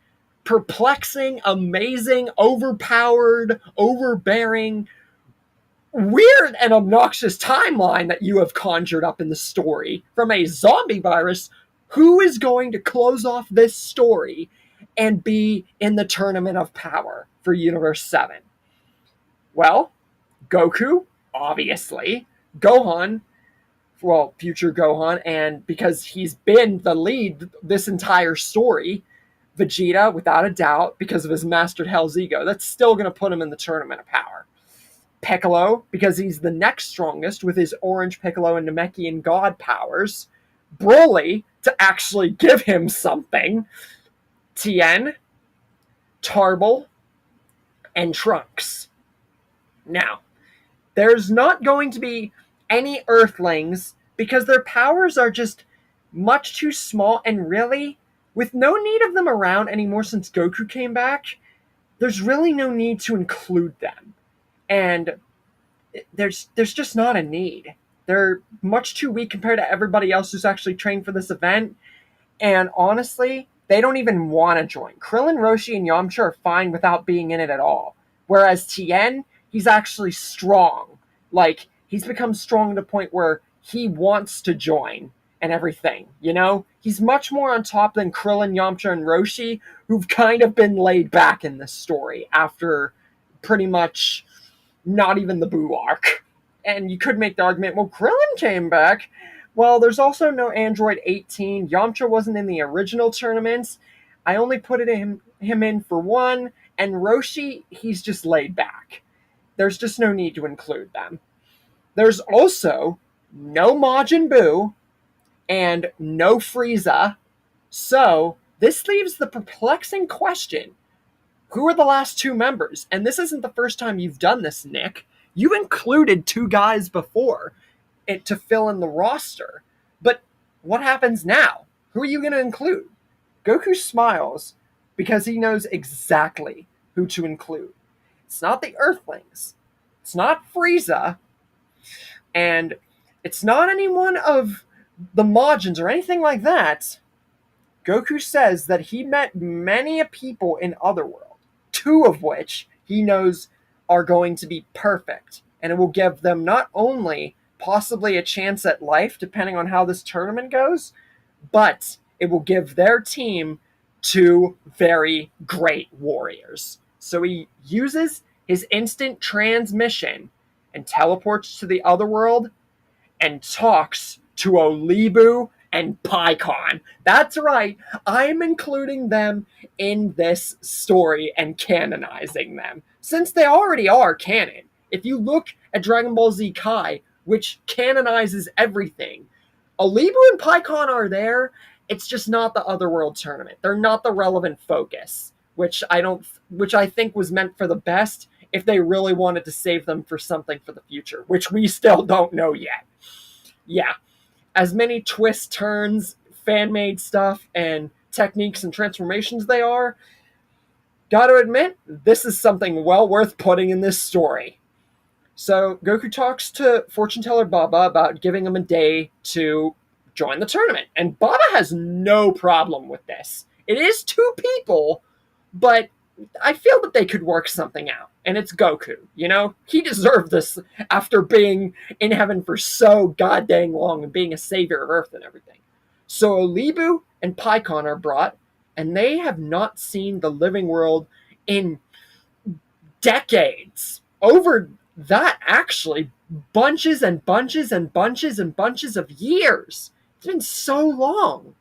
perplexing, amazing, overpowered, overbearing, weird and obnoxious timeline that you have conjured up in the story from a zombie virus, who is going to close off this story and be in the Tournament of Power for Universe 7? Well, Goku, obviously, Gohan, well, future Gohan, and because he's been the lead this entire story, Vegeta, without a doubt, because of his mastered Hell's ego, that's still going to put him in the Tournament of Power. Piccolo, because he's the next strongest with his Orange Piccolo and Namekian God powers. Broly to actually give him something, Tien, Tarble, and Trunks. Now, there's not going to be any Earthlings because their powers are just much too small, and really, with no need of them around anymore since Goku came back, there's really no need to include them. And there's just not a need. They're much too weak compared to everybody else who's actually trained for this event. And honestly, they don't even want to join. Krillin, Roshi, and Yamcha are fine without being in it at all. Whereas Tien, he's actually strong. Like, he's become strong to the point where he wants to join and everything, you know? He's much more on top than Krillin, Yamcha, and Roshi, who've kind of been laid back in this story after pretty much not even the Boo arc. And you could make the argument, well, Krillin came back. Well, there's also no Android 18. Yamcha wasn't in the original tournaments. I only put him in for one. And Roshi, he's just laid back. There's just no need to include them. There's also no Majin Buu and no Frieza. So this leaves the perplexing question: who are the last two members? And this isn't the first time you've done this, Nick. You included two guys before it to fill in the roster. But what happens now? Who are you going to include? Goku smiles because he knows exactly who to include. It's not the Earthlings. It's not Frieza. And it's not any one of the Majins or anything like that. Goku says that he met many people in Otherworld, two of which he knows are going to be perfect. And it will give them not only possibly a chance at life, depending on how this tournament goes, but it will give their team two very great warriors. So he uses his instant transmission and teleports to the Otherworld and talks to Olibu and Paikon. That's right, I'm including them in this story and canonizing them, since they already are canon. If you look at Dragon Ball Z Kai, which canonizes everything, Olibu and Paikon are there. It's just not the Otherworld tournament. They're not the relevant focus, which I think was meant for the best if they really wanted to save them for something for the future, which we still don't know yet. Yeah, as many twists, turns, fan-made stuff, and techniques and transformations they are, gotta admit, this is something well worth putting in this story. So Goku talks to fortune teller Baba about giving him a day to join the tournament, and Baba has no problem with this. It is two people, but I feel that they could work something out. And it's Goku, you know? He deserved this after being in heaven for so goddamn long and being a savior of Earth and everything. So Olibu and Paikon are brought, and they have not seen the living world in decades. Over that, actually, bunches and bunches and bunches and bunches of years. It's been so long.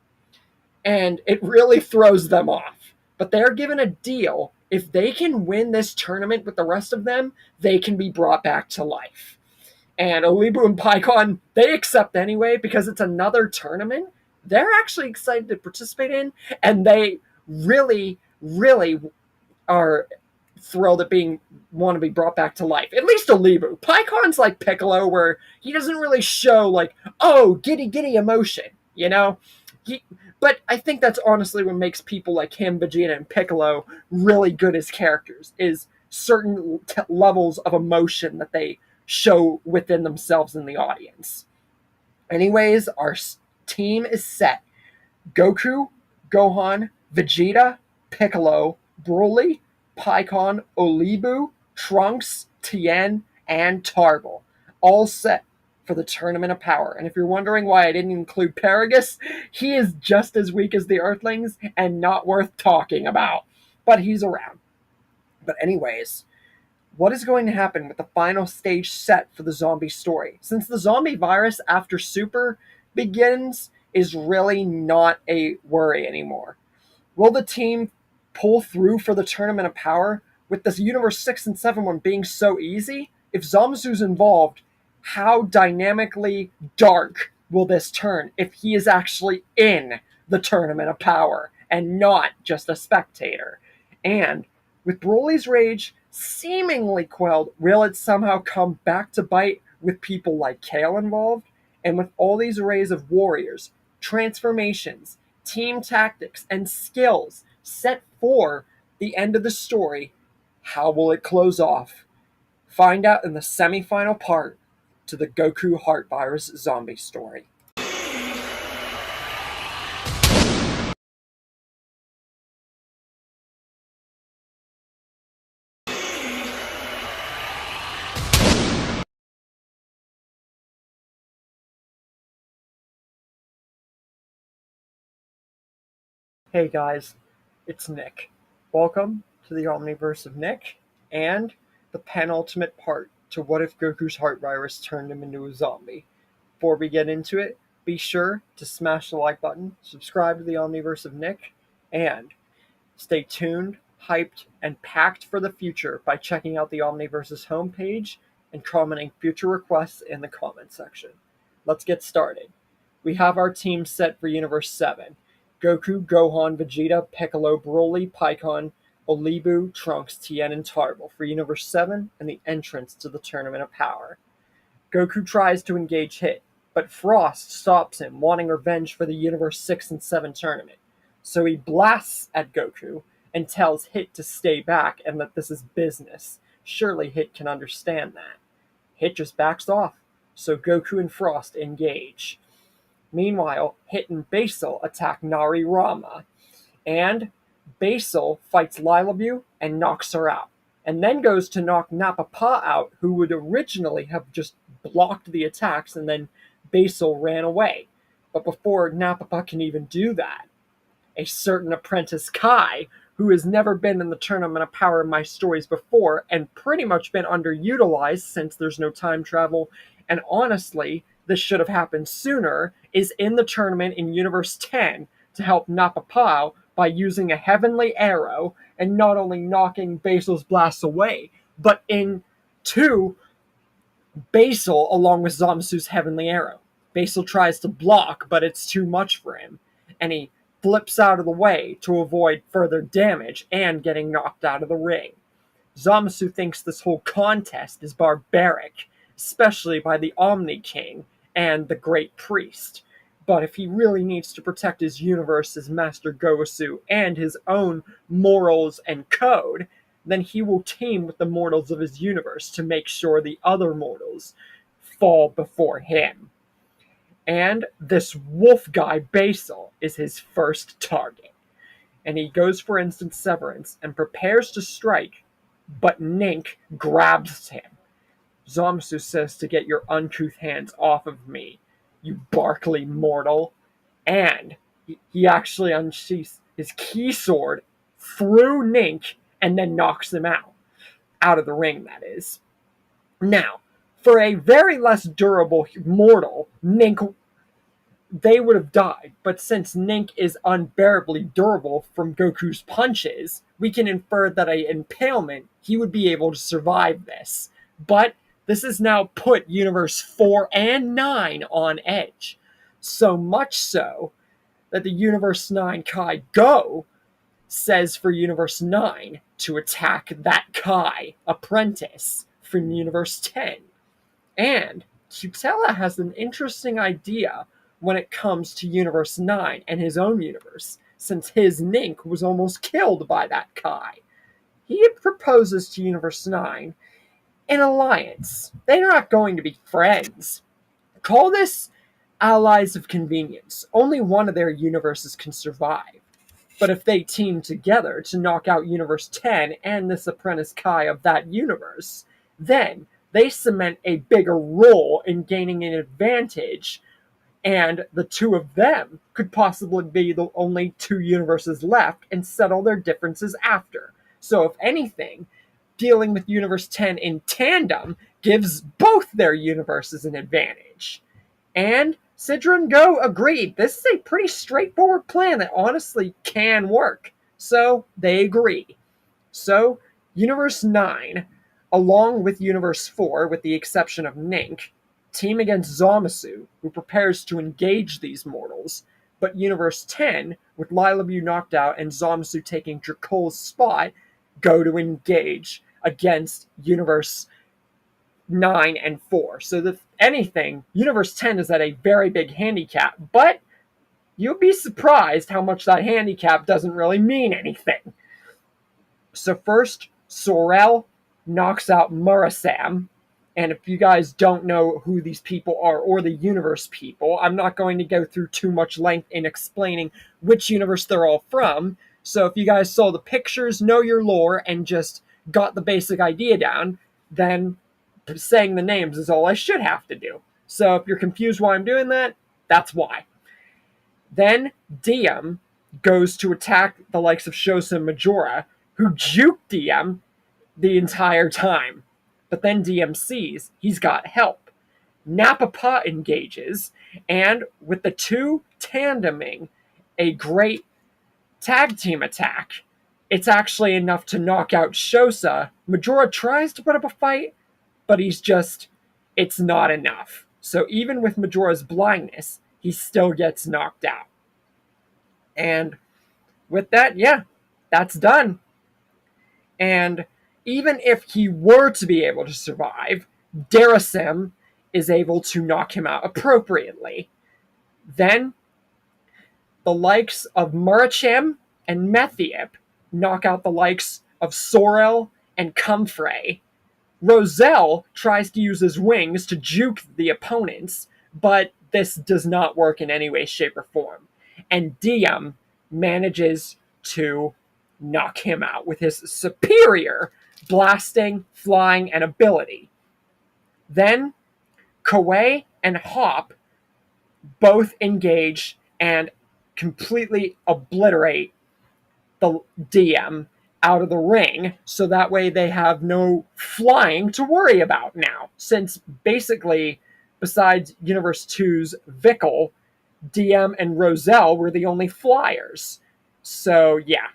And it really throws them off. But they're given a deal. If they can win this tournament with the rest of them, they can be brought back to life. And Olibu and Paikon, they accept anyway because it's another tournament they're actually excited to participate in, and they really, really are thrilled at want to be brought back to life. At least Olibu. Paikon's like Piccolo, where he doesn't really show like, oh, giddy emotion, you know? But I think that's honestly what makes people like him, Vegeta, and Piccolo really good as characters, is certain levels of emotion that they show within themselves in the audience. Anyways, our team is set. Goku, Gohan, Vegeta, Piccolo, Broly, Paikon, Olibu, Trunks, Tien, and Tarble. All set for the Tournament of Power. And if you're wondering why I didn't include Paragus, he is just as weak as the Earthlings and not worth talking about. But he's around. But anyways, what is going to happen with the final stage set for the zombie story? Since the zombie virus after Super begins is really not a worry anymore. Will the team pull through for the Tournament of Power with this Universe 6 and 7 one being so easy? If Zamazu's involved, how dynamically dark will this turn if he is actually in the Tournament of Power and not just a spectator? And with Broly's rage seemingly quelled, will it somehow come back to bite with people like Kale involved? And with all these arrays of warriors, transformations, team tactics, and skills set for the end of the story, how will it close off? Find out in the semi-final part to the Goku Heart Virus zombie story. Hey guys, it's Nick. Welcome to the Omniverse of Nick and the penultimate part to what if Goku's heart virus turned him into a zombie. Before we get into it, be sure to smash the like button, subscribe to the Omniverse of Nick, and stay tuned, hyped, and packed for the future by checking out the Omniverse's homepage and commenting future requests in the comment section. Let's get started. We have our team set for Universe 7. Goku, Gohan, Vegeta, Piccolo, Broly, Pikkon, Olibu, Trunks, Tien, and Tarble for Universe 7 and the entrance to the Tournament of Power. Goku tries to engage Hit, but Frost stops him, wanting revenge for the Universe 6 and 7 tournament. So he blasts at Goku and tells Hit to stay back and that this is business. Surely Hit can understand that. Hit just backs off, so Goku and Frost engage. Meanwhile, Hit and Basil attack Nari Rama, and Basil fights Lilabu and knocks her out, and then goes to knock Nappa out, who would originally have just blocked the attacks, and then Basil ran away. But before Nappa can even do that, a certain apprentice Kai, who has never been in the Tournament of Power in my stories before, and pretty much been underutilized since there's no time travel, and honestly, this should have happened sooner, is in the tournament in Universe 10 to help Nappa by using a heavenly arrow and not only knocking Basil's blasts away, but into Basil along with Zamasu's heavenly arrow. Basil tries to block, but it's too much for him, and he flips out of the way to avoid further damage and getting knocked out of the ring. Zamasu thinks this whole contest is barbaric, especially by the Omni King and the Great Priest. But if he really needs to protect his universe as Master Gosu and his own morals and code, then he will team with the mortals of his universe to make sure the other mortals fall before him. And this wolf guy, Basil, is his first target. And he goes for instant severance and prepares to strike, but Nink grabs him. Zamasu says to get your uncouth hands off of me, you Barkley mortal. And he actually unsheaths his key sword through Nink and then knocks him out of the ring, that is. Now, for a very less durable mortal, Nink, they would have died, but since Nink is unbearably durable from Goku's punches, we can infer that an impalement, he would be able to survive this. But this has now put Universe 4 and 9 on edge. So much so that the Universe 9 Kai Go says for Universe 9 to attack that Kai apprentice from Universe 10. And Cutella has an interesting idea when it comes to Universe 9 and his own universe, since his Nink was almost killed by that Kai. He proposes to Universe 9 an alliance. They're not going to be friends. Call this allies of convenience. Only one of their universes can survive. But if they team together to knock out Universe 10 and this apprentice Kai of that universe, then they cement a bigger role in gaining an advantage, and the two of them could possibly be the only two universes left and settle their differences after. So if anything, dealing with Universe 10 in tandem gives both their universes an advantage. And Sidra and Go agreed. This is a pretty straightforward plan that honestly can work. So they agree. So Universe 9, along with Universe 4, with the exception of Nink, team against Zamasu, who prepares to engage these mortals, but Universe 10, with Lilabu knocked out and Zamasu taking Dracul's spot, go to engage against Universe 9 and 4. So, if anything, Universe 10 is at a very big handicap, but you'll be surprised how much that handicap doesn't really mean anything. So first, Sorel knocks out Murasam. And if you guys don't know who these people are or the universe people, I'm not going to go through too much length in explaining which universe they're all from. So if you guys saw the pictures, know your lore, and just got the basic idea down, then saying the names is all I should have to do. So if you're confused why I'm doing that, that's why. Then Diem goes to attack the likes of Shosa and Majora, who juke Diem the entire time. But then Diem sees he's got help. Napapa engages, and with the two tandeming a great tag team attack, it's actually enough to knock out Shosa. Majora tries to put up a fight, but it's not enough. So even with Majora's blindness, he still gets knocked out. And with that, yeah, that's done. And even if he were to be able to survive, Darasim is able to knock him out appropriately. Then the likes of Murachim and Methiep knock out the likes of Sorel and Comfrey. Roselle tries to use his wings to juke the opponents, but this does not work in any way, shape, or form. And Diem manages to knock him out with his superior blasting, flying, and ability. Then Koei and Hop both engage and completely obliterate the Diem out of the ring, so that way they have no flying to worry about now, since basically, besides Universe 2's Vickle, Diem and Roselle were the only flyers. So yeah.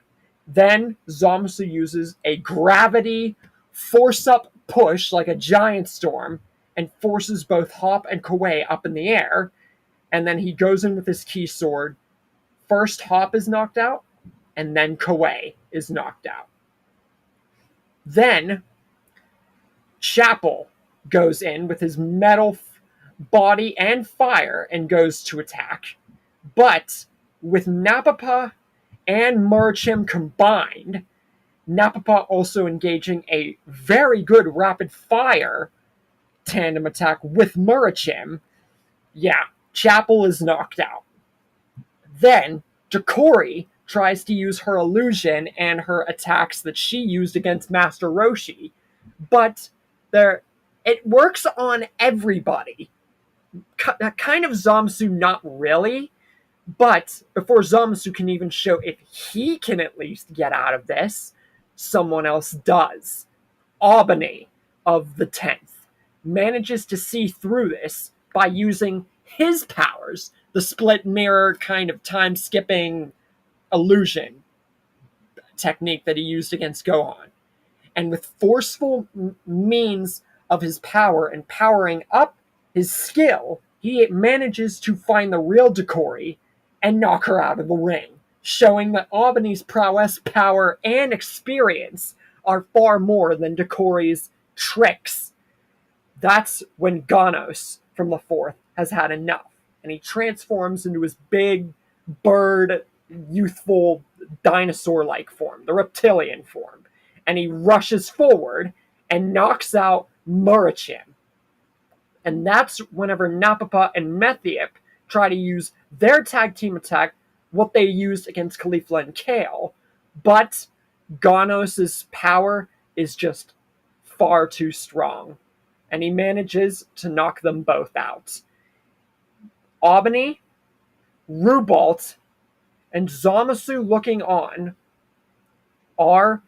Then Zamasu uses a gravity force-up push like a giant storm and forces both Hop and Koei up in the air, and then he goes in with his key sword. First Hop is knocked out, and then Koei is knocked out. Then Chapel goes in with his metal body and fire and goes to attack. But with Napapa and Murachim combined, Napapa also engaging a very good rapid fire tandem attack with Murachim, yeah, Chapel is knocked out. Then Dokori tries to use her illusion and her attacks that she used against Master Roshi, but it works on everybody. Kind of Zamasu, not really, but before Zamasu can even show if he can at least get out of this, someone else does. Albany of the 10th manages to see through this by using his powers, the split mirror kind of time-skipping illusion technique that he used against Gohan. And with forceful means of his power and powering up his skill, he manages to find the real Dokori and knock her out of the ring, showing that Albany's prowess, power, and experience are far more than Dokori's tricks. That's when Ganos from the 4th has had enough, and he transforms into his big bird, youthful, dinosaur-like form, the reptilian form, and he rushes forward and knocks out Murachim. And that's whenever Napapa and Methiep try to use their tag team attack, what they used against Caulifla and Kale, but Ganos' power is just far too strong, and he manages to knock them both out. Albany, Rubalt, and Zamasu looking on are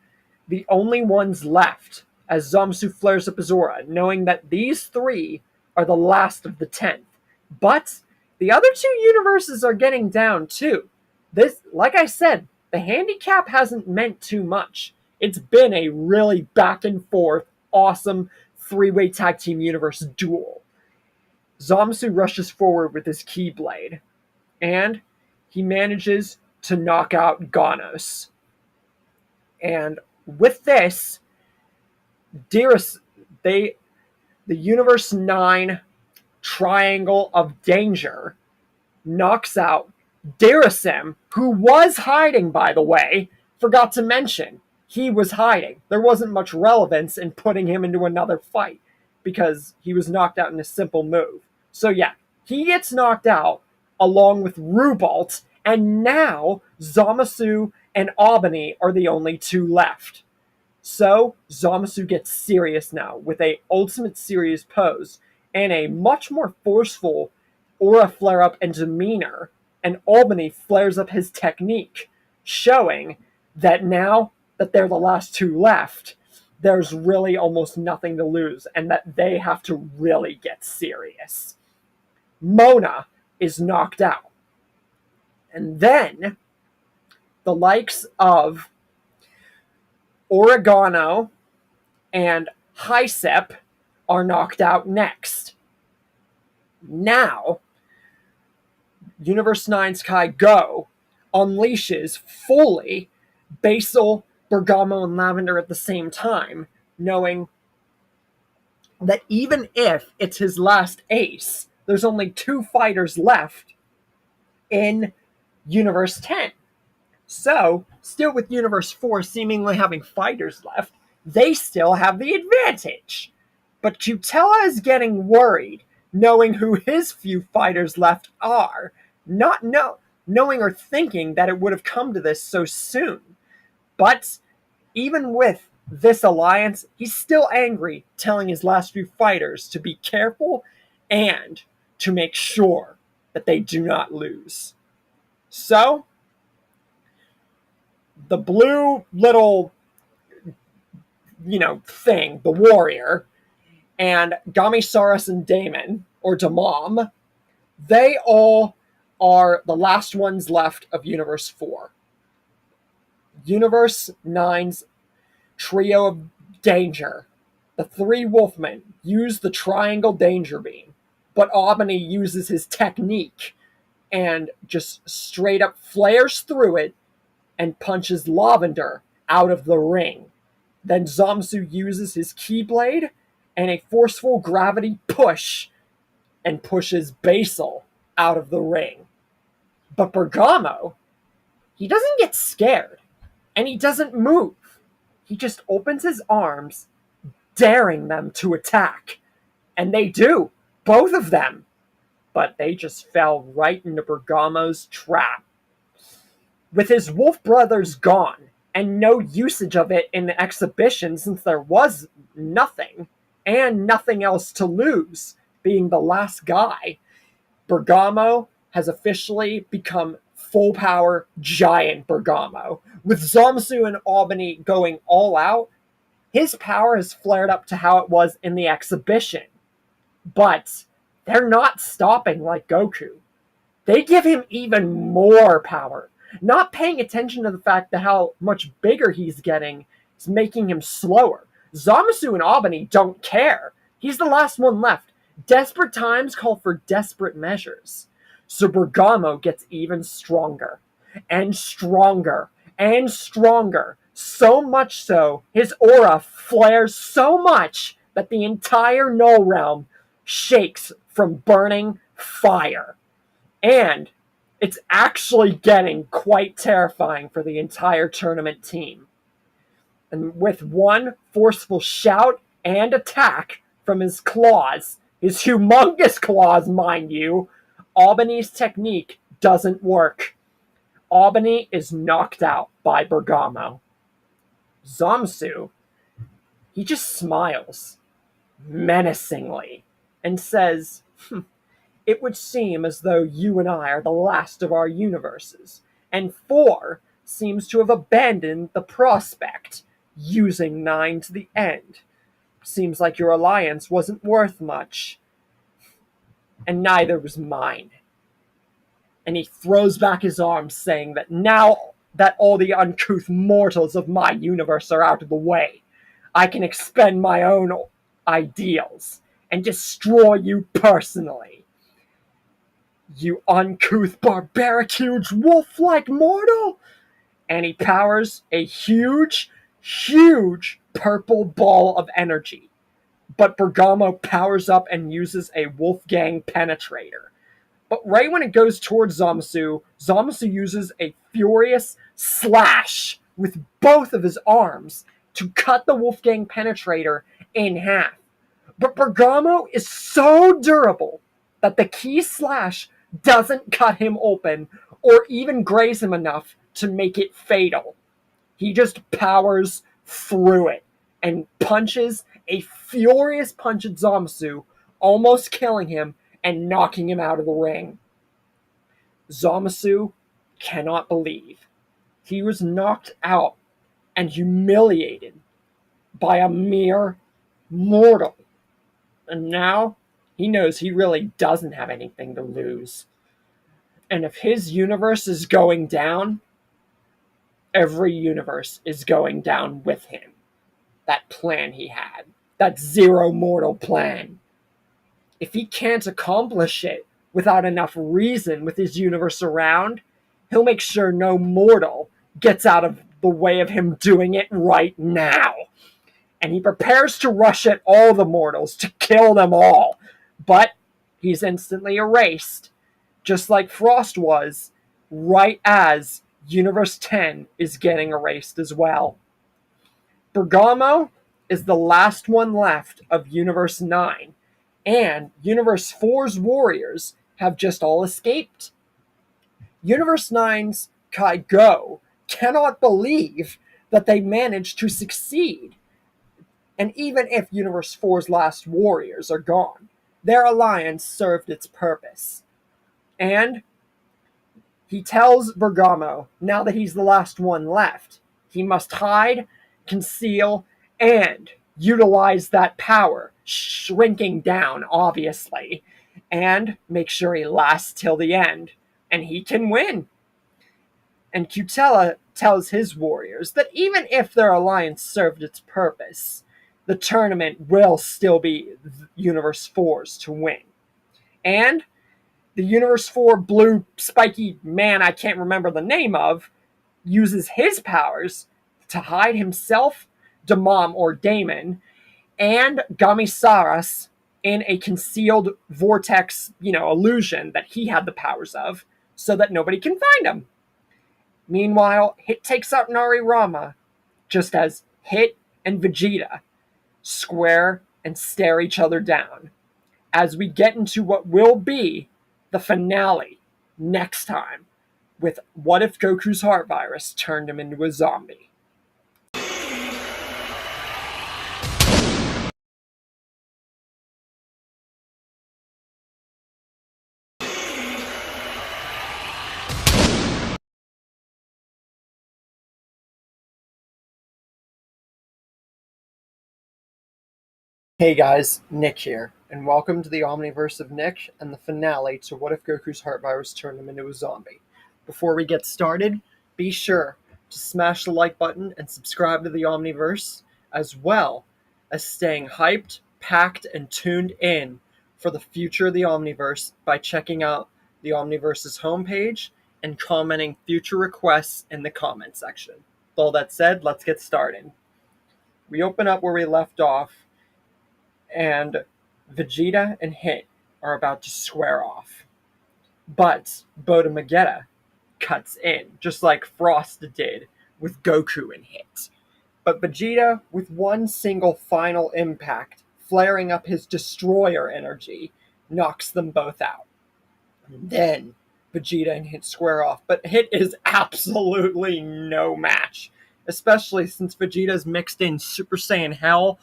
the only ones left as Zamasu flares up his aura, knowing that these three are the last of the 10th. But the other two universes are getting down too. This, like I said, the handicap hasn't meant too much. It's been a really back and forth, awesome three-way tag team universe duel. Zamasu rushes forward with his Keyblade, and he manages to knock out Ganos. And with this, Dearest, the Universe 9 Triangle of Danger knocks out Darasim, who was hiding, by the way. Forgot to mention, he was hiding. There wasn't much relevance in putting him into another fight because he was knocked out in a simple move. So yeah, he gets knocked out along with Rubalt, and now Zamasu and Albany are the only two left. So Zamasu gets serious now with a ultimate serious pose and a much more forceful aura flare up and demeanor, and Albany flares up his technique, showing that now that they're the last two left, there's really almost nothing to lose and that they have to really get serious. Mona is knocked out. And then the likes of Oregano and Hysep are knocked out next. Now, Universe 9's Kai Go unleashes fully Basil, Bergamo, and Lavender at the same time, knowing that even if it's his last ace, there's only two fighters left in Universe 10. So, still with Universe 4 seemingly having fighters left, they still have the advantage. But Cutella is getting worried, knowing who his few fighters left are, not knowing or thinking that it would have come to this so soon. But even with this alliance, he's still angry, telling his last few fighters to be careful and to make sure that they do not lose. So, the blue little, thing, the warrior, and Gamisaurus and Damon, or Damam, they all are the last ones left of Universe 4. Universe 9's Trio of Danger, the three Wolfmen, use the Triangle Danger Beam, but Albany uses his technique and just straight up flares through it and punches Lavender out of the ring. Then Zamasu uses his Keyblade and a forceful gravity push and pushes Basil out of the ring. But Bergamo, he doesn't get scared, and he doesn't move. He just opens his arms, daring them to attack. And they do, both of them. But they just fell right into Bergamo's trap. With his wolf brothers gone, and no usage of it in the exhibition since there was nothing, and nothing else to lose, being the last guy, Bergamo has officially become full power giant Bergamo. With Zamasu and Albany going all out, his power has flared up to how it was in the exhibition. But they're not stopping like Goku. They give him even more power, not paying attention to the fact that how much bigger he's getting is making him slower. Zamasu and Albany don't care. He's the last one left. Desperate times call for desperate measures. So Bergamo gets even stronger, and stronger, and stronger. So much so, his aura flares so much that the entire Null Realm shakes from burning fire. And it's actually getting quite terrifying for the entire tournament team. And with one forceful shout and attack from his claws, his humongous claws, mind you, Albany's technique doesn't work. Albany is knocked out by Bergamo. Zamasu, he just smiles menacingly and says, "It would seem as though you and I are the last of our universes, and 4 seems to have abandoned the prospect, using 9 to the end. Seems like your alliance wasn't worth much, and neither was mine." And he throws back his arms, saying that now that all the uncouth mortals of my universe are out of the way, I can expend my own ideals and destroy you personally. You uncouth, barbaric, huge wolf-like mortal! And he powers a huge, huge purple ball of energy. But Bergamo powers up and uses a Wolfgang penetrator. But right when it goes towards Zamasu, Zamasu uses a furious slash with both of his arms to cut the Wolfgang penetrator in half. But Bergamo is so durable that the key slash doesn't cut him open or even graze him enough to make it fatal. He just powers through it and punches a furious punch at Zamasu, almost killing him and knocking him out of the ring. Zamasu cannot believe he was knocked out and humiliated by a mere mortal. And now he knows he really doesn't have anything to lose. And if his universe is going down, every universe is going down with him. That plan he had, that zero mortal plan. If he can't accomplish it without enough reason with his universe around, he'll make sure no mortal gets out of the way of him doing it right now. And he prepares to rush at all the mortals to kill them all. But he's instantly erased, just like Frost was, right as Universe 10 is getting erased as well. Bergamo is the last one left of Universe 9, and Universe 4's warriors have just all escaped. Universe 9's Kai Go cannot believe that they managed to succeed. And even if Universe 4's last warriors are gone, their alliance served its purpose. And he tells Bergamo, now that he's the last one left, he must hide, conceal, and utilize that power, shrinking down, obviously, and make sure he lasts till the end, and he can win. And Cutella tells his warriors that even if their alliance served its purpose, the tournament will still be Universe 4's to win. And the Universe 4 blue spiky man I can't remember the name of uses his powers to hide himself, Damam or Damon, and Gamisaras in a concealed vortex, illusion that he had the powers of, so that nobody can find him. Meanwhile, Hit takes out Nari Rama, just as Hit and Vegeta square and stare each other down, as we get into what will be the finale next time, with what if Goku's heart virus turned him into a zombie. Hey guys, Nick here, and welcome to the Omniverse of Nick and the finale to What If Goku's Heart Virus Turned Him Into a Zombie. Before we get started, be sure to smash the like button and subscribe to the Omniverse, as well as staying hyped, packed, and tuned in for the future of the Omniverse by checking out the Omniverse's homepage and commenting future requests in the comment section. With all that said, let's get started. We open up where we left off, and Vegeta and Hit are about to square off. But Boda Magetta cuts in, just like Frost did with Goku and Hit. But Vegeta, with one single final impact, flaring up his destroyer energy, knocks them both out. And then Vegeta and Hit square off, but Hit is absolutely no match, especially since Vegeta's mixed in Super Saiyan Hell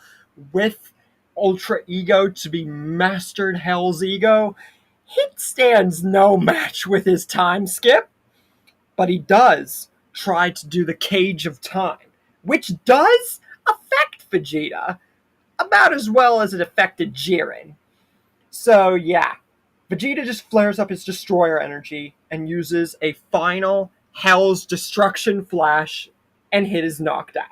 with Ultra Ego to be Mastered Hell's Ego. Hit stands no match with his time skip, but he does try to do the Cage of Time, which does affect Vegeta about as well as it affected Jiren. So yeah, Vegeta just flares up his destroyer energy and uses a final Hell's Destruction Flash, and Hit is knocked out.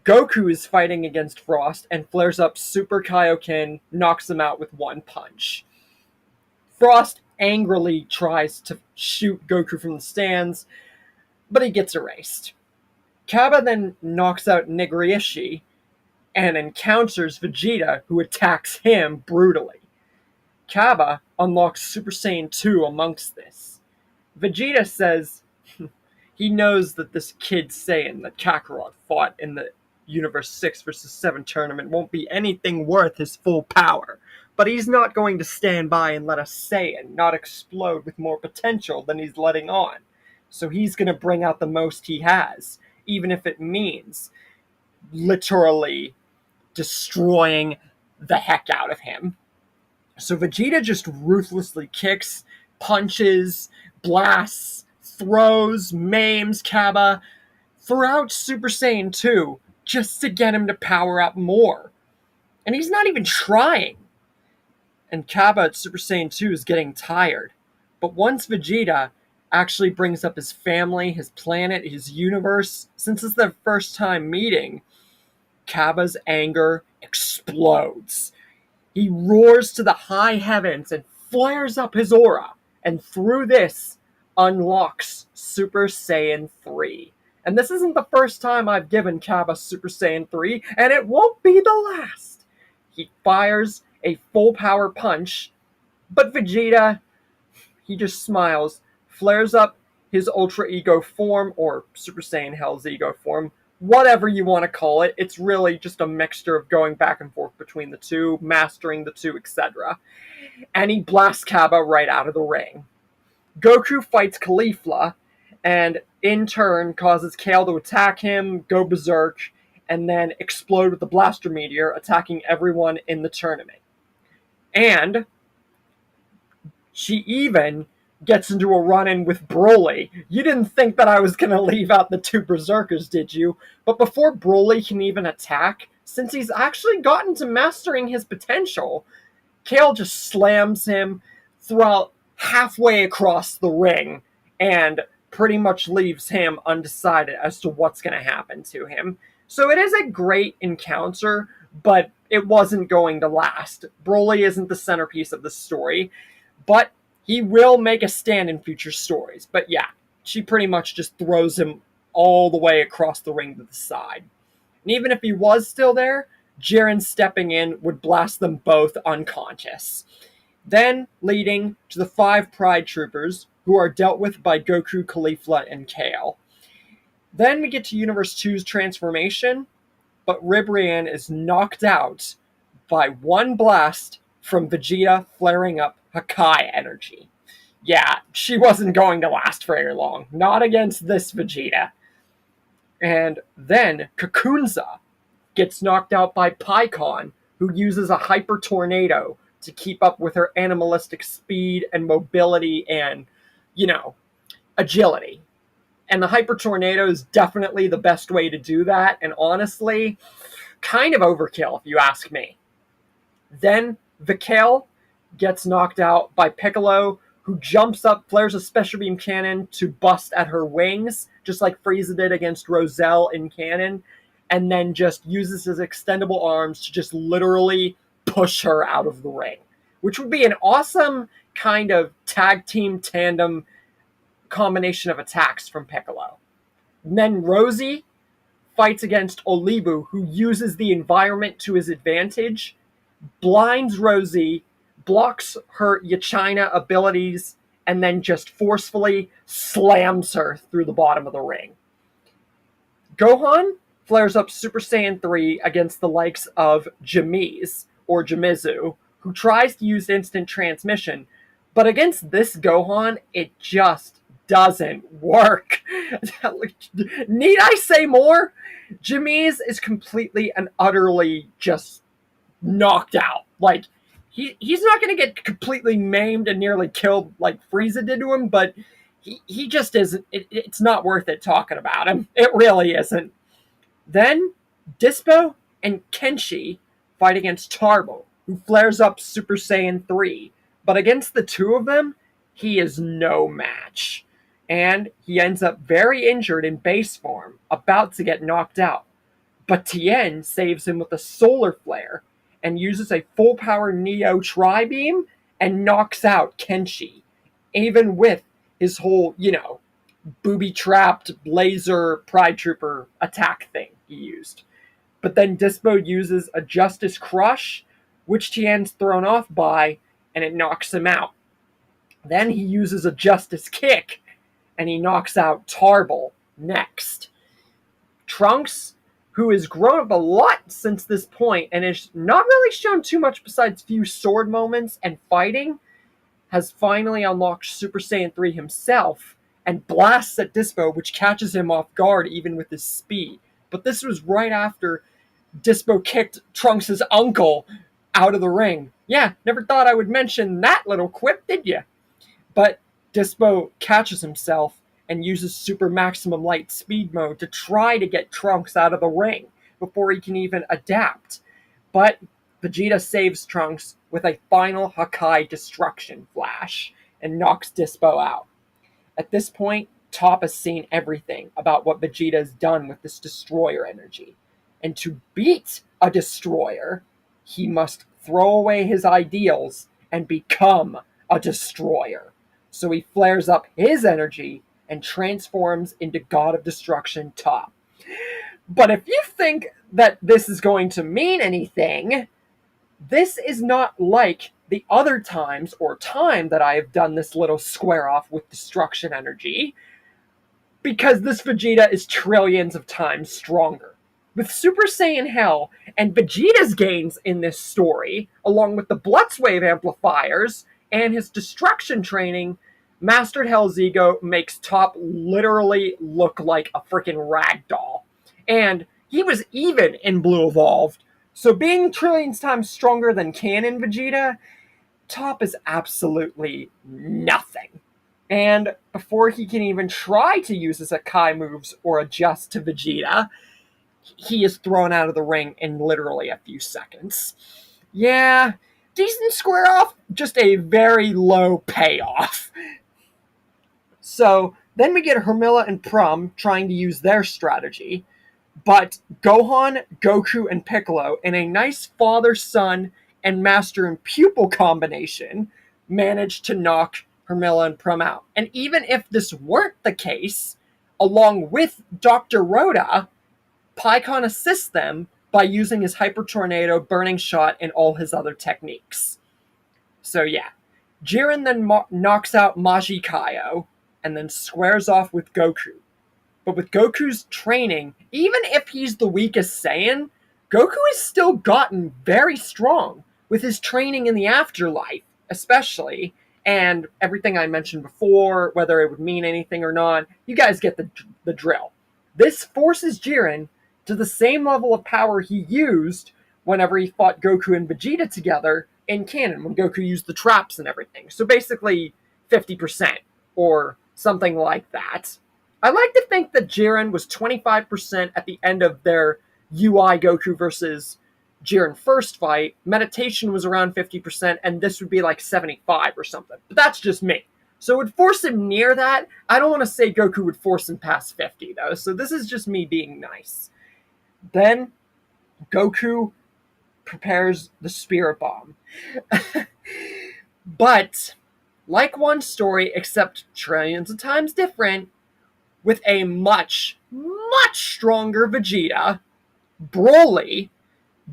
Goku is fighting against Frost and flares up Super Kaioken, knocks him out with one punch. Frost angrily tries to shoot Goku from the stands, but he gets erased. Kaba then knocks out Nigirishi and encounters Vegeta, who attacks him brutally. Kaba unlocks Super Saiyan 2 amongst this. Vegeta says he knows that this kid Saiyan that Kakarot fought in the Universe 6 vs. 7 tournament won't be anything worth his full power, but he's not going to stand by and let a Saiyan not explode with more potential than he's letting on. So he's going to bring out the most he has, even if it means literally destroying the heck out of him. So Vegeta just ruthlessly kicks, punches, blasts, throws, maims Kaba throughout Super Saiyan 2 just to get him to power up more. And he's not even trying. And Kaba at Super Saiyan 2 is getting tired. But once Vegeta actually brings up his family, his planet, his universe, since it's their first time meeting, Kaba's anger explodes. He roars to the high heavens and flares up his aura, and through this unlocks Super Saiyan 3. And this isn't the first time I've given Kaba Super Saiyan 3, and it won't be the last. He fires a full power punch, but Vegeta, he just smiles, flares up his Ultra Ego form, or Super Saiyan Hell's Ego form, whatever you want to call it. It's really just a mixture of going back and forth between the two, mastering the two, etc. And he blasts Kaba right out of the ring. Goku fights Caulifla, and in turn causes Kale to attack him, go berserk, and then explode with the blaster meteor, attacking everyone in the tournament. And she even gets into a run-in with Broly. You didn't think that I was going to leave out the two berserkers, did you? But before Broly can even attack, since he's actually gotten to mastering his potential, Kale just slams him throughout halfway across the ring and pretty much leaves him undecided as to what's going to happen to him. So it is a great encounter, but it wasn't going to last. Broly isn't the centerpiece of the story, but he will make a stand in future stories. But yeah, she pretty much just throws him all the way across the ring to the side. And even if he was still there, Jiren stepping in would blast them both unconscious. Then leading to the 5 Pride Troopers, who are dealt with by Goku, Caulifla, and Kale. Then we get to Universe 2's transformation, but Ribrianne is knocked out by one blast from Vegeta flaring up Hakai energy. Yeah, she wasn't going to last very long. Not against this Vegeta. And then Kakunza gets knocked out by Pikkon, who uses a Hyper Tornado to keep up with her animalistic speed and mobility and, agility. And the Hyper Tornado is definitely the best way to do that, and honestly, kind of overkill if you ask me. Then Vikale gets knocked out by Piccolo, who jumps up, flares a special beam cannon to bust at her wings, just like Frieza did against Roselle in canon, and then just uses his extendable arms to just literally push her out of the ring, which would be an awesome kind of tag team tandem combination of attacks from Piccolo. And then Rosie fights against Olibu, who uses the environment to his advantage, blinds Rosie, blocks her Yachina abilities, and then just forcefully slams her through the bottom of the ring. Gohan flares up Super Saiyan 3 against the likes of Jamise, or Jamizu, who tries to use instant transmission, but against this Gohan, it just doesn't work. Need I say more? Jamise is completely and utterly just knocked out. Like, he's not going to get completely maimed and nearly killed like Frieza did to him, but he just isn't. It's not worth it talking about him. It really isn't. Then Dispo and Kenshi fight against Tarbo, who flares up Super Saiyan 3. But against the two of them, he is no match. And he ends up very injured in base form, about to get knocked out. but Tien saves him with a solar flare and uses a full power Neo Tri-Beam and knocks out Kenshi, even with his whole, booby-trapped laser Pride Trooper attack thing he used. But then Dispo uses a Justice Crush, which Tien's thrown off by, and it knocks him out. Then he uses a Justice Kick, and he knocks out Tarble next. Trunks, who has grown up a lot since this point and has not really shown too much besides few sword moments and fighting, has finally unlocked Super Saiyan 3 himself and blasts at Dispo, which catches him off guard even with his speed. But this was right after Dispo kicked Trunks' uncle out of the ring. Yeah, never thought I would mention that little quip, did you? But Dispo catches himself and uses Super Maximum Light Speed Mode to try to get Trunks out of the ring before he can even adapt. But Vegeta saves Trunks with a final Hakai Destruction Flash and knocks Dispo out. At this point, Toph has seen everything about what Vegeta has done with this Destroyer energy. And to beat a Destroyer, he must throw away his ideals and become a Destroyer. So he flares up his energy and transforms into God of Destruction Toph. But if you think that this is going to mean anything, this is not like the other times or time that I have done this little square off with destruction energy, because this Vegeta is trillions of times stronger. With Super Saiyan Hell and Vegeta's gains in this story, along with the Blitzwave amplifiers and his destruction training, Mastered Hell's ego makes Toph literally look like a freaking ragdoll. And he was even in Blue Evolved, so being trillions times stronger than canon Vegeta, Toph is absolutely nothing. And before he can even try to use his Hakai moves or adjust to Vegeta, he is thrown out of the ring in literally a few seconds. Yeah, decent square off, just a very low payoff. So then we get Hermilla and Prum trying to use their strategy, but Gohan, Goku, and Piccolo, in a nice father-son and master and pupil combination, managed to knock Hermilla and Prum out. And even if this weren't the case, along with Dr. Rhoda, Pikkon assists them by using his Hyper Tornado, Burning Shot, and all his other techniques. So yeah, Jiren then knocks out Majikaio, and then squares off with Goku. But with Goku's training, even if he's the weakest Saiyan, Goku has still gotten very strong with his training in the afterlife, especially, and everything I mentioned before, whether it would mean anything or not, you guys get the drill. This forces Jiren to the same level of power he used whenever he fought Goku and Vegeta together in canon, when Goku used the traps and everything. So basically 50%, or something like that. I like to think that Jiren was 25% at the end of their UI Goku versus Jiren first fight. Meditation was around 50%, and this would be like 75 or something. But that's just me. So it would force him near that. I don't want to say Goku would force him past 50, though. So this is just me being nice. Then Goku prepares the Spirit Bomb. But like one story, except trillions of times different, with a much, much stronger Vegeta, Broly,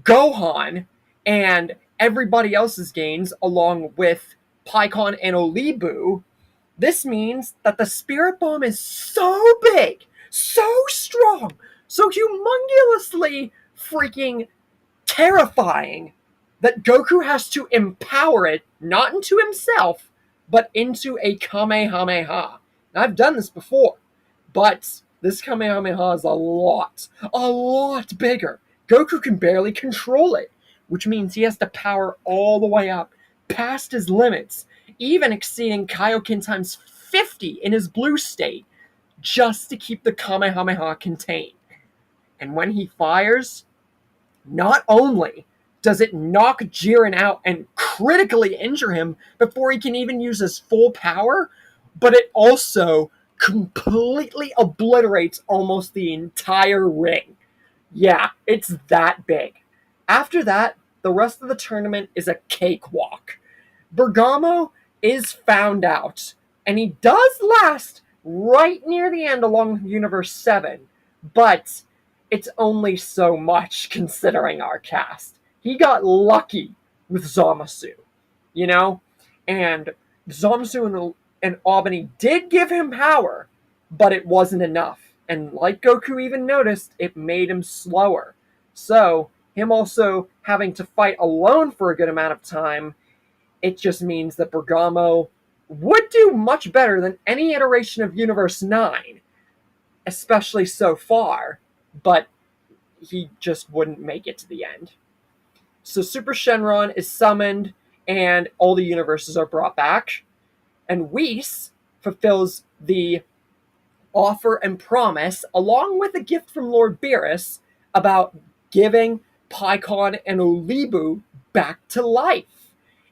Gohan, and everybody else's gains, along with Pikkon and Olibu, this means that the Spirit Bomb is so big, so strong, so humongously freaking terrifying that Goku has to empower it, not into himself, but into a Kamehameha. Now, I've done this before, but this Kamehameha is a lot bigger. Goku can barely control it, which means he has to power all the way up, past his limits, even exceeding Kaioken times 50 in his blue state, just to keep the Kamehameha contained. And when he fires, not only does it knock Jiren out and critically injure him before he can even use his full power, but it also completely obliterates almost the entire ring. Yeah, it's that big. After that, the rest of the tournament is a cakewalk. Bergamo is found out, and he does last right near the end along with Universe 7, but it's only so much considering our cast. He got lucky with Zamasu, you know? And Zamasu and Albany did give him power, but it wasn't enough. And like Goku even noticed, it made him slower. So, him also having to fight alone for a good amount of time, it just means that Bergamo would do much better than any iteration of Universe 9, especially so far, but he just wouldn't make it to the end. So Super Shenron is summoned, and all the universes are brought back, and Whis fulfills the offer and promise, along with a gift from Lord Beerus, about giving Paikon and Olibu back to life.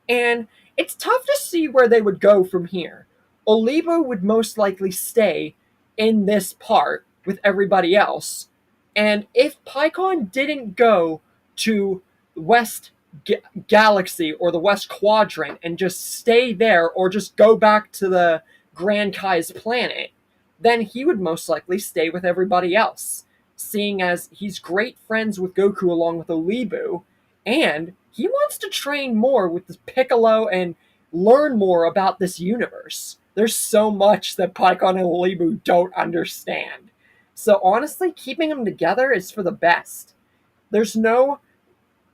And it's tough to see where they would go from here. Olibu would most likely stay in this part with everybody else. And if Paikon didn't go to West Galaxy or the West Quadrant and just stay there or just go back to the Grand Kai's planet, then he would most likely stay with everybody else, seeing as he's great friends with Goku along with Olibu, and he wants to train more with the Piccolo and learn more about this universe. There's so much that Paikon and Olibu don't understand. So honestly, keeping them together is for the best. There's no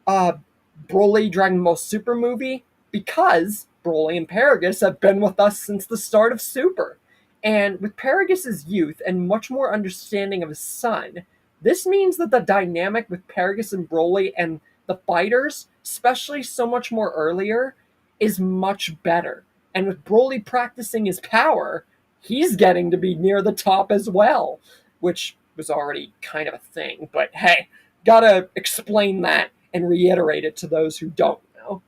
Broly Dragon Ball Super movie because Broly and Paragus have been with us since the start of Super. And with Paragus' youth and much more understanding of his son, this means that the dynamic with Paragus and Broly and the fighters, especially so much more earlier, is much better. And with Broly practicing his power, he's getting to be near the top as well, which was already kind of a thing. But hey, gotta explain that and reiterate it to those who don't know.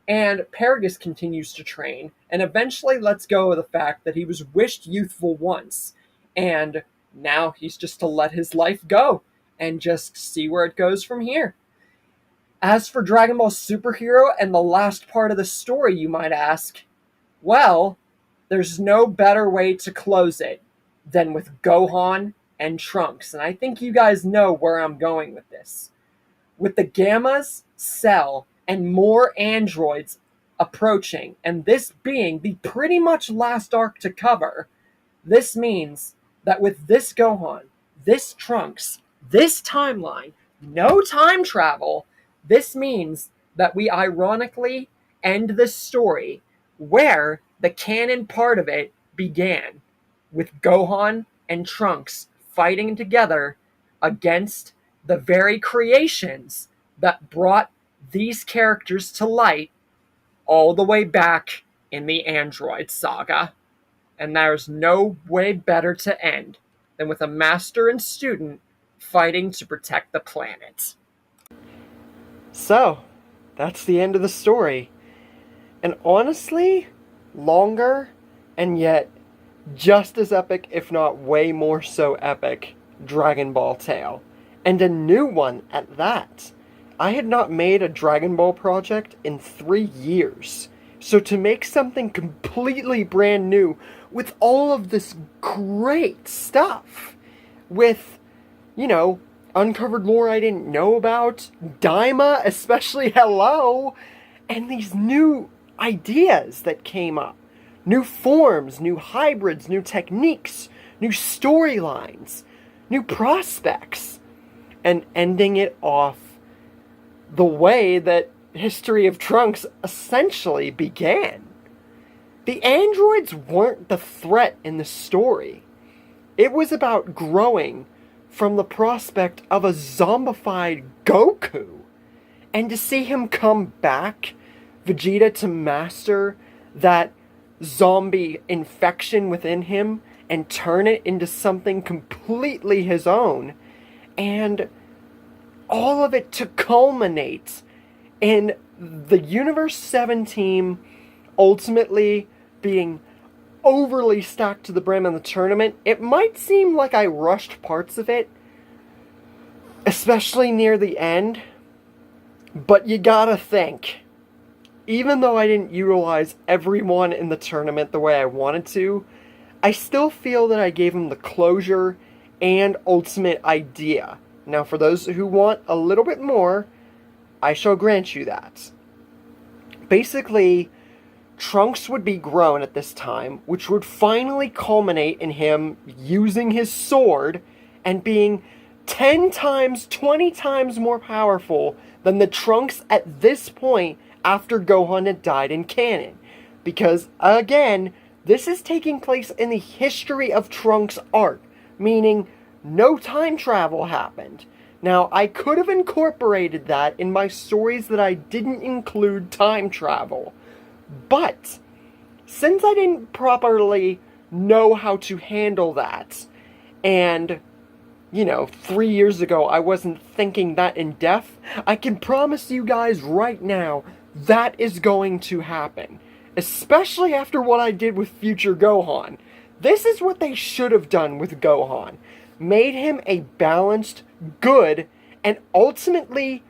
And Paragus continues to train, and eventually lets go of the fact that he was wished youthful once, and now he's just to let his life go, and just see where it goes from here. As for Dragon Ball Superhero and the last part of the story, you might ask, well, there's no better way to close it than with Gohan and Trunks, and I think you guys know where I'm going with this. With the Gammas, Cell, and more androids approaching, and this being the pretty much last arc to cover, this means that with this Gohan, this Trunks, this timeline, no time travel, this means that we ironically end this story where the canon part of it began, with Gohan and Trunks fighting together against the very creations that brought these characters to light all the way back in the Android saga. And there's no way better to end than with a master and student fighting to protect the planet. So, that's the end of the story. And honestly, longer and yet just as epic, if not way more so epic, Dragon Ball tale. And a new one at that. I had not made a Dragon Ball project in 3 years. So to make something completely brand new with all of this great stuff, with, uncovered lore I didn't know about, Daima especially, hello, and these new ideas that came up. New forms, new hybrids, new techniques, new storylines, new prospects, and ending it off the way that History of Trunks essentially began. The androids weren't the threat in the story. It was about growing from the prospect of a zombified Goku. And to see him come back, Vegeta to master that zombie infection within him and turn it into something completely his own, and all of it to culminate in the Universe 7 team ultimately being overly stacked to the brim in the tournament. It might seem like I rushed parts of it. especially near the end. But you gotta think, even though I didn't utilize everyone in the tournament the way I wanted to, I still feel that I gave him the closure and ultimate idea. Now, for those who want a little bit more, I shall grant you that. Basically, Trunks would be grown at this time, which would finally culminate in him using his sword and being 10 times, 20 times more powerful than the Trunks at this point after Gohan had died in canon. Because, again, this is taking place in the history of Trunks' arc, meaning no time travel happened. Now, I could have incorporated that in my stories that I didn't include time travel. But, since I didn't properly know how to handle that, and, 3 years ago I wasn't thinking that in depth, I can promise you guys right now, that is going to happen. Especially after what I did with future Gohan. This is what they should have done with Gohan. Made him a balanced, good, and ultimately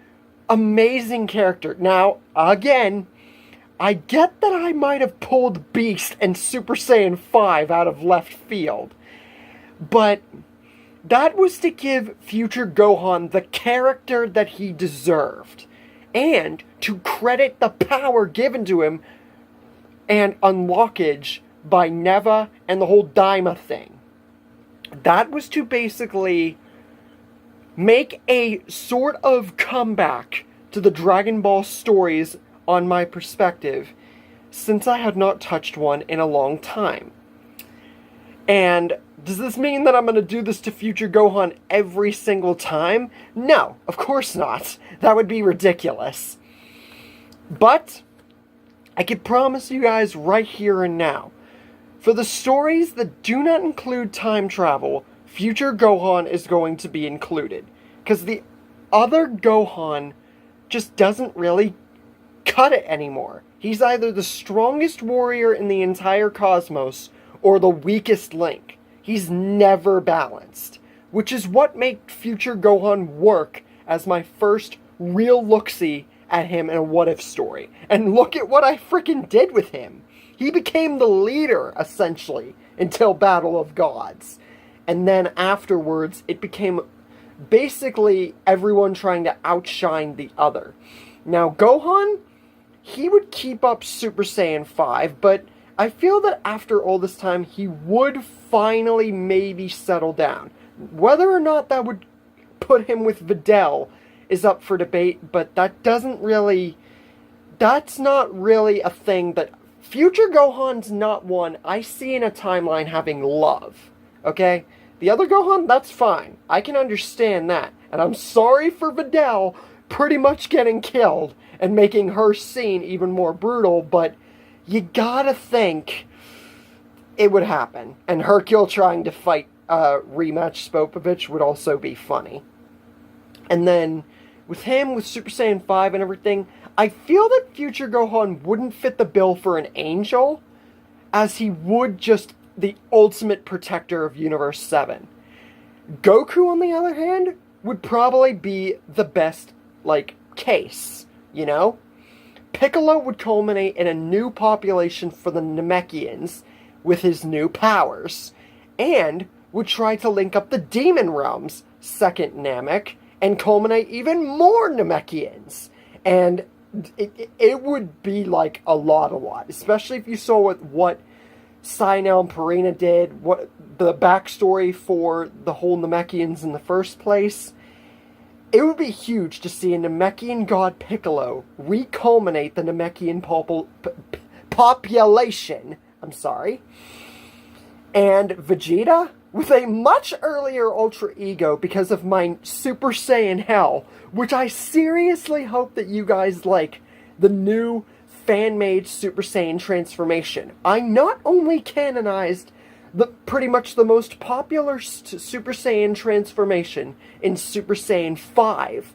amazing character. Now, again, I get that I might have pulled Beast and Super Saiyan 5 out of left field, but that was to give future Gohan the character that he deserved, and to credit the power given to him and unlockage by Neva and the whole Daima thing. That was to basically make a sort of comeback to the Dragon Ball stories on my perspective, since I had not touched one in a long time. And does this mean that I'm going to do this to future Gohan every single time? No, of course not. That would be ridiculous. But I can promise you guys right here and now, for the stories that do not include time travel, future Gohan is going to be included. Because the other Gohan just doesn't really cut it anymore. He's either the strongest warrior in the entire cosmos or the weakest link. He's never balanced. Which is what made future Gohan work as my first real look-see at him in a what-if story. And look at what I freaking did with him. He became the leader, essentially, until Battle of Gods. And then afterwards, it became basically everyone trying to outshine the other. Now, Gohan, he would keep up Super Saiyan 5, but I feel that after all this time, he would finally maybe settle down. Whether or not that would put him with Videl is up for debate, but that's not really a thing that future Gohan's not one I see in a timeline having love. Okay? The other Gohan, that's fine. I can understand that. And I'm sorry for Videl pretty much getting killed and making her scene even more brutal, but you gotta think it would happen. And Hercule trying to fight rematch Spopovich would also be funny. And then, with him, with Super Saiyan 5 and everything, I feel that future Gohan wouldn't fit the bill for an angel, as he would just the ultimate protector of Universe 7. Goku, on the other hand, would probably be the best, case, Piccolo would culminate in a new population for the Namekians with his new powers, and would try to link up the Demon Realms, second Namek, and culminate even more Namekians. And it would be a lot, especially if you saw what Sinel and Purina did, what the backstory for the whole Namekians in the first place. It would be huge to see a Namekian god Piccolo reculminate the Namekian population. And Vegeta, with a much earlier Ultra Ego because of my Super Saiyan Hell, which I seriously hope that you guys like, the new fan-made Super Saiyan transformation. I not only canonized pretty much the most popular Super Saiyan transformation in Super Saiyan 5,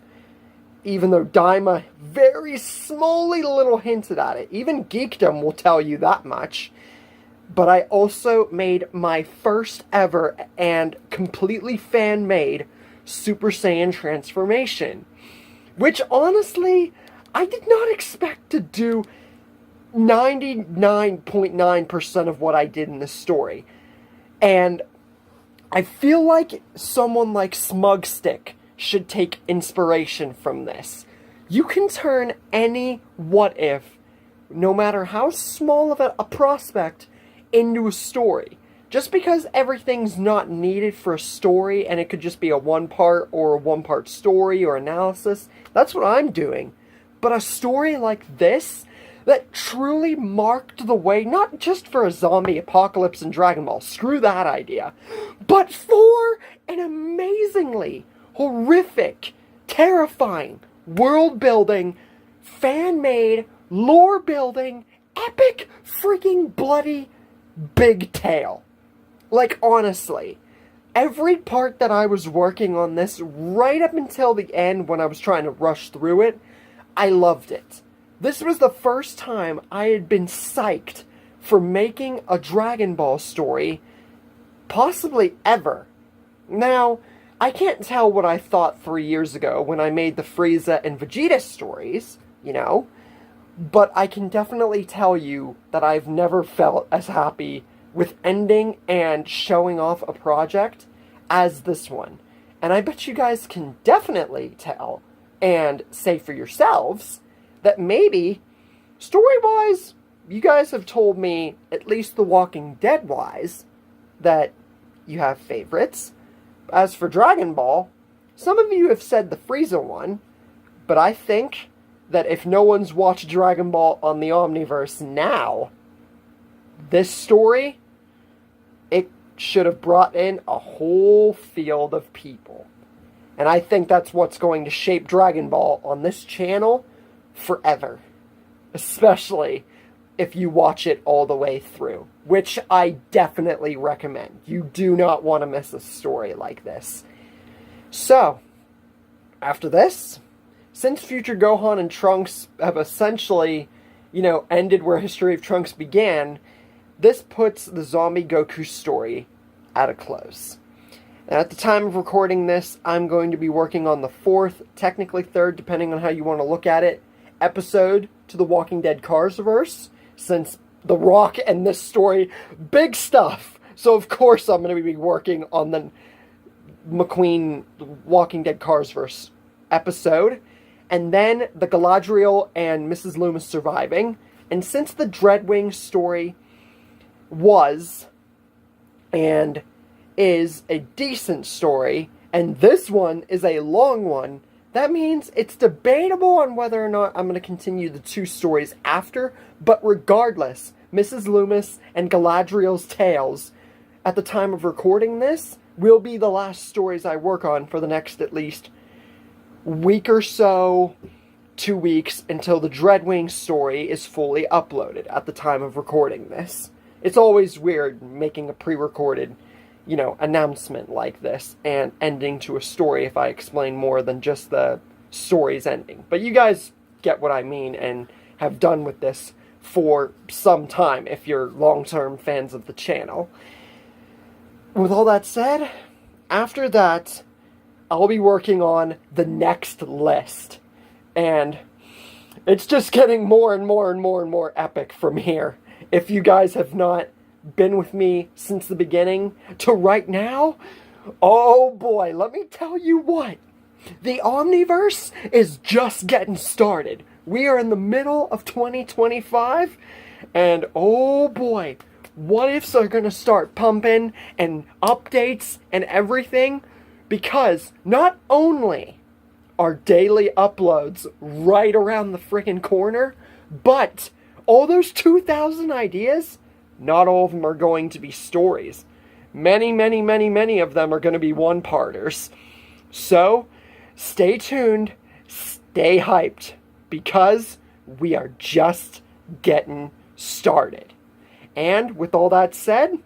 even though Daima very smallly little hinted at it. Even Geekdom will tell you that much. But I also made my first ever and completely fan-made Super Saiyan transformation. Which, honestly, I did not expect to do 99.9% of what I did in this story. And I feel like someone like SMUGSTICK should take inspiration from this. You can turn any what if, no matter how small of a prospect, into a story. Just because everything's not needed for a story and it could just be a one-part or a one-part story or analysis, that's what I'm doing. But a story like this that truly marked the way, not just for a zombie apocalypse in Dragon Ball, screw that idea, but for an amazingly horrific, terrifying, world-building, fan-made, lore-building, epic, freaking bloody big tale. Like, honestly, every part that I was working on this, right up until the end when I was trying to rush through it, I loved it. This was the first time I had been psyched for making a Dragon Ball story, possibly ever. Now, I can't tell what I thought 3 years ago when I made the Frieza and Vegeta stories, you know, but I can definitely tell you that I've never felt as happy with ending and showing off a project as this one. And I bet you guys can definitely tell and say for yourselves that maybe, story-wise, you guys have told me, at least The Walking Dead-wise, that you have favorites. As for Dragon Ball, some of you have said the Frieza one, but I think that if no one's watched Dragon Ball on the Omniverse now, this story, it should have brought in a whole field of people. And I think that's what's going to shape Dragon Ball on this channel forever. Especially if you watch it all the way through, which I definitely recommend. You do not want to miss a story like this. So, after this, since Future Gohan and Trunks have essentially, ended where History of Trunks began, this puts the Zombie Goku story at a close. And at the time of recording this, I'm going to be working on the 4th, technically 3rd, depending on how you want to look at it, episode to the Walking Dead Carsverse, since The Rock and this story, big stuff. So of course I'm going to be working on the McQueen Walking Dead Carsverse episode, and then the Galadriel and Mrs. Loomis surviving. And since the Dreadwing story was and is a decent story, and this one is a long one, that means it's debatable on whether or not I'm going to continue the 2 stories after, but regardless, Mrs. Loomis and Galadriel's tales, at the time of recording this, will be the last stories I work on for the next at least week or so, 2 weeks, until the Dreadwing story is fully uploaded at the time of recording this. It's always weird making a pre-recorded announcement like this and ending to a story if I explain more than just the story's ending. But you guys get what I mean and have done with this for some time if you're long-term fans of the channel. With all that said, after that, I'll be working on the next list. And it's just getting more and more and more and more epic from here. If you guys have not been with me since the beginning to right now, oh boy, let me tell you what. The Omniverse is just getting started. We are in the middle of 2025, and oh boy, what ifs are going to start pumping, and updates and everything, because not only are daily uploads right around the freaking corner, but all those 2,000 ideas, not all of them are going to be stories. Many, many, many, many of them are going to be one-parters. So, stay tuned, stay hyped, because we are just getting started. And with all that said,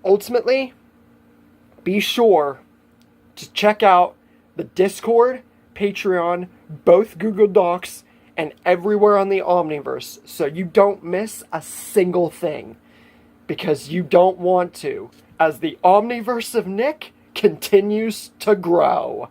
ultimately, be sure to check out the Discord, Patreon, both Google Docs, and everywhere on the Omniverse, so you don't miss a single thing. because you don't want to, as the Omniverse of Nick continues to grow.